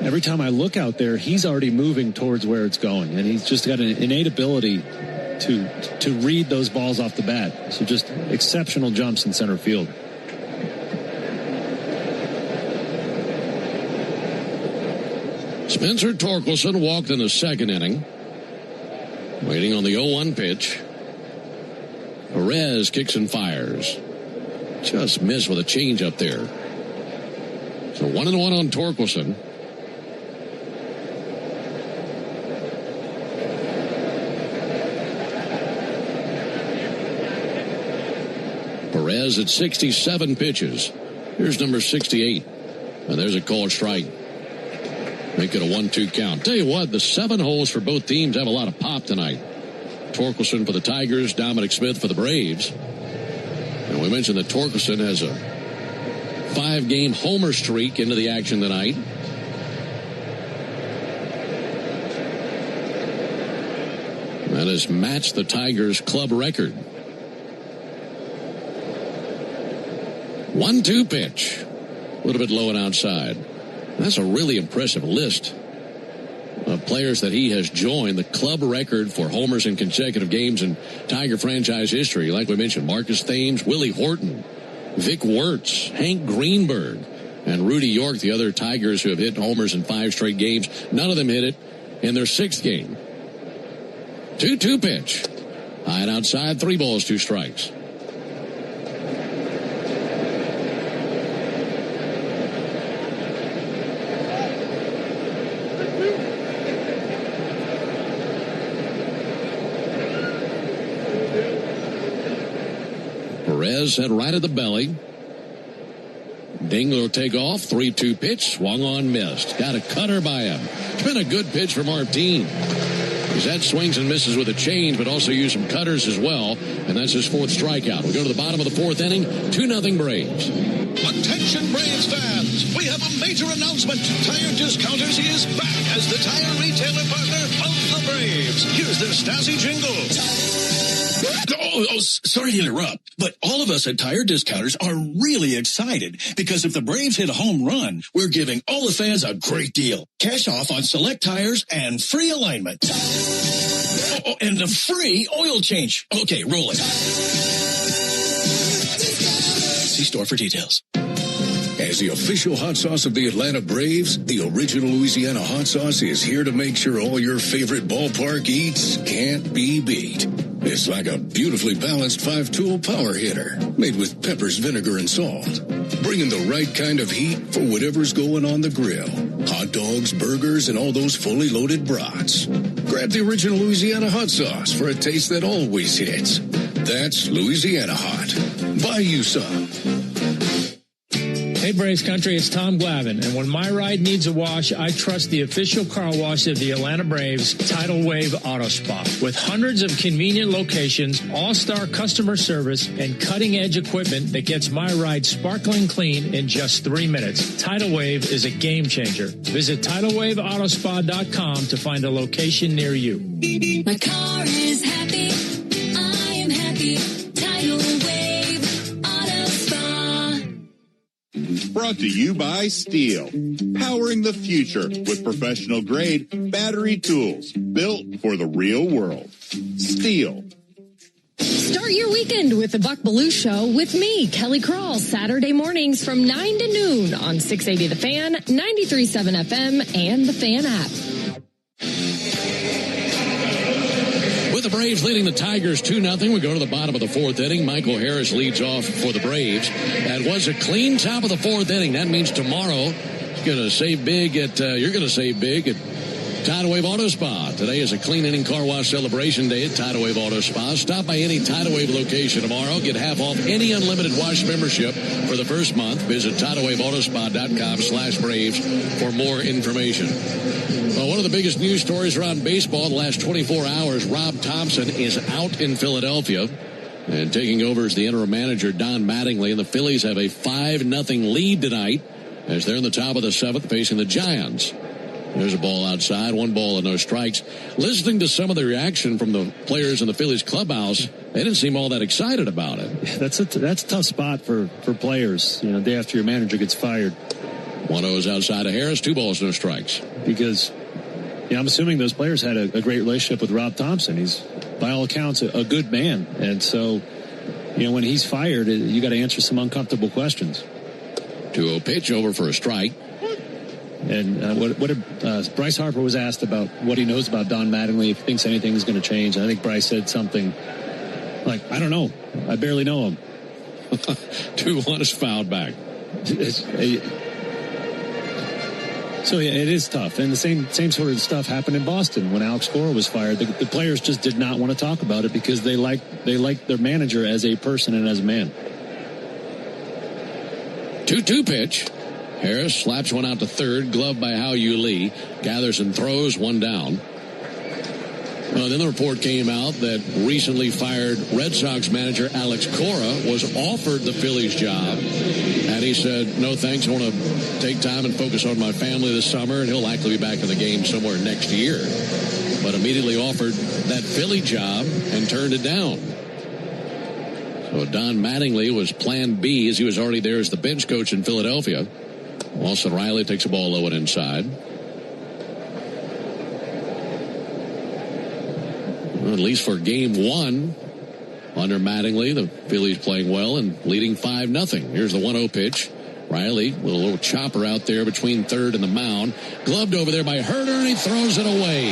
every time I look out there, he's already moving towards where it's going, and he's just got an innate ability to read those balls off the bat. So just exceptional jumps in center field. Spencer Torkelson walked in the second inning, waiting on the 0-1 pitch. Perez kicks and fires. Just missed with a change up there. So 1-1 on Torkelson. Perez at 67 pitches. Here's number 68. And there's a called strike. Make it a 1-2 count. Tell you what, the 7 holes for both teams have a lot of pop tonight. Torkelson for the Tigers, Dominic Smith for the Braves. And we mentioned that Torkelson has a 5-game homer streak into the action tonight. That has matched the Tigers' club record. 1-2 pitch. A little bit low and outside. That's a really impressive list of players that he has joined. The club record for homers in consecutive games in Tiger franchise history. Like we mentioned, Marcus Thames, Willie Horton, Vic Wirtz, Hank Greenberg, and Rudy York, the other Tigers who have hit homers in 5 straight games. None of them hit it in their 6th game. 2-2 pitch. High and outside, 3 balls, 2 strikes. Perez had right at the belly. Dingler will take off. 3-2 pitch. Swung on, missed. Got a cutter by him. It's been a good pitch for Martin. He's had swings and misses with a change, but also used some cutters as well. And that's his 4th strikeout. We go to the bottom of the 4th inning. 2-0 Braves. Attention Braves fans. We have a major announcement. Tire Discounters is back as the tire retailer partner of the Braves. Here's their Stasi jingle. Sorry to interrupt, but all of us at Tire Discounters are really excited because if the Braves hit a home run, we're giving all the fans a great deal. Cash off on select tires and free alignment. And a free oil change. Okay, roll it. See store for details. As the official hot sauce of the Atlanta Braves, the original Louisiana hot sauce is here to make sure all your favorite ballpark eats can't be beat. It's like a beautifully balanced 5-tool power hitter made with peppers, vinegar, and salt, bringing the right kind of heat for whatever's going on the grill. Hot dogs, burgers, and all those fully loaded brats. Grab the original Louisiana hot sauce for a taste that always hits. That's Louisiana Hot. Buy you some. Hey, Braves Country, it's Tom Glavine, and when my ride needs a wash, I trust the official car wash of the Atlanta Braves, Tidal Wave Auto Spa. With hundreds of convenient locations, all-star customer service, and cutting-edge equipment that gets my ride sparkling clean in just 3 minutes, Tidal Wave is a game-changer. Visit TidalWaveAutoSpa.com to find a location near you. My car is happy. I am happy. Tidal Wave Auto Spa. Brought to you by Steel, powering the future with professional-grade battery tools built for the real world. Steel. Start your weekend with the Buck Belue Show with me, Kelly Krall, Saturday mornings from 9 to noon on 680 The Fan, 93.7 FM, and the Fan app. With the Braves leading the Tigers 2-0, we go to the bottom of the 4th inning. Michael Harris leads off for the Braves. That was a clean top of the 4th inning. That means tomorrow you're going to save big at Tidal Wave Auto Spa. Today is a clean inning car wash celebration day at Tidal Wave Auto Spa. Stop by any Tidal Wave location tomorrow. Get half off any unlimited wash membership for the first month. Visit TidalWaveAutoSpa.com/Braves for more information. Well, one of the biggest news stories around baseball in the last 24 hours, Rob Thompson is out in Philadelphia. And taking over as the interim manager, Don Mattingly. And the Phillies have a 5-0 lead tonight as they're in the top of the 7th facing the Giants. There's a ball outside, 1 ball and no strikes. Listening to some of the reaction from the players in the Phillies clubhouse, they didn't seem all that excited about it. That's a tough spot for players, day after your manager gets fired. 1-0's outside of Harris, 2 balls, no strikes. Because, I'm assuming those players had a great relationship with Rob Thompson. He's, by all accounts, a good man. And so, when he's fired, you got to answer some uncomfortable questions. 2-0 pitch, over for a strike. And what Bryce Harper was asked about what he knows about Don Mattingly, if he thinks anything's going to change. I think Bryce said something like, I don't know. I barely know him. 2-1 is fouled back. So it is tough. And the same sort of stuff happened in Boston when Alex Cora was fired. The players just did not want to talk about it because they like their manager as a person and as a man. 2-2 pitch. Harris slaps one out to third, gloved by Hao-Yu Lee. Gathers and throws, 1 down. Then the report came out that recently fired Red Sox manager Alex Cora was offered the Phillies job. And he said, no thanks, I want to take time and focus on my family this summer, and he'll likely be back in the game somewhere next year. But immediately offered that Philly job and turned it down. So Don Mattingly was plan B, as he was already there as the bench coach in Philadelphia. Austin Riley takes a ball low and inside. Well, at least for game 1 under Mattingly, the Phillies playing well and leading 5-0. Here's the 1-0 pitch. Riley with a little chopper out there between third and the mound. Gloved over there by Herter, and he throws it away.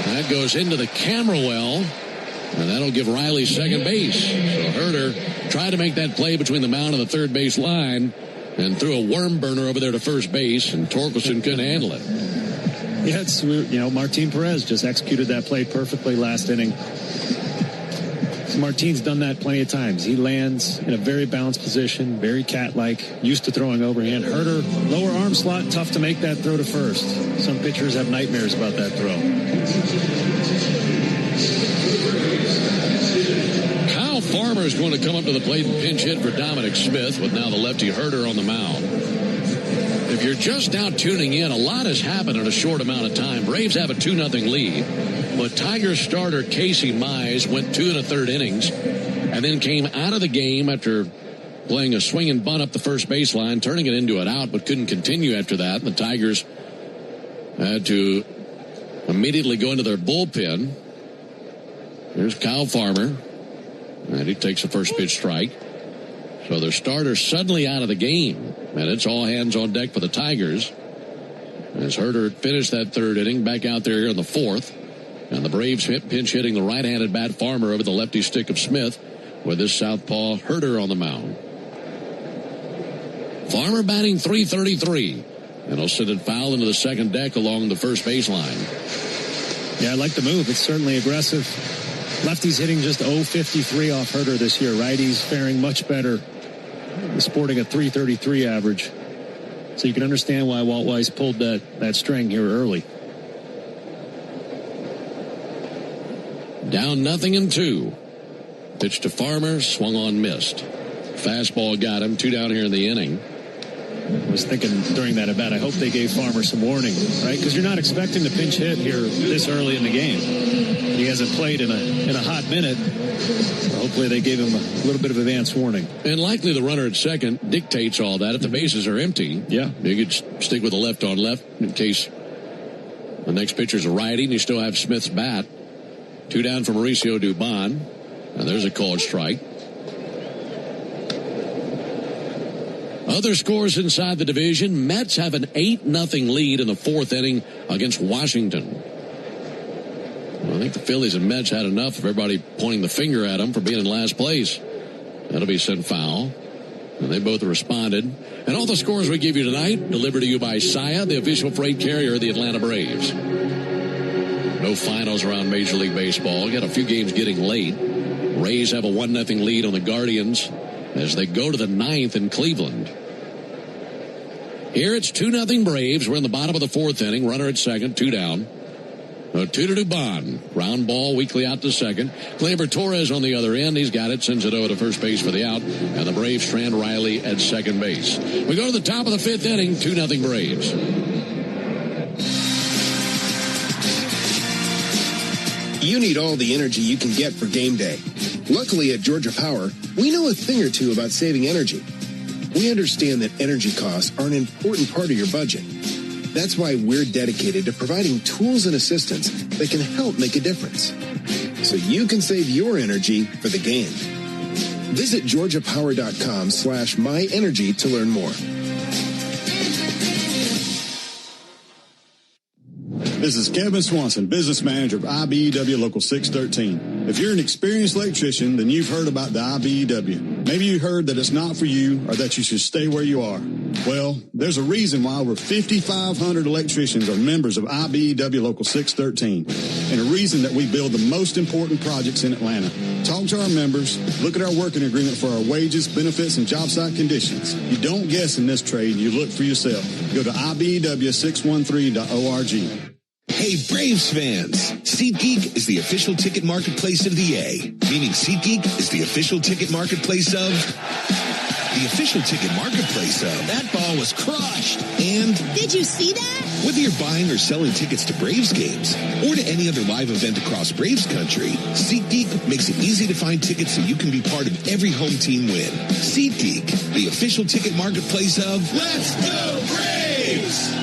That goes into the camera well, and that'll give Riley second base. So Herter tried to make that play between the mound and the third base line and threw a worm burner over there to first base, and Torkelson couldn't handle it. Yes, Martin Perez just executed that play perfectly last inning. So Martin's done that plenty of times. He lands in a very balanced position, very cat-like, used to throwing overhand. Herter, lower arm slot, tough to make that throw to first. Some pitchers have nightmares about that throw. Kyle Farmer is going to come up to the plate and pinch hit for Dominic Smith with now the lefty Herter on the mound. If you're just now tuning in, a lot has happened in a short amount of time. Braves have a 2-0 lead, but Tigers starter Casey Mize went 2 1/3 innings and then came out of the game after playing a swing and bunt up the first baseline, turning it into an out, but couldn't continue after that. The Tigers had to immediately go into their bullpen. Here's Kyle Farmer, and he takes the first pitch strike. So their starter suddenly out of the game, and it's all hands on deck for the Tigers. As Herter finished that 3rd inning, back out there here in the 4th. And the Braves pinch hitting the right-handed bat Farmer over the lefty stick of Smith with his southpaw Herter on the mound. Farmer batting .333, and he'll send it foul into the second deck along the first baseline. Yeah, I like the move. It's certainly aggressive. Lefty's hitting just .053 off Herter this year. Righty's faring much better, sporting a .333 average. So you can understand why Walt Weiss pulled that string here early. Down 0-2. Pitch to Farmer, swung on, missed. Fastball got him, 2 down here in the inning. I was thinking during that at bat, I hope they gave Farmer some warning, right? Because you're not expecting to pinch hit here this early in the game. He hasn't played in a hot minute. So hopefully they gave him a little bit of advance warning. And likely the runner at second dictates all that. If the bases are empty, yeah, you could stick with the left on left in case the next pitcher's a righty and you still have Smith's bat. 2 down for Mauricio Dubon. And there's a called strike. Other scores inside the division. Mets have an 8-0 lead in the 4th inning against Washington. Well, I think the Phillies and Mets had enough of everybody pointing the finger at them for being in last place. That'll be sent foul. And they both responded. And all the scores we give you tonight delivered to you by Saia, the official freight carrier of the Atlanta Braves. No finals around Major League Baseball. Got a few games getting late. Rays have a 1-0 lead on the Guardians as they go to the 9th in Cleveland. Here it's 2-0 Braves. We're in the bottom of the 4th inning. Runner at second, 2 down. 2 to Dubon. Ground ball weakly out to second. Gleyber Torres on the other end. He's got it. Sends it over to first base for the out. And the Braves strand Riley at second base. We go to the top of the 5th inning. 2-0 Braves. You need all the energy you can get for game day. Luckily at Georgia Power, we know a thing or two about saving energy. We understand that energy costs are an important part of your budget. That's why we're dedicated to providing tools and assistance that can help make a difference, so you can save your energy for the game. Visit georgiapower.com/myenergy to learn more. This is Kevin Swanson, business manager of IBEW Local 613. If you're an experienced electrician, then you've heard about the IBEW. Maybe you heard that it's not for you or that you should stay where you are. Well, there's a reason why over 5,500 electricians are members of IBEW Local 613, and a reason that we build the most important projects in Atlanta. Talk to our members, look at our working agreement for our wages, benefits, and job site conditions. You don't guess in this trade, you look for yourself. Go to IBEW613.org. Hey, Braves fans! SeatGeek is the official ticket marketplace of the A, meaning SeatGeek is the official ticket marketplace of... the official ticket marketplace of... That ball was crushed! And... Did you see that? Whether you're buying or selling tickets to Braves games or to any other live event across Braves country, SeatGeek makes it easy to find tickets so you can be part of every home team win. SeatGeek, the official ticket marketplace of... Let's go Braves!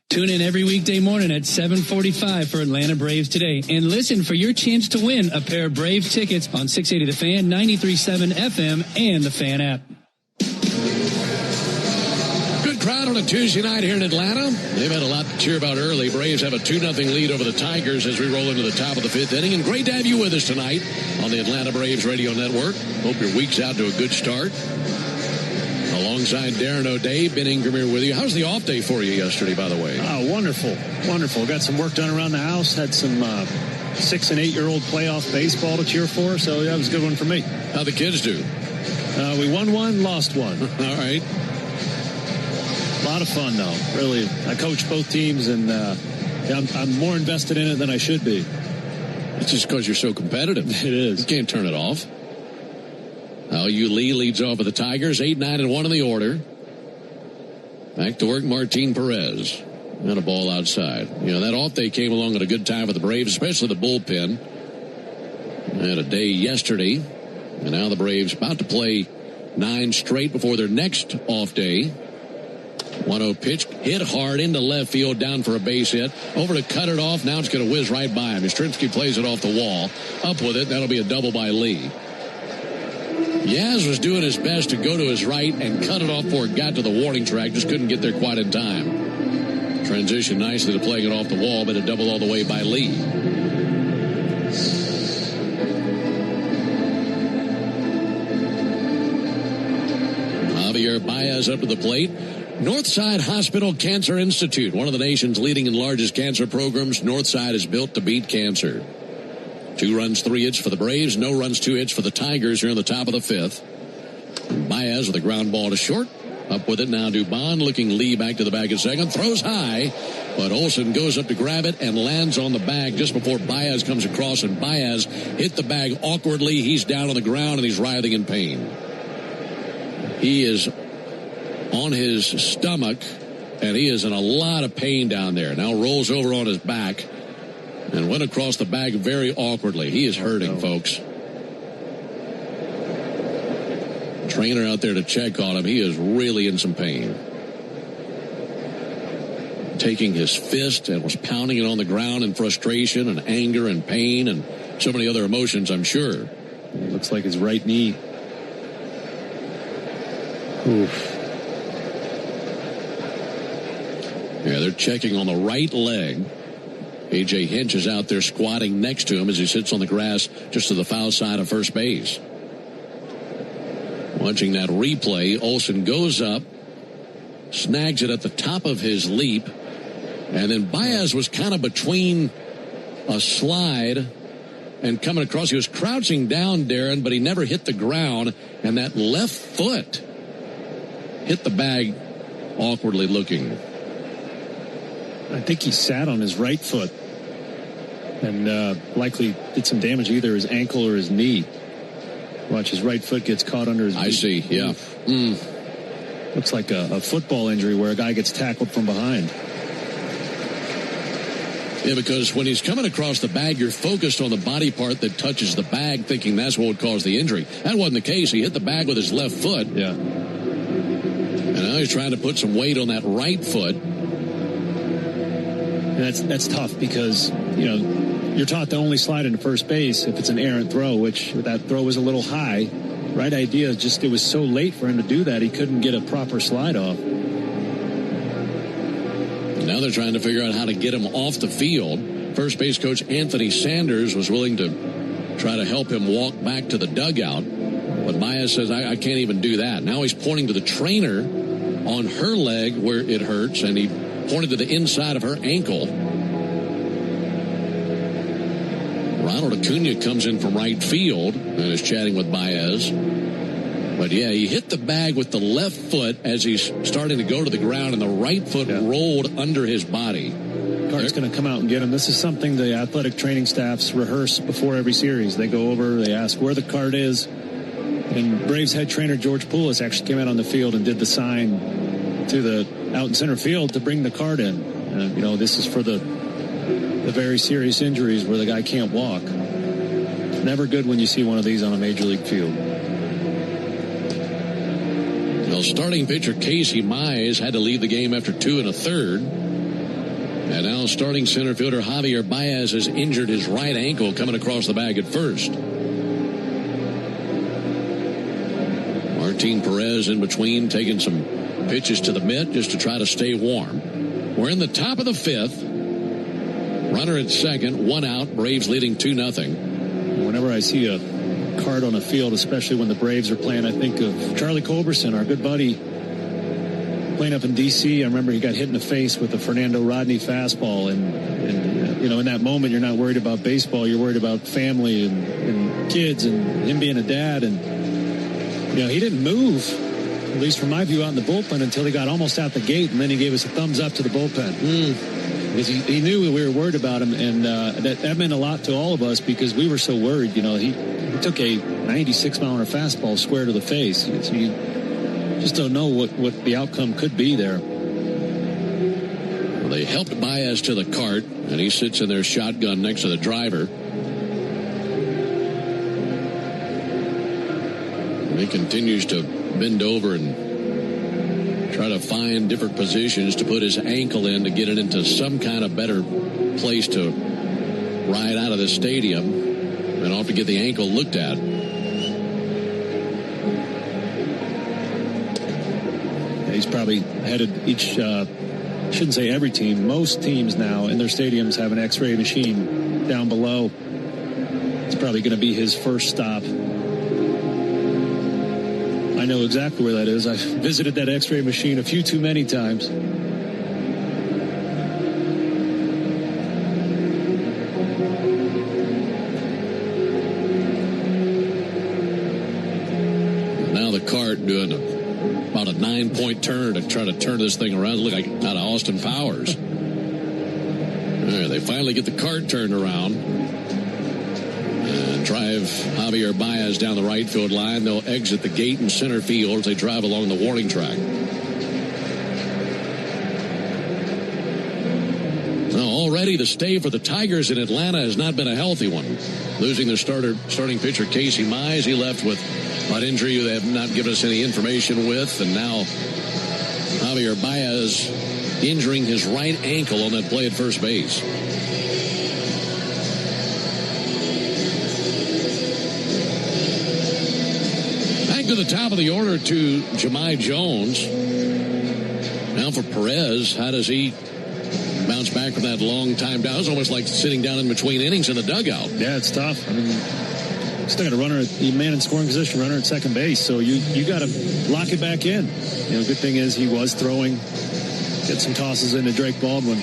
Tune in every weekday morning at 7:45 for Atlanta Braves Today. And listen for your chance to win a pair of Braves tickets on 680 The Fan, 93.7 FM, and the Fan app. Good crowd on a Tuesday night here in Atlanta. They've had a lot to cheer about early. Braves have a 2-0 lead over the Tigers as we roll into the top of the 5th inning. And great to have you with us tonight on the Atlanta Braves Radio Network. Hope your week's out to a good start. Alongside Darren O'Day, Ben Ingram here with you. How's the off day for you yesterday, by the way? Oh, wonderful. Wonderful. Got some work done around the house. Had some 6- and 8-year-old playoff baseball to cheer for. So, yeah, it was a good one for me. How'd the kids do? We won one, lost one. All right. A lot of fun, though. Really, I coach both teams, and I'm more invested in it than I should be. It's just because you're so competitive. It is. You can't turn it off. Yu Lee leads off with the Tigers, 8-9-1 in the order. Back to work, Martin Perez. And a ball outside. You know, that off day came along at a good time for the Braves, especially the bullpen. They had a day yesterday. And now the Braves about to play 9 straight before their next off day. 1-0 pitch, hit hard into left field, down for a base hit. Over to cut it off. Now it's going to whiz right by him. Yastrzemski plays it off the wall. Up with it. That'll be a double by Lee. Yaz was doing his best to go to his right and cut it off before it got to the warning track. Just couldn't get there quite in time. Transition nicely to playing it off the wall, but a double all the way by Lee. Javier Baez up to the plate. Northside Hospital Cancer Institute, one of the nation's leading and largest cancer programs. Northside is built to beat cancer. 2 runs, 3 hits for the Braves. No runs, 2 hits for the Tigers here in the top of the 5th. Baez with a ground ball to short. Up with it now, Dubon looking Lee back to the bag at second. Throws high, but Olsen goes up to grab it and lands on the bag just before Baez comes across. And Baez hit the bag awkwardly. He's down on the ground and he's writhing in pain. He is on his stomach and he is in a lot of pain down there. Now rolls over on his back and went across the bag very awkwardly. He is hurting, folks. Trainer out there to check on him. He is really in some pain. Taking his fist and was pounding it on the ground in frustration and anger and pain and so many other emotions, I'm sure. It looks like his right knee. Oof. Yeah, they're checking on the right leg. A.J. Hinch is out there squatting next to him as he sits on the grass just to the foul side of first base. Watching that replay, Olsen goes up, snags it at the top of his leap, and then Baez was kind of between a slide and coming across. He was crouching down, Darren, but he never hit the ground, and that left foot hit the bag awkwardly looking. I think he sat on his right foot and likely did some damage, either his ankle or his knee. Watch, his right foot gets caught under his knee. I see, yeah. Looks like a football injury where a guy gets tackled from behind. Yeah, because when he's coming across the bag, you're focused on the body part that touches the bag, thinking that's what would cause the injury. That wasn't the case. He hit the bag with his left foot. Yeah. And now he's trying to put some weight on that right foot. And that's tough because, you're taught to only slide into first base if it's an errant throw, which that throw was a little high. Right idea, just it was so late for him to do that, he couldn't get a proper slide off. Now they're trying to figure out how to get him off the field. First base coach Anthony Sanders was willing to try to help him walk back to the dugout. But Baez says, I can't even do that. Now he's pointing to the trainer on her leg where it hurts, and he pointed to the inside of her ankle. Ronald Acuna comes in from right field and is chatting with Baez. But, yeah, he hit the bag with the left foot as he's starting to go to the ground, and the right foot rolled under his body. Cart's going to come out and get him. This is something the athletic training staffs rehearse before every series. They go over, they ask where the cart is. And Braves head trainer George Poulos actually came out on the field and did the sign to the out in center field to bring the cart in. This is for the very serious injuries where the guy can't walk. Never good when you see one of these on a major league field. Well, starting pitcher Casey Mize had to leave the game after 2 1/3. And now starting center fielder Javier Baez has injured his right ankle coming across the bag at first. Martin Perez in between taking some pitches to the mitt just to try to stay warm. We're in the top of the 5th. Runner at second, 1 out. Braves leading 2-0. Whenever I see a card on a field, especially when the Braves are playing, I think of Charlie Culberson, our good buddy, playing up in D.C. I remember he got hit in the face with a Fernando Rodney fastball, and in that moment you're not worried about baseball, you're worried about family and kids and him being a dad. And he didn't move, at least from my view, out in the bullpen until he got almost out the gate, and then he gave us a thumbs up to the bullpen. Because he knew we were worried about him, and that meant a lot to all of us because we were so worried. He took a 96-mile-an-hour fastball square to the face. So you just don't know what the outcome could be there. Well, they helped Baez to the cart, and he sits in their shotgun next to the driver. And he continues to bend over and try to find different positions to put his ankle in to get it into some kind of better place to ride out of the stadium, and off to get the ankle looked at. He's probably headed shouldn't say every team, most teams now in their stadiums have an x-ray machine down below. It's probably going to be his first stop. I know exactly where that is. I've visited that x-ray machine a few too many times. Now the cart doing about a 9-point turn to try to turn this thing around. Look like out of Austin Powers. There, they finally get the cart turned around. Drive Javier Baez down the right field line. They'll exit the gate in center field as they drive along the warning track. Now, already the stay for the Tigers in Atlanta has not been a healthy one. Losing their starting pitcher Casey Mize, he left with an injury they have not given us any information with, and now Javier Baez injuring his right ankle on that play at first base. To the top of the order to Jahmai Jones. Now for Perez, how does he bounce back from that long time down? It's almost like sitting down in between innings in the dugout. Yeah, it's tough. I mean, still got a runner, the man in scoring position, runner at second base, so you got to lock it back in. Good thing is he was throwing, get some tosses into Drake Baldwin.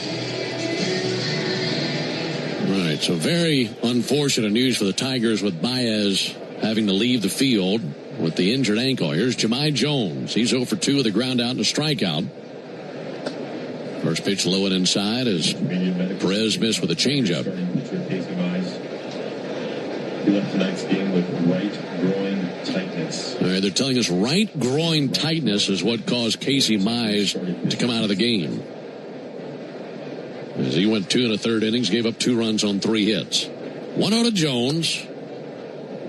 All right, so very unfortunate news for the Tigers with Baez having to leave the field with the injured ankle. Here's Jahmai Jones. He's 0 for 2 with a ground out and a strikeout. First pitch low and inside as Perez missed with a changeup. He left tonight's game with right groin tightness. All right, they're telling us right groin tightness is what caused Casey Mize to come out of the game. As he went 2 1/3 innings, gave up 2 runs on 3 hits. 1 out of Jones.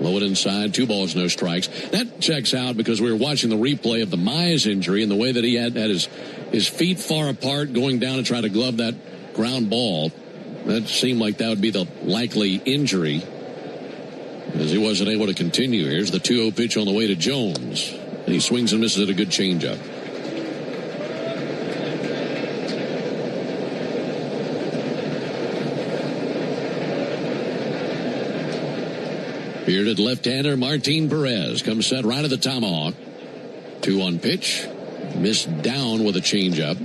Lowe inside, 2 balls, no strikes. That checks out because we were watching the replay of the Myers injury and the way that he had his feet far apart going down to try to glove that ground ball. That seemed like that would be the likely injury as he wasn't able to continue. Here's the 2-0 pitch on the way to Jones. And he swings and misses at a good changeup. Bearded left-hander Martin Perez comes set right at the tomahawk. 2-1 pitch. Missed down with a changeup.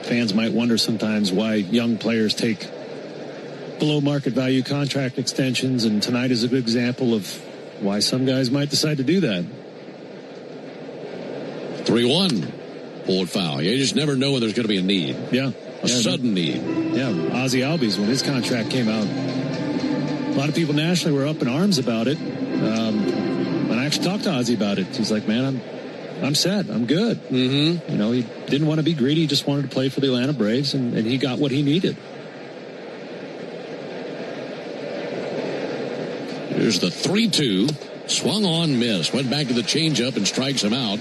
Fans might wonder sometimes why young players take below market value contract extensions, and tonight is a good example of why some guys might decide to do that. 3-1. Pulled foul. You just never know when there's going to be a need. Yeah. A sudden need. Yeah, Ozzie Albies, when his contract came out, a lot of people nationally were up in arms about it. And I actually talked to Ozzie about it. He's like, man, I'm set. I'm good. Mm-hmm. You know, he didn't want to be greedy. He just wanted to play for the Atlanta Braves, and he got what he needed. Here's the 3-2. Swung on, missed. Went back to the changeup and strikes him out.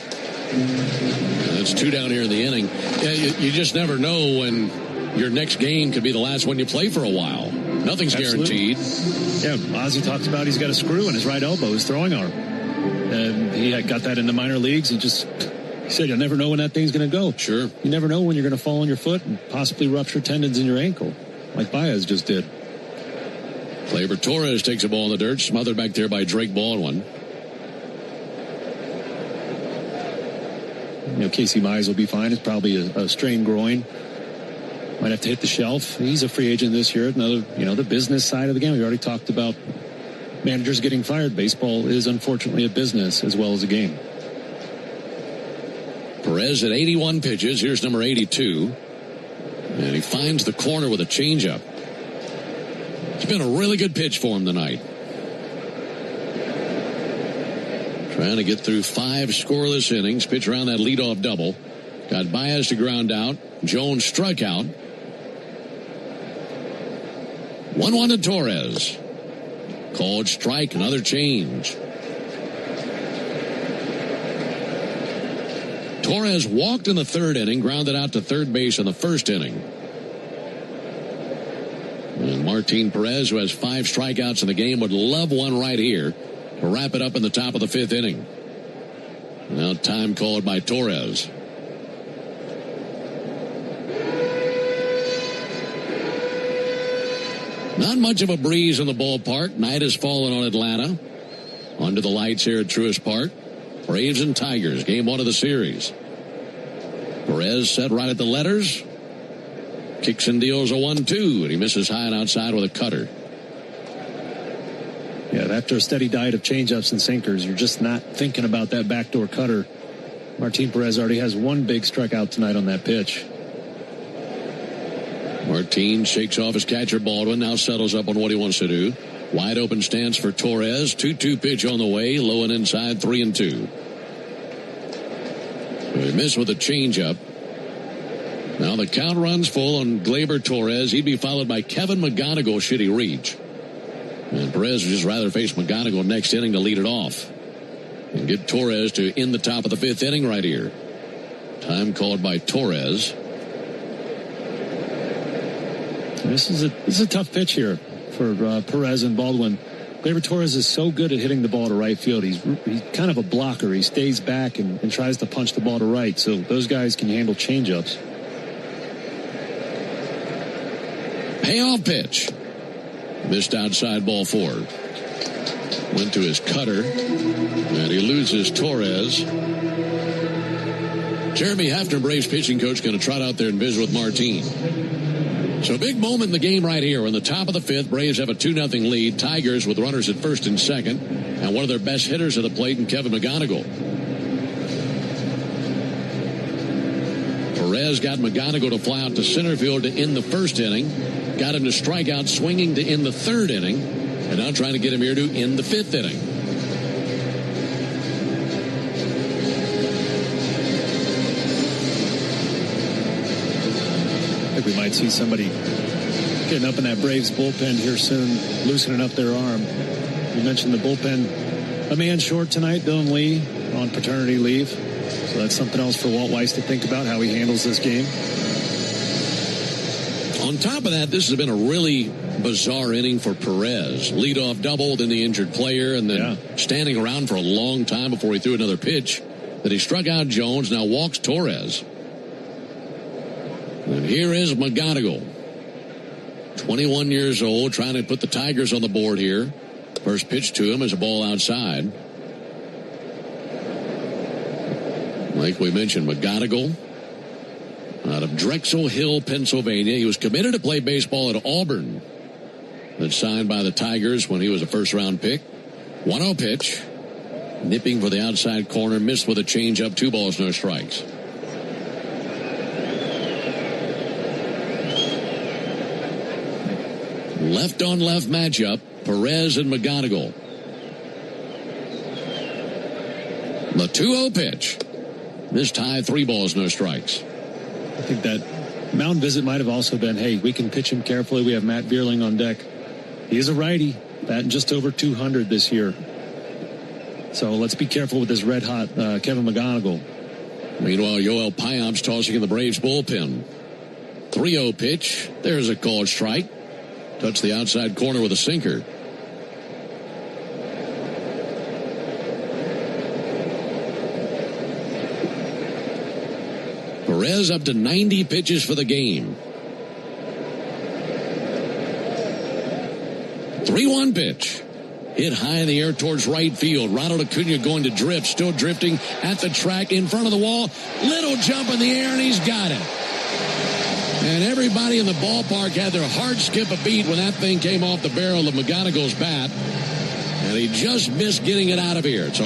That's 2 down here in the inning. Yeah, you just never know when your next game could be the last one you play for a while. Nothing's Absolutely. guaranteed. Yeah, Ozzie talks about he's got a screw in his right elbow, his throwing arm. And he had got that in the minor leagues. He said, you'll never know when that thing's going to go. Sure. You never know when you're going to fall on your foot and possibly rupture tendons in your ankle, like Baez just did. Gleyber Torres takes a ball in the dirt, smothered back there by Drake Baldwin. You know, Casey Mize will be fine. It's probably a strained groin. Might have to hit the shelf. He's a free agent this year. Another, the business side of the game. We already talked about managers getting fired. Baseball is unfortunately a business as well as a game. Perez at 81 pitches. Here's number 82. And he finds the corner with a changeup. It's been a really good pitch for him tonight. Trying to get through 5 scoreless innings. Pitch around that leadoff double. Got Baez to ground out. Jones struck out. 1-1 to Torres. Called strike, another change. Torres walked in the 3rd inning, grounded out to 3rd base in the 1st inning. And Martin Perez, who has 5 strikeouts in the game, would love one right here to wrap it up in the top of the 5th inning. Now time called by Torres. Not much of a breeze in the ballpark. Night has fallen on Atlanta. Under the lights here at Truist Park. Braves and Tigers, game 1 of the series. Perez set right at the letters. Kicks and deals a 1-2, and he misses high and outside with a cutter. Yeah, after a steady diet of changeups and sinkers, you're just not thinking about that backdoor cutter. Martin Perez already has 1 big strikeout tonight on that pitch. Martin shakes off his catcher Baldwin, now settles up on what he wants to do. Wide open stance for Torres. 2-2 pitch on the way. Low and inside, 3-2. He missed with a changeup. Now the count runs full on Gleyber Torres. He'd be followed by Kevin McGonigal should he reach. And Perez would just rather face McGonigal next inning to lead it off. And get Torres to end the top of the 5th inning right here. Time called by Torres. This is a tough pitch here for Perez and Baldwin. Gleyber Torres is so good at hitting the ball to right field. He's kind of a blocker. He stays back and tries to punch the ball to right. So those guys can handle changeups. Payoff pitch. Missed outside ball 4. Went to his cutter. And he loses Torres. Jeremy Hafner, Braves pitching coach, going to trot out there and visit with Martin. So a big moment in the game right here. In the top of the 5th, Braves have a 2-0 lead. Tigers with runners at 1st and 2nd. And one of their best hitters at the plate in Kevin McGonigal. Perez got McGonigal to fly out to center field to end the 1st inning. Got him to strike out swinging to end the 3rd inning. And now trying to get him here to end the 5th inning. think we might see somebody getting up in that Braves bullpen here soon, loosening up their arm. You mentioned the bullpen. A man short tonight, Dylan Lee, on paternity leave. So that's something else for Walt Weiss to think about, how he handles this game. On top of that, this has been a really bizarre inning for Perez. Leadoff double, then the injured player, and then standing around for a long time before he threw another pitch. That he struck out Jones, now walks Torres. And here is McGonigal. 21 years old, trying to put the Tigers on the board here. First pitch to him is a ball outside. Like we mentioned, McGonigal out of Drexel Hill, Pennsylvania. He was committed to play baseball at Auburn. That's signed by the Tigers when he was a first-round pick. 1-0 pitch. Nipping for the outside corner. Missed with a changeup. 2 balls, no strikes. Left-on-left matchup. Perez and McGonigal. The 2-0 pitch. This tie, 3 balls, no strikes. I think that mound visit might have also been, hey, we can pitch him carefully. We have Matt Vierling on deck. He's a righty, batting just over 200 this year. So let's be careful with this red-hot Kevin McGonigal. Meanwhile, Yoel Piop's tossing in the Braves bullpen. 3-0 pitch. There's a called strike. Touched the outside corner with a sinker. Perez up to 90 pitches for the game. 3-1 pitch. Hit high in the air towards right field. Ronald Acuna going to drift. Still drifting at the track in front of the wall. Little jump in the air, and he's got it. And everybody in the ballpark had their heart skip a beat when that thing came off the barrel of McGonigal's bat. And he just missed getting it out of here. So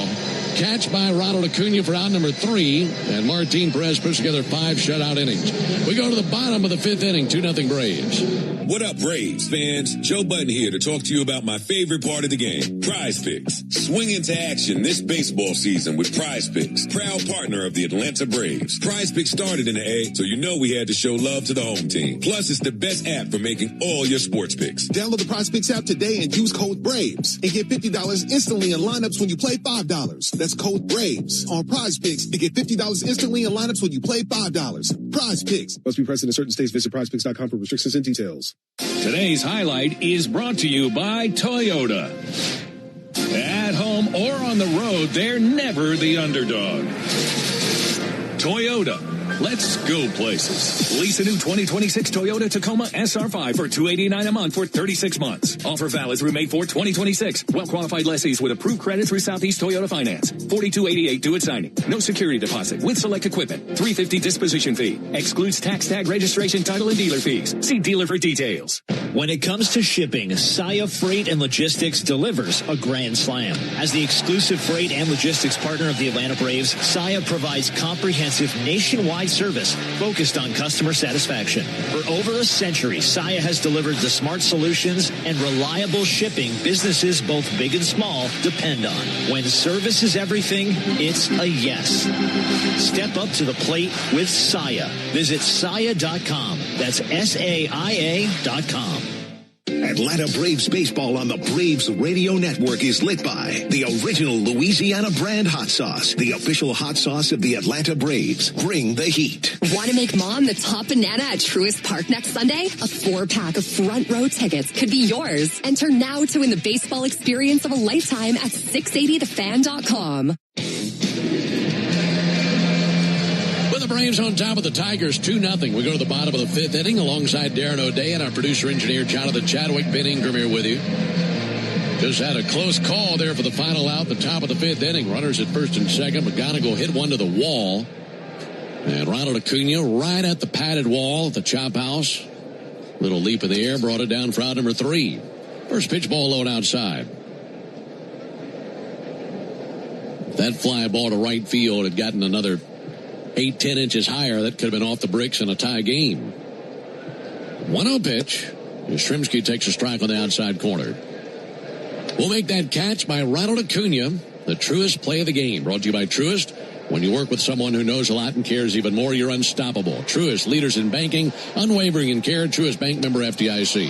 catch by Ronald Acuna for out number 3. And Martin Perez puts together 5 shutout innings. We go to the bottom of the 5th inning, 2-0 Braves. What up, Braves fans? Joe Button here to talk to you about my favorite part of the game, Prize Picks. Swing into action this baseball season with Prize Picks, proud partner of the Atlanta Braves. Prize Picks started in the A, so you know we had to show love to the home team. Plus, it's the best app for making all your sports picks. Download the Prize Picks app today and use code BRAVES and get $50 instantly in lineups when you play $5. That's code BRAVES on Prize Picks to get $50 instantly in lineups when you play $5. Prize Picks. Must be present in certain states. Visit prizepicks.com for restrictions and details. Today's highlight is brought to you by Toyota. At home or on the road, they're never the underdog. Toyota. Let's go places. Lease a new 2026 Toyota Tacoma SR5 for $289 a month for 36 months. Offer valid through May 4, 2026. Well-qualified lessees with approved credit through Southeast Toyota Finance. $42.88 due at signing. No security deposit with select equipment. $350 disposition fee. Excludes tax tag registration, title, and dealer fees. See dealer for details. When it comes to shipping, Saia Freight and Logistics delivers a grand slam. As the exclusive freight and logistics partner of the Atlanta Braves, Saia provides comprehensive nationwide service focused on customer satisfaction. For over a century, Saia has delivered the smart solutions and reliable shipping businesses both big and small depend on. When service is everything, it's a yes. Step up to the plate with Saia. Visit Saia.com. That's SAIA.com. Atlanta Braves baseball on the Braves Radio Network is lit by the original Louisiana brand hot sauce, the official hot sauce of the Atlanta Braves. Bring the heat. Want to make Mom the top banana at Truist Park next Sunday? A 4-pack of front row tickets could be yours. Enter now to win the baseball experience of a lifetime at 680thefan.com. The Braves on top of the Tigers 2-0. We go to the bottom of the 5th inning alongside Darren O'Day and our producer-engineer Jonathan Chadwick. Ben Ingram here with you. Just had a close call there for the final out, the top of the 5th inning. Runners at first and second. McGonigal hit one to the wall. And Ronald Acuna right at the padded wall at the chop house. Little leap in the air brought it down for out number 3. First pitch ball low and outside. If that fly ball to right field had gotten another 8-10 inches higher, that could have been off the bricks in a tie game. 1-0 pitch. Yastrzemski takes a strike on the outside corner. We'll make that catch by Ronald Acuna, the Truist play of the game. Brought to you by Truist. When you work with someone who knows a lot and cares even more, you're unstoppable. Truist, leaders in banking, unwavering in care. Truist Bank, member FDIC.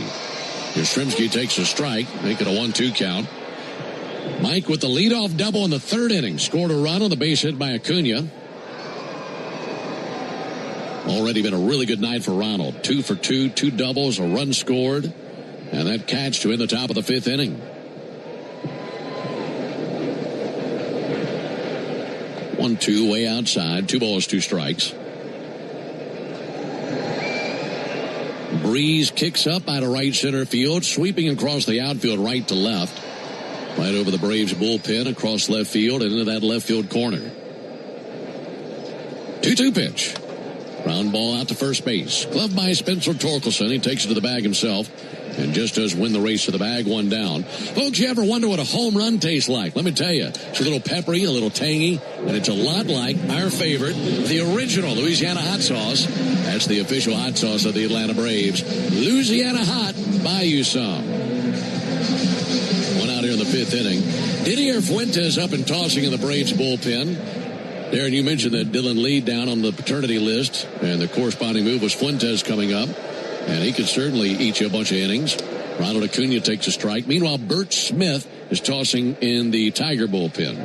Yastrzemski takes a strike, make it a 1-2 count. Mike with the leadoff double in the third inning. Scored a run on the base hit by Acuna. Already been a really good night for Ronald. 2 for 2, 2 doubles, a run scored, and that catch to end the top of the fifth inning. 1-2 way outside. 2 balls, 2 strikes. Breeze kicks up out of right center field, sweeping across the outfield right to left. Right over the Braves bullpen, across left field, and into that left field corner. 2-2 pitch. Ground ball out to first base. Gloved by Spencer Torkelson. He takes it to the bag himself and just does win the race to the bag, 1 down. Folks, you ever wonder what a home run tastes like? Let me tell you. It's a little peppery, a little tangy, and it's a lot like our favorite, the original Louisiana hot sauce. That's the official hot sauce of the Atlanta Braves. Louisiana hot, buy you some. One out here in the fifth inning. Didier Fuentes up and tossing in the Braves bullpen. Darren, you mentioned that Dylan Lee down on the paternity list, and the corresponding move was Fuentes coming up, and he could certainly eat you a bunch of innings. Ronald Acuna takes a strike. Meanwhile, Bert Smith is tossing in the Tiger bullpen.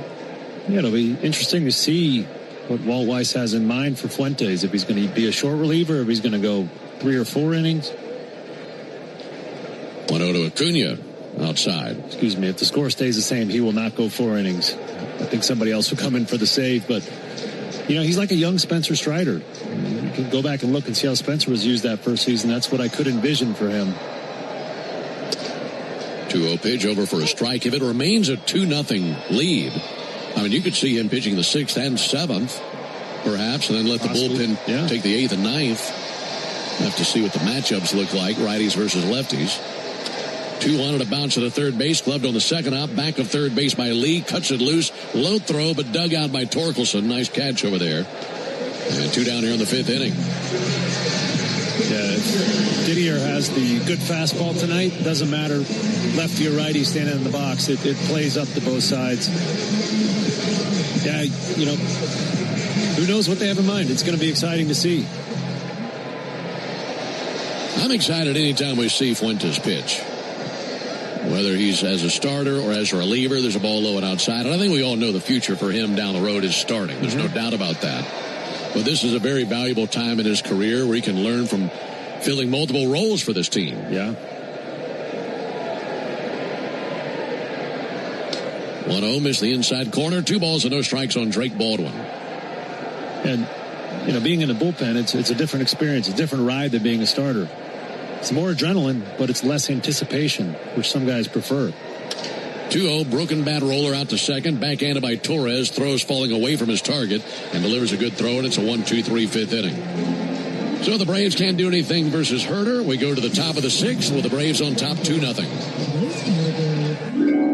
Yeah, it'll be interesting to see what Walt Weiss has in mind for Fuentes, if he's going to be a short reliever, if he's going to go 3 or 4 innings. 1-0 to Acuna outside. Excuse me, if the score stays the same, he will not go 4 innings. I think somebody else will come in for the save, but, you know, he's like a young Spencer Strider. You can go back and look and see how Spencer was used that first season. That's what I could envision for him. 2-0 pitch over for a strike. If it remains a 2-0 lead, I mean, you could see him pitching the 6th and 7th, perhaps, and then let the bullpen take the 8th and 9th. Have to see what the matchups look like, righties versus lefties. 2-1 at a bounce to the third base. Gloved on the second hop. Back of third base by Lee. Cuts it loose. Low throw, but dug out by Torkelson. Nice catch over there. And 2 down here in the fifth inning. Yeah, Didier has the good fastball tonight. Doesn't matter lefty or righty standing in the box. It plays up to both sides. Yeah, you know, who knows what they have in mind. It's going to be exciting to see. I'm excited anytime we see Fuentes pitch. Whether he's as a starter or as a reliever, there's a ball low and outside. And I think we all know the future for him down the road is starting. There's no doubt about that. But this is a very valuable time in his career where he can learn from filling multiple roles for this team. Yeah. 1-0, missed the inside corner. 2 balls and no strikes on Drake Baldwin. And, you know, being in the bullpen, it's a different experience, a different ride than being a starter. It's more adrenaline, but it's less anticipation, which some guys prefer. 2-0, broken bat roller out to second. Backhanded by Torres. Throws falling away from his target and delivers a good throw, and it's a 1-2-3 fifth inning. So the Braves can't do anything versus Herter. We go to the top of the 6th with the Braves on top 2-0.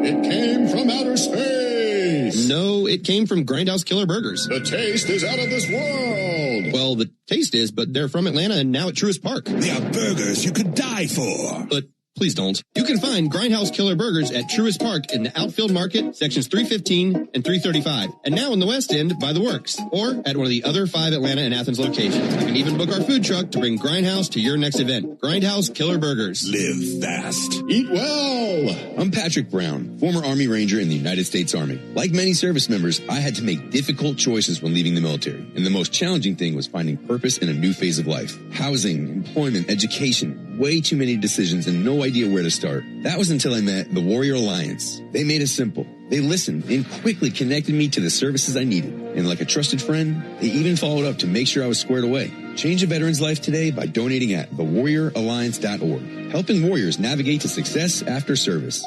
It came from outer space. No, it came from Grindhouse Killer Burgers. The taste is out of this world. Well, the taste is, but they're from Atlanta and now at Truist Park. They are burgers you could die for. But please don't. You can find Grindhouse Killer Burgers at Truist Park in the Outfield Market, sections 315 and 335. And now in the West End by the Works, or at one of the other 5 Atlanta and Athens locations. You can even book our food truck to bring Grindhouse to your next event. Grindhouse Killer Burgers. Live fast. Eat well. I'm Patrick Brown, former Army Ranger in the United States Army. Like many service members, I had to make difficult choices when leaving the military. And the most challenging thing was finding purpose in a new phase of life. Housing, employment, education, way too many decisions and no idea where to start. That was until I met the Warrior Alliance. They made it simple. They listened and quickly connected me to the services I needed. And like a trusted friend, they even followed up to make sure I was squared away. Change a veteran's life today by donating at thewarrioralliance.org. Helping warriors navigate to success after service.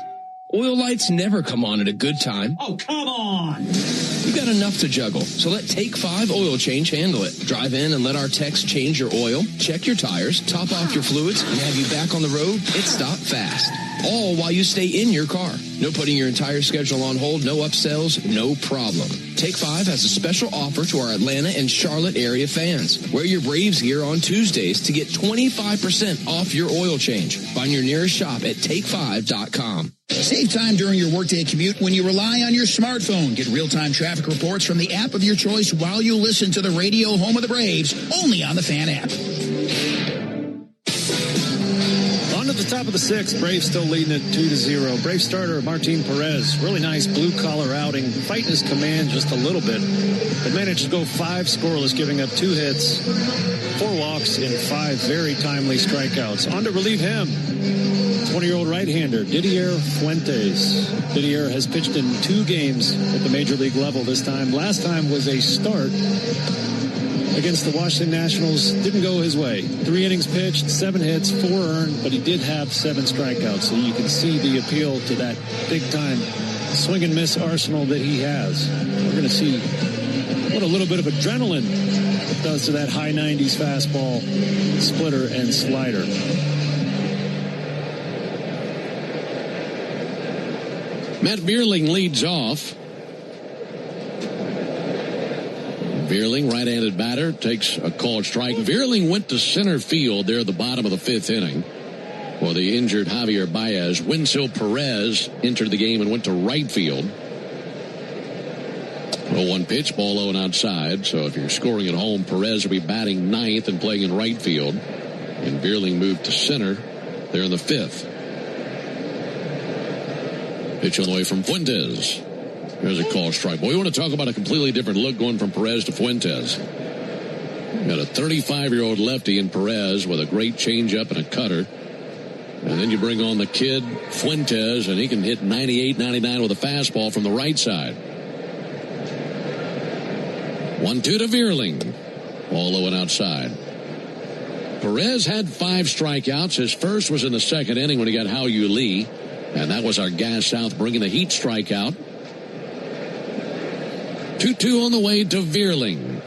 Oil lights never come on at a good time. Oh, come on! You've got enough to juggle, so let Take 5 Oil Change handle it. Drive in and let our techs change your oil, check your tires, top off your fluids, and have you back on the road. It's stop fast. All while you stay in your car. No putting your entire schedule on hold, no upsells, no problem. Take 5 has a special offer to our Atlanta and Charlotte area fans. Wear your Braves gear on Tuesdays to get 25% off your oil change. Find your nearest shop at take5.com. Save time during your workday commute when you rely on your smartphone. Get real-time traffic reports from the app of your choice while you listen to the radio home of the Braves, only on the Fan app. On to the top of the sixth. Braves still leading it 2-0. Braves starter Martin Perez, really nice blue-collar outing, fighting his command just a little bit, but managed to go 5 scoreless, giving up 2 hits, 4 walks, and 5 very timely strikeouts. On to relieve him, 20-year-old right-hander Didier Fuentes. Didier has pitched in 2 games at the major league level this time. Last time was a start against the Washington Nationals. Didn't go his way. 3 innings pitched, 7 hits, 4 earned, but he did have 7 strikeouts. So you can see the appeal to that big-time swing and miss arsenal that he has. We're going to see what a little bit of adrenaline it does to that high 90s fastball, splitter, and slider. Matt Vierling leads off. Vierling, right-handed batter, takes a called strike. Vierling went to center field there at the bottom of the 5th inning for the injured Javier Baez. Winsel Perez entered the game and went to right field. 0-1 pitch, ball low and outside. So if you're scoring at home, Perez will be batting 9th and playing in right field. And Vierling moved to center there in the 5th. Pitch on the way from Fuentes. There's a call strike. Boy, you want to talk about a completely different look going from Perez to Fuentes. Got a 35-year-old lefty in Perez with a great changeup and a cutter. And then you bring on the kid, Fuentes, and he can hit 98, 99 with a fastball from the right side. 1-2 to Vierling. Ball low and outside. Perez had 5 strikeouts. His first was in the 2nd inning when he got Hao-Yu Lee. And that was our Gas South bringing the Heat strikeout. 2-2 on the way to Vierling.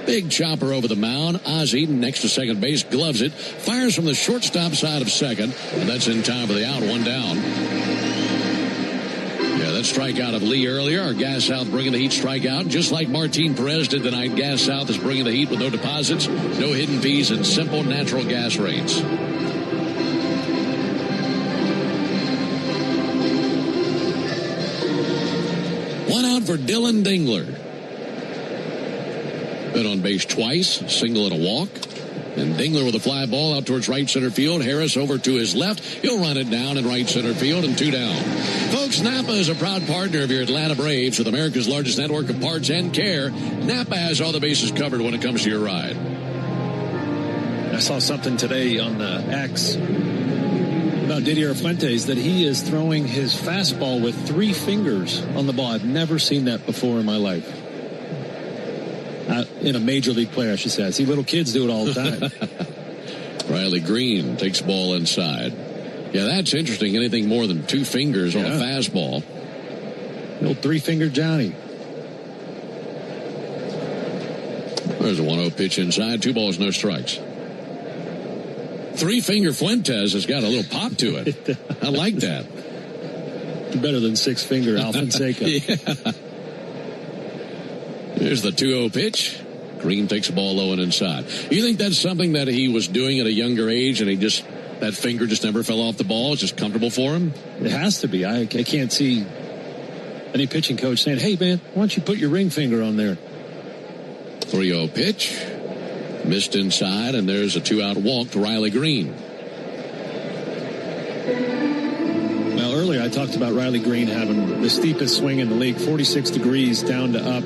Big chopper over the mound. Ozzie next to second base, gloves it, fires from the shortstop side of second, and that's in time for the out, 1 down. Yeah, that strikeout of Lee earlier. Our Gas South bringing the Heat strikeout. Just like Martin Perez did tonight, Gas South is bringing the Heat with no deposits, no hidden fees, and simple natural gas rates. One out for Dylan Dingler. Been on base twice, single and a walk. And Dingler with a fly ball out towards right center field. Harris over to his left. He'll run it down in right center field and 2 down. Folks, Napa is a proud partner of your Atlanta Braves with America's largest network of parts and care. Napa has all the bases covered when it comes to your ride. I saw something today on the X about Didier Fuentes that he is throwing his fastball with 3 fingers on the ball. I've never seen that before in my life. In a major league player, I should say. I see little kids do it all the time. Riley Green takes ball inside. Yeah, that's interesting. Anything more than 2 fingers on a fastball. Little 3-finger Johnny. There's a 1-0 pitch inside. 2 balls, no strikes. 3-finger Fuentes has got a little pop to it. I like that. Better than 6-finger Alfonseca. Yeah. There's the 2-0 pitch. Green takes the ball low and inside. You think that's something that he was doing at a younger age and that finger just never fell off the ball? It's just comfortable for him? It has to be. I can't see any pitching coach saying, hey, man, why don't you put your ring finger on there? 3-0 pitch. Missed inside, and there's a 2-out walk to Riley Green. Well, earlier I talked about Riley Green having the steepest swing in the league, 46 degrees down to up.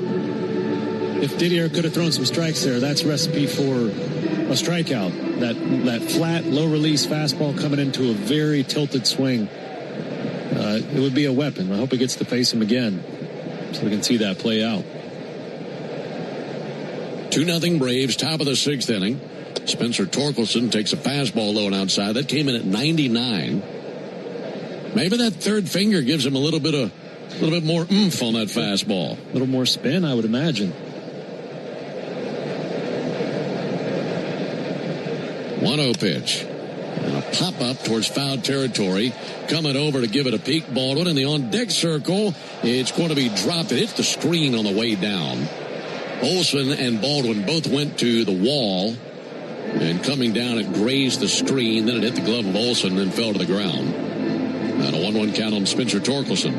If Didier could have thrown some strikes there, that's a recipe for a strikeout. That flat, low-release fastball coming into a very tilted swing. It would be a weapon. I hope he gets to face him again so we can see that play out. 2-0 Braves, top of the 6th inning. Spencer Torkelson takes a fastball low and outside. That came in at 99. Maybe that 3rd finger gives him a little bit more oomph on that fastball. A little more spin, I would imagine. 1-0 pitch. And a pop-up towards foul territory. Coming over to give it a peek. Baldwin in the on-deck circle. It's going to be dropped. It hits the screen on the way down. Olsen and Baldwin both went to the wall. And coming down, it grazed the screen. Then it hit the glove of Olsen and then fell to the ground. And a 1-1 count on Spencer Torkelson.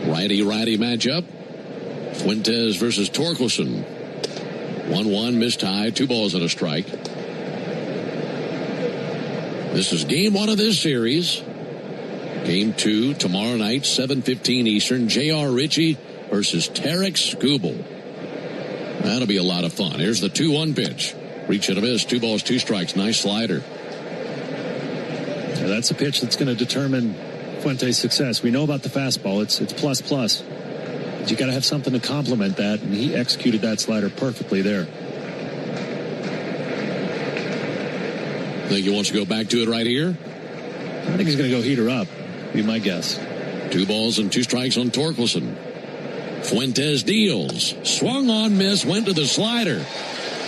Righty-righty matchup. Fuentes versus Torkelson. 1-1, missed tie, 2 balls and a strike. This is game 1 of this series. Game 2 tomorrow night, 7:15 Eastern. J.R. Ritchie versus Tarek Skubal. That'll be a lot of fun. Here's the 2-1 pitch. Reach and a miss, 2 balls, 2 strikes. Nice slider. Yeah, that's a pitch that's going to determine Fuentes' success. We know about the fastball. It's plus. But you got to have something to complement that, and he executed that slider perfectly there. Think he wants to go back to it right here? I think he's going to go heater up, be my guess. 2 balls and 2 strikes on Torkelson. Fuentes deals. Swung on, miss, went to the slider.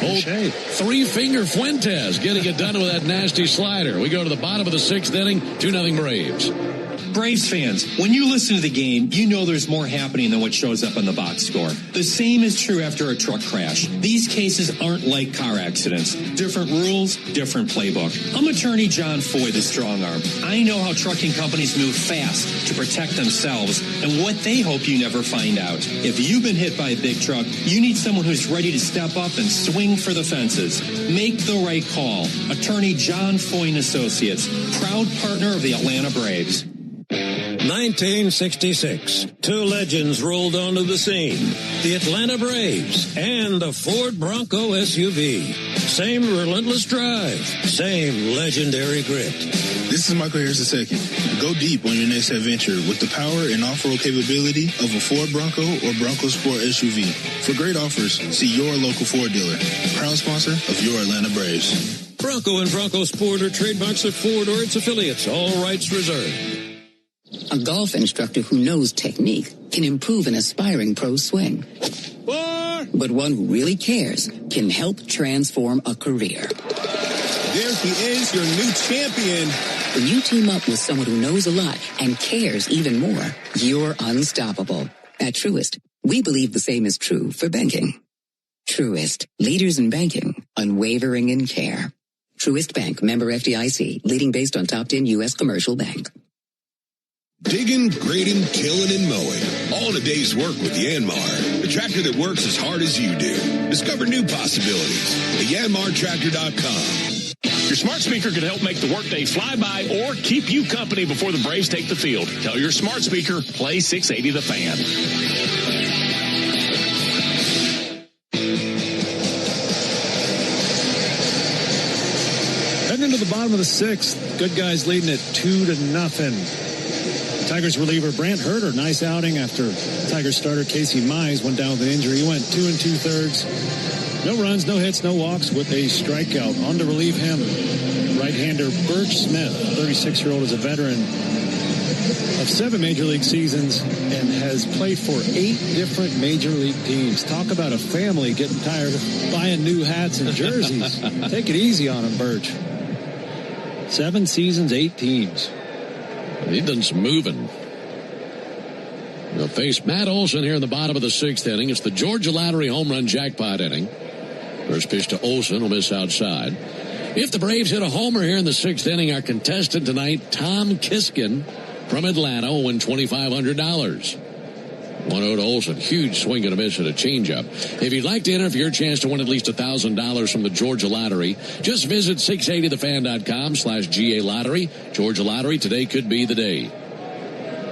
Old 3-finger Fuentes getting it done with that nasty slider. We go to the bottom of the 6th inning, 2-0 Braves. Braves fans, when you listen to the game, you know there's more happening than what shows up on the box score. The same is true after a truck crash. These cases aren't like car accidents. Different rules, different playbook. I'm attorney John Foy, the strong arm. I know how trucking companies move fast to protect themselves and what they hope you never find out. If you've been hit by a big truck, you need someone who's ready to step up and swing for the fences. Make the right call. Attorney John Foy and Associates, proud partner of the Atlanta Braves. 1966, 2 legends rolled onto the scene. The Atlanta Braves and the Ford Bronco SUV. Same relentless drive, same legendary grit. This is Michael Harris II. Go deep on your next adventure with the power and off-road capability of a Ford Bronco or Bronco Sport SUV. For great offers, see your local Ford dealer. Proud sponsor of your Atlanta Braves. Bronco and Bronco Sport are trademarks of Ford or its affiliates. All rights reserved. A golf instructor who knows technique can improve an aspiring pro's swing. But one who really cares can help transform a career. There he is, your new champion. When you team up with someone who knows a lot and cares even more, you're unstoppable. At Truist, we believe the same is true for banking. Truist, leaders in banking, unwavering in care. Truist Bank, member FDIC, leading based on top 10 U.S. commercial bank. Digging, grading, tilling, and mowing. All in a day's work with Yanmar. The tractor that works as hard as you do. Discover new possibilities at yanmartractor.com. Your smart speaker could help make the workday fly by or keep you company before the Braves take the field. Tell your smart speaker, play 680 The Fan. Heading into the bottom of the 6th. Good guys leading it 2-0. Tigers reliever Brant Herter, nice outing after Tigers starter Casey Mize went down with an injury. He went 2 2/3. No runs, no hits, no walks with a strikeout. On to relieve him, right-hander Burch Smith, 36-year-old, is a veteran of 7 major league seasons and has played for 8 different major league teams. Talk about a family getting tired of buying new hats and jerseys. Take it easy on him, Burch. 7 seasons, 8 teams. He's done some moving. They'll face Matt Olson here in the bottom of the 6th inning. It's the Georgia Lottery home run jackpot inning. First pitch to Olson will miss outside. If the Braves hit a homer here in the 6th inning, our contestant tonight, Tom Kiskin from Atlanta, will win $2,500. 1-0 to Olson. Huge swing and a miss at a changeup. If you'd like to enter for your chance to win at least $1,000 from the Georgia Lottery, just visit 680thefan.com/GA Lottery. Georgia Lottery, today could be the day.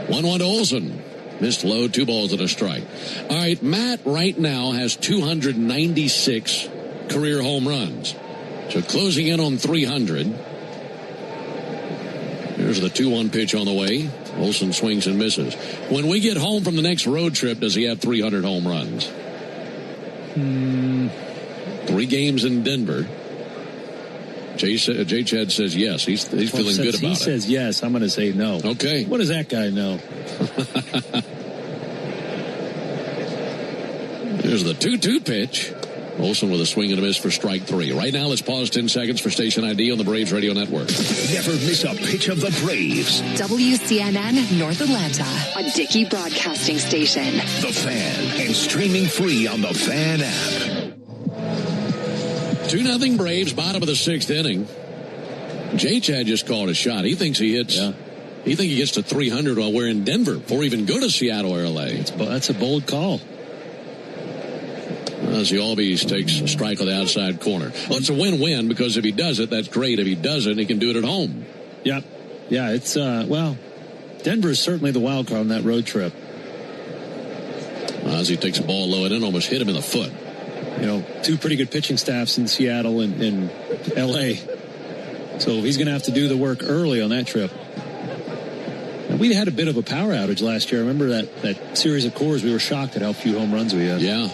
1-1 to Olson. Missed low, 2 balls and a strike. All right, Matt right now has 296 career home runs. So closing in on 300. Here's the 2-1 pitch on the way. Olson swings and misses. When we get home from the next road trip, does he have 300 home runs? 3 games in Denver. J-Chad says yes. He's feeling good about it. He says yes. I'm going to say no. Okay. What does that guy know? Here's the 2-2 pitch. Olsen with a swing and a miss for strike 3. Right now, let's pause 10 seconds for station ID on the Braves Radio Network. Never miss a pitch of the Braves. WCNN North Atlanta, a Dickey broadcasting station. The Fan, and streaming free on the Fan app. 2-0 Braves, bottom of the 6th inning. J-Chad just called a shot. He thinks he hits. Yeah. He thinks he gets to 300 while we're in Denver before we even go to Seattle or LA. That's a bold call. As the Albies takes a strike on the outside corner. Well, it's a win-win because if he does it, that's great. If he doesn't, he can do it at home. Yep. Yeah, it's, Denver is certainly the wild card on that road trip. Ozzie takes a ball low and in, almost hit him in the foot. You know, 2 pretty good pitching staffs in Seattle and in L.A. So he's going to have to do the work early on that trip. And we had a bit of a power outage last year. I remember that series of Coors, we were shocked at how few home runs we had. Yeah.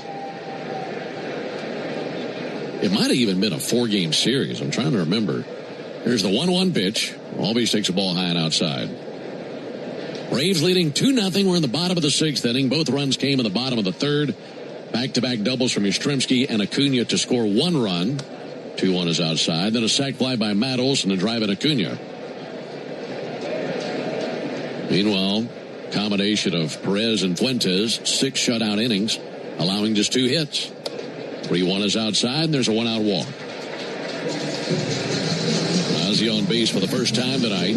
It might have even been a 4-game series. I'm trying to remember. Here's the 1-1 pitch. Albies takes a ball high and outside. Braves leading 2-0. We're in the bottom of the 6th inning. Both runs came in the bottom of the 3rd. Back-to-back doubles from Yastrzemski and Acuna to score 1 run. 2-1 is outside. Then a sac fly by Matt Olson to drive in Acuna. Meanwhile, combination of Perez and Fuentes, 6 shutout innings, allowing just 2 hits. 3-1 is outside, and there's a 1-out walk. Ozzie on base for the first time tonight.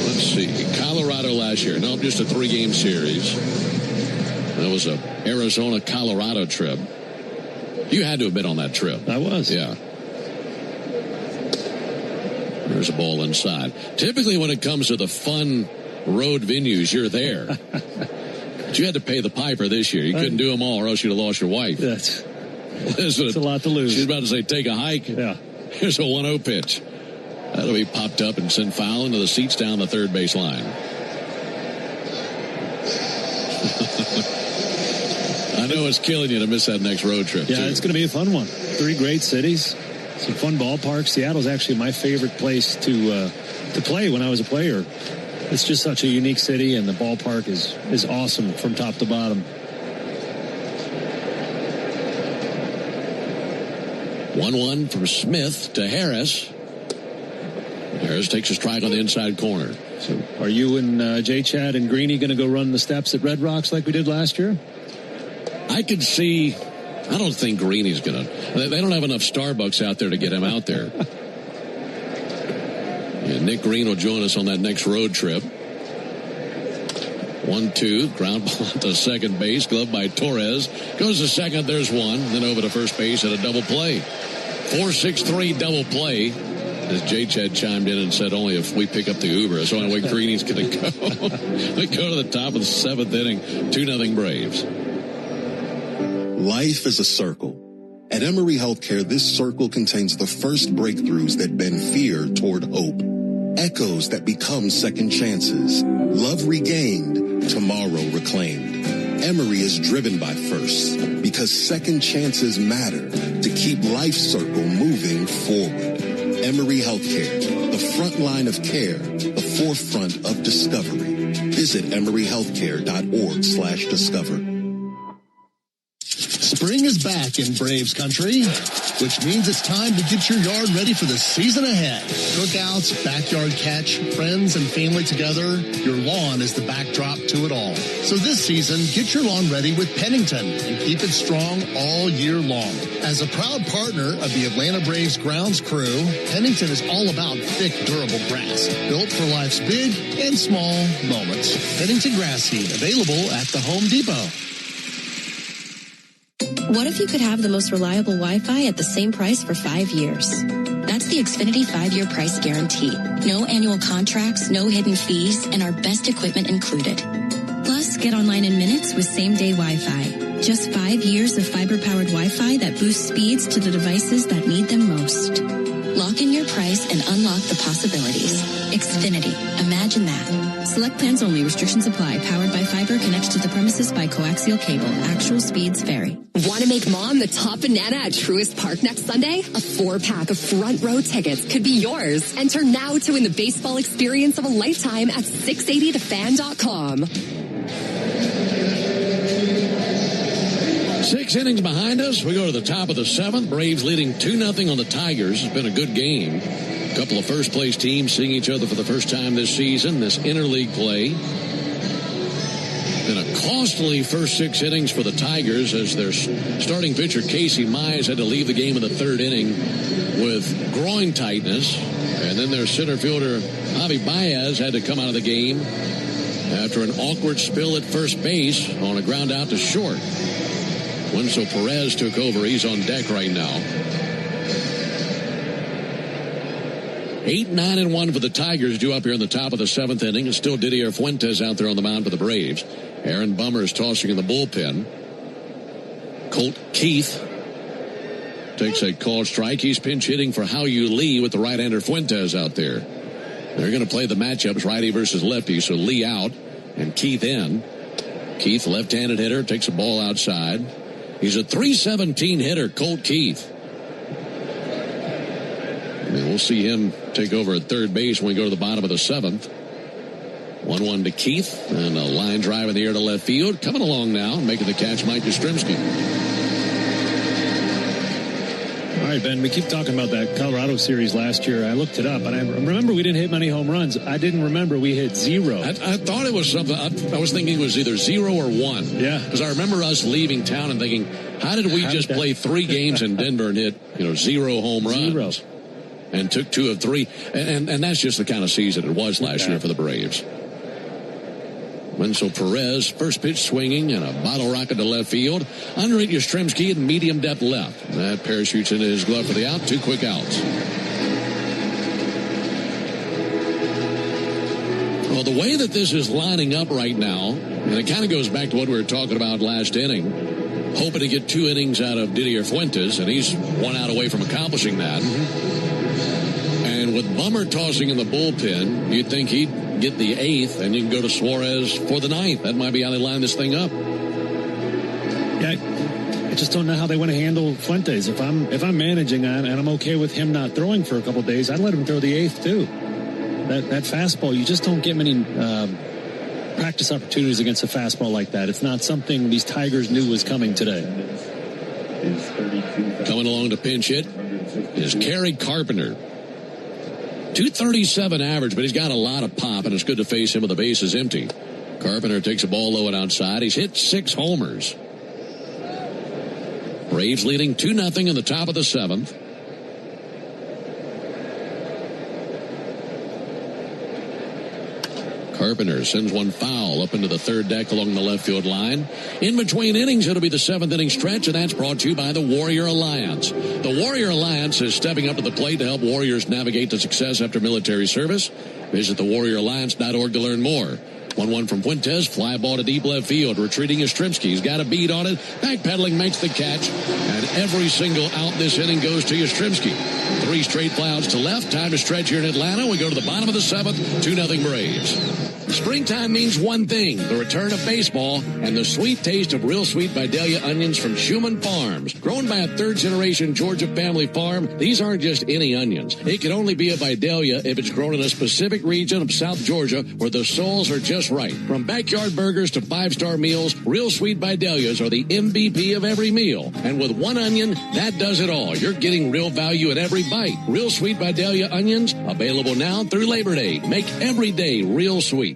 Let's see. Colorado last year. Nope, just a 3-game series. That was a Arizona-Colorado trip. You had to have been on that trip. I was. Yeah. There's a ball inside. Typically when it comes to the fun road venues, you're there. But you had to pay the piper this year. You couldn't do them all or else you'd have lost your wife. That's a lot to lose. She's about to say, take a hike. Yeah. Here's a 1-0 pitch. That'll be popped up and sent foul into the seats down the third base line. I know it's killing you to miss that next road trip. Yeah, too. It's going to be a fun one. 3 great cities. Some fun ballparks. Seattle's actually my favorite place to play when I was a player. It's just such a unique city, and the ballpark is awesome from top to bottom. 1-1 from Smith to Harris. Harris takes a strike on the inside corner. So are you and J-Chad and Greeny going to go run the steps at Red Rocks like we did last year? I could see. I don't think Greeny's going to. They don't have enough Starbucks out there to get him out there. And Nick Green will join us on that next road trip. 1-2, ground ball to second base, gloved by Torres. Goes to second, there's one. Then over to first base at a double play. 4-6-3 double play. As J-Chad chimed in and said, only if we pick up the Uber. That's the only way Greeny's going to go. We go to the top of the 7th inning. 2-0 Braves. Life is a circle. At Emory Healthcare, this circle contains the first breakthroughs that bend fear toward hope. Echoes that become second chances. Love regained, tomorrow reclaimed. Emory is driven by firsts because second chances matter to keep life's circle moving forward. Emory Healthcare, the front line of care, the forefront of discovery. Visit emoryhealthcare.org/discover. Spring is back in Braves country, which means it's time to get your yard ready for the season ahead. Cookouts, backyard catch, friends and family together, your lawn is the backdrop to it all. So this season, get your lawn ready with Pennington and keep it strong all year long. As a proud partner of the Atlanta Braves grounds crew, Pennington is all about thick, durable grass, built for life's big and small moments. Pennington grass seed, available at the Home Depot. What if you could have the most reliable Wi-Fi at the same price for 5 years? That's the Xfinity 5-year price guarantee. No annual contracts, no hidden fees, and our best equipment included. Plus, get online in minutes with same-day Wi-Fi. Just 5 years of fiber-powered Wi-Fi that boosts speeds to the devices that need them most. Lock in your price and unlock the possibilities. Xfinity, Imagine that. Select plans only. Restrictions apply. Powered by fiber. Connected to the premises by coaxial cable. Actual speeds vary. Want to make Mom the top banana at Truist Park next Sunday? A 4-pack of front row tickets could be yours. Enter now to win the baseball experience of a lifetime at 680thefan.com. 6 innings behind us. We go to the top of the 7th. Braves leading 2-0 on the Tigers. It's been a good game. A couple of first-place teams seeing each other for the first time this season. This interleague play. Been a costly first 6 innings for the Tigers as their starting pitcher Casey Mize had to leave the game in the 3rd inning with groin tightness. And then their center fielder Javi Baez had to come out of the game after an awkward spill at first base on a ground out to short. Winslow Perez took over. He's on deck right now. 8-9-1 for the Tigers due up here in the top of the 7th inning. It's still Didier Fuentes out there on the mound for the Braves. Aaron Bummer is tossing in the bullpen. Colt Keith takes a called strike. He's pinch hitting for Hao-Yu Lee with the right-hander Fuentes out there. They're going to play the matchups righty versus lefty. So Lee out and Keith in. Keith, left-handed hitter, takes a ball outside. He's a .317 hitter, Colt Keith. And we'll see him take over at third base when we go to the bottom of the 7th. 1-1 to Keith, and a line drive in the air to left field. Coming along now, making the catch, Mike Yastrzemski. All right, Ben, we keep talking about that Colorado series last year. I looked it up, and I remember we didn't hit many home runs. I didn't remember we hit 0. I thought it was something. I was thinking it was either 0 or 1. Yeah. Because I remember us leaving town and thinking, how did we just play 3 games in Denver and hit 0 home runs? 0. And took 2 of 3. And that's just the kind of season it was last year for the Braves. Winslow Perez, first pitch swinging and a bottle rocket to left field. Under it, Yastrzemski in medium depth left. That parachutes into his glove for the out. 2 quick outs. Well, the way that this is lining up right now, and it kind of goes back to what we were talking about last inning, hoping to get 2 innings out of Didier Fuentes, and he's 1 out away from accomplishing that. And with Bummer tossing in the bullpen, you'd think he'd get the 8th, and you can go to Suarez for the 9th. That might be how they line this thing up. Yeah, I just don't know how they want to handle Fuentes. If I'm managing and I'm okay with him not throwing for a couple of days, I'd let him throw the 8th too. That fastball, you just don't get many practice opportunities against a fastball like that. It's not something these Tigers knew was coming today. Coming along to pinch hit is Kerry Carpenter. .237 average, but he's got a lot of pop, and it's good to face him with the bases empty. Carpenter takes a ball low and outside. He's hit 6 homers. Braves leading 2-0 in the top of the 7th. Carpenter sends one foul up into the 3rd deck along the left field line. In between innings, it'll be the 7th inning stretch, and that's brought to you by the Warrior Alliance. The Warrior Alliance is stepping up to the plate to help warriors navigate to success after military service. Visit thewarrioralliance.org to learn more. 1-1 from Fuentes, fly ball to deep left field. Retreating Yastrzemski. He's got a beat on it. Backpedaling makes the catch. And every single out this inning goes to Yastrzemski. 3 straight flyouts to left. Time to stretch here in Atlanta. We go to the bottom of the 7th. 2-0 Braves. Springtime means one thing, the return of baseball and the sweet taste of Real Sweet Vidalia onions from Schumann Farms. Grown by a 3rd-generation Georgia family farm, these aren't just any onions. It can only be a Vidalia if it's grown in a specific region of South Georgia where the soils are just right. From backyard burgers to 5-star meals, Real Sweet Vidalias are the MVP of every meal. And with one onion, that does it all. You're getting real value at every bite. Real Sweet Vidalia onions, available now through Labor Day. Make every day real sweet.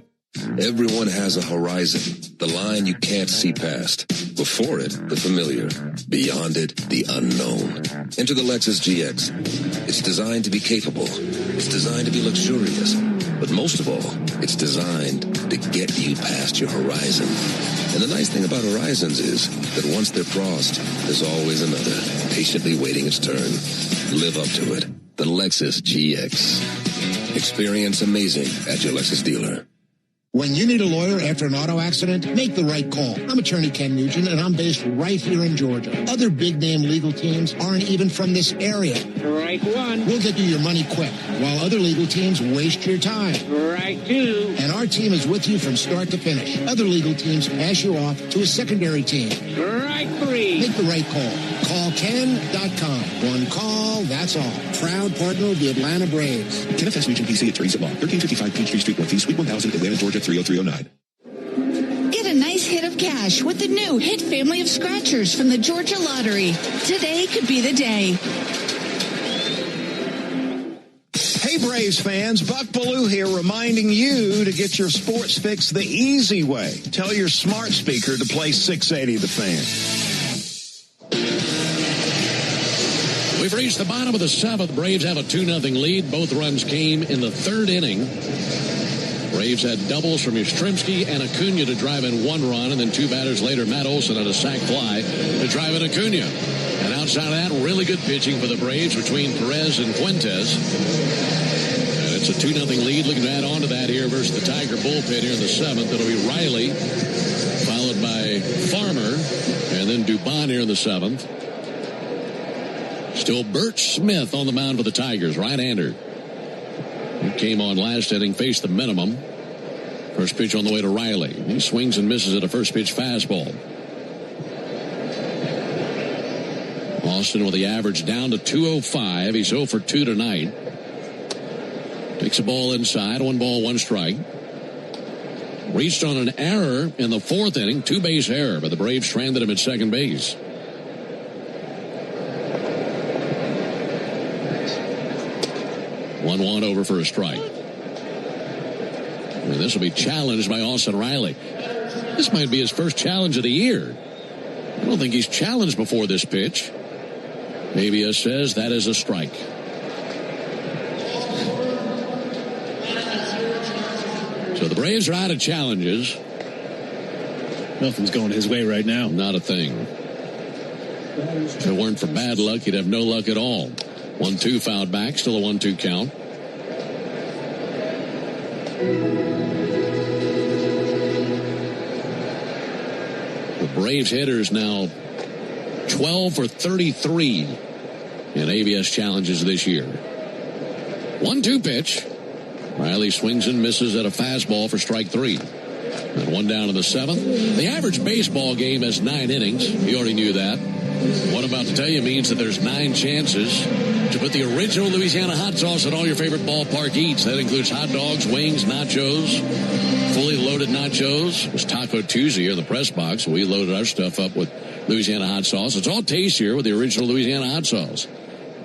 Everyone has a horizon, the line you can't see past. Before it, the familiar. Beyond it, the unknown. Enter the Lexus GX. It's designed to be capable. It's designed to be luxurious. But most of all, it's designed to get you past your horizon. And the nice thing about horizons is that once they're crossed, there's always another, patiently waiting its turn. Live up to it. The Lexus GX. Experience amazing at your Lexus dealer. When you need a lawyer after an auto accident, make the right call. I'm attorney Ken Nugent, and I'm based right here in Georgia. Other big-name legal teams aren't even from this area. Right one. We'll get you your money quick, while other legal teams waste your time. Right two. And our team is with you from start to finish. Other legal teams pass you off to a secondary team. Right three. Make the right call. Call Ken.com. One call, that's all. Proud partner of the Atlanta Braves. Kenneth S. Nugent, PC, Attorneys at Law, 1355 Peachtree Street Northeast, Suite 1000, Atlanta, Georgia, 30309. Get a nice hit of cash with the new Hit family of scratchers from the Georgia Lottery. Today could be the day. Hey, Braves fans, Buck Ballou here reminding you to get your sports fix the easy way. Tell your smart speaker to play 680 The Fan. We've reached the bottom of the seventh. Braves have a 2-0 lead. Both runs came in the third inning. Braves had doubles from Yastrzemski and Acuna to drive in one run, and then two batters later, Matt Olson had a sac fly to drive in Acuna. And outside of that, really good pitching for the Braves between Perez and Fuentes. And it's a 2-0 lead. Looking to add on to that here versus the Tiger bullpen here in the seventh. It'll be Riley, followed by Farmer, and then Dubon here in the seventh. Still Birch Smith on the mound for the Tigers, right-hander. He came on last inning, faced the minimum. First pitch on the way to Riley. He swings and misses at a first pitch fastball. Austin with the average down to 205. He's 0 for 2 tonight. Takes a ball inside, 1 ball, 1 strike. Reached on an error in the fourth inning, 2-base error, but the Braves stranded him at second base. 1-1 over for a strike. And this will be challenged by Austin Riley. This might be his first challenge of the year. I don't think he's challenged before this pitch. ABS says that is a strike. So the Braves are out of challenges. Nothing's going his way right now. Not a thing. If it weren't for bad luck, he'd have no luck at all. 1-2 fouled back, still a 1-2 count. The Braves hitters now 12 for 33 in ABS challenges this year. 1-2 pitch. Riley swings and misses at a fastball for strike 3. And 1 down in the seventh. The average baseball game has 9 innings. You already knew that. What I'm about to tell you means that there's 9 chances to put the original Louisiana hot sauce at all your favorite ballpark eats. That includes hot dogs, wings, nachos, fully loaded nachos. It was Taco Tuesday here in the press box. We loaded our stuff up with Louisiana hot sauce. It's all tastier with the original Louisiana hot sauce.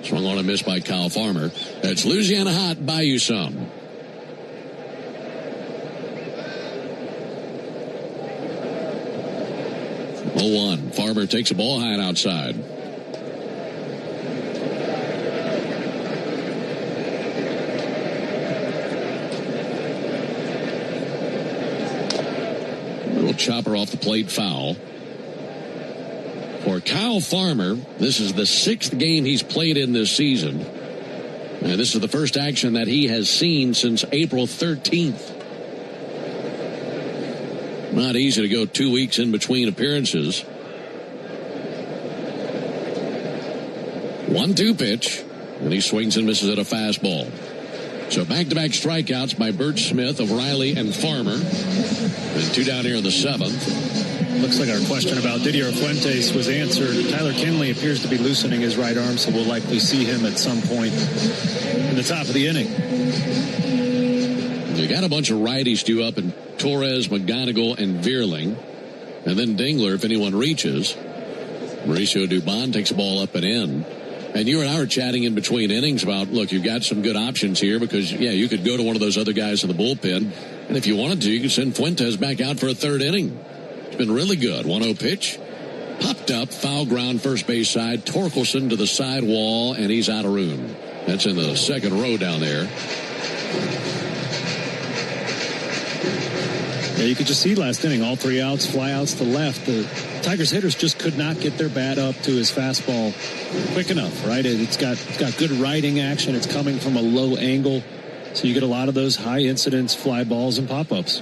Swung on a miss by Kyle Farmer. That's Louisiana Hot. Buy you some. One. Farmer takes a ball high and outside. Little chopper off the plate, foul. For Kyle Farmer, this is the 6th game he's played in this season. And this is the first action that he has seen since April 13th. Not easy to go 2 weeks in between appearances. 1-2 pitch, and he swings and misses at a fastball. So back-to-back strikeouts by Birch Smith of Riley and Farmer. And 2 down here in the seventh. Looks like our question about Didier Fuentes was answered. Tyler Kinley appears to be loosening his right arm, so we'll likely see him at some point in the top of the inning. You got a bunch of righties due up in Torres, McGonigal, and Veerling. And then Dingler, if anyone reaches. Mauricio Dubon takes the ball up and in. And you and I were chatting in between innings about, look, you've got some good options here because, yeah, you could go to one of those other guys in the bullpen. And if you wanted to, you could send Fuentes back out for a third inning. It's been really good. 1-0 pitch. Popped up, foul ground, first base side. Torkelson to the side wall, and he's out of room. That's in the second row down there. Yeah, you could just see last inning, all 3 outs, fly outs to left. The Tigers hitters just could not get their bat up to his fastball quick enough, right? It's got good riding action. It's coming from a low angle. So you get a lot of those high incidence fly balls and pop-ups.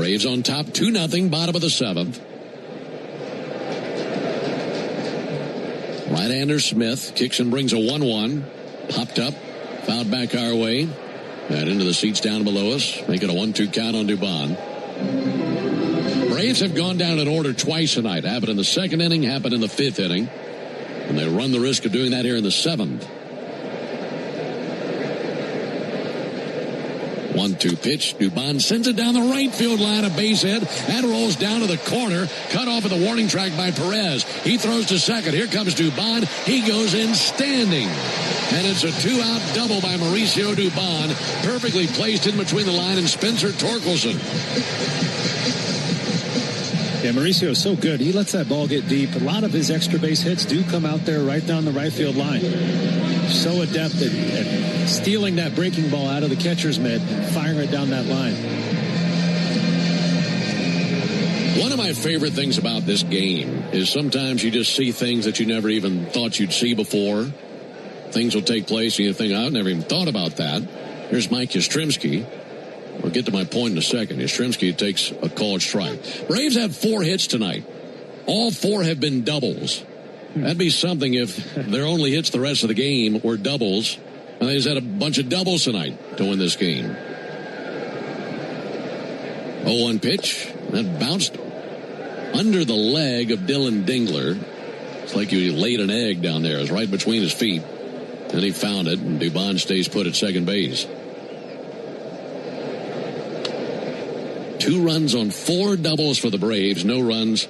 Braves on top 2-0, bottom of the 7th. Right-hander Smith kicks and brings a 1-1. Popped up, fouled back our way. And into the seats down below us. Make it a 1-2 count on Dubon. Braves have gone down in order twice tonight. Happened in the 2nd inning, happened in the 5th inning. And they run the risk of doing that here in the 7th. 1-2 pitch. Dubon sends it down the right field line, a base hit. That rolls down to the corner. Cut off at the warning track by Perez. He throws to second. Here comes Dubon. He goes in standing. And it's a 2-out double by Mauricio Dubon. Perfectly placed in between the line and Spencer Torkelson. Yeah, Mauricio is so good. He lets that ball get deep. A lot of his extra base hits do come out there right down the right field line. So adept at stealing that breaking ball out of the catcher's mitt and firing it down that line. One of my favorite things about this game is sometimes you just see things that you never even thought you'd see before. Things will take place and you think, I've never even thought about that. Here's Mike Yastrzemski. I'll get to my point in a second. Yastrzemski takes a called strike. Braves have 4 hits tonight. All 4 have been doubles. That'd be something if their only hits the rest of the game were doubles. And they just had a bunch of doubles tonight to win this game. 0-1 pitch. That bounced under the leg of Dylan Dingler. It's like he laid an egg down there. It was right between his feet. And he found it, and Dubon stays put at second base. 2 runs on 4 doubles for the Braves. No runs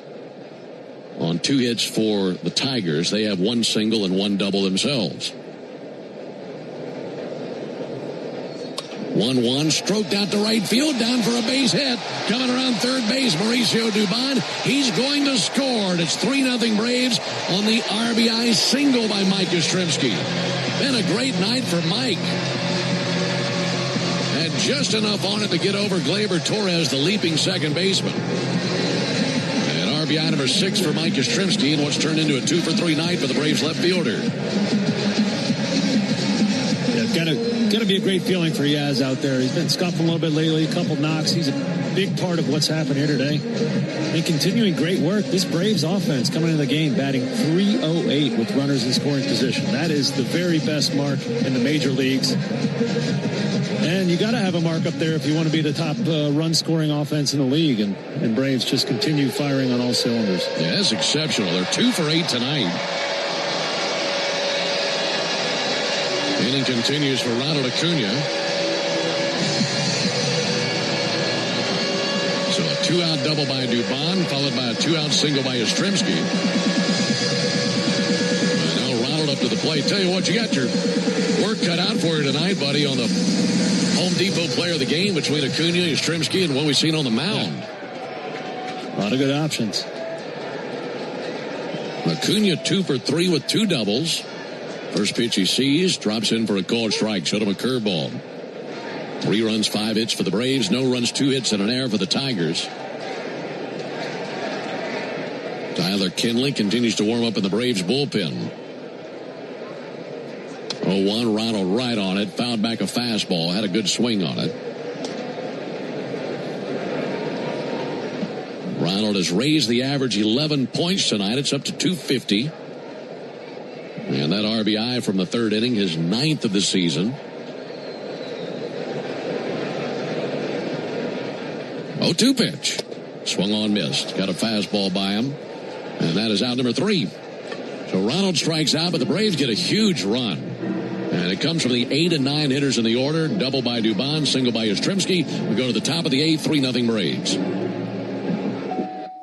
on 2 hits for the Tigers. They have 1 single and 1 double themselves. 1-1, stroked out to right field, down for a base hit. Coming around third base, Mauricio Dubon. He's going to score. It's 3-0 Braves on the RBI single by Mike Yastrzemski. Been a great night for Mike. Had just enough on it to get over Gleyber Torres, the leaping second baseman. And RBI number 6 for Mike Yastrzemski in what's turned into a 2-for-3 night for the Braves left fielder. Got to be a great feeling for Yaz out there. He's been scuffling a little bit lately, a couple knocks. He's a big part of what's happened here today. And continuing great work. This Braves offense coming into the game batting .308 with runners in scoring position. That is the very best mark in the major leagues. And you got to have a mark up there if you want to be the top run-scoring offense in the league. And Braves just continue firing on all cylinders. Yeah, that's exceptional. They're 2 for 8 tonight. Inning continues for Ronald Acuna. So a 2-out double by Dubon, followed by a 2-out single by Yastrzemski. Now Ronald up to the plate. Tell you what, you got your work cut out for you tonight, buddy, on the Home Depot player of the game between Acuna, Yastrzemski, and what we've seen on the mound. A lot of good options. Acuna 2 for 3 with 2 doubles. First pitch he sees, drops in for a called strike. Showed him a curveball. 3 runs, 5 hits for the Braves. No runs, 2 hits, and an error for the Tigers. Tyler Kinley continues to warm up in the Braves bullpen. 0-1, Ronald right on it. Fouled back a fastball. Had a good swing on it. Ronald has raised the average 11 points tonight. It's up to 250. And that RBI from the 3rd inning, his 9th of the season. 0-2 pitch. Swung on, missed. Got a fastball by him. And that is out number 3. So Ronald strikes out, but the Braves get a huge run. And it comes from the 8 and 9 hitters in the order. Double by Dubon, single by Yastrzemski. We go to the top of the 8th, 3-0 Braves.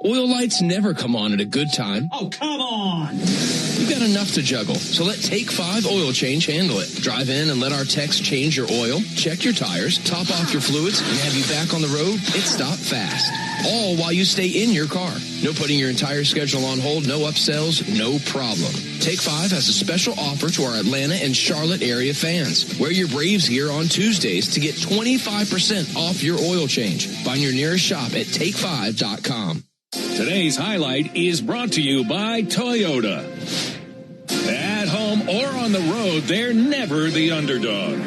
Oil lights never come on at a good time. Oh, come on! You've got enough to juggle, so let Take 5 Oil Change handle it. Drive in and let our techs change your oil, check your tires, top off your fluids, and have you back on the road. It's stop fast. All while you stay in your car. No putting your entire schedule on hold, no upsells, no problem. Take 5 has a special offer to our Atlanta and Charlotte area fans. Wear your Braves gear on Tuesdays to get 25% off your oil change. Find your nearest shop at take5.com. Today's highlight is brought to you by Toyota. At home or on the road, they're never the underdog.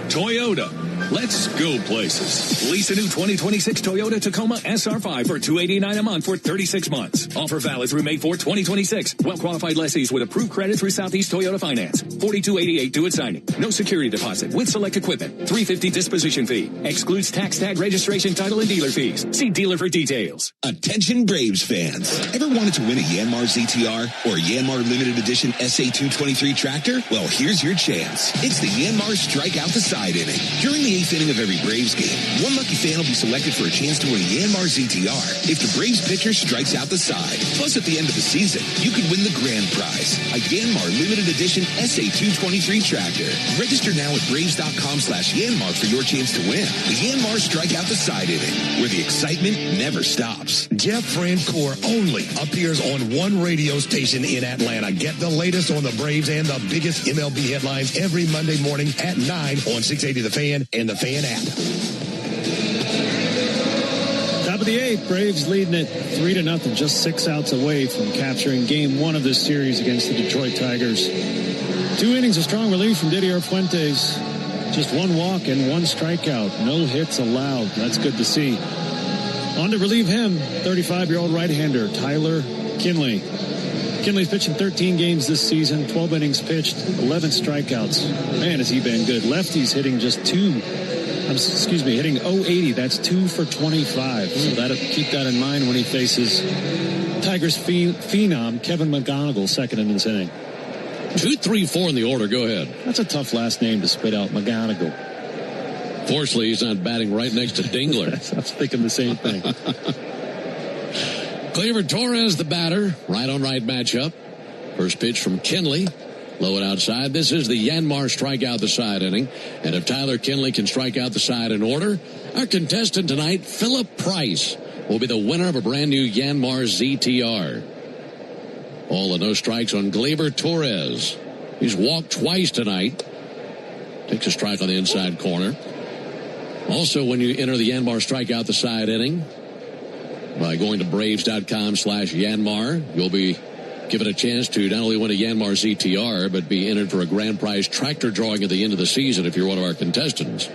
Toyota, Let's go places. Lease a new 2026 Toyota Tacoma SR5 for $289 a month for 36 months. Offer valid through May 4, 2026. Well-qualified lessees with approved credit through Southeast Toyota Finance. $42.88 due at signing. No security deposit with select equipment. $350 disposition fee. Excludes tax tag registration, title, and dealer fees. See dealer for details. Attention Braves fans. Ever wanted to win a Yanmar ZTR or Yanmar Limited Edition SA223 tractor? Well, here's your chance. It's the Yanmar Strike Out the Side inning. During the 8th inning of every Braves game, one lucky fan will be selected for a chance to win a Yanmar ZTR if the Braves pitcher strikes out the side. Plus, at the end of the season, you could win the grand prize, a Yanmar Limited Edition SA223 tractor. Register now at Braves.com/Yanmar for your chance to win. The Yanmar Strike Out the Side inning, where the excitement never stops. Jeff Francoeur only appears on one radio station in Atlanta. Get the latest on the Braves and the biggest MLB headlines every Monday morning at 9 on 680 The Fan and the Fan app. Top of the 8th, Braves leading it 3-0, just 6 outs away from capturing game 1 of this series against the Detroit Tigers. 2 innings of strong relief from Didier Fuentes. Just 1 walk and 1 strikeout. No hits allowed. That's good to see. On to relieve him, 35-year-old right-hander Tyler Kinley. Kinley's pitching 13 games this season, 12 innings pitched, 11 strikeouts. Man, has he been good. Lefty's hitting hitting 080. That's 2 for 25. So keep that in mind when he faces Tigers phenom Kevin McGonigal, second in this inning. 2, 3, 4 in the order. Go ahead. That's a tough last name to spit out, McGonigal. Fortunately, he's not batting right next to Dingler. I was thinking the same thing. Gleyber Torres, the batter. Right-on-right matchup. First pitch from Kinley. Low and outside. This is the Yanmar strikeout the side inning. And if Tyler Kinley can strike out the side in order, our contestant tonight, Philip Price, will be the winner of a brand new Yanmar ZTR. All the no strikes on Gleyber Torres. He's walked twice tonight. Takes a strike on the inside corner. Also, when you enter the Yanmar strikeout the side inning, by going to Braves.com/Yanmar, you'll be given a chance to not only win a Yanmar ZTR, but be entered for a grand prize tractor drawing at the end of the season if you're one of our contestants.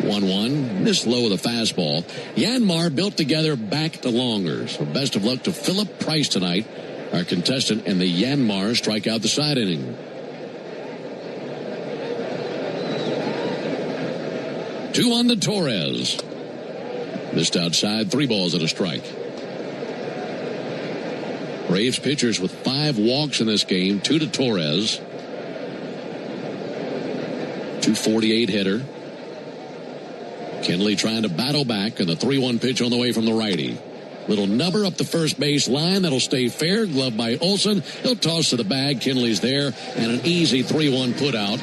1-1, missed low with a fastball. Yanmar built together back to longer. So best of luck to Philip Price tonight, our contestant in the Yanmar strikeout the side inning. 2-1 to Torres. Missed outside, 3 balls and a strike. Braves pitchers with 5 walks in this game, 2 to Torres. 248 hitter. Kinley trying to battle back, and the 3-1 pitch on the way from the righty. Little nubber up the first base line. That'll stay fair. Glove by Olsen. He'll toss to the bag. Kinley's there, and an easy 3-1 put out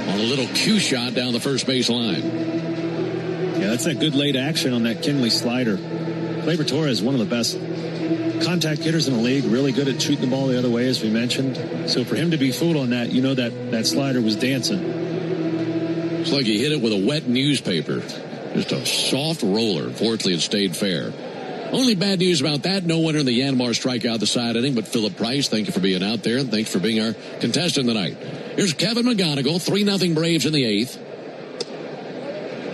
on a little cue shot down the first base line. Yeah, that's that good late action on that Kinley slider. Gleyber Torres, one of the best contact hitters in the league, really good at shooting the ball the other way, as we mentioned. So for him to be fooled on that, you know that slider was dancing. It's like he hit it with a wet newspaper. Just a soft roller. Fortunately, it stayed fair. Only bad news about that, no winner in the Yanmar strikeout the side inning, but Philip Price, thank you for being out there, and thanks for being our contestant tonight. Here's Kevin McGonigal, 3-0 Braves in the 8th.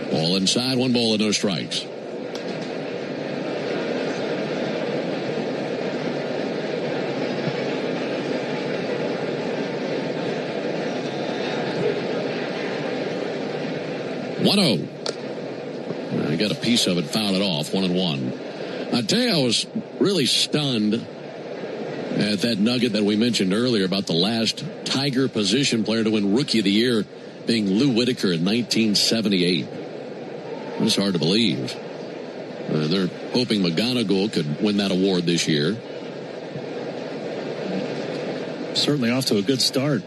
Ball inside, 1 ball and no strikes. I got a piece of it, fouled it off, 1-1. I tell you, I was really stunned at that nugget that we mentioned earlier about the last Tiger position player to win Rookie of the Year being Lou Whitaker in 1978. It's hard to believe. They're hoping McGonigal could win that award this year. Certainly off to a good start,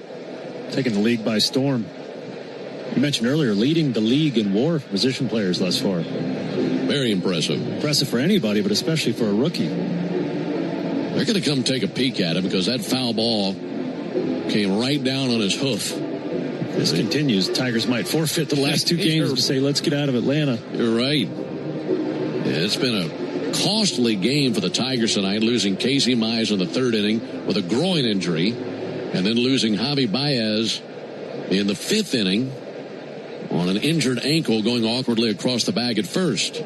taking the league by storm. You mentioned earlier, leading the league in WAR position players thus far. Very impressive. Impressive for anybody, but especially for a rookie. They're going to come take a peek at it because that foul ball came right down on his hoof. This continues. Tigers might forfeit the last 2 games to say, let's get out of Atlanta. You're right. Yeah, it's been a costly game for the Tigers tonight, losing Casey Mize in the 3rd inning with a groin injury, and then losing Javi Baez in the 5th inning on an injured ankle going awkwardly across the bag at first.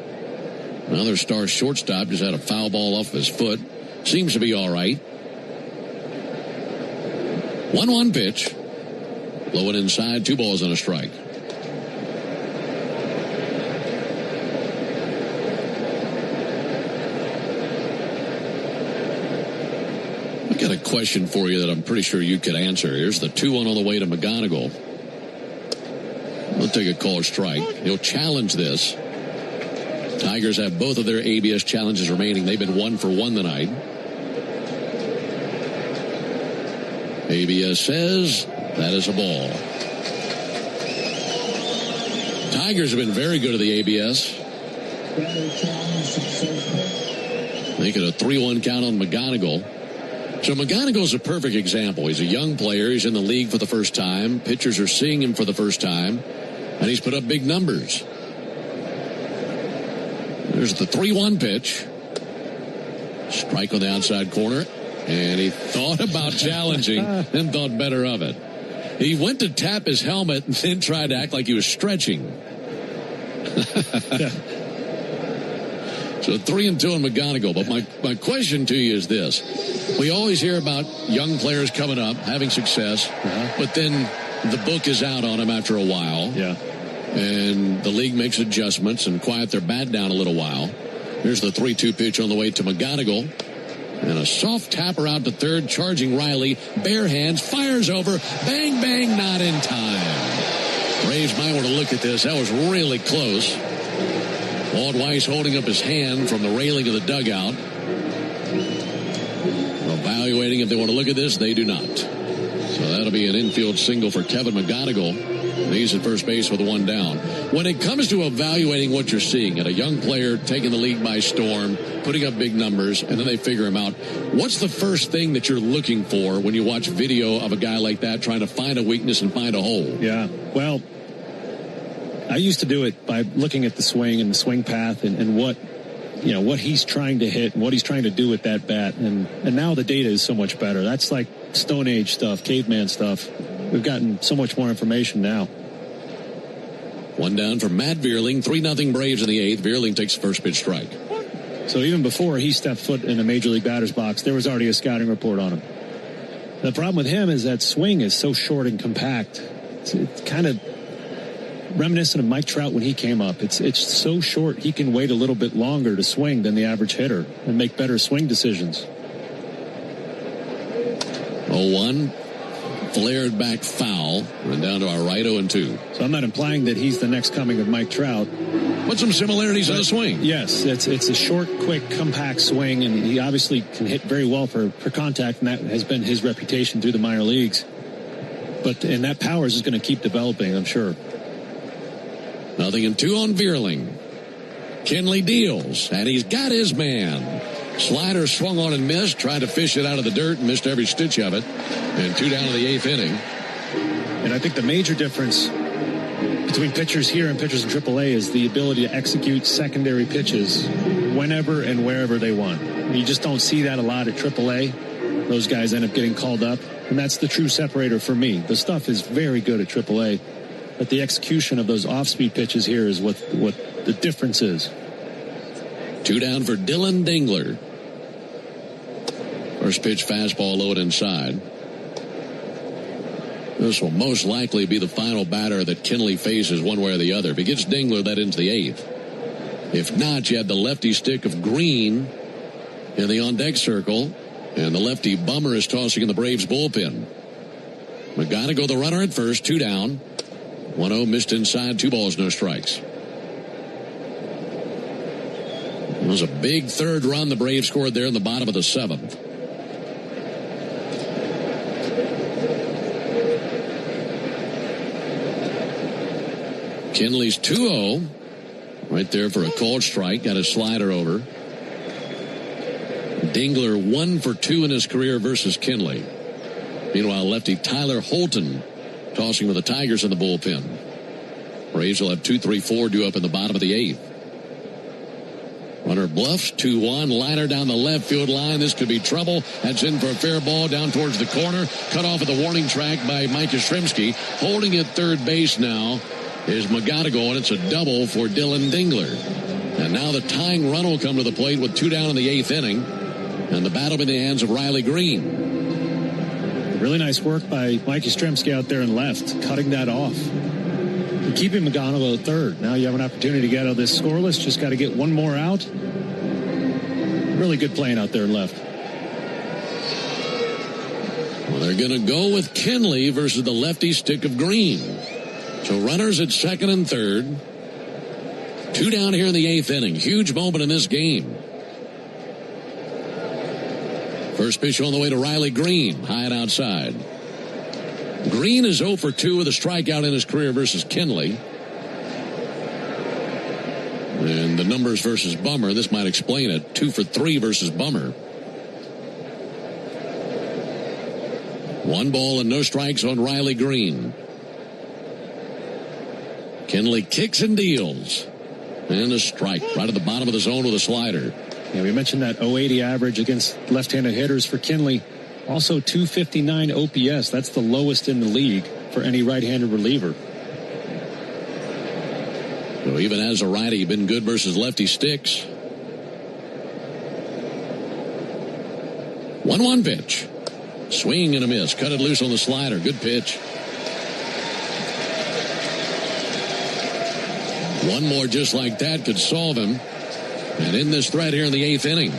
Another star shortstop just had a foul ball off his foot. Seems to be all right. 1-1 pitch. Lowe inside, 2 balls and a strike. I got a question for you that I'm pretty sure you could answer. Here's the 2-1 on the way to McGonigal. He'll take a called strike. He'll challenge this. Tigers have both of their ABS challenges remaining. They've been 1 for 1 tonight. ABS says that is a ball. Tigers have been very good at the ABS. Make it a 3-1 count on McGonigal. So McGonigal's a perfect example. He's a young player. He's in the league for the first time. Pitchers are seeing him for the first time. And he's put up big numbers. There's the 3-1 pitch. Strike on the outside corner. And he thought about challenging and thought better of it. He went to tap his helmet and then tried to act like he was stretching. So 3-2 on McGonigal. But my question to you is this. We always hear about young players coming up, having success, but then the book is out on them after a while. Yeah. And the league makes adjustments and quiet their bat down a little while. Here's the 3-2 pitch on the way to McGonigal. And a soft tapper out to third, charging Riley. Bare hands, fires over. Bang, bang, not in time. Braves might want to look at this. That was really close. Walt Weiss holding up his hand from the railing of the dugout. Evaluating if they want to look at this. They do not. So that'll be an infield single for Kevin McGonigal. He's at first base with 1 down. When it comes to evaluating what you're seeing at a young player taking the league by storm, putting up big numbers, and then they figure him out, what's the first thing that you're looking for when you watch video of a guy like that trying to find a weakness and find a hole? Yeah, well, I used to do it by looking at the swing and the swing path and what he's trying to hit and what he's trying to do with that bat. And now the data is so much better. That's like Stone Age stuff, caveman stuff. We've gotten so much more information now. 1 down for Matt Vierling. 3-0 Braves in the 8th. Vierling takes the first pitch strike. So even before he stepped foot in a major league batter's box, there was already a scouting report on him. The problem with him is that swing is so short and compact. It's kind of reminiscent of Mike Trout when he came up. It's so short he can wait a little bit longer to swing than the average hitter and make better swing decisions. 0-1. Flared back foul. Run down to our right, 0-2. So I'm not implying that he's the next coming of Mike Trout. But some similarities in the swing. Yes, it's a short, quick, compact swing, and he obviously can hit very well for contact, and that has been his reputation through the minor leagues. And that power is going to keep developing, I'm sure. 0-2 on Vierling. Kinley deals, and he's got his man. Slider swung on and missed, tried to fish it out of the dirt and missed every stitch of it. And 2 down to the 8th inning. And I think the major difference between pitchers here and pitchers in AAA is the ability to execute secondary pitches whenever and wherever they want. You just don't see that a lot at AAA. Those guys end up getting called up, and that's the true separator for me. The stuff is very good at AAA, but the execution of those off-speed pitches here is what the difference is. 2 down for Dylan Dingler. First pitch fastball low and inside. This will most likely be the final batter that Kinley faces one way or the other. If he gets Dingler, that into the 8th. If not, you have the lefty stick of Green in the on-deck circle, and the lefty Bummer is tossing in the Braves bullpen. McGonigal the runner at first, 2 down. 1-0 missed inside, 2 balls, no strikes. It was a big third run the Braves scored there in the bottom of the 7th. Kinley's 2-0. Right there for a called strike. Got a slider over. Dingler 1 for 2 in his career versus Kinley. Meanwhile, lefty Tyler Holton tossing with the Tigers in the bullpen. Braves will have 2-3-4 due up in the bottom of the 8th. Runner bluffs, 2-1, liner down the left field line. This could be trouble. That's in for a fair ball down towards the corner. Cut off at the warning track by Mike Yastrzemski. Holding at third base now is McGonigal, and it's a double for Dylan Dingler. And now the tying run will come to the plate with 2 down in the 8th inning. And the battle in the hands of Riley Green. Really nice work by Mike Yastrzemski out there in left, cutting that off. And keeping McGonigal at third. Now you have an opportunity to get out of this scoreless. Just got to get one more out. Really good playing out there in left. Well, they're going to go with Kenley versus the lefty stick of Green. So runners at second and third. 2 down here in the 8th inning. Huge moment in this game. First pitch on the way to Riley Green, high and outside. Green is 0 for 2 with a strikeout in his career versus Kenley. And the numbers versus Bummer, this might explain it. 2 for 3 versus Bummer. 1 ball and no strikes on Riley Green. Kenley kicks and deals. And a strike right at the bottom of the zone with a slider. Yeah, we mentioned that 080 average against left-handed hitters for Kenley. Also 259 OPS. That's the lowest in the league for any right-handed reliever. So even as a righty, been good versus lefty sticks. 1-1 pitch. Swing and a miss. Cut it loose on the slider. Good pitch. One more just like that could solve him. And in this threat here in the 8th inning.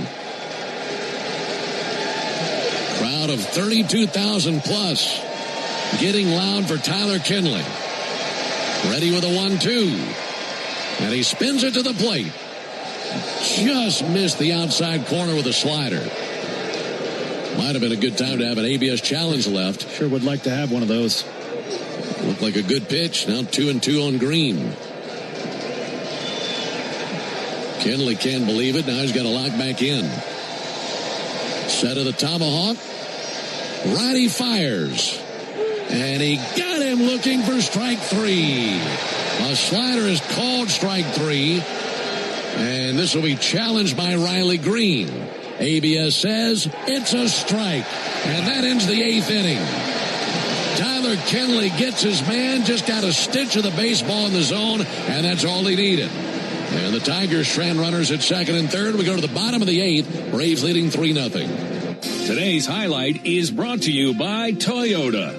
Crowd of 32,000 plus. Getting loud for Tyler Kenley. Ready with a 1-2. And he spins it to the plate. Just missed the outside corner with a slider. Might have been a good time to have an ABS challenge left. Sure would like to have one of those. Looked like a good pitch. Now 2-2 on Green. Kenley can't believe it. Now he's got to lock back in. Set of the tomahawk. Righty fires. And he got him looking for strike 3. A slider is called strike 3. And this will be challenged by Riley Green. ABS says it's a strike. And that ends the 8th inning. Tyler Kenley gets his man. Just got a stitch of the baseball in the zone. And that's all he needed. And the Tigers strand runners at second and third. We go to the bottom of the 8th. Braves leading 3-0. Today's highlight is brought to you by Toyota.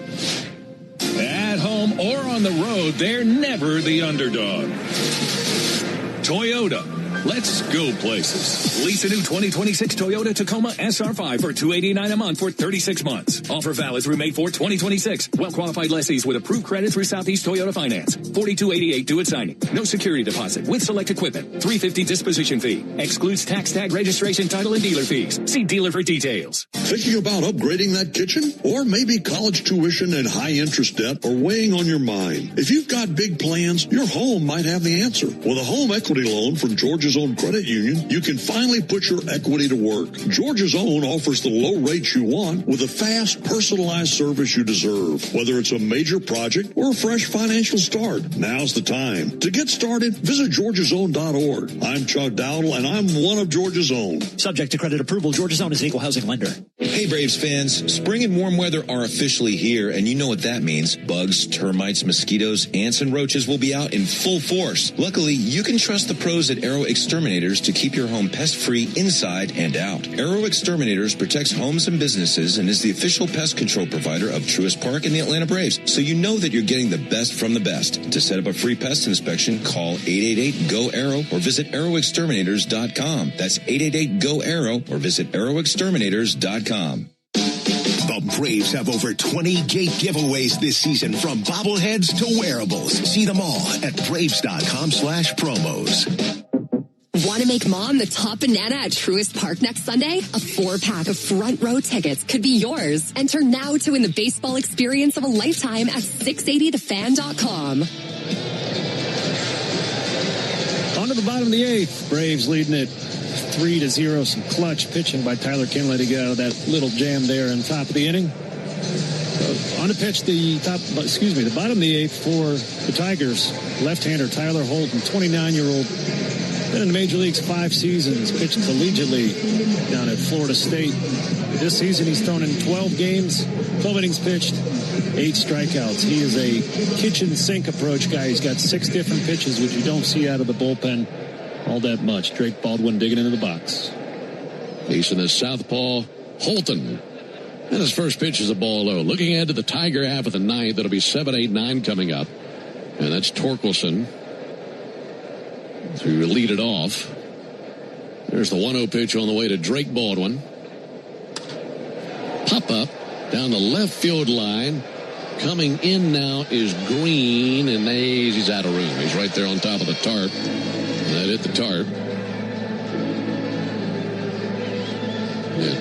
At home or on the road, they're never the underdog. Toyota. Let's go places. Lease a new 2026 Toyota Tacoma SR5 for $289 a month for 36 months. Offer valid through May 4, 2026. Well-qualified lessees with approved credit through Southeast Toyota Finance. $42.88 due at signing. No security deposit with select equipment. $350 disposition fee. Excludes tax tag registration, title, and dealer fees. See dealer for details. Thinking about upgrading that kitchen? Or maybe college tuition and high interest debt are weighing on your mind. If you've got big plans, your home might have the answer. With a home equity loan from Georgia's Own Credit Union, you can finally put your equity to work. Georgia's Own offers the low rates you want with a fast, personalized service you deserve. Whether it's a major project or a fresh financial start, now's the time. To get started, visit georgiasown.org. I'm Chuck Dowdle, and I'm one of Georgia's Own. Subject to credit approval, Georgia's Own is an equal housing lender. Hey, Braves fans. Spring and warm weather are officially here, and you know what that means. Bugs, termites, mosquitoes, ants, and roaches will be out in full force. Luckily, you can trust the pros at Arrow Exterminators to keep your home pest-free inside and out. Arrow Exterminators protects homes and businesses and is the official pest control provider of Truist Park and the Atlanta Braves, so you know that you're getting the best from the best. To set up a free pest inspection, call 888-GO-ARROW or visit arrowexterminators.com. That's 888-GO-ARROW or visit arrowexterminators.com. The Braves have over 20 gate giveaways this season, from bobbleheads to wearables. See them all at braves.com/promos. Want to make Mom the top banana at Truist Park next Sunday? A 4-pack of front row tickets could be yours. Enter now to win the baseball experience of a lifetime at 680thefan.com. On to the bottom of the 8th. Braves leading it 3-0. Some clutch pitching by Tyler Kenley to get out of that little jam there on top of the inning. On to pitch the bottom of the 8th for the Tigers. Left-hander Tyler Holton, 29-year-old. Been in the major leagues 5 seasons, pitched collegiately down at Florida State. This season he's thrown in 12 games, 12 innings pitched, 8 strikeouts. He is a kitchen sink approach guy. He's got 6 different pitches, which you don't see out of the bullpen all that much. Drake Baldwin digging into the box. Facing the southpaw, Holton. And his first pitch is a ball low. Looking ahead to the Tiger half of the ninth, it'll be 7, 8, 9 coming up. And that's Torkelson to lead it off. There's the 1-0 pitch on the way to Drake Baldwin. Pop up down the left field line. Coming in now is Green, and he's out of room. He's right there on top of the tarp. That hit the tarp.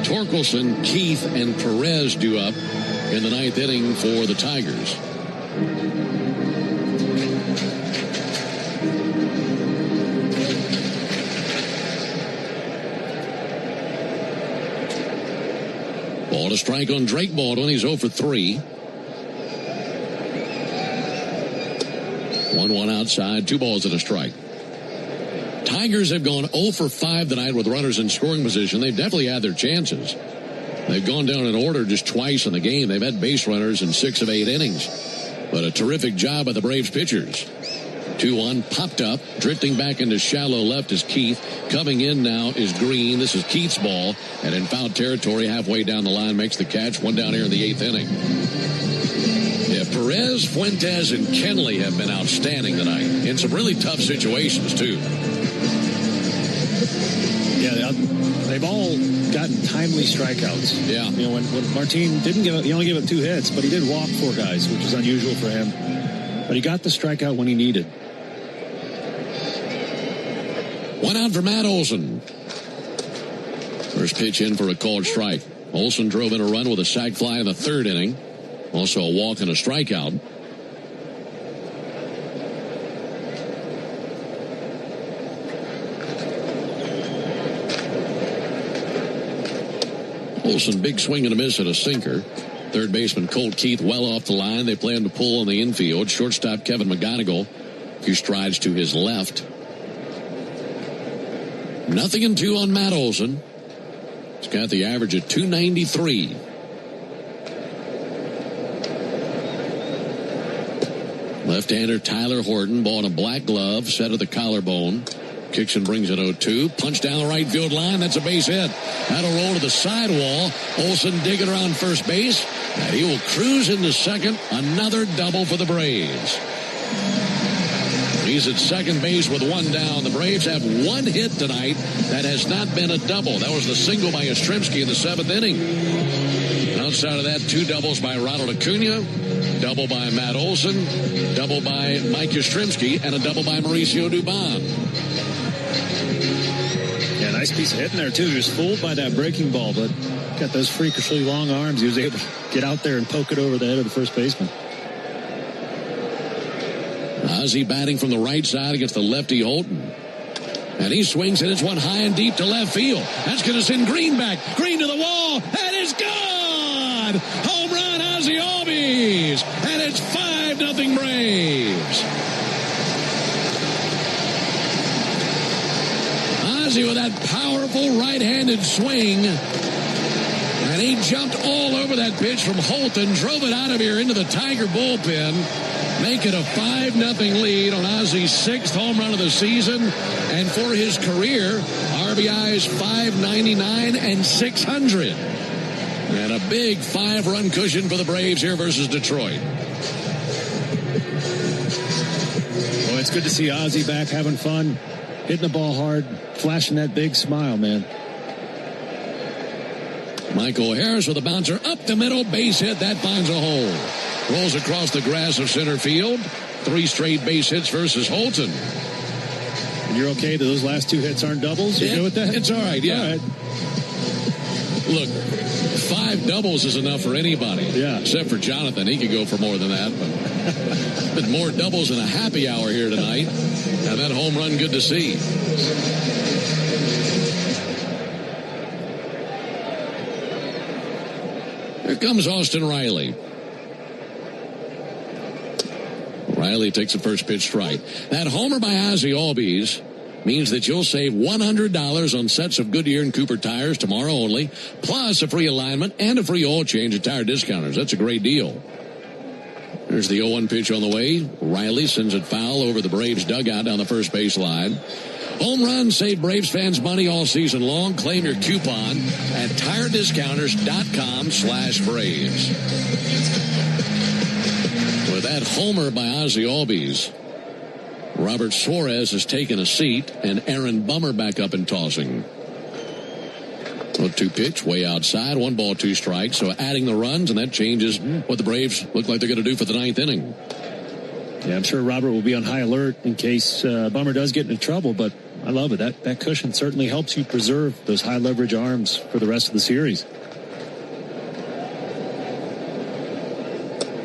Torkelson, Keith, and Perez due up in the ninth inning for the Tigers. Ball to strike on Drake Baldwin. He's 0 for 3. 1-1 outside, 2 balls and a strike. Tigers have gone 0 for 5 tonight with runners in scoring position. They've definitely had their chances. They've gone down in order just twice in the game. They've had base runners in 6 of 8 innings. But a terrific job by the Braves pitchers. 2-1, popped up, drifting back into shallow left is Keith. Coming in now is Green. This is Keith's ball. And in foul territory, halfway down the line, makes the catch. 1 down here in the 8th inning. Yeah, Perez, Fuentes, and Kenley have been outstanding tonight in some really tough situations, too. Yeah, they've all gotten timely strikeouts. Yeah. You know, when Martin didn't give up, he only gave up 2 hits, but he did walk 4 guys, which is unusual for him. But he got the strikeout when he needed. 1 out for Matt Olson. First pitch in for a called strike. Olson drove in a run with a sac fly in the 3rd inning. Also a walk and a strikeout. Olson, big swing and a miss at a sinker. Third baseman Colt Keith well off the line. They plan to pull on the infield. Shortstop Kevin McGonigal a few strides to his left. 0-2 on Matt Olson. He's got the average at .293. Left-hander Tyler Horton, ball in a black glove, set of the collarbone. Kicks and brings it 0-2. Punch down the right field line. That's a base hit. That'll roll to the sidewall. Olson digging around first base. And he will cruise into second. Another double for the Braves. He's at second base with 1 down. The Braves have 1 hit tonight that has not been a double. That was the single by Yastrzemski in the 7th inning. Outside of that, 2 doubles by Ronald Acuna, double by Matt Olson, double by Mike Yastrzemski, and a double by Mauricio Dubon. Yeah, nice piece of hitting there, too. He was fooled by that breaking ball, but got those freakishly long arms. He was able to get out there and poke it over the head of the first baseman. Ozzie batting from the right side against the lefty Holton. And he swings and it's one high and deep to left field. That's going to send Green back. Green to the wall. And it's gone! Home run, Ozzie Albies. And it's 5-0 Braves. Ozzie with that powerful right-handed swing. And he jumped all over that pitch from Holton, drove it out of here into the Tiger bullpen. Make it a 5-0 lead on Ozzie's 6th home run of the season. And for his career, RBIs 599 and 600. And a big 5-run cushion for the Braves here versus Detroit. Well, it's good to see Ozzie back having fun, hitting the ball hard, flashing that big smile, man. Michael Harris with a bouncer up the middle, base hit. That finds a hole. Rolls across the grass of center field. 3 straight base hits versus Holton. And you're okay that those last 2 hits aren't doubles? You good with that? It's all right, yeah. All right. Look, 5 doubles is enough for anybody. Yeah. Except for Jonathan. He could go for more than that. But more doubles than a happy hour here tonight. And that home run, good to see. Here comes Austin Riley. Riley takes the first pitch strike. That homer by Ozzie Albies means that you'll save $100 on sets of Goodyear and Cooper tires tomorrow only, plus a free alignment and a free oil change at Tire Discounters. That's a great deal. There's the 0-1 pitch on the way. Riley sends it foul over the Braves dugout down the first base line. Home run, save Braves fans money all season long. Claim your coupon at tirediscounters.com/Braves. With that homer by Ozzie Albies, Robert Suarez has taken a seat, and Aaron Bummer back up and tossing. 0-2 pitch, way outside, 1 ball, 2 strikes. So adding the runs, and that changes what the Braves look like they're going to do for the 9th inning. Yeah, I'm sure Robert will be on high alert in case Bummer does get into trouble, but I love it. That cushion certainly helps you preserve those high leverage arms for the rest of the series.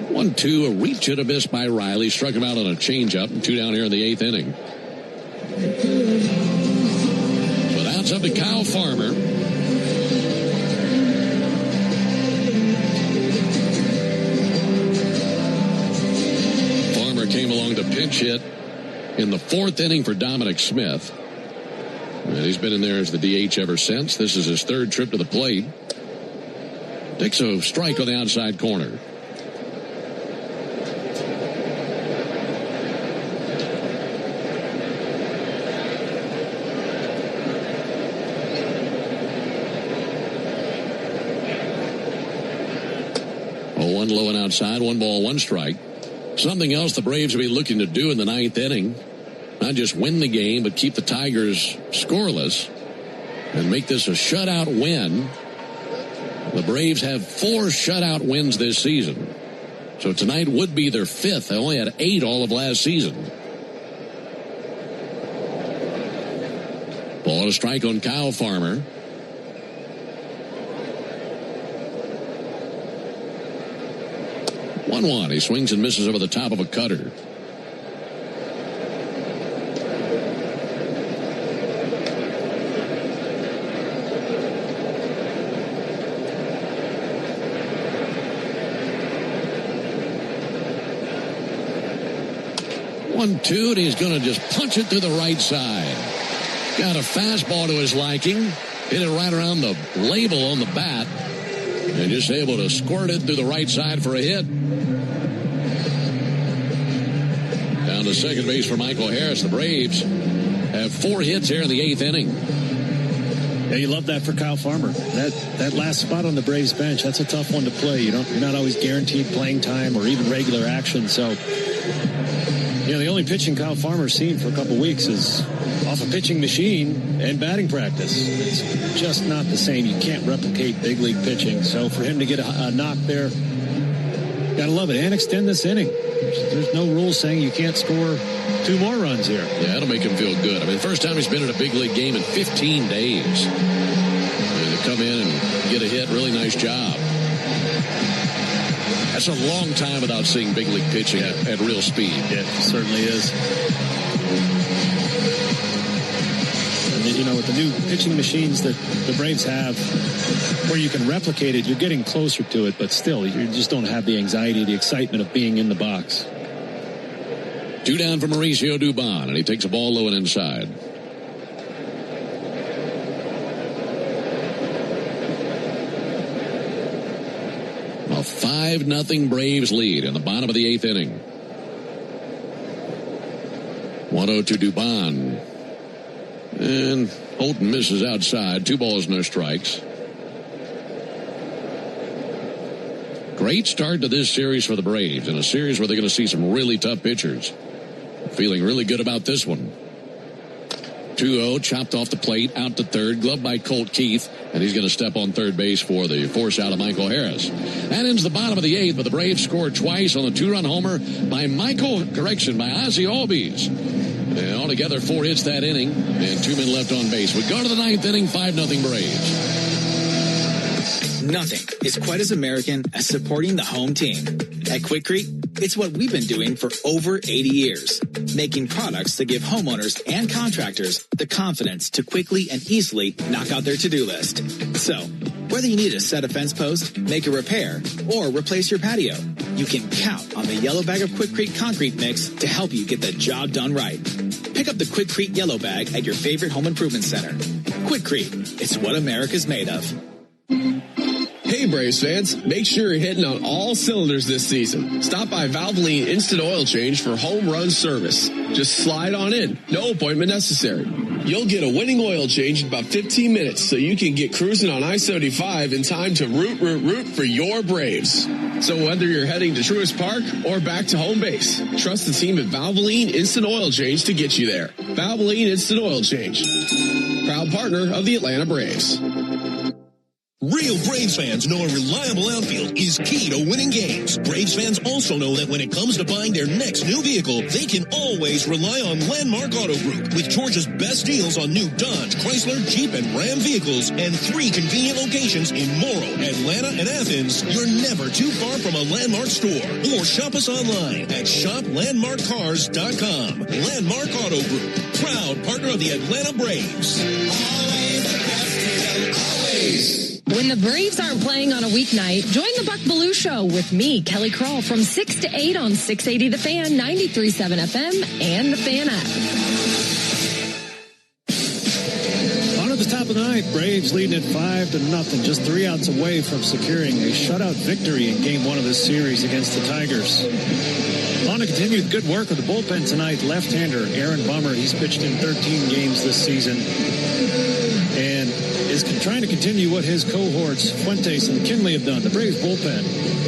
1-2, a reach and a miss by Riley. Struck him out on a changeup, and 2 down here in the 8th inning. So now it's up to Kyle Farmer. Came along to pinch hit in the 4th inning for Dominic Smith. And he's been in there as the DH ever since. This is his 3rd trip to the plate. Takes a strike on the outside corner. One low and outside, 1 ball, 1 strike. Something else the Braves will be looking to do in the 9th inning. Not just win the game, but keep the Tigers scoreless and make this a shutout win. The Braves have 4 shutout wins this season. So tonight would be their 5th. They only had 8 all of last season. Ball to strike on Kyle Farmer. He swings and misses over the top of a cutter. One, 2, and he's going to just punch it to the right side. Got a fastball to his liking. Hit it right around the label on the bat. And just able to squirt it through the right side for a hit. Down to second base for Michael Harris. The Braves have 4 hits here in the 8th inning. Yeah, you love that for Kyle Farmer. That last spot on the Braves bench, that's a tough one to play. You're not always guaranteed playing time or even regular action. So, the only pitching Kyle Farmer's seen for a couple weeks is off a pitching machine and batting practice. It's just not the same. You can't replicate big league pitching. So for him to get a knock there, gotta love it. And extend this inning. There's no rule saying you can't score 2 more runs here. Yeah, that'll make him feel good. I mean, first time he's been in a big league game in 15 days. And to come in and get a hit, really nice job. That's a long time without seeing big league pitching at real speed. Yeah, it certainly is. And then, with the new pitching machines that the Braves have, where you can replicate it, you're getting closer to it, but still, you just don't have the anxiety, the excitement of being in the box. 2 down for Mauricio Dubon, and he takes a ball low and inside. A 5-0 Braves lead in the bottom of the 8th inning. 1-0 to Dubon. And Holton misses outside. 2 balls, no strikes. Great start to this series for the Braves, in a series where they're going to see some really tough pitchers. Feeling really good about this one. 2-0, chopped off the plate, out to third, gloved by Colt Keith, and he's going to step on third base for the force out of Michael Harris. That ends the bottom of the 8th, but the Braves scored twice on the 2-run homer by Ozzie Albies. And altogether 4 hits that inning, and 2 men left on base. We go to the 9th inning, 5-0 Braves. Nothing is quite as American as supporting the home team. At Quikrete, it's what we've been doing for over 80 years, making products that give homeowners and contractors the confidence to quickly and easily knock out their to-do list. So, whether you need a set a fence post, make a repair, or replace your patio, you can count on the yellow bag of Quikrete concrete mix to help you get the job done right. Pick up the Quikrete yellow bag at your favorite home improvement center. Quikrete, it's what America's made of. Hey Hey, Braves fans, make sure you're hitting on all cylinders this season. Stop by Valvoline Instant Oil Change for home run service. Just slide on in. No appointment necessary. You'll get a winning oil change in about 15 minutes so you can get cruising on I-75 in time to root for your Braves. So whether you're heading to Truist Park or back to home base, trust the team at Valvoline Instant Oil Change to get you there. Valvoline Instant Oil Change. Proud partner of the Atlanta Braves. Real Braves fans know a reliable outfield is key to winning games. Braves fans also know that when it comes to buying their next new vehicle, they can always rely on Landmark Auto Group. With Georgia's best deals on new Dodge, Chrysler, Jeep, and Ram vehicles, and 3 convenient locations in Morrow, Atlanta, and Athens, you're never too far from a Landmark store. Or shop us online at shoplandmarkcars.com. Landmark Auto Group, proud partner of the Atlanta Braves. Always the best deal, always. When the Braves aren't playing on a weeknight, join the Buck Belue Show with me, Kelly Kroll, from 6 to 8 on 680 The Fan, 93.7 FM, and the Fan app. On at the top of the ninth, Braves leading at 5-0, just 3 outs away from securing a shutout victory in Game 1 of this series against the Tigers. On to continue the good work of the bullpen tonight, left-hander Aaron Bummer. He's pitched in 13 games this season and is trying to continue what his cohorts, Fuentes and Kinley, have done. The Braves bullpen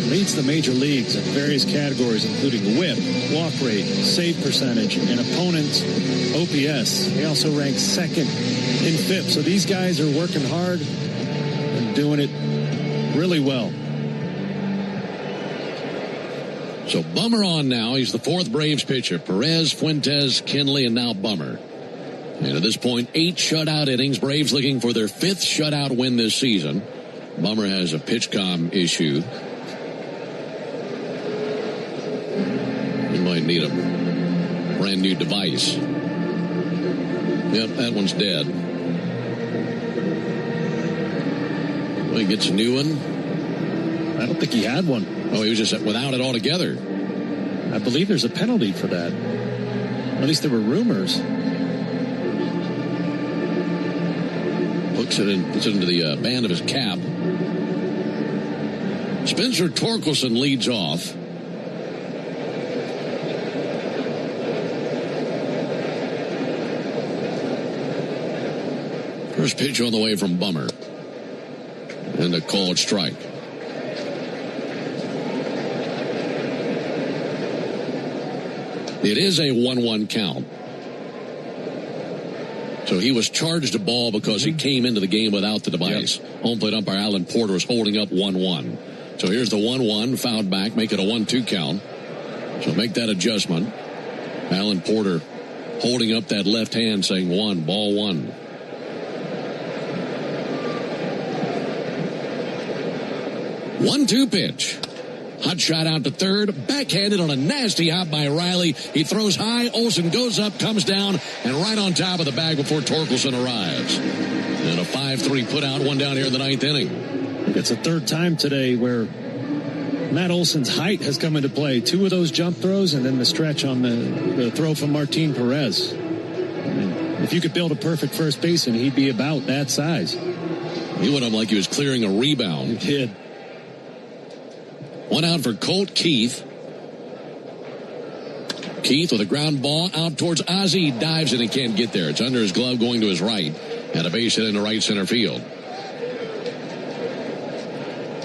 leads the major leagues in various categories, including whip, walk rate, save percentage, and opponent's OPS. They also rank second in FIP. So these guys are working hard and doing it really well. So Bummer on now. He's the 4th Braves pitcher. Perez, Fuentes, Kinley, and now Bummer. And at this point, 8 shutout innings. Braves looking for their 5th shutout win this season. Bummer has a pitch-com issue. He might need a brand new device. Yep, that one's dead. Well, he gets a new one. I don't think he had one. Oh, he was just without it altogether. I believe there's a penalty for that. At least there were rumors. Puts it into the band of his cap. Spencer Torkelson leads off. First pitch on the way from Bummer. And a called strike. It is a 1-1 count. So he was charged a ball because he came into the game without the device. Yep. Home plate umpire Alan Porter was holding up 1-1. So here's the 1-1, fouled back, make it a 1-2 count. So make that adjustment. Alan Porter holding up that left hand saying 1, ball 1. One-two pitch. Hot shot out to third, backhanded on a nasty hop by Riley. He throws high, Olsen goes up, comes down, and right on top of the bag before Torkelson arrives. And a 5-3 put out, one down here in the 9th inning. It's the 3rd time today where Matt Olson's height has come into play. 2 of those jump throws and then the stretch on the throw from Martin Perez. If you could build a perfect first baseman, he'd be about that size. He went up like he was clearing a rebound. He did. One out for Colt Keith. Keith with a ground ball out towards Ozzie. He dives and he can't get there. It's under his glove going to his right. And a base hit into right center field.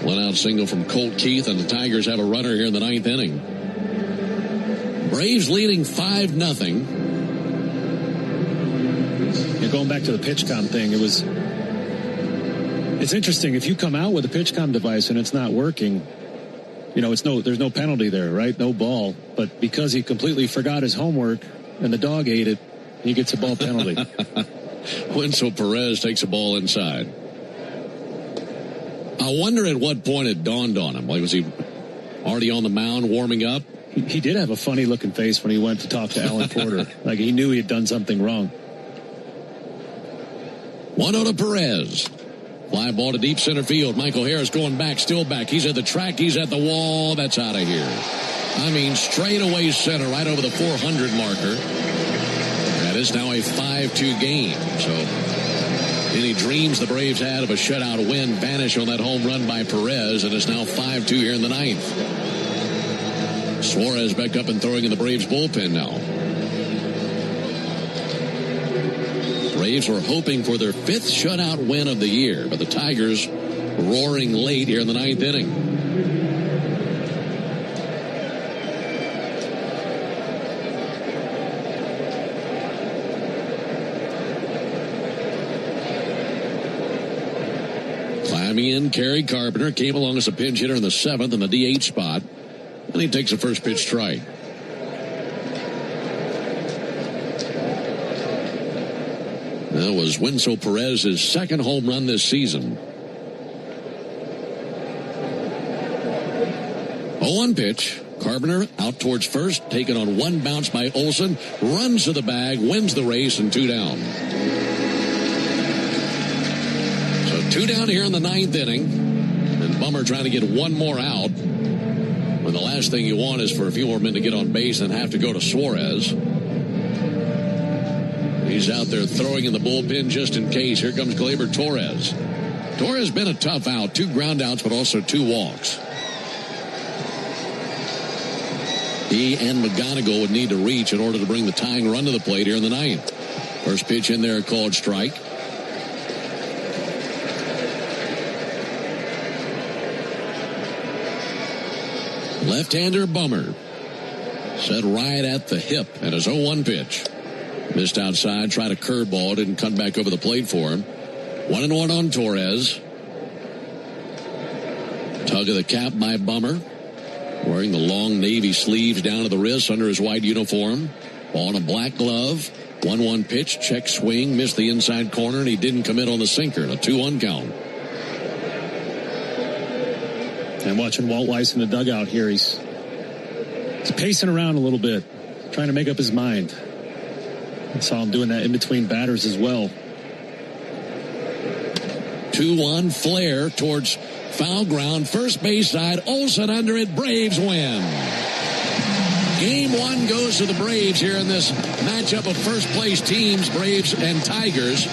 One out single from Colt Keith, and the Tigers have a runner here in the 9th inning. Braves leading 5-0. Yeah, going back to the pitch-com thing, it's interesting. If you come out with a pitch-com device and it's not working, there's no penalty there, right? No ball. But because he completely forgot his homework and the dog ate it, he gets a ball penalty. Winslow Perez takes a ball inside. I wonder at what point it dawned on him. Like, was he already on the mound warming up? He did have a funny looking face when he went to talk to Alan Porter. Like he knew he had done something wrong. 1-0 to Perez. Fly ball to deep center field. Michael Harris going back, still back. He's at the track. He's at the wall. That's out of here. I mean, straight away center, right over the 400 marker. That is now a 5-2 game. So Any dreams the Braves had of a shutout win vanish on that home run by Perez, and it's now 5-2 here in the ninth. Suarez back up and throwing in the Braves bullpen now. Braves were hoping for their 5th shutout win of the year, but the Tigers roaring late here in the ninth inning. Climbing in, Kerry Carpenter came along as a pinch hitter in the 7th in the DH spot, and he takes a first pitch strike. That was Winslow Perez's 2nd home run this season. 0-1 pitch. Carpenter out towards first, taken on one bounce by Olsen, runs to the bag, wins the race, and 2 down. So 2 down here in the 9th inning, and Bummer trying to get one more out. When the last thing you want is for a few more men to get on base and have to go to Suarez. He's out there throwing in the bullpen just in case. Here comes Gleyber Torres. Torres been a tough out, 2 ground outs, but also 2 walks. He and McGonigal would need to reach in order to bring the tying run to the plate here in the 9th. First pitch in there, called strike. Left-hander Bummer. Set right at the hip and his 0-1 pitch. Missed outside, tried a curveball, didn't come back over the plate for him. 1-1 on Torres. Tug of the cap by Bummer. Wearing the long navy sleeves down to the wrists under his white uniform. Ball in a black glove. 1-1 pitch, check swing, missed the inside corner, and he didn't commit on the sinker in a 2-1 count. And watching Walt Weiss in the dugout here, he's pacing around a little bit, trying to make up his mind. I saw him doing that in between batters as well. 2-1 flare towards foul ground, first base side, Olsen under it, Braves win. Game 1 goes to the Braves here in this matchup of first place teams, Braves and Tigers.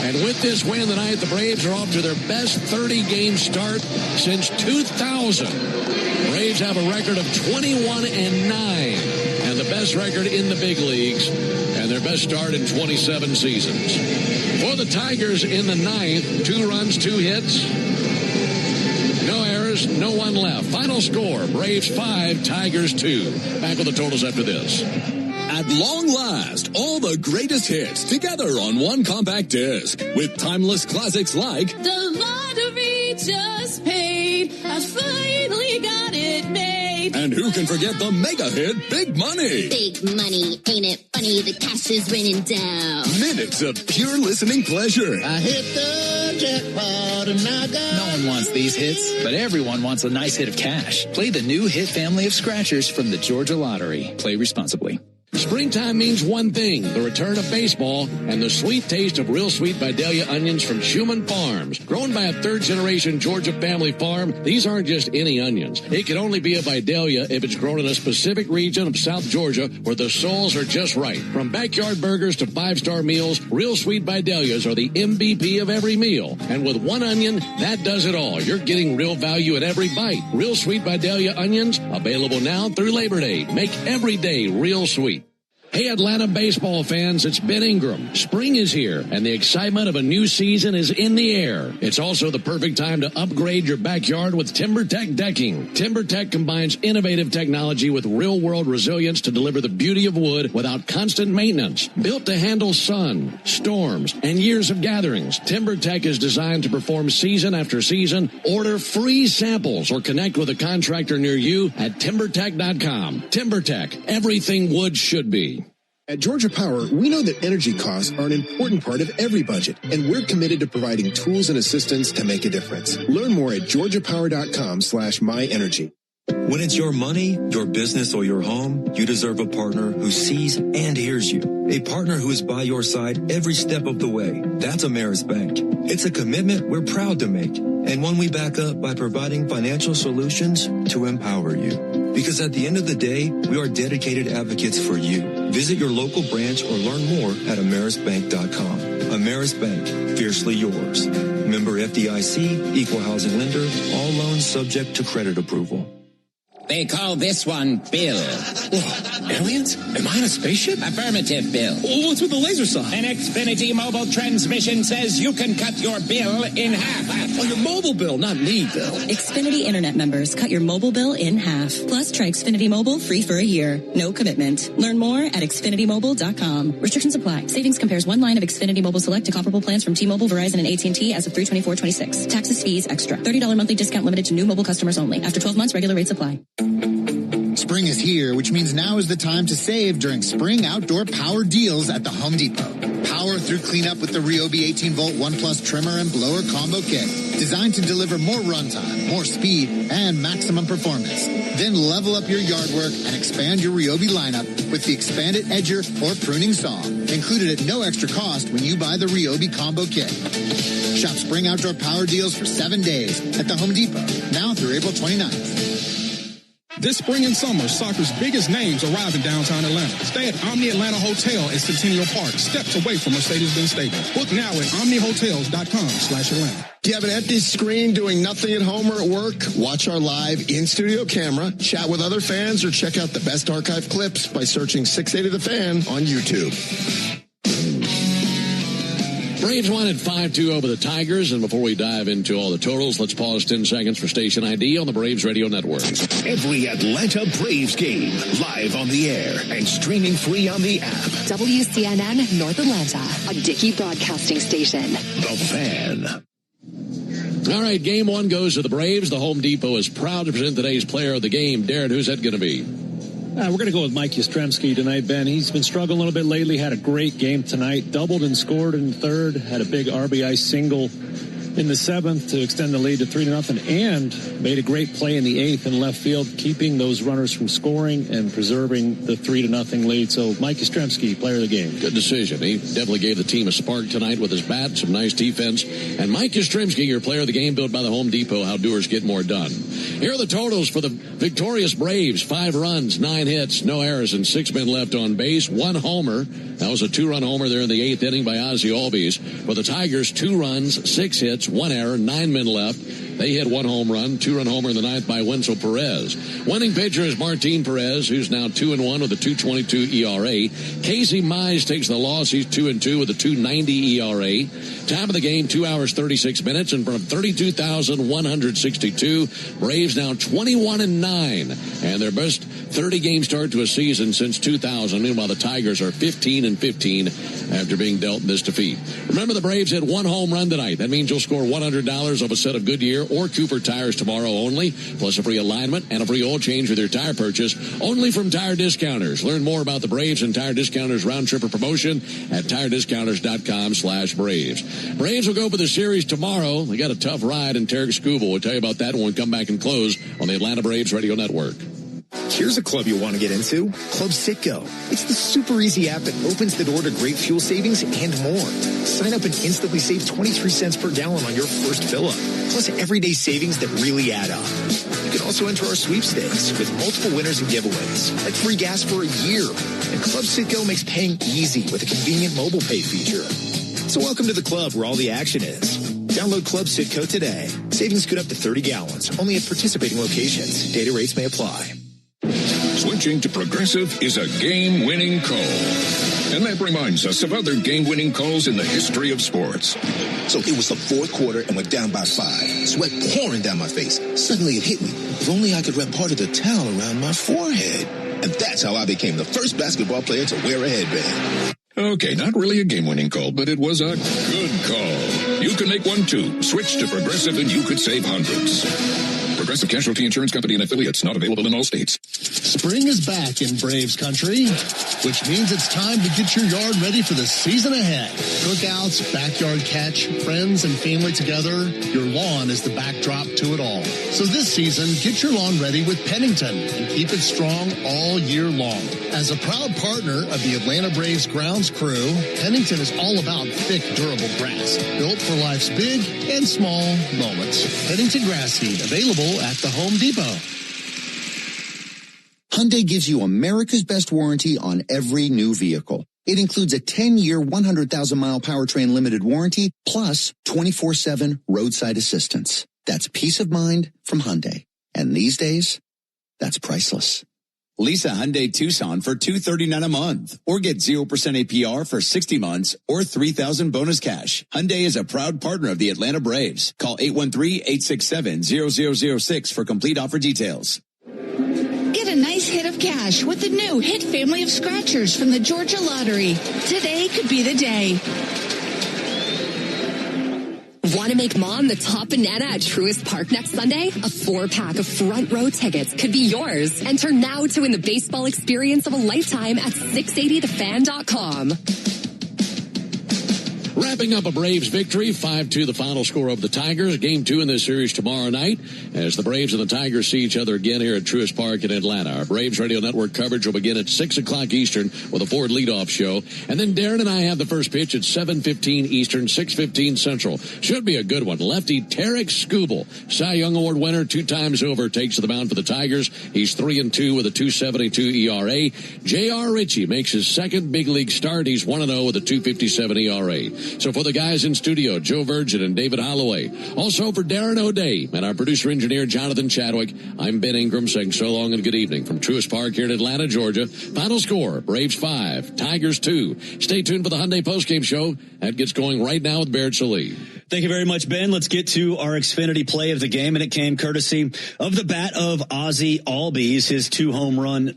And with this win tonight, the Braves are off to their best 30-game start since 2000. Braves have a record of 21-9 and the best record in the big leagues and their best start in 27 seasons. For the Tigers in the 9th, 2 runs, 2 hits. No errors, no one left. Final score, Braves 5, Tigers 2. Back with the totals after this. At long last, all the greatest hits together on one compact disc with timeless classics like The Lottery Just Paid, I finally got it made. And who can forget the mega hit Big Money? Big money, ain't it funny, the cash is raining down. Minutes of pure listening pleasure. I hit the jackpot and I got... No one wants these hits, but everyone wants a nice hit of cash. Play the new hit family of scratchers from the Georgia Lottery. Play responsibly. Springtime means one thing, the return of baseball and the sweet taste of real sweet Vidalia onions from Schumann Farms. Grown by a 3rd-generation Georgia family farm, these aren't just any onions. It can only be a Vidalia if it's grown in a specific region of South Georgia where the soils are just right. From backyard burgers to 5-star meals, real sweet Vidalias are the MVP of every meal. And with one onion, that does it all. You're getting real value at every bite. Real sweet Vidalia onions, available now through Labor Day. Make every day real sweet. Hey, Atlanta baseball fans, it's Ben Ingram. Spring is here, and the excitement of a new season is in the air. It's also the perfect time to upgrade your backyard with TimberTech decking. TimberTech combines innovative technology with real-world resilience to deliver the beauty of wood without constant maintenance. Built to handle sun, storms, and years of gatherings, TimberTech is designed to perform season after season. Order free samples or connect with a contractor near you at TimberTech.com. TimberTech, everything wood should be. At Georgia Power, we know that energy costs are an important part of every budget, and we're committed to providing tools and assistance to make a difference. Learn more at georgiapower.com/myenergy. When it's your money, your business, or your home, you deserve a partner who sees and hears you. A partner who is by your side every step of the way. That's Ameris Bank. It's a commitment we're proud to make, and one we back up by providing financial solutions to empower you. Because at the end of the day, we are dedicated advocates for you. Visit your local branch or learn more at amerisbank.com. Ameris Bank, fiercely yours. Member FDIC, equal housing lender, all loans subject to credit approval. They call this one Bill. Whoa, aliens? Am I in a spaceship? Affirmative, Bill. Well, what's with the laser sign? An Xfinity mobile transmission says you can cut your bill in half. Oh, your mobile bill, not me, Bill. Xfinity Internet members cut your mobile bill in half. Plus, try Xfinity Mobile free for a year. No commitment. Learn more at XfinityMobile.com. Restrictions apply. Savings compares one line of Xfinity Mobile Select to comparable plans from T-Mobile, Verizon, and AT&T as of 3/24/26. Taxes, fees, extra. $30 monthly discount limited to new mobile customers only. After 12 months, regular rates apply. Spring is here, which means now is the time to save during spring outdoor power deals at the Home Depot. Power through cleanup with the Ryobi 18-volt ONE+ trimmer and blower combo kit. Designed to deliver more runtime, more speed, and maximum performance. Then level up your yard work and expand your Ryobi lineup with the expanded edger or pruning saw. Included at no extra cost when you buy the Ryobi combo kit. Shop spring outdoor power deals for 7 days at the Home Depot, now through April 29th. This spring and summer, soccer's biggest names arrive in downtown Atlanta. Stay at Omni Atlanta Hotel at Centennial Park, steps away from Mercedes-Benz Stadium. Book now at omnihotels.com/Atlanta. Do you have an empty screen doing nothing at home or at work? Watch our live in-studio camera, chat with other fans, or check out the best archive clips by searching 680 The Fan on YouTube. Braves won at 5-2 over the Tigers, and before we dive into all the totals, let's pause 10 seconds for station ID on the Braves Radio Network. Every Atlanta Braves game, live on the air and streaming free on the app. WCNN North Atlanta, a Dickey broadcasting station. The Fan. All right, game one goes to the Braves. The Home Depot is proud to present today's player of the game. Darren, who's that going to be? We're going to go with Mike Yastrzemski tonight, Ben. He's been struggling a little bit lately, had a great game tonight, doubled and scored in the third, had a big RBI single in the seventh to extend the lead to 3-0, and made a great play in the eighth in left field, keeping those runners from scoring and preserving the 3-0 lead. So Mike Yastrzemski, player of the game. Good decision. He definitely gave the team a spark tonight with his bat, some nice defense. And Mike Yastrzemski, your player of the game, built by the Home Depot, how doers get more done. Here are the totals for the victorious Braves. 5 runs, 9 hits, no errors, and 6 men left on base. 1 homer. That was a 2-run homer there in the 8th inning by Ozzie Albies. For the Tigers, 2 runs, 6 hits, 1 error, 9 men left. They hit 1 home run, 2-run homer in the 9th by Wenzel Perez. Winning pitcher is Martin Perez, who's now 2-1 with a 2.22 ERA. Casey Mize takes the loss. He's 2-2 with a 2.90 ERA. Time of the game, 2 hours, 36 minutes, and from 32,162, Braves now 21-9, and their best 30-game start to a season since 2000. Meanwhile, the Tigers are 15-15 after being dealt this defeat. Remember, the Braves hit 1 home run tonight. That means you'll score $100 off a set of Goodyear or Cooper tires tomorrow only, plus a free alignment and a free oil change with your tire purchase, only from Tire Discounters. Learn more about the Braves and Tire Discounters round-tripper promotion at tirediscounters.com/Braves. Braves will go for the series tomorrow. They got a tough ride, and Tarek Skubal will tell you about that when we come back and close on the Atlanta Braves Radio Network. Here's a club you'll want to get into, Club Citgo. It's the super easy app that opens the door to great fuel savings and more. Sign up and instantly save 23 cents per gallon on your first fill-up, plus everyday savings that really add up. You can also enter our sweepstakes with multiple winners and giveaways, like free gas for a year. And Club Citgo makes paying easy with a convenient mobile pay feature. So welcome to the club where all the action is. Download Club Citgo today. Savings good up to 30 gallons, only at participating locations. Data rates may apply. Switching to Progressive is a game-winning call. And that reminds us of other game-winning calls in the history of sports. So it was the fourth quarter and we're down by 5. Sweat pouring down my face. Suddenly it hit me. If only I could wrap part of the towel around my forehead. And that's how I became the first basketball player to wear a headband. Okay, not really a game-winning call, but it was a good call. You can make one too. Switch to Progressive and you could save hundreds. Progressive Casualty Insurance Company and affiliates, not available in all states. Spring is back in Braves country, which means it's time to get your yard ready for the season ahead. Cookouts, backyard catch, friends and family together, your lawn is the backdrop to it all. So this season, get your lawn ready with Pennington and keep it strong all year long. As a proud partner of the Atlanta Braves grounds crew, Pennington is all about thick, durable grass, built for life's big and small moments. Pennington grass seed, available at the Home Depot. Hyundai gives you America's best warranty on every new vehicle. It includes a 10-year, 100,000-mile powertrain limited warranty, plus 24/7 roadside assistance. That's peace of mind from Hyundai. And these days, that's priceless. Lease a Hyundai Tucson for $239 a month, or get 0% APR for 60 months, or $3,000 bonus cash. Hyundai is a proud partner of the Atlanta Braves. Call 813-867-0006 for complete offer details. Get a nice hit of cash with the new Hit Family of Scratchers from the Georgia Lottery. Today could be the day. Want to make Mom the top banana at Truist Park next Sunday? A 4-pack of front row tickets could be yours. Enter now to win the baseball experience of a lifetime at 680thefan.com. Wrapping up a Braves victory, 5-2 the final score of the Tigers. Game 2 in this series tomorrow night as the Braves and the Tigers see each other again here at Truist Park in Atlanta. Our Braves Radio Network coverage will begin at 6 o'clock Eastern with a Ford leadoff show. And then Darren and I have the first pitch at 7:15 Eastern, 6:15 Central. Should be a good one. Lefty Tarek Skubal, Cy Young Award winner 2 times over, takes to the mound for the Tigers. He's 3-2 with a 2.72 ERA. J.R. Ritchie makes his second big league start. He's 1-0 with a 2.57 ERA. So for the guys in studio, Joe Virgin and David Holloway. Also for Darren O'Day and our producer-engineer, Jonathan Chadwick, I'm Ben Ingram saying so long and good evening from Truist Park here in Atlanta, Georgia. Final score, Braves 5, Tigers 2. Stay tuned for the Hyundai Postgame Show. That gets going right now with Barrett Salee. Thank you very much, Ben. Let's get to our Xfinity play of the game, and it came courtesy of the bat of Ozzie Albies. His two-run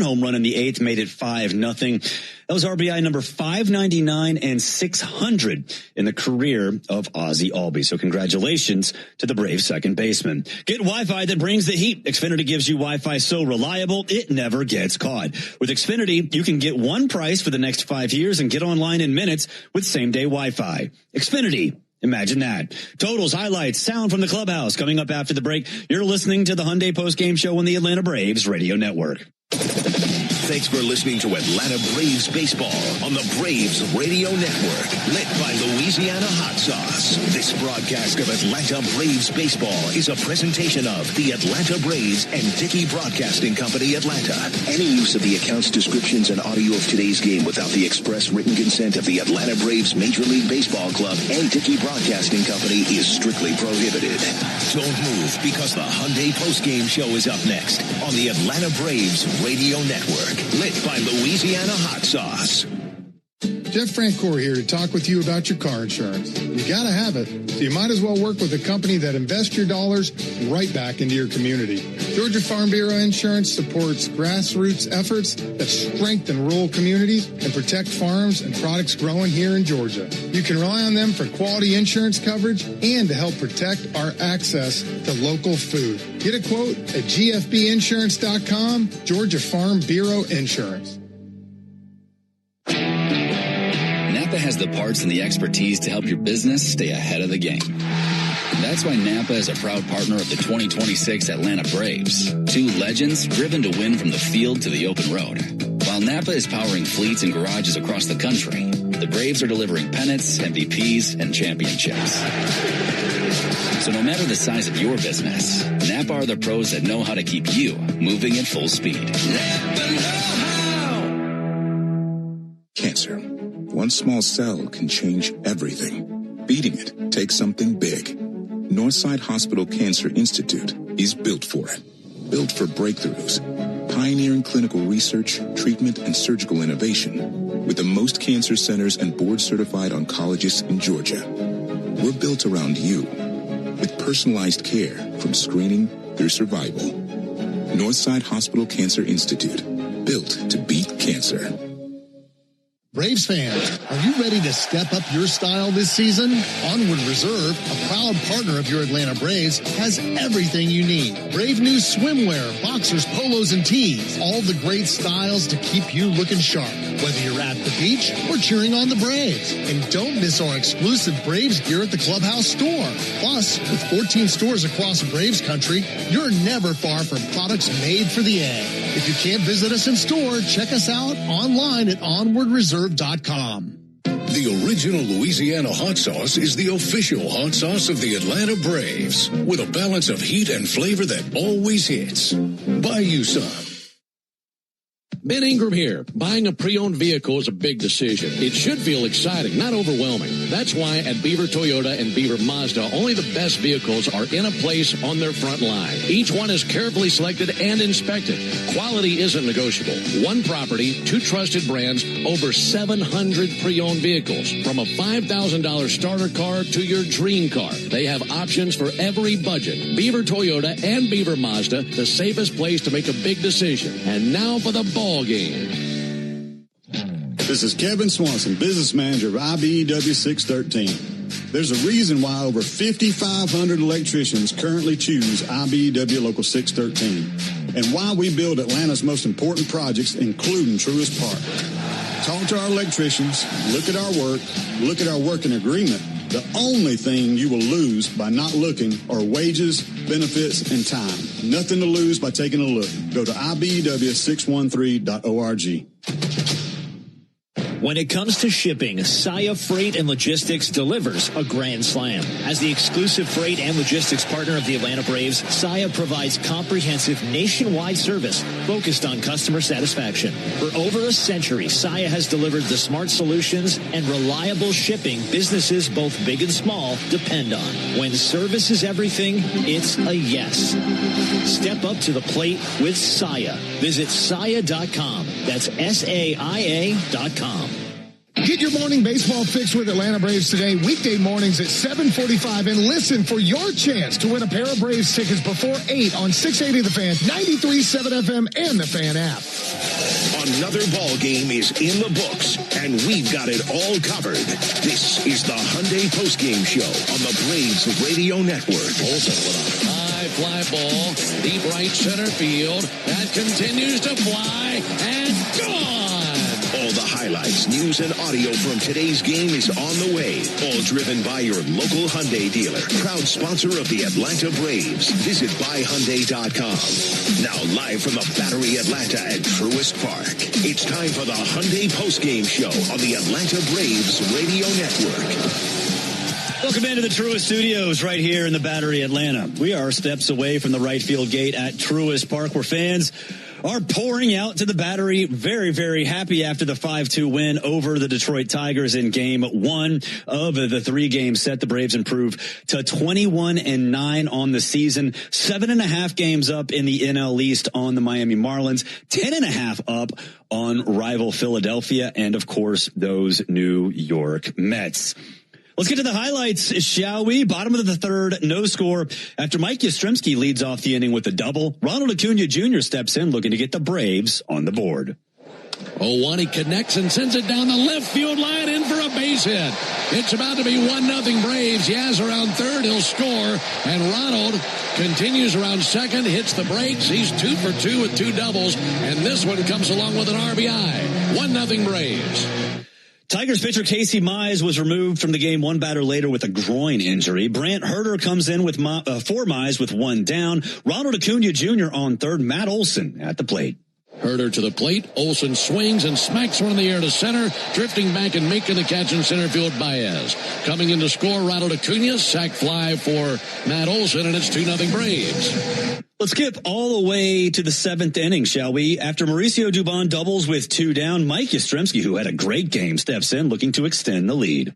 home run in the 8th made it 5-0. That was RBI number 599 and 600 in the career of Ozzie Albies. So congratulations to the Braves second baseman. Get Wi-Fi that brings the heat. Xfinity gives you Wi-Fi so reliable, it never gets caught. With Xfinity, you can get one price for the next 5 years and get online in minutes with same-day Wi-Fi. Xfinity. Imagine that. Totals, highlights, sound from the clubhouse. Coming up after the break, you're listening to the Hyundai Postgame Show on the Atlanta Braves Radio Network. Thanks for listening to Atlanta Braves Baseball on the Braves Radio Network, lit by Louisiana Hot Sauce. This broadcast of Atlanta Braves Baseball is a presentation of the Atlanta Braves and Dickey Broadcasting Company, Atlanta. Any use of the accounts, descriptions, and audio of today's game without the express written consent of the Atlanta Braves Major League Baseball Club and Dickey Broadcasting Company is strictly prohibited. Don't move, because the Hyundai Postgame Show is up next on the Atlanta Braves Radio Network, lit by Louisiana Hot Sauce. Jeff Francoeur here to talk with you about your car insurance. You got to have it, so you might as well work with a company that invests your dollars right back into your community. Georgia Farm Bureau Insurance supports grassroots efforts that strengthen rural communities and protect farms and products growing here in Georgia. You can rely on them for quality insurance coverage and to help protect our access to local food. Get a quote at gfbinsurance.com, Georgia Farm Bureau Insurance. Napa has the parts and the expertise to help your business stay ahead of the game. That's why Napa is a proud partner of the 2026 Atlanta Braves. 2 legends driven to win from the field to the open road. While Napa is powering fleets and garages across the country, the Braves are delivering pennants, MVPs, and championships. So no matter the size of your business, Napa are the pros that know how to keep you moving at full speed. Napa know-how. Cancer. One small cell can change everything. Beating it takes something big. Northside Hospital Cancer Institute is built for it. Built for breakthroughs. Pioneering clinical research, treatment, and surgical innovation. With the most cancer centers and board-certified oncologists in Georgia. We're built around you. With personalized care from screening through survival. Northside Hospital Cancer Institute. Built to beat cancer. Braves fans, are you ready to step up your style this season? Onward Reserve, a proud partner of your Atlanta Braves, has everything you need. Brave new swimwear, boxers, polos, and tees. All the great styles to keep you looking sharp, whether you're at the beach or cheering on the Braves. And don't miss our exclusive Braves gear at the Clubhouse store. Plus, with 14 stores across Braves country, you're never far from products made for the A. If you can't visit us in store, check us out online at onwardreserve.com. The original Louisiana hot sauce is the official hot sauce of the Atlanta Braves, with a balance of heat and flavor that always hits. Buy you some. Ben Ingram here. Buying a pre-owned vehicle is a big decision. It should feel exciting, not overwhelming. That's why at Beaver Toyota and Beaver Mazda, only the best vehicles are in a place on their front line. Each one is carefully selected and inspected. Quality isn't negotiable. One property, 2 trusted brands, over 700 pre-owned vehicles. From a $5,000 starter car to your dream car. They have options for every budget. Beaver Toyota and Beaver Mazda, the safest place to make a big decision. And now for the ball game. This is Kevin Swanson, business manager of IBEW 613. There's a reason why over 5,500 electricians currently choose IBEW Local 613, and why we build Atlanta's most important projects, including Truist Park. Talk to our electricians, look at our work, look at our working agreement. The only thing you will lose by not looking are wages, benefits, and time. Nothing to lose by taking a look. Go to IBEW613.org. When it comes to shipping, Saya Freight and Logistics delivers a grand slam. As the exclusive freight and logistics partner of the Atlanta Braves, Saya provides comprehensive nationwide service focused on customer satisfaction. For over a century, Saya has delivered the smart solutions and reliable shipping businesses both big and small depend on. When service is everything, it's a yes. Step up to the plate with Saya. Visit Saya.com. That's SAIA.com. Get your morning baseball fix with Atlanta Braves today, weekday mornings at 7:45, and listen for your chance to win a pair of Braves tickets before 8 on 680 The Fan, 93.7 FM, and the Fan app. Another ball game is in the books, and we've got it all covered. This is the Hyundai Postgame Show on the Braves Radio Network. Olsen with a high fly ball, deep right center field. That continues to fly, and gone! All the highlights, news, and audio from today's game is on the way. All driven by your local Hyundai dealer. Proud sponsor of the Atlanta Braves. Visit buyhyundai.com. Now live from the Battery Atlanta at Truist Park. It's time for the Hyundai Postgame Show on the Atlanta Braves Radio Network. Welcome into the Truist Studios right here in the Battery Atlanta. We are steps away from the right field gate at Truist Park, where fans are pouring out to the Battery. Very, very happy after the 5-2 win over the Detroit Tigers in Game 1 of the 3-game set. The Braves improved to 21-9 on the season, 7.5 games up in the NL East on the Miami Marlins, 10.5 up on rival Philadelphia, and of course those New York Mets. Let's get to the highlights, shall we? Bottom of the third, no score. After Mike Yastrzemski leads off the inning with a double, Ronald Acuna Jr. steps in looking to get the Braves on the board. 0-1, he connects and sends it down the left field line in for a base hit. It's about to be 1-0 Braves. Yaz around third, he'll score. And Ronald continues around second, hits the brakes. He's 2 for 2 with 2 doubles. And this one comes along with an RBI. 1-0 Braves. Tigers pitcher Casey Mize was removed from the game one batter later with a groin injury. Brant Herter comes in with for Mize with 1 down. Ronald Acuna Jr. on third. Matt Olson at the plate. Herter to the plate. Olson swings and smacks one in the air to center. Drifting back and making the catch in center field, Baez. Coming in to score, Ronald Acuna. Sac fly for Matt Olson, and it's 2-0 Braves. Let's skip all the way to the 7th inning, shall we? After Mauricio Dubon doubles with 2 down, Mike Yastrzemski, who had a great game, steps in looking to extend the lead.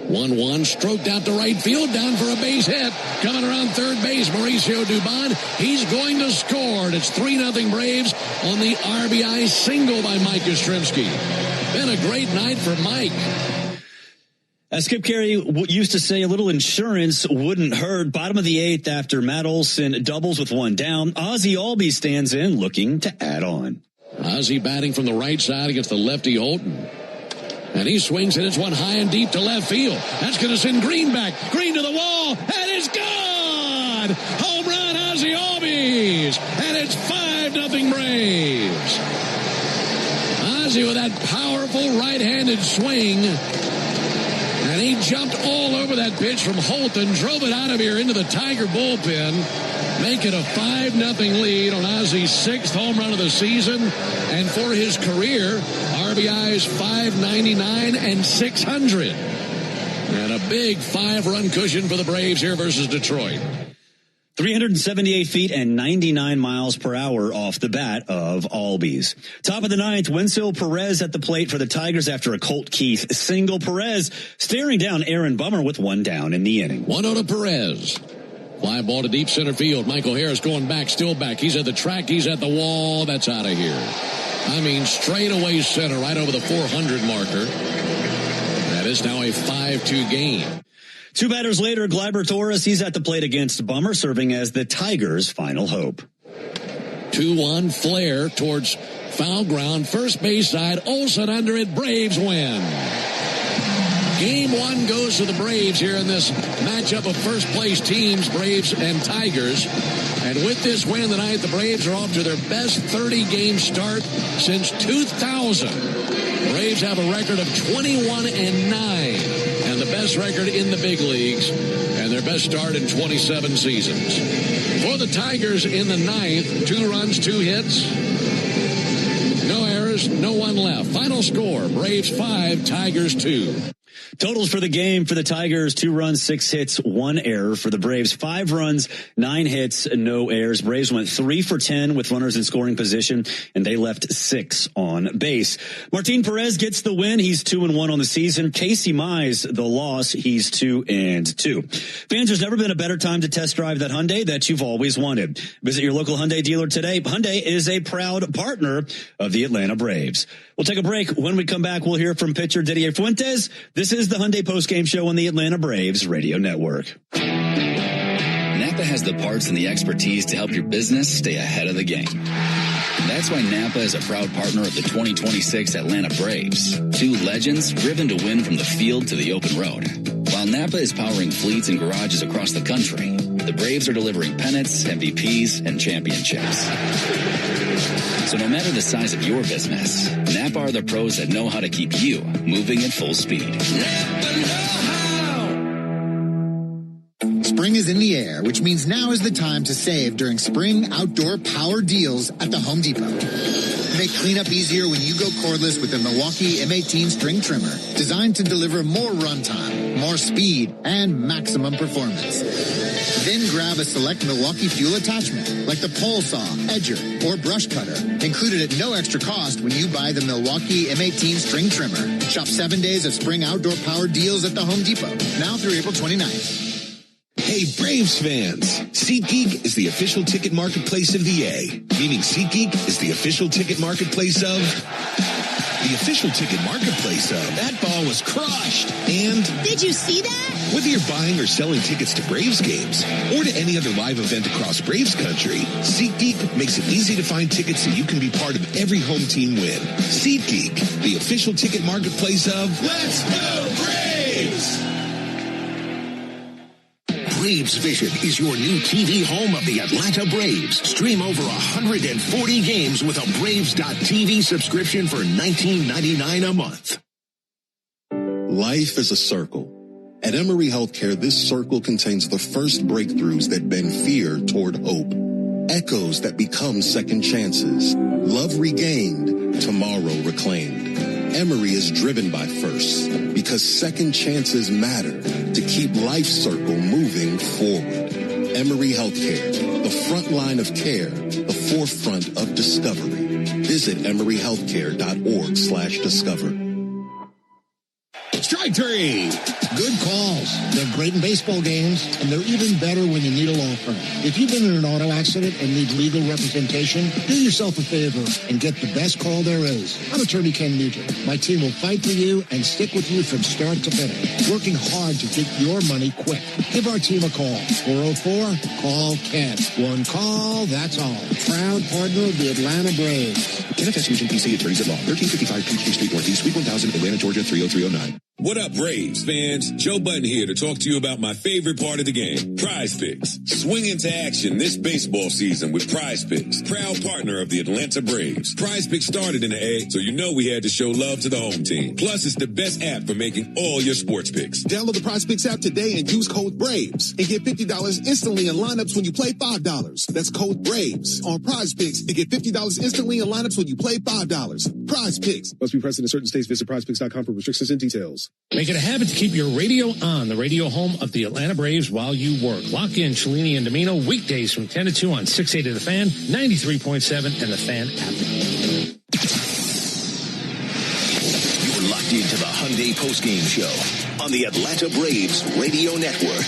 1-1, stroked out to right field, down for a base hit. Coming around third base, Mauricio Dubon. He's going to score, and it's 3-0 Braves on the RBI single by Mike Yastrzemski. Been a great night for Mike. As Skip Carey used to say, a little insurance wouldn't hurt. Bottom of the 8th after Matt Olson doubles with 1 down. Ozzie Albies stands in looking to add on. Ozzie batting from the right side against the lefty Holton. And he swings and it's one high and deep to left field. That's going to send Green back. Green to the wall. And it's gone! Home run, Ozzie Albies. And it's 5-0 Braves. Ozzie with that powerful right-handed swing. And he jumped all over that pitch from Holton, drove it out of here into the Tiger bullpen, make it a 5-0 lead on Ozzie's 6th home run of the season. And for his career, RBIs 599 and 600. And a big 5-run cushion for the Braves here versus Detroit. 378 feet and 99 miles per hour off the bat of Albies. Top of the ninth, Wenzel Perez at the plate for the Tigers after a Colt Keith single. Perez staring down Aaron Bummer with one down in the inning. 1-0 to Perez. Fly ball to deep center field. Michael Harris going back, still back. He's at the track. He's at the wall. That's out of here. I mean, straight away center, right over the 400 marker. That is now a 5-2 game. Two batters later, Gleyber Torres, he's at the plate against Bummer, serving as the Tigers' final hope. 2-1 flare towards foul ground. First base side. Olsen under it. Braves win. Game one goes to the Braves here in this matchup of first place teams, Braves and Tigers. And with this win tonight, the Braves are off to their best 30-game start since 2000. Braves have a record of 21-9. And the best record in the big leagues, and their best start in 27 seasons. For the Tigers in the ninth, 2 runs, 2 hits, no errors, no one left. Final score, Braves 5, Tigers 2. Totals for the game for the Tigers, 2 runs, 6 hits, 1 error. For the Braves, 5 runs, 9 hits, no errors. Braves went 3 for 10 with runners in scoring position, and they left 6 on base. Martin Perez gets the win. He's 2-1 on the season. Casey Mize, the loss. He's 2-2. Fans, there's never been a better time to test drive that Hyundai that you've always wanted. Visit your local Hyundai dealer today. Hyundai is a proud partner of the Atlanta Braves. We'll take a break. When we come back, we'll hear from pitcher Didier Fuentes. This is the Hyundai Postgame Show on the Atlanta Braves Radio Network. Napa has the parts and the expertise to help your business stay ahead of the game. That's why Napa is a proud partner of the 2026 Atlanta Braves. 2 legends driven to win from the field to the open road. While Napa is powering fleets and garages across the country, the Braves are delivering pennants, MVPs, and championships. So no matter the size of your business, Napa are the pros that know how to keep you moving at full speed. Napa know-how! Spring is in the air, which means now is the time to save during spring outdoor power deals at the Home Depot. Make cleanup easier when you go cordless with the Milwaukee M18 string trimmer, designed to deliver more runtime, more speed, and maximum performance. Then grab a select Milwaukee fuel attachment, like the pole saw, edger, or brush cutter, included at no extra cost when you buy the Milwaukee M18 string trimmer. Shop 7 days of spring outdoor power deals at the Home Depot, now through April 29th. Hey, Braves fans, SeatGeek is the official ticket marketplace of the A, meaning SeatGeek is the official ticket marketplace of... The official ticket marketplace of... That ball was crushed. And... Did you see that? Whether you're buying or selling tickets to Braves games or to any other live event across Braves country, SeatGeek makes it easy to find tickets so you can be part of every home team win. SeatGeek, the official ticket marketplace of... Let's go Braves! Braves Vision is your new TV home of the Atlanta Braves. Stream over 140 games with a Braves.TV subscription for $19.99 a month. Life is a circle. At Emory Healthcare, this circle contains the first breakthroughs that bend fear toward hope. Echoes that become second chances. Love regained, tomorrow reclaimed. Emory is driven by firsts because second chances matter to keep life's circle moving forward. Emory Healthcare, the front line of care, the forefront of discovery. Visit emoryhealthcare.org/discover. Strike three. Good calls. They're great in baseball games, and they're even better when you need a law firm. If you've been in an auto accident and need legal representation, do yourself a favor and get the best call there is. I'm attorney Ken Nugent. My team will fight for you and stick with you from start to finish, working hard to get your money quick. Give our team a call. 404-CALL-KEN. One call, that's all. Proud partner of the Atlanta Braves. Kenneth S. Nugent, PC, attorneys at law, 1355 Peachtree Street Northeast, Suite 1000, Atlanta, Georgia, 30309. What up, Braves fans? Joe Button here to talk to you about my favorite part of the game, Prize Picks. Swing into action this baseball season with Prize Picks, proud partner of the Atlanta Braves. Prize Picks started in the A, so you know we had to show love to the home team. Plus, it's the best app for making all your sports picks. Download the Prize Picks app today and use code BRAVES and get $50 instantly in lineups when you play $5. That's code BRAVES on Prize Picks and get $50 instantly in lineups when you play $5. Prize Picks. Must be present in certain states. Visit prizepicks.com for restrictions and details. Make it a habit to keep your radio on, the radio home of the Atlanta Braves while you work. Lock in Cellini and Domino weekdays from 10 to 2 on 680 The Fan, 93.7, and The Fan app. You're locked into the Hyundai Postgame Show on the Atlanta Braves Radio Network.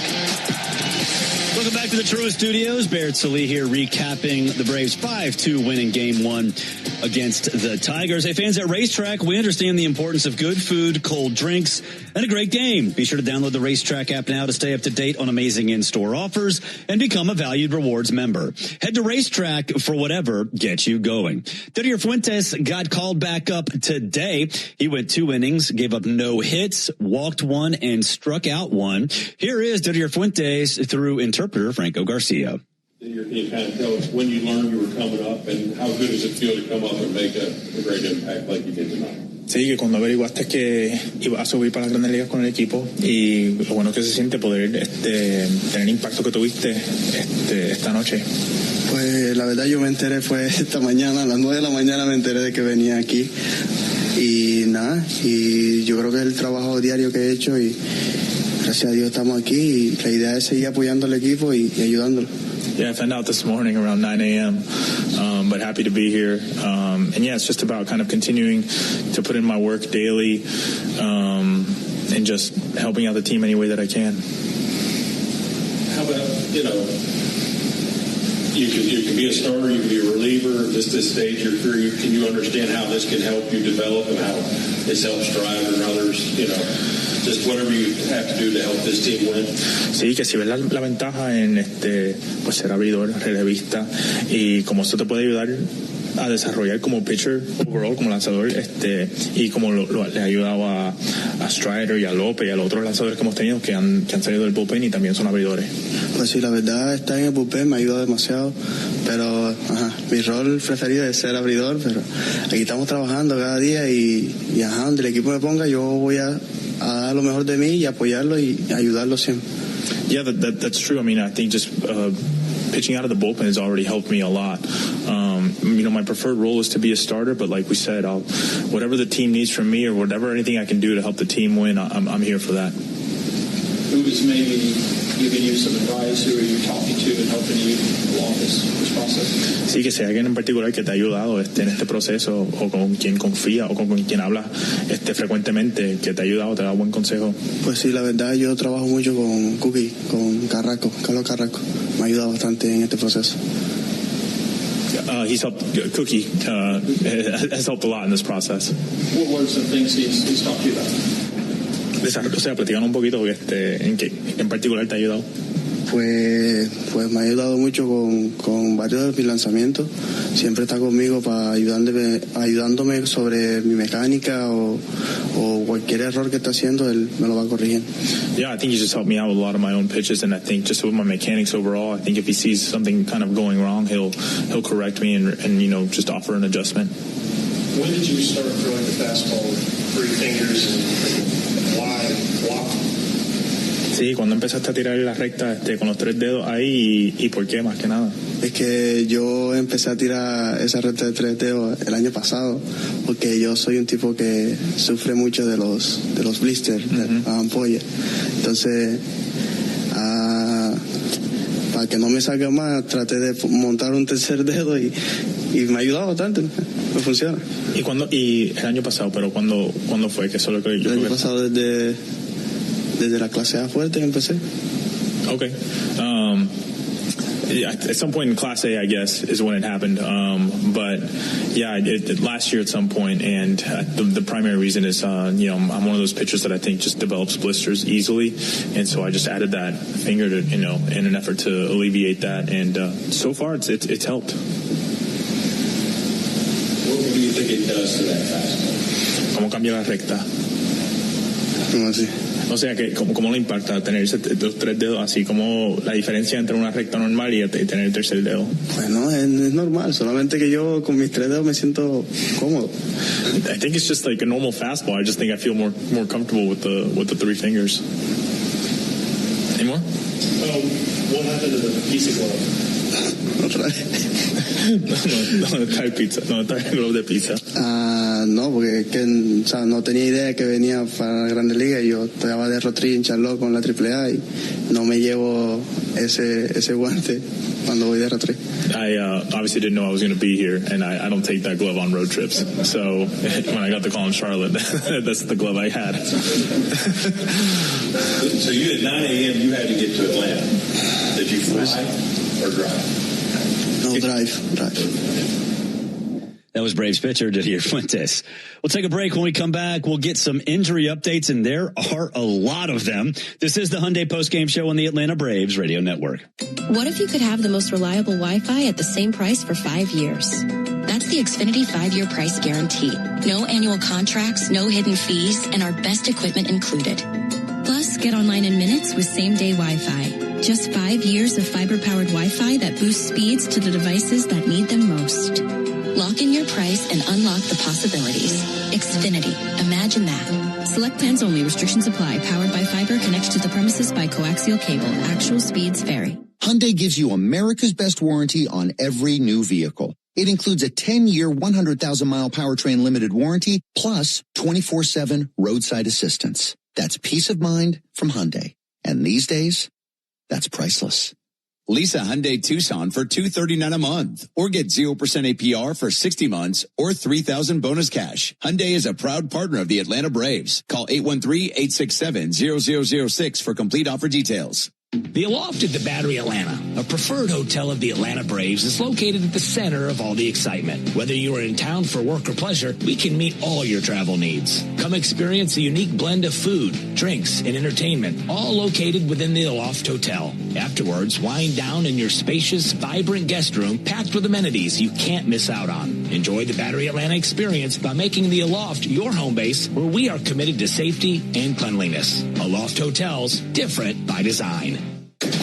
Welcome back to the Truist Studios. Barrett Sallee here recapping the Braves' 5-2 win in Game 1 against the Tigers. Hey, fans at Racetrack, we understand the importance of good food, cold drinks, and a great game. Be sure to download the Racetrack app now to stay up to date on amazing in-store offers and become a valued rewards member. Head to Racetrack for whatever gets you going. Didier Fuentes got called back up today. He went 2 innings, gave up no hits, walked 1, and struck out 1. Here is Didier Fuentes through interpreter Franco Garcia. Can you kind of tell us when you learned you were coming up and how good does it feel to come up and make a great impact like you did tonight? Sí, que cuando averiguaste que ibas a subir para las Grandes Ligas con el equipo y lo bueno que se siente poder tener impacto que tuviste esta noche. Pues la verdad yo me enteré fue esta mañana, a las 9 de la mañana me enteré de que venía aquí y nada, y yo creo que es el trabajo diario que he hecho y gracias a Dios estamos aquí y la idea es seguir apoyando al equipo y ayudándolo. Yeah, I found out this morning around 9 a.m., but happy to be here. And yeah, it's just about kind of continuing to put in my work daily and just helping out the team any way that I can. How about, you can be a starter, you can be a reliever. This stage of your career, can you understand how this can help you develop and how this helps Strider and others, just whatever you have to do to help this team win? Sí, que si ves la ventaja en pues ser abridor, relevista, y como esto te puede ayudar a desarrollar como pitcher overall, como lanzador, y como le ha ayudado a Strider y a Lowe y a los otros lanzadores que hemos tenido que han salido del bullpen y también son abridores. Pues sí, la verdad estar en el bullpen me ha ayudado demasiado, pero mi rol preferido es ser abridor, pero aquí estamos trabajando cada día y donde el equipo me ponga yo voy a dar lo mejor de mí y apoyarlo y ayudarlo siempre. Yeah, that's true. I mean, I think just pitching out of the bullpen has already helped me a lot. My preferred role is to be a starter, but like we said, whatever the team needs from me or anything I can do to help the team win, I'm here for that. Who is maybe giving you some advice? Who are you talking to and helping you along this process? Sí, que sea alguien en particular que te ha ayudado en este proceso o con quien confía o con quien habla frecuentemente, que te ha ayudado, te da buen consejo. Pues sí, la verdad yo trabajo mucho con Cookie, con Carlos Carrasco. Me ha ayudado bastante en este proceso. He's helped, Cookie has helped a lot in this process. What are some things he's talked to you about? O sea, platicando un poquito en qué en particular te ha ayudado. Pues me ha ayudado mucho con varios de mis lanzamientos. Siempre está conmigo para ayudándome sobre mi mecánica o cualquier error que está haciendo, él me lo va corrigiendo. Yeah, I think he just helped me out with a lot of my own pitches, and I think just with my mechanics overall, I think if he sees something kind of going wrong, he'll correct me and just offer an adjustment. When did you start throwing the fastball with 3 fingers and wide block? Sí, cuando empezaste a tirar la recta con los 3 dedos ahí y por qué más que nada. Es que yo empecé a tirar esa recta de 3 dedos el año pasado porque yo soy un tipo que sufre mucho de los blisters, de las ampollas. Entonces, para que no me salga más, traté de montar un tercer dedo y me ha ayudado bastante. Me funciona. ¿Y el año pasado? ¿Pero cuándo fue? Que solo que yo el año pasado desde la clase A fuerte que empecé. Okay. At some point in Class A, I guess, is when it happened. But yeah, last year at some point, and the primary reason is, I'm one of those pitchers that I think just develops blisters easily, and so I just added that finger to, in an effort to alleviate that, and so far it's helped. What do you think it does to that fastball? ¿Cómo cambia la recta? ¿Cómo así? O sea, que ¿cómo le impacta tener los 3 dedos así? ¿Cómo la diferencia entre una recta normal y tener el tercer dedo? Bueno, es normal, solamente que yo con mis 3 dedos me siento cómodo. I think it's just like a normal fastball. I just think I feel more comfortable with the 3 fingers. Any more? What happened to the pizza glove? Otra vez. No, está el pizza. No, está el glove de pizza. No, porque es que no tenía idea que venía para la Grande Liga y yo estaba de road trip en Charlotte con la AAA y no me llevo ese guante cuando voy de road trip. I obviously didn't know I was going to be here, and I don't take that glove on road trips. So when I got the call in Charlotte, that's the glove I had. So you at 9 a.m. you had to get to Atlanta. Did you fly or drive? No, drive. That was Braves pitcher Didier Fuentes. We'll take a break. When we come back, we'll get some injury updates, and there are a lot of them. This is the Hyundai Postgame Show on the Atlanta Braves Radio Network. What if you could have the most reliable Wi-Fi at the same price for 5 years? That's the Xfinity 5-year price guarantee. No annual contracts, no hidden fees, and our best equipment included. Plus, get online in minutes with same-day Wi-Fi. Just 5 years of fiber-powered Wi-Fi that boosts speeds to the devices that need them most. Lock in your price and unlock the possibilities. Xfinity. Imagine that. Select plans only. Restrictions apply. Powered by fiber. Connects to the premises by coaxial cable. Actual speeds vary. Hyundai gives you America's best warranty on every new vehicle. It includes a 10-year, 100,000-mile powertrain limited warranty, plus 24/7 roadside assistance. That's peace of mind from Hyundai. And these days, that's priceless. Lease a Hyundai Tucson for $239 a month, or get 0% APR for 60 months, or $3,000 bonus cash. Hyundai is a proud partner of the Atlanta Braves. Call 813-867-0006 for complete offer details. The Aloft at the Battery Atlanta, a preferred hotel of the Atlanta Braves, is located at the center of all the excitement. Whether you are in town for work or pleasure, we can meet all your travel needs. Come experience a unique blend of food, drinks, and entertainment, all located within the Aloft Hotel. Afterwards, wind down in your spacious, vibrant guest room packed with amenities you can't miss out on. Enjoy the Battery Atlanta experience by making the Aloft your home base, where we are committed to safety and cleanliness. Aloft Hotels, different by design.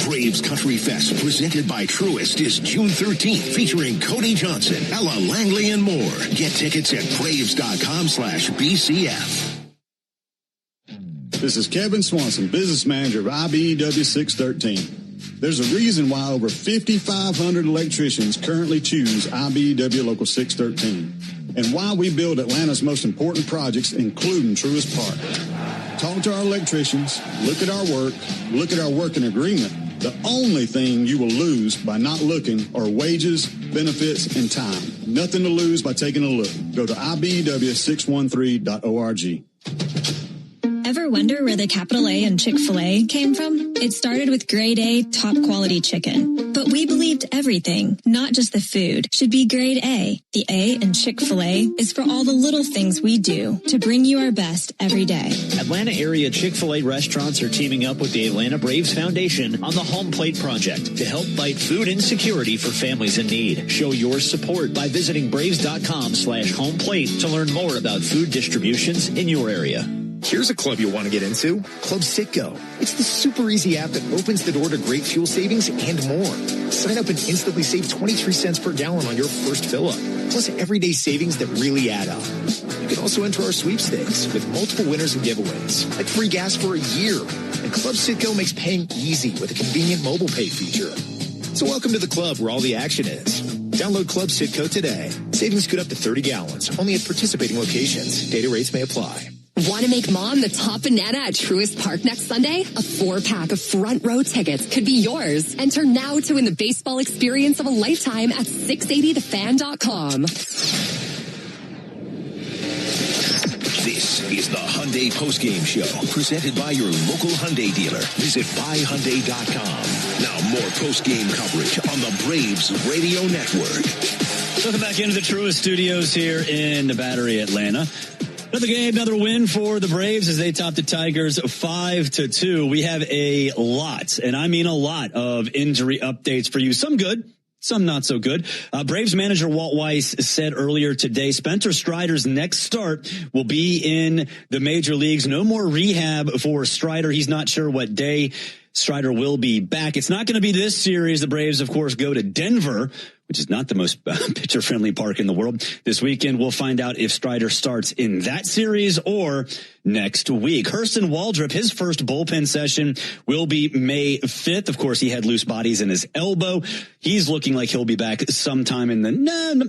Braves Country Fest, presented by Truist, is June 13th, featuring Cody Johnson, Ella Langley, and more. Get tickets at Braves.com/BCF. This is Kevin Swanson, business manager of IBEW 613. There's a reason why over 5,500 electricians currently choose IBEW Local 613, and why we build Atlanta's most important projects, including Truist Park. Talk to our electricians, look at our work, look at our working agreement. The only thing you will lose by not looking are wages, benefits, and time. Nothing to lose by taking a look. Go to IBEW613.org. Ever wonder where the capital A in Chick-fil-A came from? It started with grade A, top quality chicken. But we believed everything, not just the food, should be grade A. The A in Chick-fil-A is for all the little things we do to bring you our best every day. Atlanta area Chick-fil-A restaurants are teaming up with the Atlanta Braves Foundation on the Home Plate Project to help fight food insecurity for families in need. Show your support by visiting Braves.com/homeplate to learn more about food distributions in your area. Here's a club you'll want to get into, Club Citgo. It's the super easy app that opens the door to great fuel savings and more. Sign up and instantly save 23 cents per gallon on your first fill-up, plus everyday savings that really add up. You can also enter our sweepstakes with multiple winners and giveaways, like free gas for a year. And Club Citgo makes paying easy with a convenient mobile pay feature. So welcome to the club where all the action is. Download Club Citgo today. Savings good up to 30 gallons, only at participating locations. Data rates may apply. Want to make mom the top banana at Truist Park next Sunday? A 4-pack of front row tickets could be yours. Enter now to win the baseball experience of a lifetime at 680thefan.com. This is the Hyundai Postgame Show, presented by your local Hyundai dealer. Visit buyhyundai.com. Now more postgame coverage on the Braves Radio Network. Welcome back into the Truist Studios here in the Battery, Atlanta. Another game, another win for the Braves as they top the Tigers 5-2. We have a lot, and I mean a lot, of injury updates for you. Some good, some not so good. Braves manager Walt Weiss said earlier today, Spencer Strider's next start will be in the major leagues. No more rehab for Strider. He's not sure what day Strider will be back. It's not going to be this series. The Braves, of course, go to Denver, which is not the most pitcher-friendly park in the world. This weekend, we'll find out if Strider starts in that series or next week. Hurston Waldrop, his first bullpen session will be May 5th. Of course, he had loose bodies in his elbow. He's looking like he'll be back sometime in the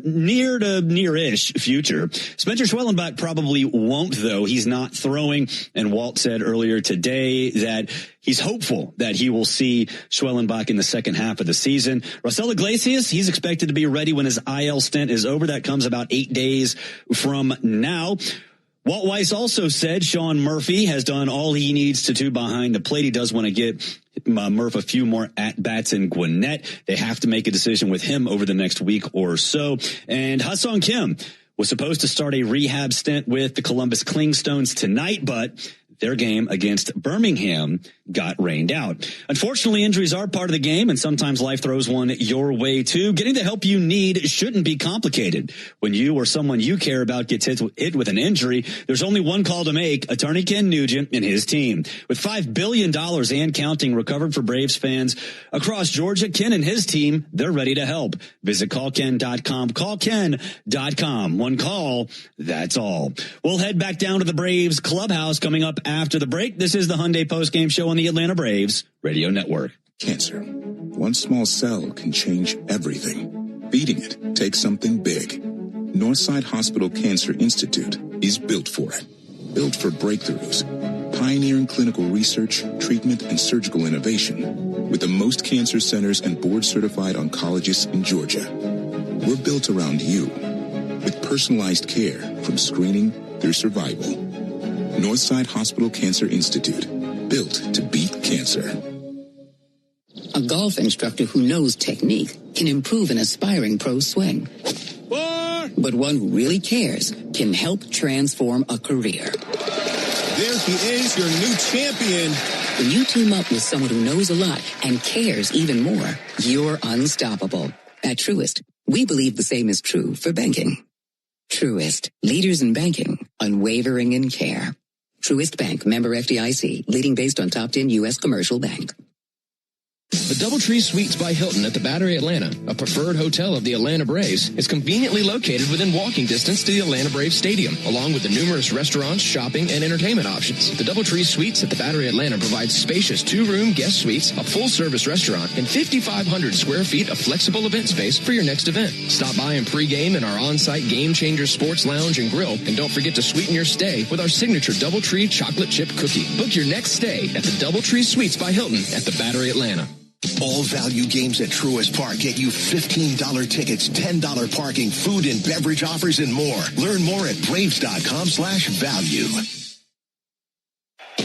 near to near-ish future. Spencer Schwellenbach probably won't, though. He's not throwing, and Walt said earlier today that he's hopeful that he will see Schwellenbach in the second half of the season. Raisel Iglesias, he's expected to be ready when his IL stint is over. That comes about 8 days from now. Walt Weiss also said Sean Murphy has done all he needs to do behind the plate. He does want to get Murph a few more at-bats in Gwinnett. They have to make a decision with him over the next week or so. And Ha-Sung Kim was supposed to start a rehab stint with the Columbus Clingstones tonight, but their game against Birmingham got rained out. Unfortunately, injuries are part of the game, and sometimes life throws one your way too. Getting the help you need shouldn't be complicated. When you or someone you care about gets hit with an injury, there's only one call to make: Attorney Ken Nugent and his team. With $5 billion and counting recovered for Braves fans across Georgia, Ken and his team, they're ready to help. Visit callken.com. Callken.com. One call, that's all. We'll head back down to the Braves clubhouse coming up after the break. This is the Hyundai Postgame Show on the Atlanta Braves Radio Network. Cancer. One small cell can change everything. Beating it takes something big. Northside Hospital Cancer Institute is built for it. Built for breakthroughs. Pioneering clinical research, treatment, and surgical innovation. With the most cancer centers and board-certified oncologists in Georgia. We're built around you. With personalized care from screening through survival. Northside Hospital Cancer Institute, built to beat cancer. A golf instructor who knows technique can improve an aspiring pro's swing. But one who really cares can help transform a career. There he is, your new champion. When you team up with someone who knows a lot and cares even more, you're unstoppable. At Truist, we believe the same is true for banking. Truist, leaders in banking, unwavering in care. Truist Bank, member FDIC, leading based on top 10 U.S. commercial bank. The DoubleTree Suites by Hilton at the Battery Atlanta, a preferred hotel of the Atlanta Braves, is conveniently located within walking distance to the Atlanta Braves Stadium, along with the numerous restaurants, shopping, and entertainment options. The DoubleTree Suites at the Battery Atlanta provides spacious two-room guest suites, a full-service restaurant, and 5,500 square feet of flexible event space for your next event. Stop by and pregame in our on-site Game Changer Sports Lounge and Grill, and don't forget to sweeten your stay with our signature DoubleTree chocolate chip cookie. Book your next stay at the DoubleTree Suites by Hilton at the Battery Atlanta. All value games at Truist Park get you $15 tickets, $10 parking, food and beverage offers, and more. Learn more at Braves.com/value.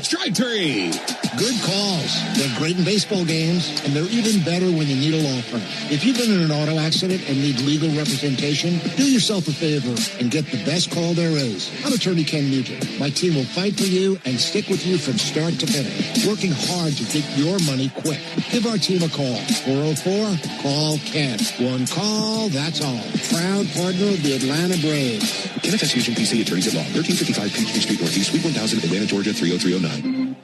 Strike three. Good calls. They're great in baseball games, and they're even better when you need a law firm. If you've been in an auto accident and need legal representation, do yourself a favor and get the best call there is. I'm Attorney Ken Nugent. My team will fight for you and stick with you from start to finish, working hard to get your money quick. Give our team a call. 404-CALL-KEN. One call, that's all. Proud partner of the Atlanta Braves. Kenneth S. Fusion PC, Attorneys at Law, 1355 Peachtree Street Northeast, Suite 1000, Atlanta, Georgia, 30309.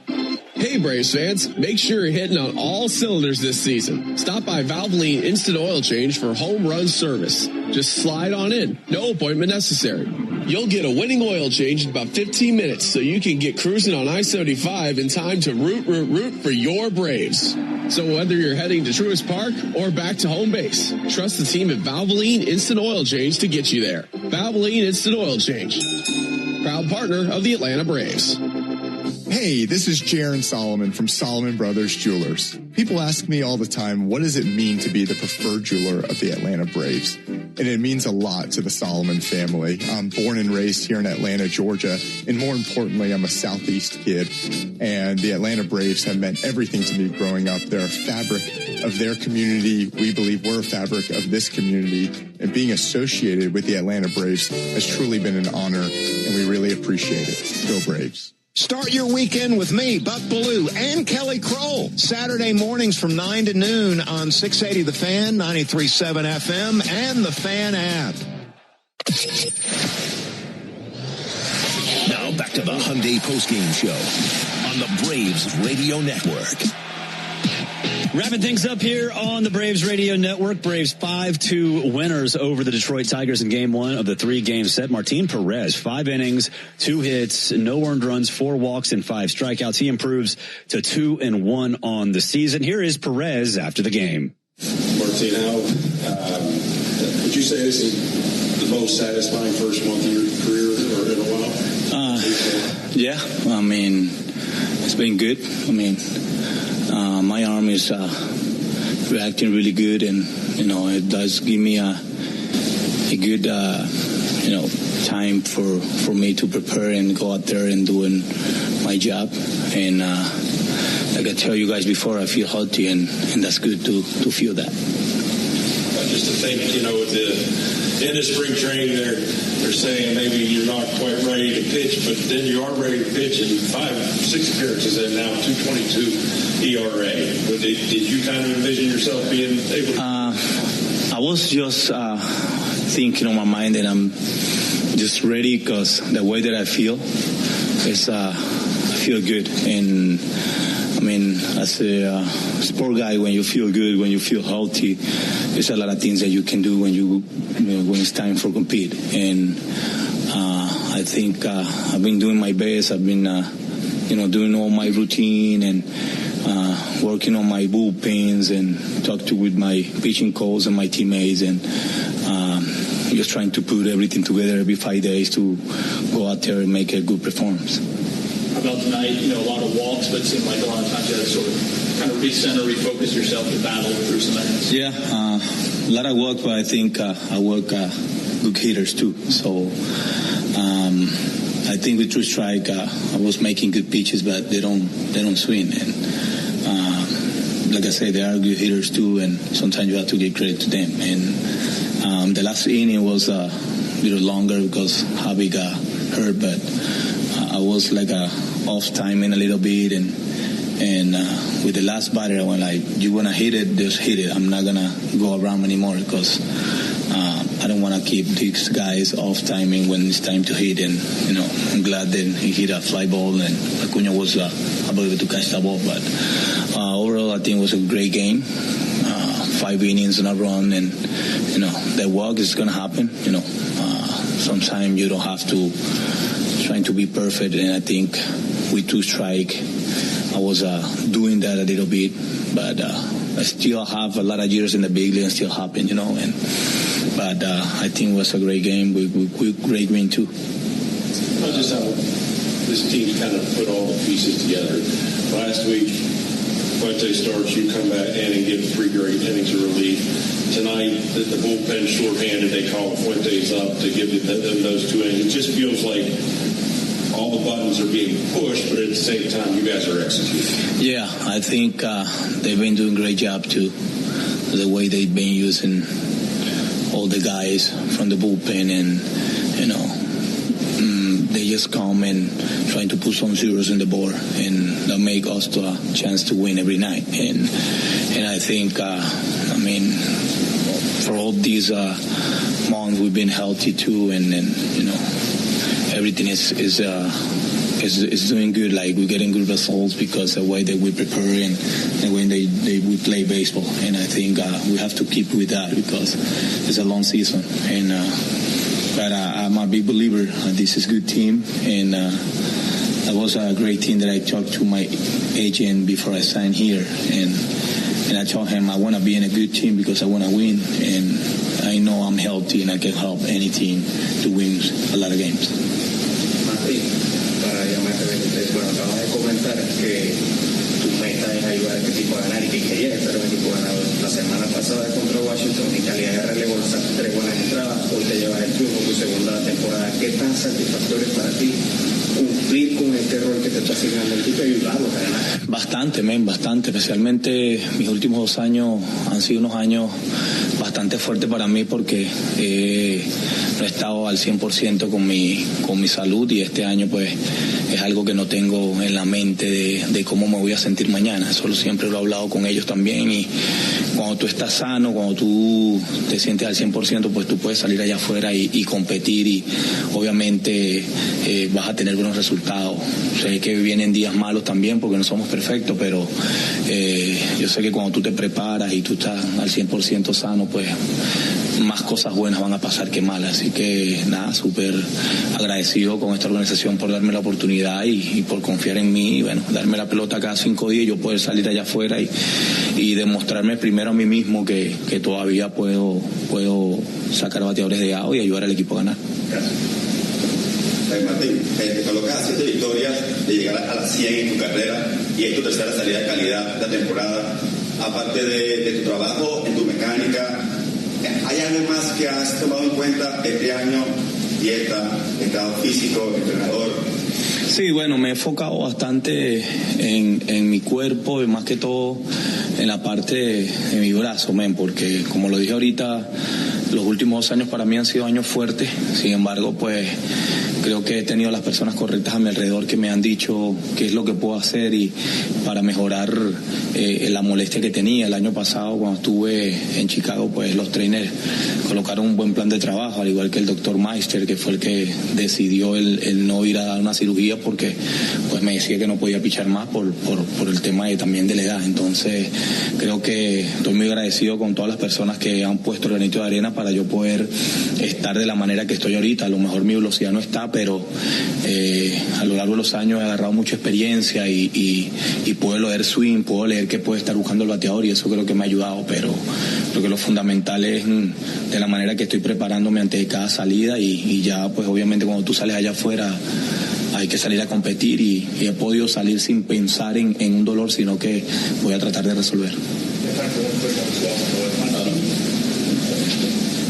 Hey Braves fans, make sure you're hitting on all cylinders this season. Stop by Valvoline Instant Oil Change for home run service. Just slide on in, no appointment necessary. You'll get a winning oil change in about 15 minutes so you can get cruising on I-75 in time to root for your Braves. So whether you're heading to Truist Park or back to home base, trust the team at Valvoline Instant Oil Change to get you there. Valvoline Instant Oil Change, proud partner of the Atlanta Braves. Hey, this is Jaron Solomon from Solomon Brothers Jewelers. People ask me all the time, what does it mean to be the preferred jeweler of the Atlanta Braves? And it means a lot to the Solomon family. I'm born and raised here in Atlanta, Georgia, and more importantly, I'm a Southeast kid. And the Atlanta Braves have meant everything to me growing up. They're a fabric of their community. We believe we're a fabric of this community. And being associated with the Atlanta Braves has truly been an honor, and we really appreciate it. Go Braves. Start your weekend with me, Buck Bellew, and Kelly Kroll. Saturday mornings from 9 to noon on 680 The Fan, 93.7 FM, and the Fan app. Now back to the Hyundai Postgame Show on the Braves Radio Network. Wrapping things up here on the Braves Radio Network. Braves 5-2 winners over the Detroit Tigers in Game 1 of the 3-game set. Martin Perez, 5 innings, 2 hits, no earned runs, 4 walks, and 5 strikeouts. He improves to 2-1 on the season. Here is Perez after the game. Martin, how would you say this is the most satisfying first month of your career or in a while? Yeah, I mean, it's been good. I mean, my arm is reacting really good, and it does give me a good time for me to prepare and go out there and doing my job. And like I tell you guys before, I feel healthy, and that's good to feel that. Just to think, with the end of spring training, they're saying maybe you're not quite ready to pitch, but then you are ready to pitch in 5-6 appearances and now 2.22 ERA. Did you kind of envision yourself being able to? I was just thinking on my mind that I'm just ready because the way that I feel is I feel good. And I mean, as a sport guy, when you feel good, when you feel healthy, there's a lot of things that you can do when when it's time for compete. And I think I've been doing my best. I've been doing all my routine and working on my bullpens and talking with my pitching coach and my teammates, and just trying to put everything together every 5 days to go out there and make a good performance. How about tonight? A lot of walks, but it seemed like a lot of times you had to sort of kind of recenter, refocus yourself to battle through some innings. Yeah, a lot of walks, but I think I work good hitters too. So I think with true strike, I was making good pitches, but they don't swing. And like I say, they are good hitters too, and sometimes you have to give credit to them. And the last inning was a little longer because Javi got hurt, but I was like off timing a little bit, and with the last batter, I went like, you want to hit it, just hit it. I'm not going to go around anymore because I don't want to keep these guys off timing when it's time to hit. And, I'm glad that he hit a fly ball and Acuna was able to catch the ball. But overall, I think it was a great game. 5 innings and a run, and, that walk is going to happen. Sometimes you don't have to trying to be perfect, and I think with 2 strike, I was doing that a little bit, but I still have a lot of years in the big league and still happen, but I think it was a great game with great win too. Not just how this team kind of put all the pieces together. Last week, Fuente starts, you come back in and give 3 great innings of relief. Tonight, the bullpen shorthanded, they call Fuentes up to give them those 2 innings. It just feels like all the buttons are being pushed, but at the same time, you guys are executing. Yeah, I think they've been doing a great job too. The way they've been using all the guys from the bullpen, and they just come and trying to put some zeros in the board, and that make us to a chance to win every night. And I think, for all these months we've been healthy too, and everything is doing good. Like, we're getting good results because the way that we prepare and the way we play baseball. And I think we have to keep with that because it's a long season. And but I'm a big believer. This is a good team, and that was a great team that I talked to my agent before I signed here, and I told him I want to be in a good team because I want to win, and I know I'm healthy and I can help any team to win a lot of games. Martín, para llamarte 23, bueno, acabas de comentar que tu meta es ayudar a este equipo a ganar y que querías ser un equipo ganador. La semana pasada contra Washington, en calidad de relevo, lanzaste 3 buenas entradas, hoy te llevas el triunfo, tu segunda temporada. ¿Qué tan satisfactorio es para ti cumplir con este rol que te está asignando el equipo y ayudarlos a ganar? Bastante, especialmente mis últimos 2 años han sido unos años bastante fuertes para mí porque no he estado al 100% con mi salud, y este año pues es algo que no tengo en la mente de cómo me voy a sentir mañana. Eso siempre lo he hablado con ellos también, y cuando tú estás sano, cuando tú te sientes al 100%, pues tú puedes salir allá afuera y competir, y obviamente vas a tener buenos resultados. Sé que vienen días malos también porque no somos perfectos, pero yo sé que cuando tú te preparas y tú estás al 100% sano, pues más cosas buenas van a pasar que malas. Así que nada, súper agradecido con esta organización por darme la oportunidad y por confiar en mí y bueno, darme la pelota cada 5 días y yo poder salir allá afuera y demostrarme primero a mí mismo que todavía puedo sacar bateadores de out y ayudar al equipo a ganar. Gracias. Martín, te colocas a 7 victorias de llegar a las 100 en tu carrera y es tu tercera salida de calidad de la temporada. Aparte de tu trabajo en tu mecánica, ¿hay algo más que has tomado en cuenta este año? Dieta, estado físico, entrenador. Sí, bueno, me he enfocado bastante en mi cuerpo y más que todo en la parte de mi brazo, porque como lo dije ahorita, los últimos 2 años para mí han sido años fuertes. Sin embargo, pues creo que he tenido las personas correctas a mi alrededor que me han dicho qué es lo que puedo hacer y para mejorar la molestia que tenía. El año pasado cuando estuve en Chicago, pues los trainers colocaron un buen plan de trabajo, al igual que el doctor Meister, que fue el que decidió el no ir a dar una cirugía porque pues me decía que no podía pichar más por el tema también de la edad. Entonces creo que estoy muy agradecido con todas las personas que han puesto el granito de arena para yo poder estar de la manera que estoy ahorita. A lo mejor mi velocidad no está, pero a lo largo de los años he agarrado mucha experiencia y puedo leer swing, puedo leer qué puede estar buscando el bateador y eso creo que me ha ayudado, pero creo que lo fundamental es de la manera que estoy preparándome ante cada salida y ya pues obviamente cuando tú sales allá afuera hay que salir a competir y he podido salir sin pensar en un dolor, sino que voy a tratar de resolver.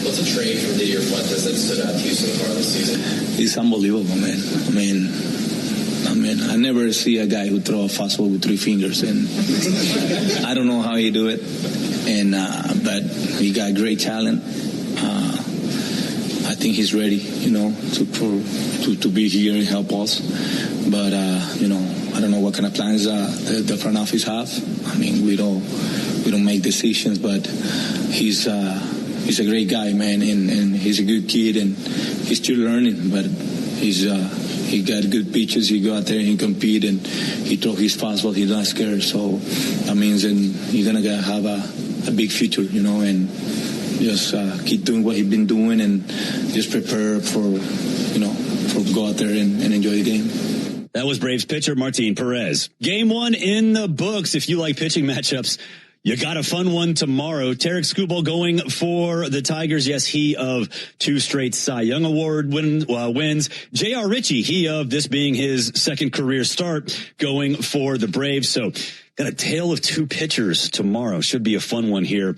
What's a trade from Didier Fuentes that stood out to you so far this season? It's unbelievable, man. I mean, I never see a guy who throw a fastball with 3 fingers, and I don't know how he do it. And but he got great talent. I think he's ready, to be here and help us. But I don't know what kind of plans the front office have. I mean, we don't make decisions, but he's a great guy, man, and he's a good kid, and he's still learning, but he got good pitches. He go out there and he compete, and he throw his fastball. He's not scared, so that means he's gonna have a big future, and just keep doing what he's been doing and just prepare for go out there and enjoy the game. That was Braves pitcher Martin Perez. Game 1 in the books. If you like pitching matchups, you got a fun one tomorrow. Tarek Skubal going for the Tigers. Yes, he of 2 straight Cy Young Award wins. J.R. Ritchie, he of this being his 2nd career start, going for the Braves. So got a tale of 2 pitchers tomorrow. Should be a fun one here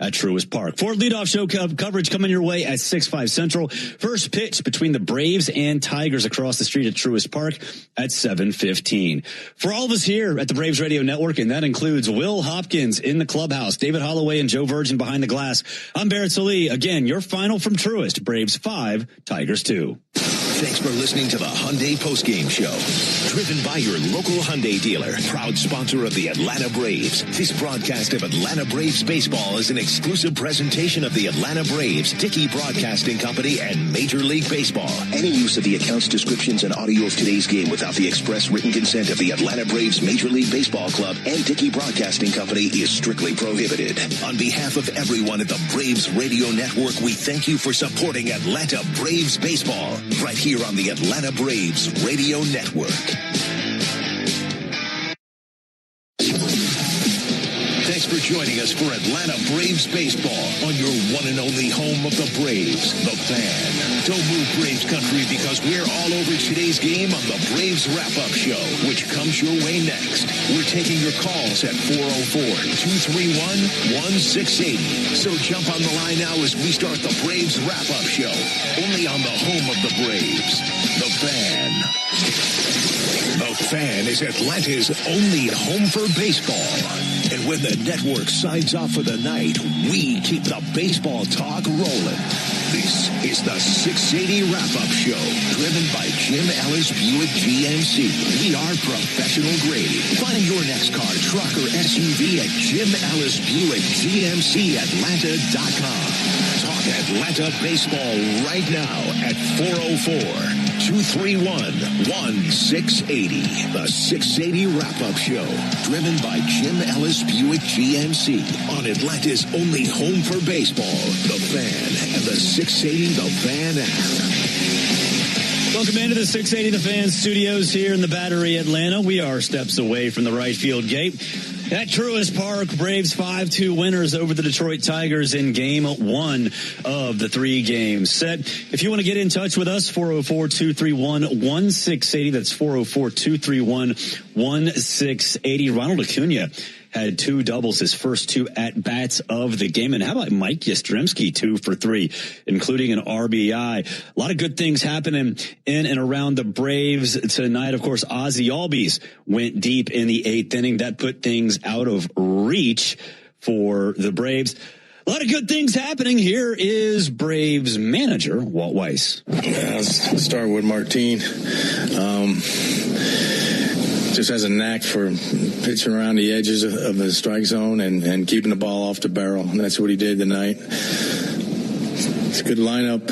at Truist Park. 4th leadoff show coverage coming your way at 6-5 Central. First pitch between the Braves and Tigers across the street at Truist Park at 7:15. For all of us here at the Braves Radio Network, and that includes Will Hopkins in the clubhouse, David Holloway and Joe Virgin behind the glass, I'm Barrett Salee. Again, your final from Truist, Braves 5, Tigers 2. Thanks for listening to the Hyundai Postgame Show. Driven by your local Hyundai dealer, proud sponsor of the Atlanta Braves. This broadcast of Atlanta Braves baseball is an exclusive presentation of the Atlanta Braves, Dickey Broadcasting Company, and Major League Baseball. Any use of the accounts, descriptions, and audio of today's game without the express written consent of the Atlanta Braves Major League Baseball Club and Dickey Broadcasting Company is strictly prohibited. On behalf of everyone at the Braves Radio Network, we thank you for supporting Atlanta Braves baseball right here on the Atlanta Braves Radio Network. Thanks for joining us for Atlanta Braves baseball on your one and only home of the Braves, The Fan. Don't move Braves country because we're all over today's game on the Braves Wrap-Up Show, which comes your way next. We're taking your calls at 404-231-1680. So jump on the line now as we start the Braves Wrap-Up Show, only on the home of the Braves, The Fan. The Fan is Atlanta's only home for baseball. And when the network signs off for the night, we keep the baseball talk rolling. This is the 680 Wrap-Up Show, driven by Jim Ellis Buick GMC. We are professional grade. Find your next car, truck, or SUV at Jim Ellis Buick GMC Atlanta.com. Talk Atlanta baseball right now at 404-231-1680. 404-231-1680. The 680 Wrap-Up Show, driven by Jim Ellis Buick GMC on Atlanta's only home for baseball, The Fan, and the 680 The Fan app. Welcome into the 680 The Fan studios here in the Battery, Atlanta. We are steps away from the right field gate. At Truist Park, Braves 5-2 winners over the Detroit Tigers in Game 1 of the 3-game set. If you want to get in touch with us, 404-231-1680. That's 404-231-1680. Ronald Acuna had 2 doubles, his first 2 at-bats of the game. And how about Mike Yastrzemski, 2 for 3, including an RBI. A lot of good things happening in and around the Braves tonight. Of course, Ozzie Albies went deep in the 8th inning. That put things out of reach for the Braves. A lot of good things happening. Here is Braves manager Walt Weiss. Let's start with Martin. Just has a knack for pitching around the edges of the strike zone and keeping the ball off the barrel. And that's what he did tonight. It's a good lineup.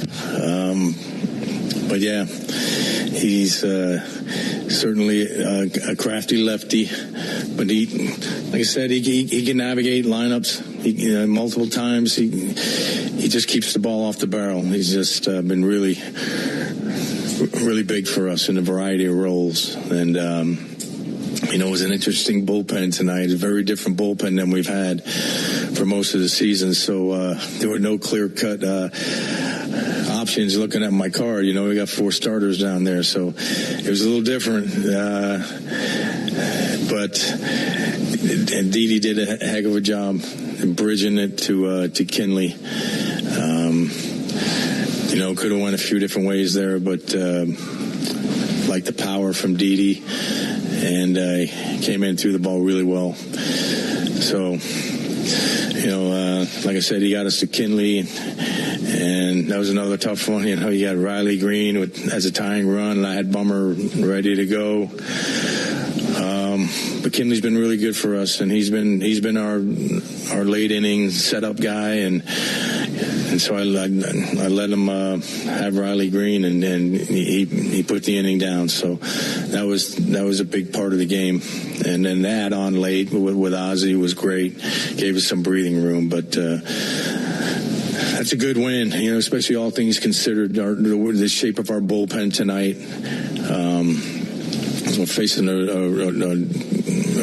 But yeah, he's certainly a crafty lefty. But he, like I said, he can navigate lineups. Multiple times. He just keeps the ball off the barrel. He's just been really big for us in a variety of roles. And it was an interesting bullpen tonight, a very different bullpen than we've had for most of the season. So there were no clear-cut options. Looking at my card, we got 4 starters down there, so it was a little different. But Didi did a heck of a job in bridging it to Kinley. Could have went a few different ways there, but like the power from Didi. And came in through the ball really well. So, like I said, he got us to Kinley, and that was another tough one. You got Riley Green as a tying run, and I had Bummer ready to go. But Kinley's been really good for us, and he's been our late inning setup guy, and so I let him have Riley Green, and he put the inning down. So that was a big part of the game. And then the add-on late with Ozzie was great, gave us some breathing room. But that's a good win, especially all things considered. The shape of our bullpen tonight. We're facing a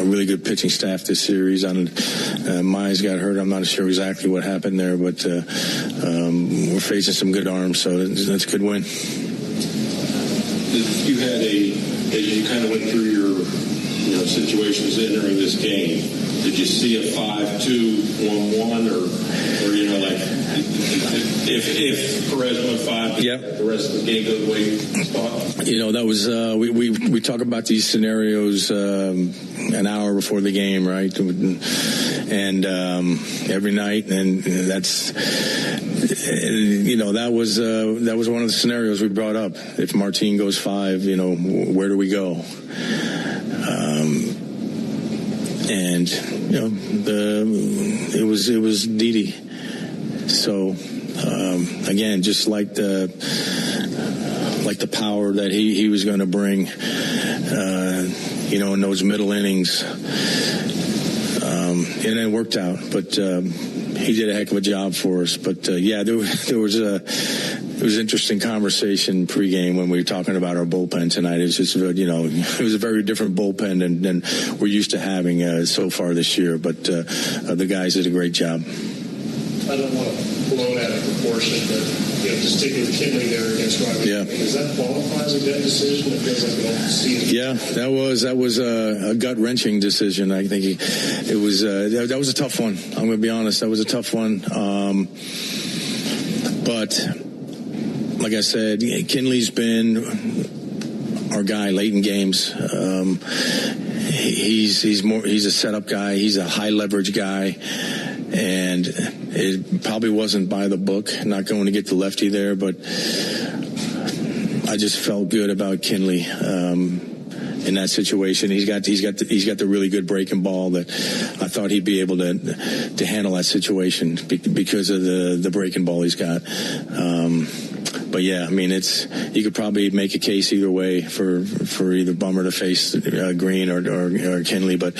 really good pitching staff this series. Mize got hurt. I'm not sure exactly what happened there, but we're facing some good arms, so that's a good win. You had as you kind of went through your situations entering this game, did you see a 5-2-1-1 or if Perez went 5, the rest of the game go the way you thought? That was we talk about these scenarios an hour before the game, right? And every night, and that's that was one of the scenarios we brought up. If Martin goes 5, where do we go? And it was Didi. So again, just like the power that he was going to bring, in those middle innings, and it worked out. But he did a heck of a job for us. But there was an interesting conversation pregame when we were talking about our bullpen tonight. It was just it was a very different bullpen than we're used to having so far this year. But the guys did a great job. I don't want to blow it out of proportion, but just taking Kinley there against Riley. Yeah. Does that qualify as a gut decision? It feels like we don't see it. Yeah, that was a gut wrenching decision. I think it was that was a tough one. I'm going to be honest. That was a tough one. But like I said, Kinley's been our guy late in games. He's a setup guy. He's a high leverage guy. And it probably wasn't by the book, not going to get the lefty there, but I just felt good about Kinley in that situation. He's got the really good breaking ball that I thought he'd be able to handle that situation because of the breaking ball he's got. but yeah, I mean, you could probably make a case either way for either Bummer to face Green or Kinley, but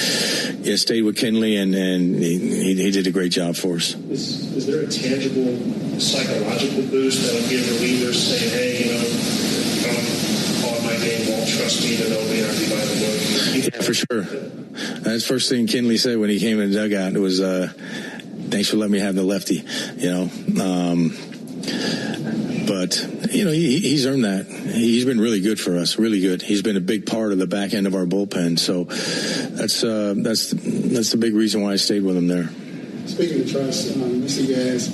yeah, stayed with Kinley and he did a great job for us. Is there a tangible psychological boost that'll give relievers saying, hey, on my game, won't trust me to know me not be by the book? Yeah, for sure. That's the first thing Kinley said when he came in the dugout. It was, thanks for letting me have the lefty, but he's earned that. He's been really good for us, really good. He's been a big part of the back end of our bullpen. So that's the big reason why I stayed with him there. Speaking of trust, you see guys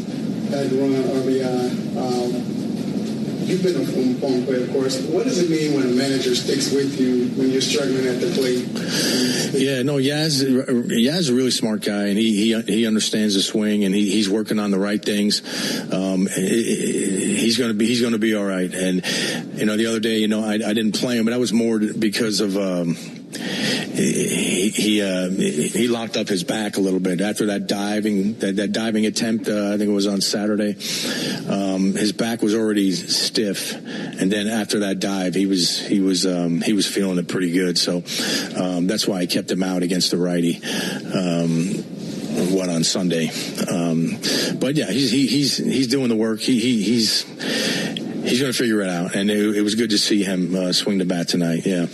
had to run RBI. You've been a former player, of course. What does it mean when a manager sticks with you when you're struggling at the plate? Yeah, no, Yaz is a really smart guy, and he understands the swing, and he's working on the right things. He's going to be all right. And the other day, I didn't play him, but that was more because of he locked up his back a little bit after that diving attempt. I think it was on Saturday. His back was already stiff, and then after that dive, he was feeling it pretty good. So that's why I kept him out against the righty. On Sunday, but yeah, he's doing the work. He's going to figure it out, and it was good to see him swing the bat tonight. Yeah.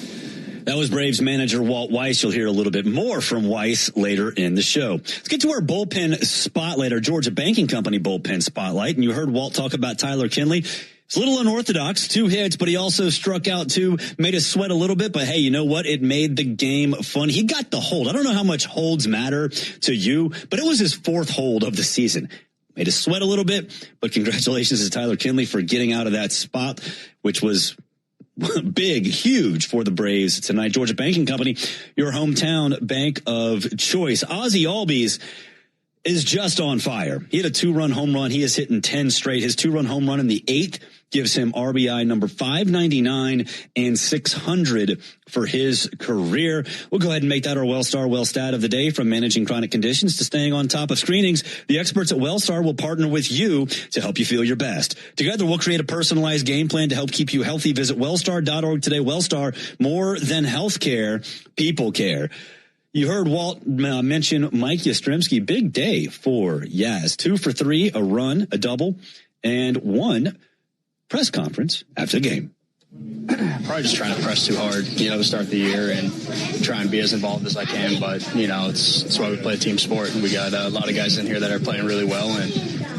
That was Braves manager Walt Weiss. You'll hear a little bit more from Weiss later in the show. Let's get to our bullpen spotlight, our Georgia Banking Company bullpen spotlight. And you heard Walt talk about Tyler Kinley. It's a little unorthodox, 2 hits, but he also struck out 2, made us sweat a little bit. But hey, you know what? It made the game fun. He got the hold. I don't know how much holds matter to you, but it was his 4th hold of the season. Made us sweat a little bit, but congratulations to Tyler Kinley for getting out of that spot, which was big, huge for the Braves tonight. Georgia Banking Company, your hometown bank of choice. Ozzie Albies is just on fire. He had a 2-run home run. He has hit in 10 straight. His 2-run home run in the 8th gives him RBI number 599 and 600 for his career. We'll go ahead and make that our Wellstar Wellstat of the day. From managing chronic conditions to staying on top of screenings, the experts at Wellstar will partner with you to help you feel your best. Together, we'll create a personalized game plan to help keep you healthy. Visit wellstar.org today. Wellstar, more than healthcare, people care. You heard Walt mention Mike Yastrzemski. Big day for Yaz. 2 for 3, a run, a double, and 1 press conference after the game. Probably just trying to press too hard, to start the year and try and be as involved as I can. But, it's why we play a team sport. And we got a lot of guys in here that are playing really well and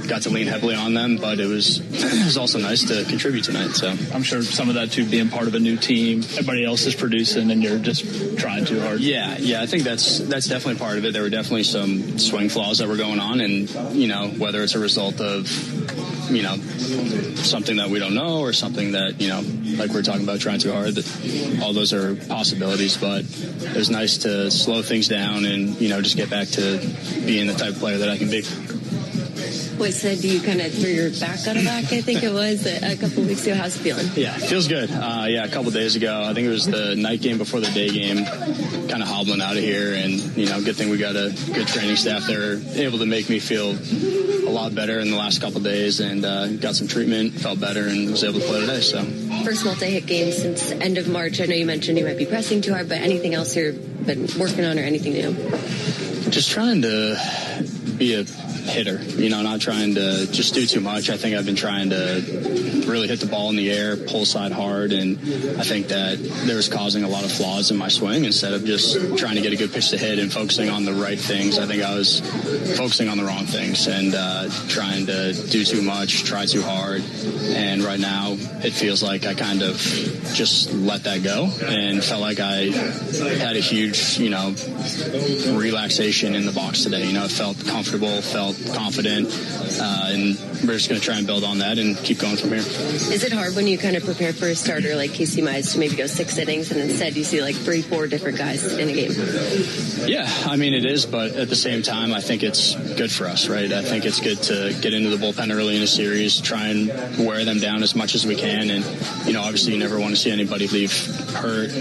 got to lean heavily on them. But it was also nice to contribute tonight. So I'm sure some of that, too, being part of a new team, everybody else is producing and you're just trying too hard. Yeah, I think that's definitely part of it. There were definitely some swing flaws that were going on. And, whether it's a result of something that we don't know or something that, like we're talking about trying too hard, that all those are possibilities. But it was nice to slow things down and, just get back to being the type of player that I can be. What said you kind of threw your back on a back, I think it was, a couple of weeks ago. How's it feeling? Yeah, it feels good. A couple of days ago, I think it was the night game before the day game, kind of hobbling out of here. And, good thing we got a good training staff there, able to make me feel a lot better in the last couple of days, and got some treatment, felt better, and was able to play today. So first multi-hit game since end of March. I know you mentioned you might be pressing too hard, but anything else you've been working on or anything new? Just trying to be a hitter, not trying to just do too much. I think I've been trying to really hit the ball in the air, pull side hard, and I think that there was causing a lot of flaws in my swing instead of just trying to get a good pitch to hit and focusing on the right things. I think I was focusing on the wrong things and trying to do too much, try too hard, and right now it feels like I kind of just let that go and felt like I had a huge, relaxation in the box today. It felt comfortable, felt confident, and we're just going to try and build on that and keep going from here. Is it hard when you kind of prepare for a starter like Casey Mize to maybe go 6 innings and instead you see like 3-4 different guys in a game? Yeah, it is, but at the same time, I think it's good for us, right? I think it's good to get into the bullpen early in a series, try and wear them down as much as we can, and, obviously you never want to see anybody leave hurt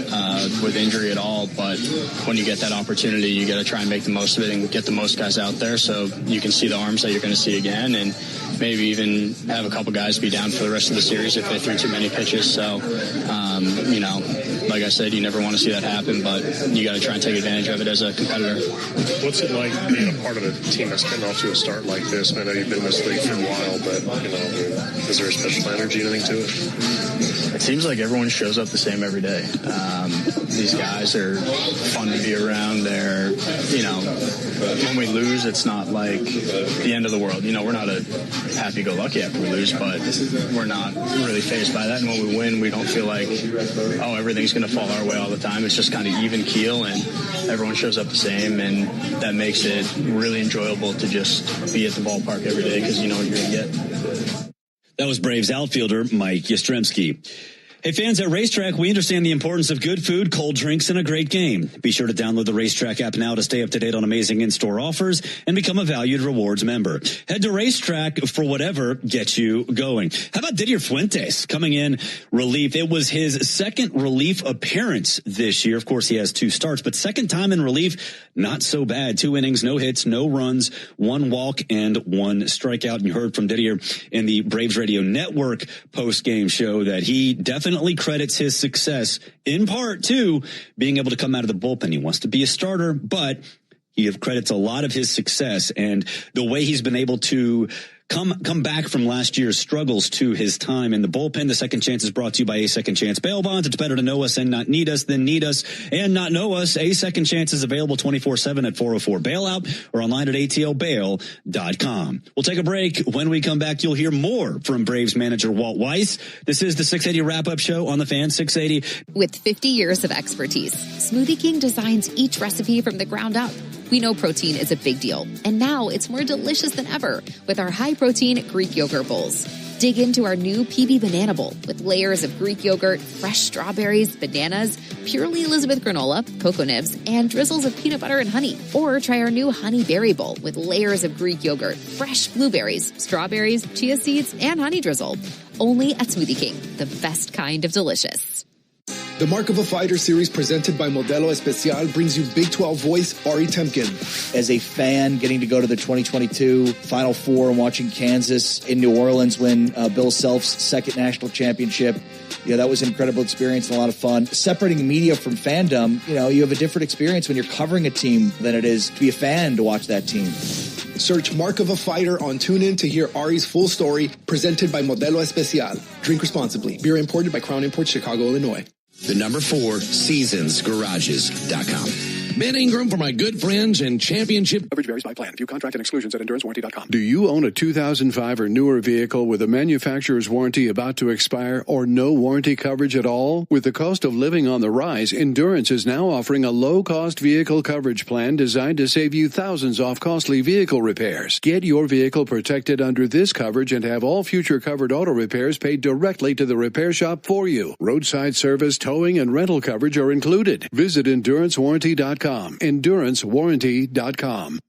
with injury at all, but when you get that opportunity, you got to try and make the most of it and get the most guys out there. So so you can see the arms that you're going to see again, and maybe even have a couple guys be down for the rest of the series if they threw too many pitches. So, you know, like I said, you never want to see that happen, but you got to try and take advantage of it as a competitor. What's it like being a part of a team that's getting off to a start like this? I know you've been in this league for a while, but, you know, is there a special energy, anything to it? It seems like everyone shows up the same every day. These guys are fun to be around. They're, you know, when we lose, it's not like the end of the world. You know, we're not a happy-go-lucky after we lose, but we're not really fazed by that. And when we win, we don't feel like, oh, everything's going to fall our way all the time. It's just kind of even keel, and everyone shows up the same, and that makes it really enjoyable to just be at the ballpark every day because you know what you're going to get. That was Braves outfielder Mike Yastrzemski. Hey, fans, at Racetrack, we understand the importance of good food, cold drinks, and a great game. Be sure to download the Racetrack app now to stay up to date on amazing in-store offers and become a valued rewards member. Head to Racetrack for whatever gets you going. How about Didier Fuentes coming in relief? It was his second relief appearance this year. Of course, he has 2 starts, but second time in relief, not so bad. 2 innings, no hits, no runs, 1 walk, and 1 strikeout. And you heard from Didier in the Braves Radio Network post-game show that he definitely credits his success in part to being able to come out of the bullpen. He wants to be a starter, but he credits a lot of his success and the way he's been able to come back from last year's struggles to his time in the bullpen. The Second Chance is brought to you by A Second Chance Bail Bonds. It's better to know us and not need us than need us and not know us. A Second Chance is available 24/7 at 404 Bailout or online at atlbail.com. We'll take a break. When we come back, you'll hear more from Braves manager Walt Weiss. This is the 680 Wrap-Up Show on the Fan 680. With 50 years of expertise, Smoothie King designs each recipe from the ground up. We know protein is a big deal, and now it's more delicious than ever with our high-protein Greek yogurt bowls. Dig into our new PB Banana Bowl with layers of Greek yogurt, fresh strawberries, bananas, purely Elizabeth granola, cocoa nibs, and drizzles of peanut butter and honey. Or try our new Honey Berry Bowl with layers of Greek yogurt, fresh blueberries, strawberries, chia seeds, and honey drizzle. Only at Smoothie King, the best kind of delicious. The Mark of a Fighter series presented by Modelo Especial brings you Big 12 voice Ari Temkin. As a fan, getting to go to the 2022 Final Four and watching Kansas in New Orleans win Bill Self's second national championship, yeah, that was an incredible experience and a lot of fun. Separating media from fandom, you know, you have a different experience when you're covering a team than it is to be a fan to watch that team. Search Mark of a Fighter on TuneIn to hear Ari's full story, presented by Modelo Especial. Drink responsibly. Beer imported by Crown Imports, Chicago, Illinois. The number 4, seasonsgarages.com. Ben Ingram for my good friends and championship. Coverage varies by plan. View contract and exclusions at endurancewarranty.com. Do you own a 2005 or newer vehicle with a manufacturer's warranty about to expire or no warranty coverage at all? With the cost of living on the rise, Endurance is now offering a low-cost vehicle coverage plan designed to save you thousands off costly vehicle repairs. Get your vehicle protected under this coverage and have all future covered auto repairs paid directly to the repair shop for you. Roadside service, towing, and rental coverage are included. Visit endurancewarranty.com. endurancewarranty.com.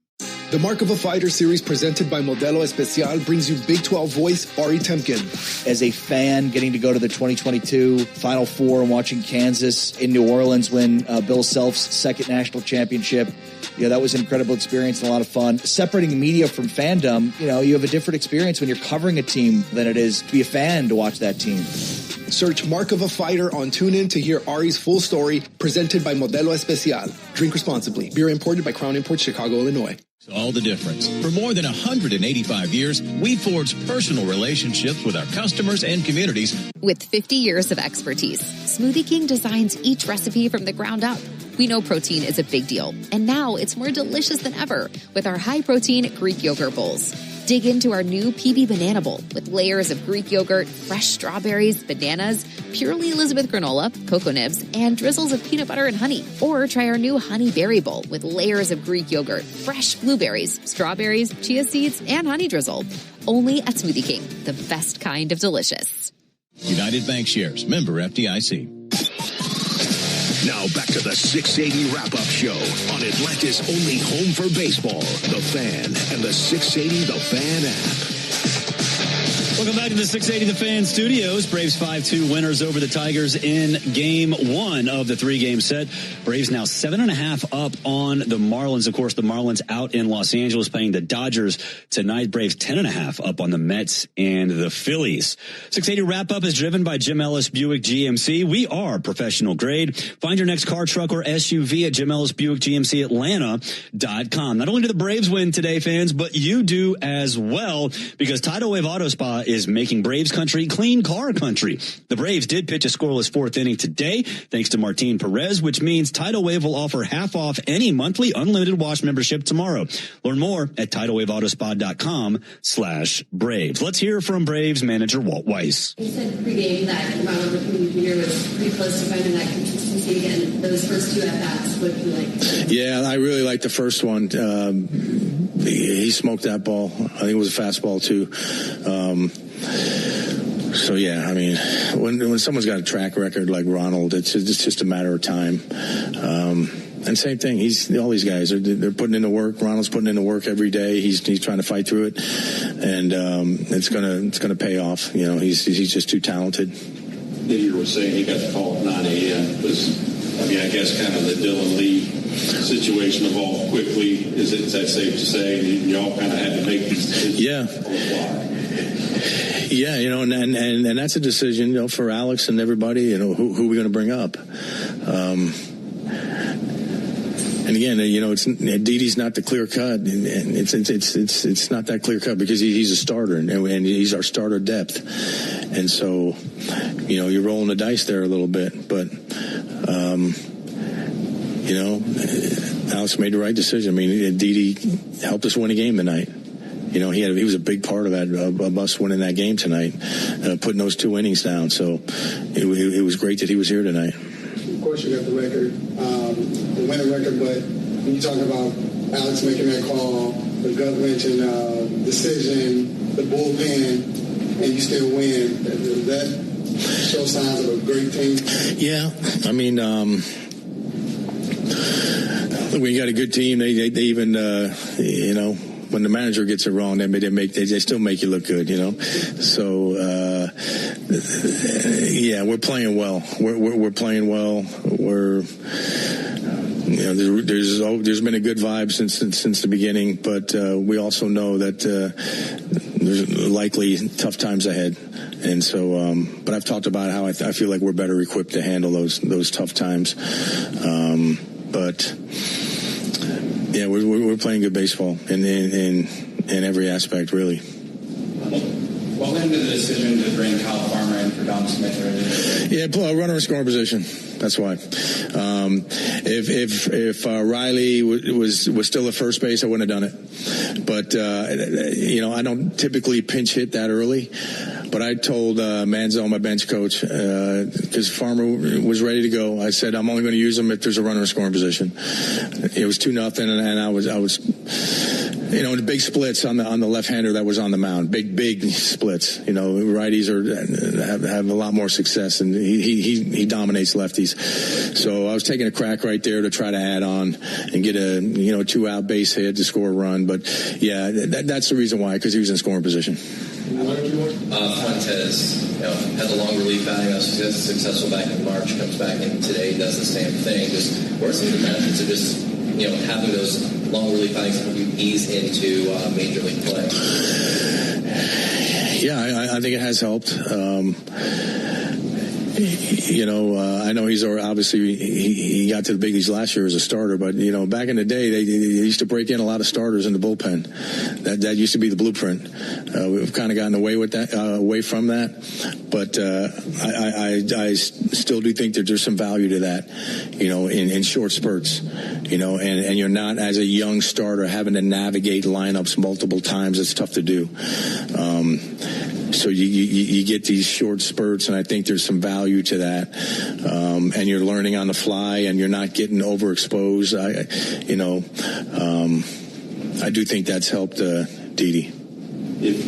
The Mark of a Fighter series presented by Modelo Especial brings you Big 12 voice Ari Temkin. As a fan, getting to go to the 2022 Final Four and watching Kansas in New Orleans win Bill Self's second national championship, yeah, that was an incredible experience and a lot of fun. Separating media from fandom, you know, you have a different experience when you're covering a team than it is to be a fan to watch that team. Search Mark of a Fighter on TuneIn to hear Ari's full story, presented by Modelo Especial. Drink responsibly. Beer imported by Crown Imports, Chicago, Illinois. All the difference. For more than 185 years, we forged personal relationships with our customers and communities. With 50 years of expertise, Smoothie King designs each recipe from the ground up. We know protein is a big deal, and now it's more delicious than ever with our high-protein Greek yogurt bowls. Dig into our new PB Banana Bowl with layers of Greek yogurt, fresh strawberries, bananas, purely Elizabeth granola, cocoa nibs, and drizzles of peanut butter and honey. Or try our new Honey Berry Bowl with layers of Greek yogurt, fresh blueberries, strawberries, chia seeds, and honey drizzle. Only at Smoothie King, the best kind of delicious. United Bank Shares, member FDIC. Now back to the 680 Wrap-Up Show on Atlanta's only home for baseball, The Fan, and the 680 The Fan app. Welcome back to the 680 The Fan Studios. Braves 5-2 winners over the Tigers in Game 1 of the 3-game set. Braves now 7.5 up on the Marlins. Of course, the Marlins out in Los Angeles playing the Dodgers tonight. Braves 10.5 up on the Mets and the Phillies. 680 wrap-up is driven by Jim Ellis Buick GMC. We are professional grade. Find your next car, truck, or SUV at Jim Ellis Buick GMC Atlanta.com. Not only do the Braves win today, fans, but you do as well, because Tidal Wave Auto Spa is making Braves country clean car country. The Braves did pitch a scoreless 4th inning today, thanks to Martin Perez, which means Tidal Wave will offer half off any monthly unlimited wash membership tomorrow. Learn more at TidalWaveAutoSpa.com/Braves. Let's hear from Braves manager Walt Weiss. You said pregame that Ronald Jr. was pretty close to finding that consistency again. Those first 2 at-bats, what do you like? Yeah, I really liked the first one. He smoked that ball. I think it was a fastball too. So yeah, I mean, when someone's got a track record like Ronald, it's just a matter of time. And same thing, all these guys they're putting in the work. Ronald's putting in the work every day. He's trying to fight through it, and it's gonna pay off. You know, he's just too talented. You were saying he got the call at 9 a.m. I guess kind of the Dylan Lee situation evolved quickly. Is that safe to say? You all kind of had to make these decisions. Yeah. Yeah, you know, and that's a decision, you know, for Alex and everybody, you know, who we're going to bring up. And again, you know, Didi's not the clear cut, and it's not that clear cut because he's a starter and he's our starter depth, and so, you know, you're rolling the dice there a little bit, but you know, Alex made the right decision. I mean, Didi helped us win a game tonight. You know, he was a big part of that, of us winning that game tonight, putting those 2 innings down. So it was great that he was here tonight. Of course, you got the record, the winning record, but when you talk about Alex making that call, the gut-wrenching decision, the bullpen, and you still win, does that show signs of a great team? Yeah, I mean, look, when you got a good team, they even, you know, when the manager gets it wrong, they still make you look good, you know. So yeah, we're playing well. We're playing well. You know, there's been a good vibe since the beginning, but we also know that there's likely tough times ahead. And so, but I've talked about how I feel like we're better equipped to handle those tough times. But yeah, we're playing good baseball in every aspect, really. What went into the decision to bring Kyle Farmer in for Dom Smith? Yeah, runner in scoring position. That's why. If Riley was still at first base, I wouldn't have done it. But you know, I don't typically pinch hit that early. But I told Manzo, my bench coach, because Farmer was ready to go. I said, I'm only going to use him if there's a runner in scoring position. It was 2-0, and I was, you know, the big splits on the left-hander that was on the mound. Big splits. You know, righties have a lot more success, and he dominates lefties. So I was taking a crack right there to try to add on and get a 2-out base hit to score a run. But yeah, that's the reason why, because he was in scoring position. Fuentes, had the long relief outing, was successful back in March, comes back in today, does the same thing. Just what are some of the benefits of just having those long relief outings help you ease into major league play? Yeah, I think it has helped. I know he's obviously he got to the big leagues last year as a starter, but back in the day they used to break in a lot of starters in the bullpen. That used to be the blueprint. We've kind of gotten away from that, but I still do think that there's some value to that, in short spurts, and you're not, as a young starter, having to navigate lineups multiple times. It's tough to do. So you get these short spurts, and I think there's some value to that. And you're learning on the fly, and you're not getting overexposed. I do think that's helped Didi. If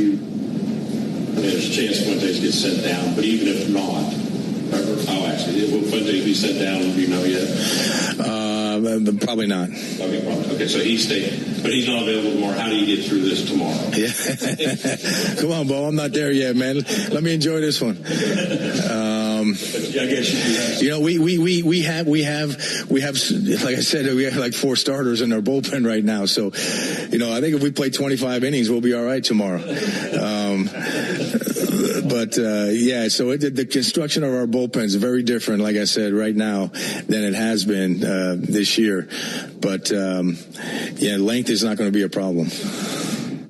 there's a chance Fuentes gets sent down, but even if not, will Fuentes be sent down? Do you know yet? Probably not. Okay, so he's staying, but he's not available tomorrow. How do you get through this tomorrow? Yeah. Come on, Bo. I'm not there yet, man. Let me enjoy this one. I guess you know, we have, like I said, we have like 4 starters in our bullpen right now. So, you know, I think if we play 25 innings, we'll be all right tomorrow. Yeah, so the construction of our bullpen is very different, like I said, right now than it has been this year. But, yeah, length is not going to be a problem.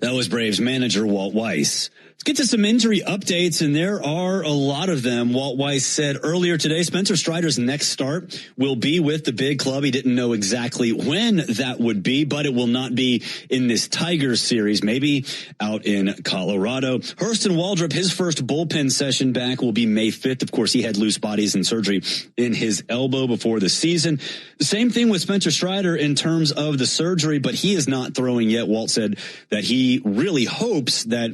That was Braves manager Walt Weiss. Let's get to some injury updates, and there are a lot of them. Walt Weiss said earlier today Spencer Strider's next start will be with the big club. He didn't know exactly when that would be, but it will not be in this Tigers series, maybe out in Colorado. Hurston Waldrop, his first bullpen session back will be May 5th. Of course, he had loose bodies and surgery in his elbow before the season. The same thing with Spencer Strider in terms of the surgery, but he is not throwing yet. Walt said that he really hopes that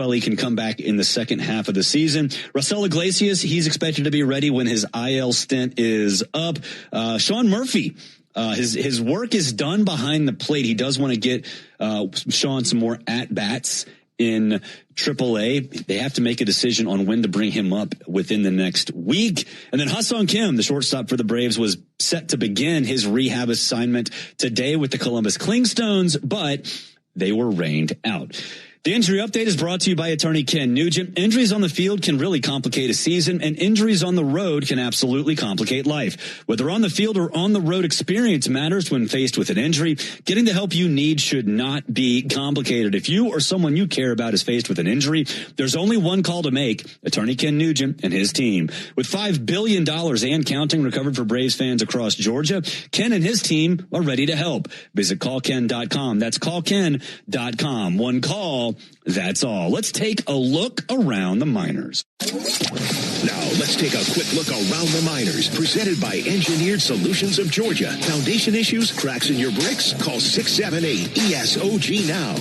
Swelly can come back in the second half of the season. Raisel Iglesias, he's expected to be ready when his IL stint is up. Sean Murphy, his work is done behind the plate. He does want to get Sean some more at-bats in AAA. They have to make a decision on when to bring him up within the next week. And then Ha-Seong Kim, the shortstop for the Braves, was set to begin his rehab assignment today with the Columbus Clingstones, but they were rained out. The injury update is brought to you by attorney Ken Nugent. Injuries on the field can really complicate a season, and injuries on the road can absolutely complicate life. Whether on the field or on the road, experience matters when faced with an injury. Getting the help you need should not be complicated. If you or someone you care about is faced with an injury, there's only one call to make: attorney Ken Nugent and his team. With $5 billion and counting recovered for Braves fans across Georgia, Ken and his team are ready to help. Visit callken.com. That's callken.com. One call, that's all. Let's take a look around the minors. Now, let's take a quick look around the minors. Presented by Engineered Solutions of Georgia. Foundation issues, cracks in your bricks? Call 678-ESOG now.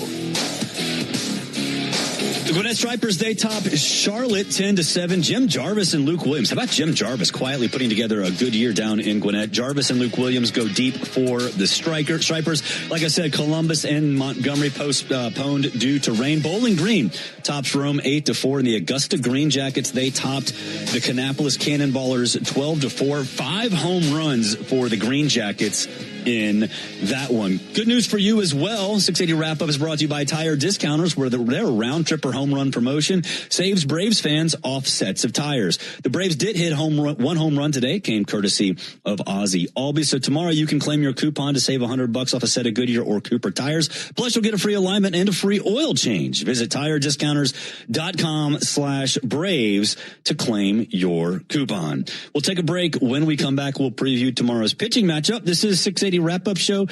The Gwinnett Stripers, they top Charlotte 10-7. Jim Jarvis and Luke Williams. How about Jim Jarvis quietly putting together a good year down in Gwinnett? Jarvis and Luke Williams go deep for the Stripers. Like I said, Columbus and Montgomery postponed due to rain. Bowling Green tops Rome 8-4. And the Augusta Green Jackets, they topped the Kannapolis Cannonballers 12-4. 5 home runs for the Green Jackets in that one. Good news for you as well. 680 Wrap-Up is brought to you by Tire Discounters, where their round-tripper home run promotion saves Braves fans off sets of tires. The Braves did hit one home run today. It came courtesy of Ozzie Albies. So tomorrow you can claim your coupon to save $100 off a set of Goodyear or Cooper tires. Plus you'll get a free alignment and a free oil change. Visit tirediscounters.com/Braves to claim your coupon. We'll take a break. When we come back, we'll preview tomorrow's pitching matchup. This is 680 Wrap-Up Show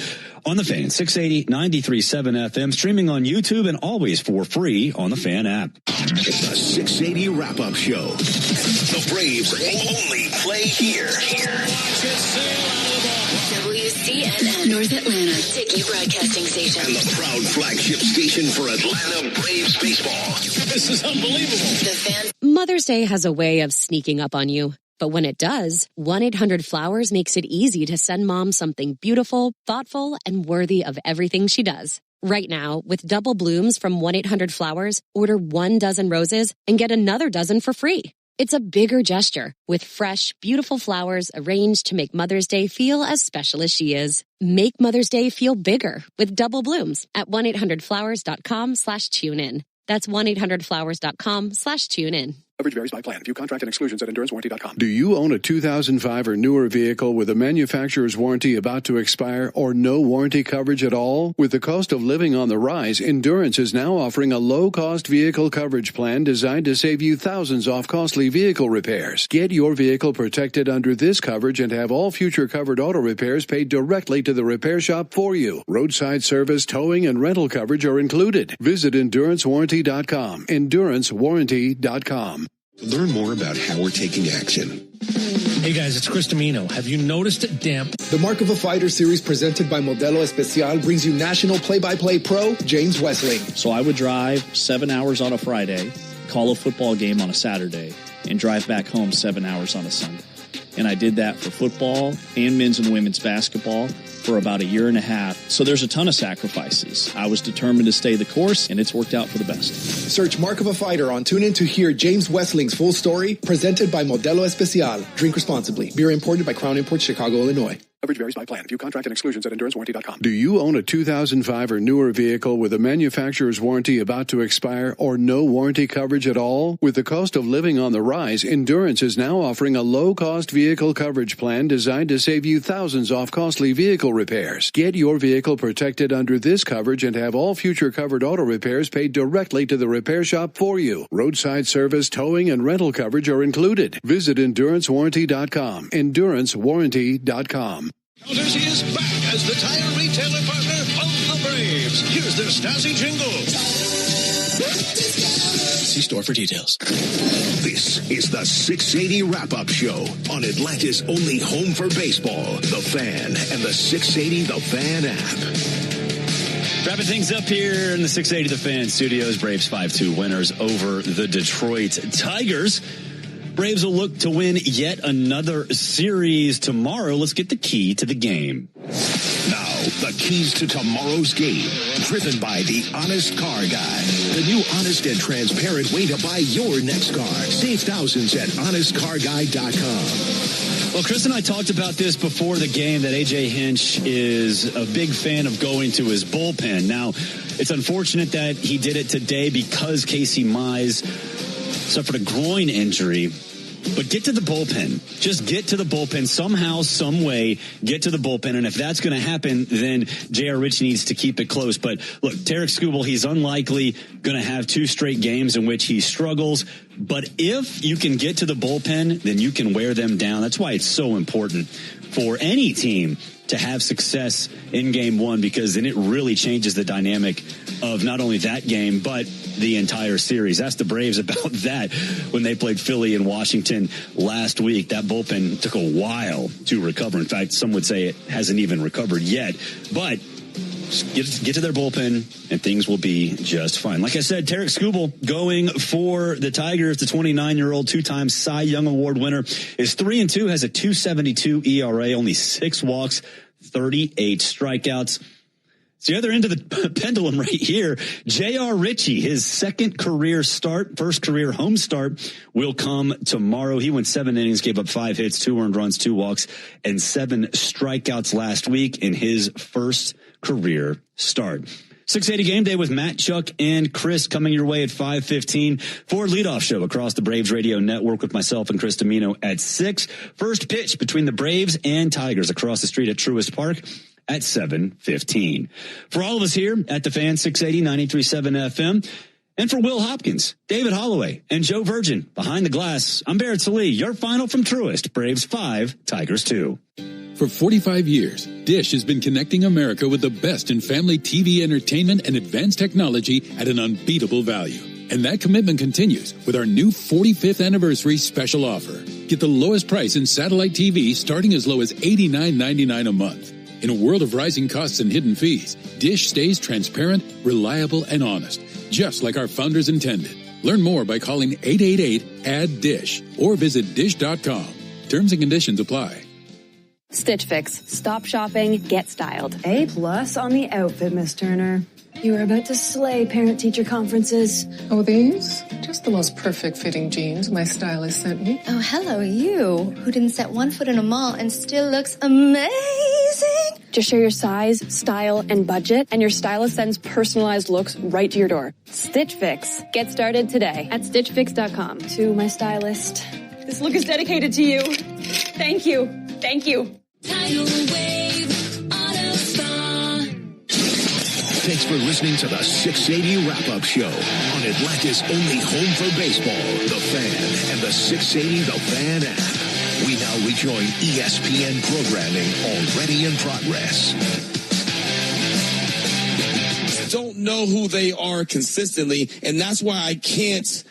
on The Fan. 680 93.7 FM, streaming on YouTube and always for free on the Fan app. The 680 Wrap-Up Show. The Braves only play here. WCNN North Atlanta, Dickey Broadcasting Station. And the proud flagship station for Atlanta Braves baseball. This is unbelievable. The Fan. Mother's Day has a way of sneaking up on you. But when it does, 1-800-Flowers makes it easy to send Mom something beautiful, thoughtful, and worthy of everything she does. Right now, with double blooms from 1-800-Flowers, order 1 dozen roses and get another dozen for free. It's a bigger gesture with fresh, beautiful flowers arranged to make Mother's Day feel as special as she is. Make Mother's Day feel bigger with double blooms at 1-800-Flowers.com/tune-in. That's 1-800-Flowers.com/tune-in. Coverage varies by plan. View contract and exclusions at EnduranceWarranty.com. Do you own a 2005 or newer vehicle with a manufacturer's warranty about to expire or no warranty coverage at all? With the cost of living on the rise, Endurance is now offering a low-cost vehicle coverage plan designed to save you thousands off costly vehicle repairs. Get your vehicle protected under this coverage and have all future covered auto repairs paid directly to the repair shop for you. Roadside service, towing, and rental coverage are included. Visit EnduranceWarranty.com. EnduranceWarranty.com. Learn more about how we're taking action. Hey guys, it's Chris Domino. Have you noticed a damp? The Mark of a Fighter series presented by Modelo Especial brings you national play-by-play pro James Westling. So I would drive 7 hours on a Friday, call a football game on a Saturday, and drive back home 7 hours on a Sunday. And I did that for football and men's and women's basketball for about a year and a half. So there's a ton of sacrifices. I was determined to stay the course, and it's worked out for the best. Search Mark of a Fighter on TuneIn to hear James Westling's full story, presented by Modelo Especial. Drink responsibly. Beer imported by Crown Imports, Chicago, Illinois. Coverage varies by plan. View contract and exclusions at EnduranceWarranty.com. Do you own a 2005 or newer vehicle with a manufacturer's warranty about to expire or no warranty coverage at all? With the cost of living on the rise, Endurance is now offering a low-cost vehicle coverage plan designed to save you thousands off costly vehicle repairs. Get your vehicle protected under this coverage and have all future covered auto repairs paid directly to the repair shop for you. Roadside service, towing, and rental coverage are included. Visit EnduranceWarranty.com. EnduranceWarranty.com. He is back as the tire retailer partner of the Braves. Here's their Stasi jingle. See store for details. This is the 680 Wrap-Up Show on Atlanta's only home for baseball, The Fan, and the 680 The Fan app. Wrapping things up here in the 680 The Fan studios. Braves 5-2 winners over the Detroit Tigers. Braves will look to win yet another series tomorrow. Let's get the key to the game. Now, the keys to tomorrow's game, driven by the Honest Car Guy. The new honest and transparent way to buy your next car. Save thousands at honestcarguy.com. Well, Chris and I talked about this before the game, that A.J. Hinch is a big fan of going to his bullpen. Now, it's unfortunate that he did it today because Casey Mize suffered a groin injury. But get to the bullpen. Just get to the bullpen somehow, some way. Get to the bullpen. And if that's going to happen, then J.R. Rich needs to keep it close. But look, Tarek Skubal, he's unlikely going to have 2 straight games in which he struggles. But if you can get to the bullpen, then you can wear them down. That's why it's so important for any team to have success in game 1, because then it really changes the dynamic of not only that game, but the entire series. Ask the Braves about that when they played Philly and Washington last week. That bullpen took a while to recover. In fact, some would say it hasn't even recovered yet. But get to their bullpen, and things will be just fine. Like I said, Tarek Skubal going for the Tigers. The 29-year-old two-time Cy Young Award winner is 3-2, has a 2.72 ERA, only 6 walks, 38 strikeouts. It's the other end of the pendulum right here. J.R. Ritchie, his second career start, first career home start, will come tomorrow. He went 7 innings, gave up 5 hits, 2 earned runs, 2 walks, and 7 strikeouts last week in his first career start. 680 Game Day with Matt, Chuck, and Chris coming your way at 5:15 for leadoff show across the Braves Radio Network with myself and Chris Domino at 6. First pitch between the Braves and Tigers across the street at Truist Park at 7:15. For all of us here at the Fan 680 93.7 FM, and for Will Hopkins, David Holloway, and Joe Virgin behind the glass, I'm Barrett Salee. Your final from Truist: Braves 5, Tigers 2. For 45 years, Dish has been connecting America with the best in family TV entertainment and advanced technology at an unbeatable value. And that commitment continues with our new 45th anniversary special offer. Get the lowest price in satellite TV starting as low as $89.99 a month. In a world of rising costs and hidden fees, Dish stays transparent, reliable, and honest, just like our founders intended. Learn more by calling 888-ADD-DISH or visit dish.com. Terms and conditions apply. Stitch Fix. Stop shopping, get styled. A+ on the outfit, Miss Turner. You are about to slay parent-teacher conferences. Oh, these? Just the most perfect fitting jeans my stylist sent me. Oh, hello, you, who didn't set one foot in a mall and still looks amazing. Just share your size, style, and budget, and your stylist sends personalized looks right to your door. Stitch Fix. Get started today at StitchFix.com. To my stylist, this look is dedicated to you. Thank you. Thank you. Tidal Wave Auto Spa. Thanks for listening to the 680 Wrap-Up Show on Atlanta's only home for baseball, The Fan, and the 680 The Fan app. We now rejoin ESPN programming already in progress. Don't know who they are consistently, and that's why I can't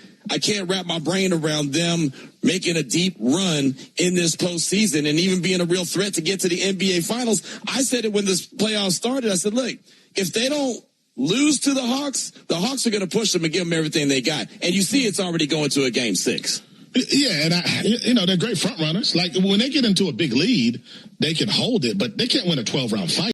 wrap my brain around them making a deep run in this postseason and even being a real threat to get to the NBA Finals. I said it when this playoffs started. I said, look, if they don't lose to the Hawks are going to push them and give them everything they got. And you see it's already going to a Game 6. Yeah, and they're great front runners. Like when they get into a big lead, they can hold it, but they can't win a 12-round fight.